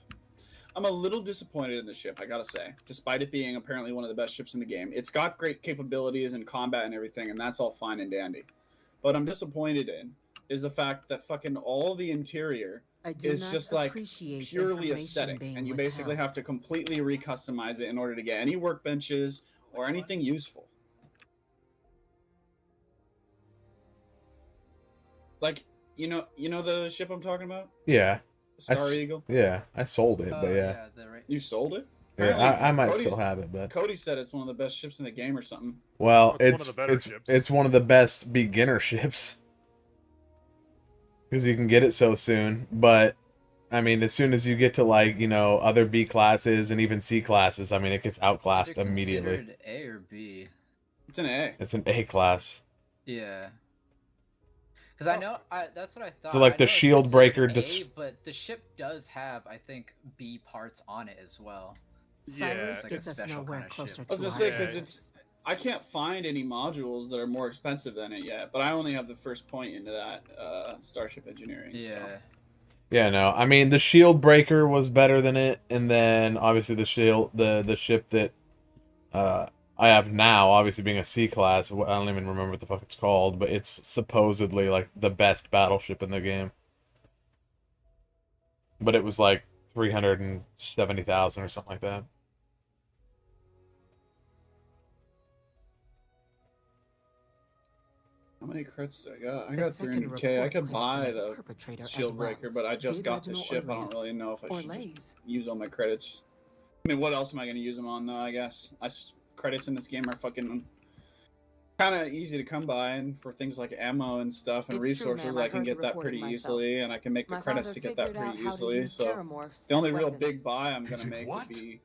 I'm a little disappointed in the ship, I gotta say. Despite it being apparently one of the best ships in the game. It's got great capabilities in combat and everything, and that's all fine and dandy. But I'm disappointed in is the fact that fucking all the interior I do is not just like appreciate purely information aesthetic, being and you basically withheld. have to completely recustomize it in order to get any workbenches or anything useful. Like, you know the ship I'm talking about? Yeah. Star Eagle? Yeah, I sold it, but yeah. You sold it? Yeah, Apparently, I might Cody- still have it, but Cody said it's one of the best ships in the game or something. well, It's one of it's the better ships. it's one of the best beginner ships because you can get it so soon. But I mean, as soon as you get to like other B classes and even C classes, I mean, it gets outclassed immediately. Considered A or B? It's an A. It's an A class. Yeah. Because I know, that's what I thought. So, like, I the know it's shield breaker considered A, but the ship does have, I think, B parts on it as well. Silence It's like gets a us special nowhere kind of closer ship. I was gonna say because I can't find any modules that are more expensive than it yet, but I only have the first point into that Starship Engineering. Yeah. So. Yeah, no, I mean the shield breaker was better than it, and then obviously the ship that I I have now, obviously being a C class, I don't even remember what the fuck it's called, but it's supposedly like the best battleship in the game. But it was like 370,000 or something like that. How many crits do I got? I got 300k. I could buy the shield breaker, but I just got the ship. I don't really know if I should just use all my credits. I mean, what else am I going to use them on, though, I guess? Credits in this game are fucking kind of easy to come by, and for things like ammo and stuff and resources, I can get that pretty easily, and I can make the credits to get that pretty easily. So the only real big buy I'm going to make would be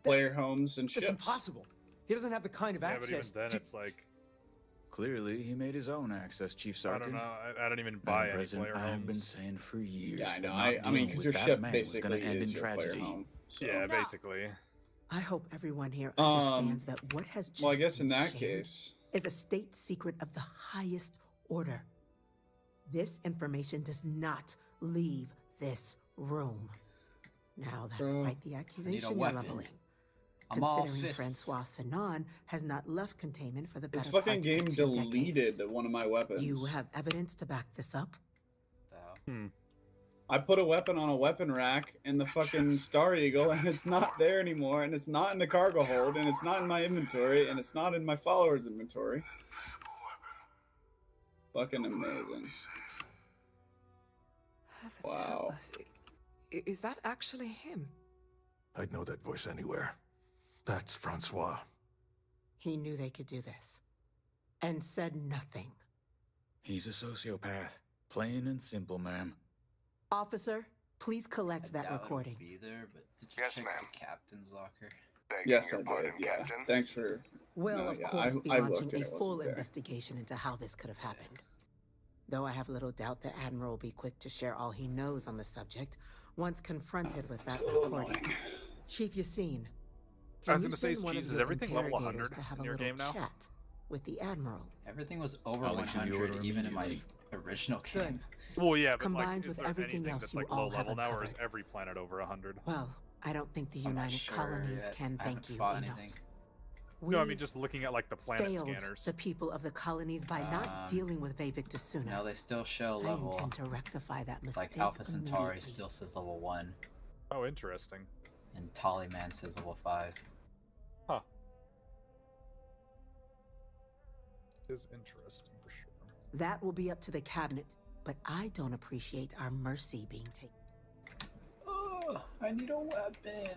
player homes and ships. It's impossible. He doesn't have the kind of access. But even then, it's like... Clearly, he made his own access, Chief Sarkin. I don't know. I don't even buy any player homes. I've been saying for years. Yeah, I know. I mean, because your ship basically is your player home. So. Yeah, basically. I hope everyone here understands that what has just well, I guess in that shared case is a state secret of the highest order. This information does not leave this room. Now that's quite the accusation you're leveling. Considering Francois Sanon has not left containment for the better part of 2 decades. This fucking game deleted one of my weapons. You have evidence to back this up? I put a weapon on a weapon rack in the fucking Star Eagle, and it's not there anymore, and it's not in the cargo hold, and it's not in my inventory, and it's not in my followers' inventory. Fucking amazing. Wow. Is that actually him? I'd know that voice anywhere. That's Francois. He knew they could do this, and said nothing. He's a sociopath. Plain and simple, ma'am. Officer, please collect that recording. Be there, but did you Yes, check ma'am. the captain's locker? Yes, I did. Yeah. Thanks for. We'll, no, of yeah, course, be I launching looked a and it full wasn't there. investigation into how this could have happened. Though I have little doubt the Admiral will be quick to share all he knows on the subject once confronted with that recording. Chief Yassine, I was can you gonna say, send one of is your everything level interrogators 100 to have in a your little game now? chat with the Admiral? Everything was over I'll issue the 100 order even in my immediately. original game. Well, yeah, but Combined like, is with there everything anything else that's you like all low level have now, or is uncovered. every planet over 100? Well, I don't think the I'm not United sure Colonies yet. can I thank haven't you fought enough. anything. We No, I mean just looking at like the planet failed scanners. the people of the colonies by not dealing with Vavik Desuna. No, they still show I level. intend to rectify that mistake Like Alpha Centauri immediately. still says level 1, Oh, interesting. and Taliman says level 5. Huh. Is interesting for sure. That will be up to the cabinet, but I don't appreciate our mercy being taken. Oh, I need a weapon.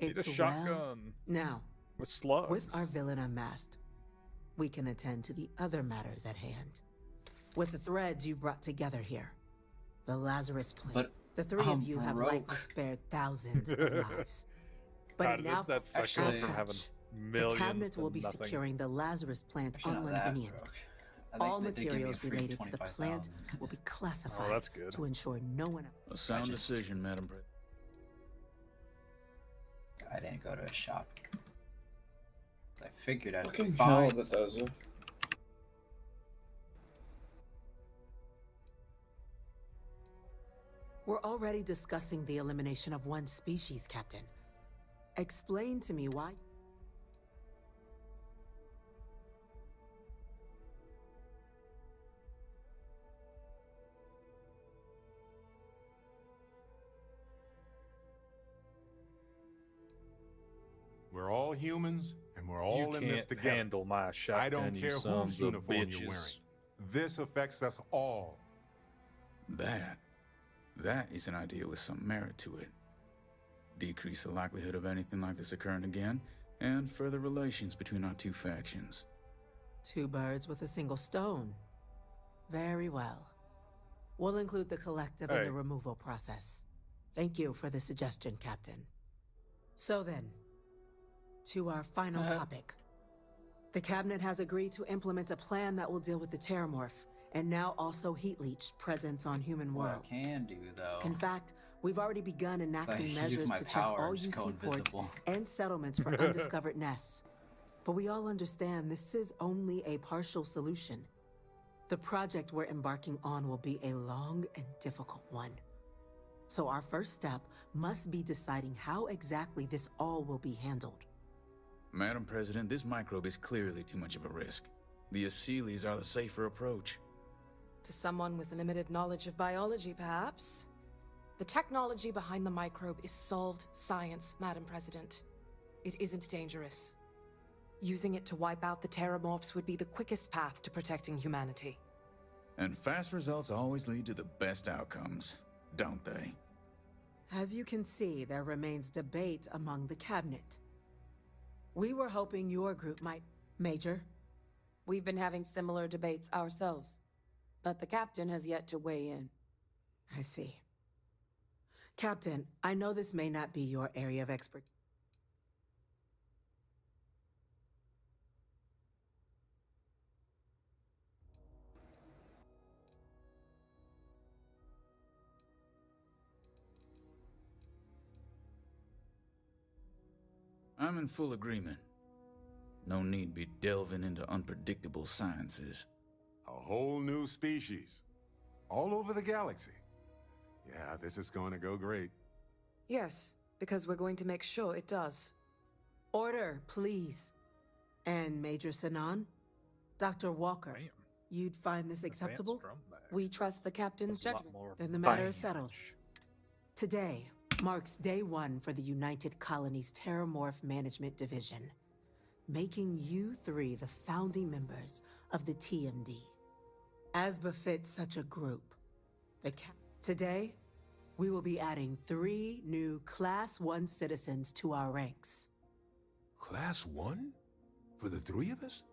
Need a It's shotgun. Now, With slugs. with our villain unmasked, we can attend to the other matters at hand. With the threads you've brought together here, the Lazarus Plague, But the three I'm of you have broke. likely spared thousands of lives. But God, it now, that section as is from having such, the millions cabinet to will be nothing. securing the Lazarus plant Actually, on not that Londinian. broke. I think All they did give me a materials free related to the plant 25,000. will be classified that's good. to ensure no one. A sound just- decision, Madam President. I didn't go to a shop. I figured I'd Fucking hell, find. Bethesda. We're already discussing the elimination of one species, Captain. Explain to me why. We're all humans, and we're all You in this can't together. handle my shotgun, I don't you care sons whose of uniform you're bitches. wearing. This affects us all. That is an idea with some merit to it. Decrease the likelihood of anything like this occurring again, and further relations between our two factions. Two birds with a single stone. Very well. We'll include the collective in Hey. the removal process. Thank you for the suggestion, Captain. So then, to our final topic. The cabinet has agreed to implement a plan that will deal with the Terramorph, and now also Heat Leech presence on human What I worlds. can do though. In fact, we've already begun enacting use measures my to check all powers, UC go ports invisible. and settlements for undiscovered nests. But we all understand this is only a partial solution. The project we're embarking on will be a long and difficult one. So our first step must be deciding how exactly this all will be handled. Madam President, this microbe is clearly too much of a risk. The Aseles are the safer approach. To someone with limited knowledge of biology, perhaps? The technology behind the microbe is solved science, Madam President. It isn't dangerous. Using it to wipe out the Terramorphs would be the quickest path to protecting humanity. And fast results always lead to the best outcomes, don't they? As you can see, there remains debate among the cabinet. We were hoping your group might... Major? We've been having similar debates ourselves, but the captain has yet to weigh in. I see. Captain, I know this may not be your area of expertise. I'm in full agreement. No need be delving into unpredictable sciences. A whole new species. All over the galaxy. Yeah, this is going to go great. Yes, because we're going to make sure it does. Order, please. And Major Sinan? Dr. Walker, you'd find this acceptable? We trust the captain's judgment. Then the matter is settled. Today marks day 1 for the United Colonies Terramorph Management Division, making you 3 the founding members of the TMD. As befits such a group, today, we will be adding 3 new Class 1 citizens to our ranks. Class 1? For the 3 of us?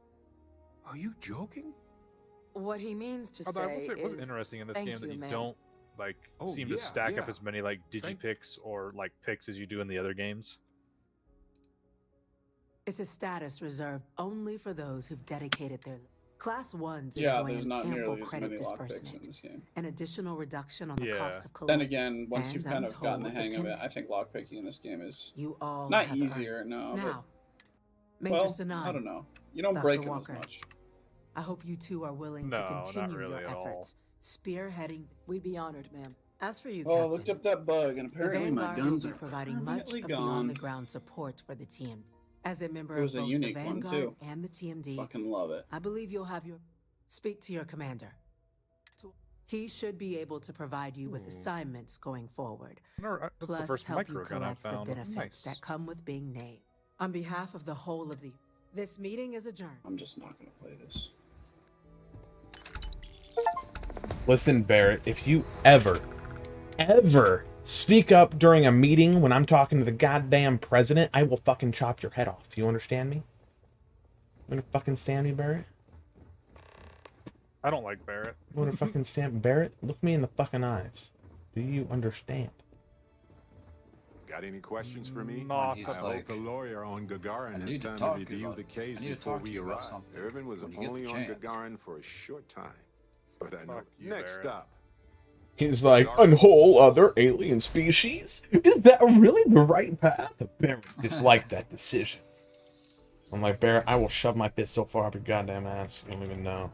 Are you joking? What he means to Although say I will say, what's is, interesting in this thank game that you ma'am. don't like seem to stack up as many like digipicks or like picks as you do in the other games. It's a status reserved only for those who've dedicated their... Class 1s Yeah, enjoy there's an not ample nearly as credit many lockpicks in disbursement, this game. an additional reduction on the Yeah. cost of Then again, once and you've kind of gotten the untold hang of it, dependent- I think lockpicking in this game is You all not have easier, earned. no. Now, but, Major well, Sinan, I don't know. You don't Dr. break them Walker, as much. I hope you two are willing No, to not continue really your at all. efforts, spearheading... We'd be honored, ma'am. As for you, Oh, I Captain, looked up that bug, and the apparently my Vanguard guns will are be providing much permanently of the gone. on-the-ground support for the TMD. As a member It was of a both the unique one, Vanguard too. and the TMD, Fucking love it. I believe you'll have your... Speak to your commander. He should be able to provide you with assignments going forward. That's the plus first help you micro gun I collect the found. benefits Nice. that come with being named. On behalf of the whole of the... This meeting is adjourned. I'm just not going to play this. Listen, Barrett, if you ever speak up during a meeting when I'm talking to the goddamn president, I will fucking chop your head off. You understand me? You wanna fucking stand me, Barrett? I don't like Barrett. You wanna fucking stand Barrett? Look me in the fucking eyes. Do you understand? Got any questions for me? Not I hope the lawyer on Gagarin has time to review the case before we arrive. Irvin was only on Gagarin for a short time. But I know. Next up. He's like, a whole other alien species? Is that really the right path? Barrett disliked that decision. I'm like, Barrett, I will shove my fist so far up your goddamn ass. You don't even know.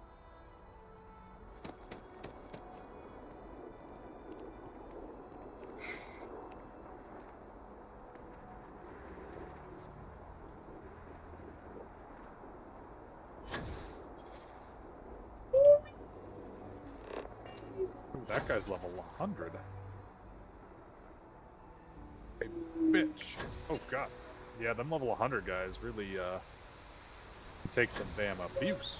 Ooh, that guy's level 100. Hey, bitch. Oh, God. Yeah, them level 100 guys really, take some damn abuse.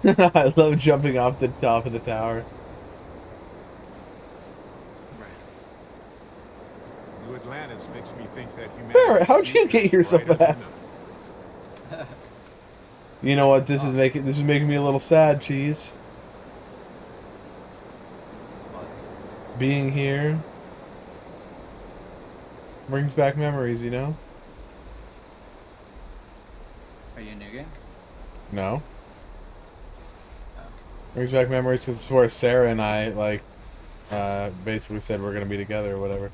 I love jumping off the top of the tower. New Atlantis makes me think that humanity... Barrett, how'd you get here so fast? You know what? This is making me a little sad, Cheese. Being here brings back memories, you know? Are you a new game? No. Brings back memories because it's where Sarah and I, like, basically said we're going to be together or whatever.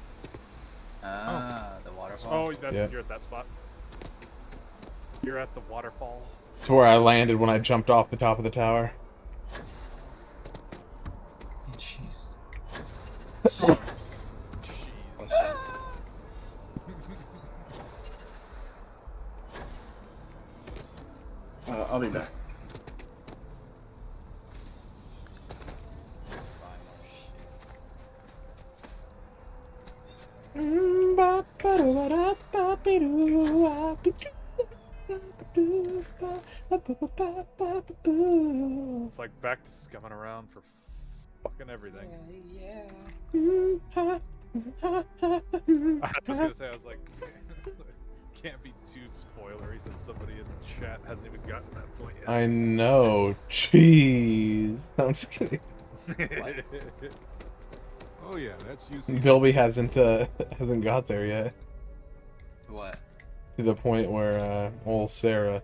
The waterfall. Oh, Yeah. You're at that spot. You're at the waterfall. It's where I landed when I jumped off the top of the tower. Jeez. Buster. I'll be back. It's like back to scumming around for fucking everything. Yeah. I was gonna say, I was like, can't be too spoilery since somebody in the chat hasn't even got to that point yet. I know. Jeez. I'm just kidding. Oh yeah, that's UC. Bilby hasn't got there yet. What? To the point where old Sarah.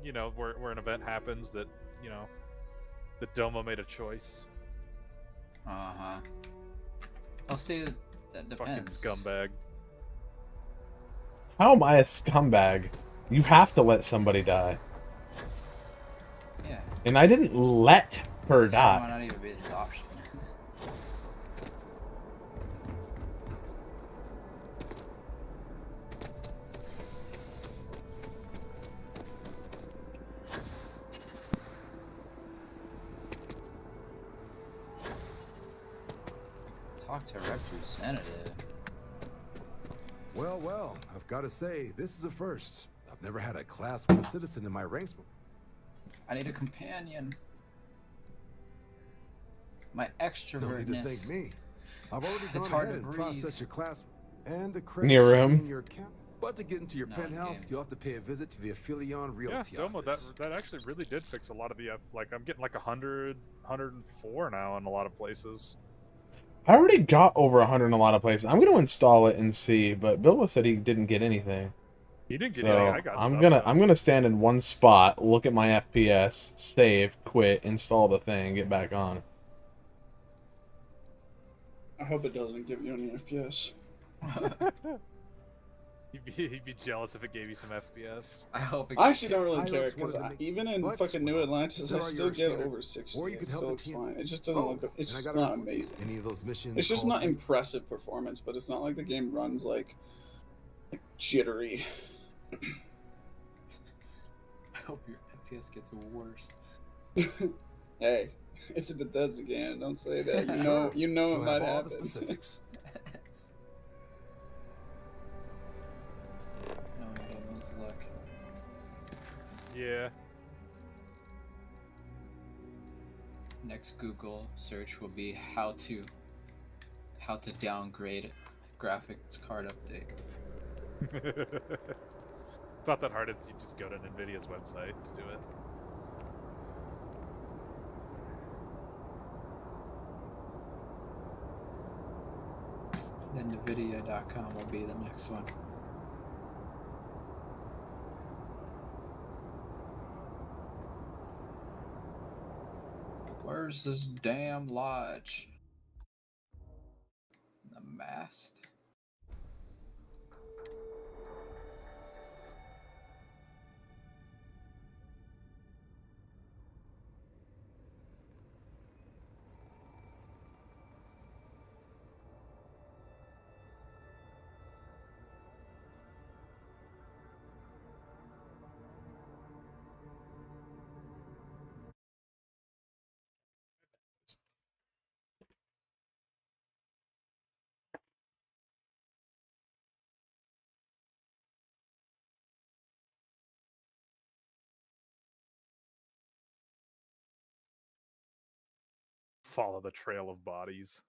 You know, where an event happens that, you know, the Doma made a choice. Uh-huh. I'll say that depends. Fucking scumbag. How am I a scumbag? You have to let somebody die. Yeah. And I didn't let her Sarah might die. not even be the option. Talk to representative. Well, well, I've got to say, this is a first. I've never had a class with a citizen in my ranks before. I need a companion. My No extrovertness. need to thank me. I've already It's gone hard ahead to and breathe. processed your class and the In credits your should be room? in your account. But to get into your No, penthouse, game. you'll have to pay a visit to the Aphelion Yeah, Realty Doma, office. that actually really did fix a lot of the, like, I'm getting like 100, 104 now in a lot of places. I already got over 100 in a lot of places. I'm going to install it and see, but Bilbo said he didn't get anything. He didn't get So anything, I got I'm stuff, I'm gonna stand in one spot, look at my FPS, save, quit, install the thing, get back on. I hope it doesn't give you any FPS. He'd be jealous if it gave you some FPS. I hope it I actually don't really Pilots care wanted because to make- even in but fucking New Atlantis, there I are still your get standard- over 60. or you could help so the it's team. fine. It just doesn't look. It's and I just gotta not report, amazing. any of those missions It's just called not you? impressive performance, but it's not like the game runs like jittery. I hope your FPS gets worse. Hey, it's a Bethesda game. Don't say that. You know, Sure. you know it You'll might have all happen. the specifics. No one knows luck. Yeah. Next Google search will be how to downgrade graphics card update. It's not that hard, it's you just go to NVIDIA's website to do it. Then Nvidia.com will be the next one. Where's this damn lodge? The mast. Follow the trail of bodies.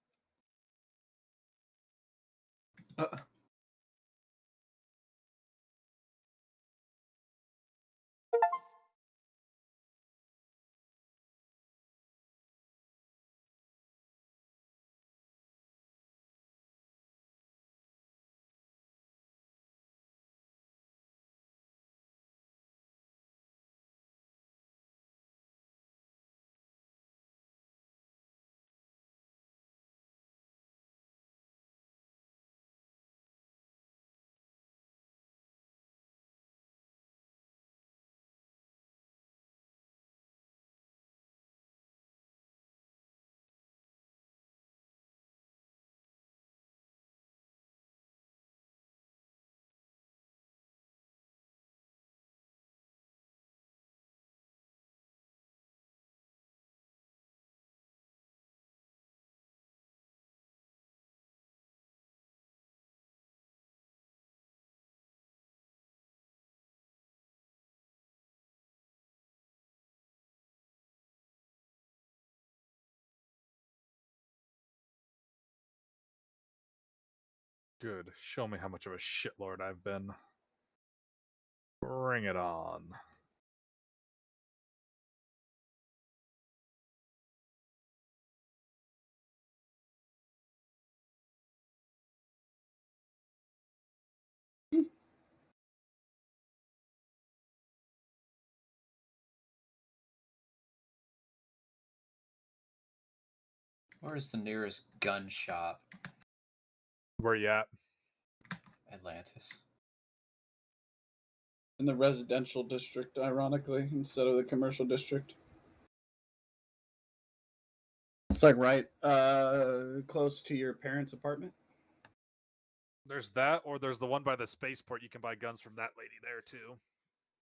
Good. Show me how much of a shitlord I've been. Bring it on. Where's the nearest gun shop? Where you at? Atlantis. In the residential district, ironically, instead of the commercial district. It's like right close to your parents' apartment. There's that, or there's the one by the spaceport. You can buy guns from that lady there too.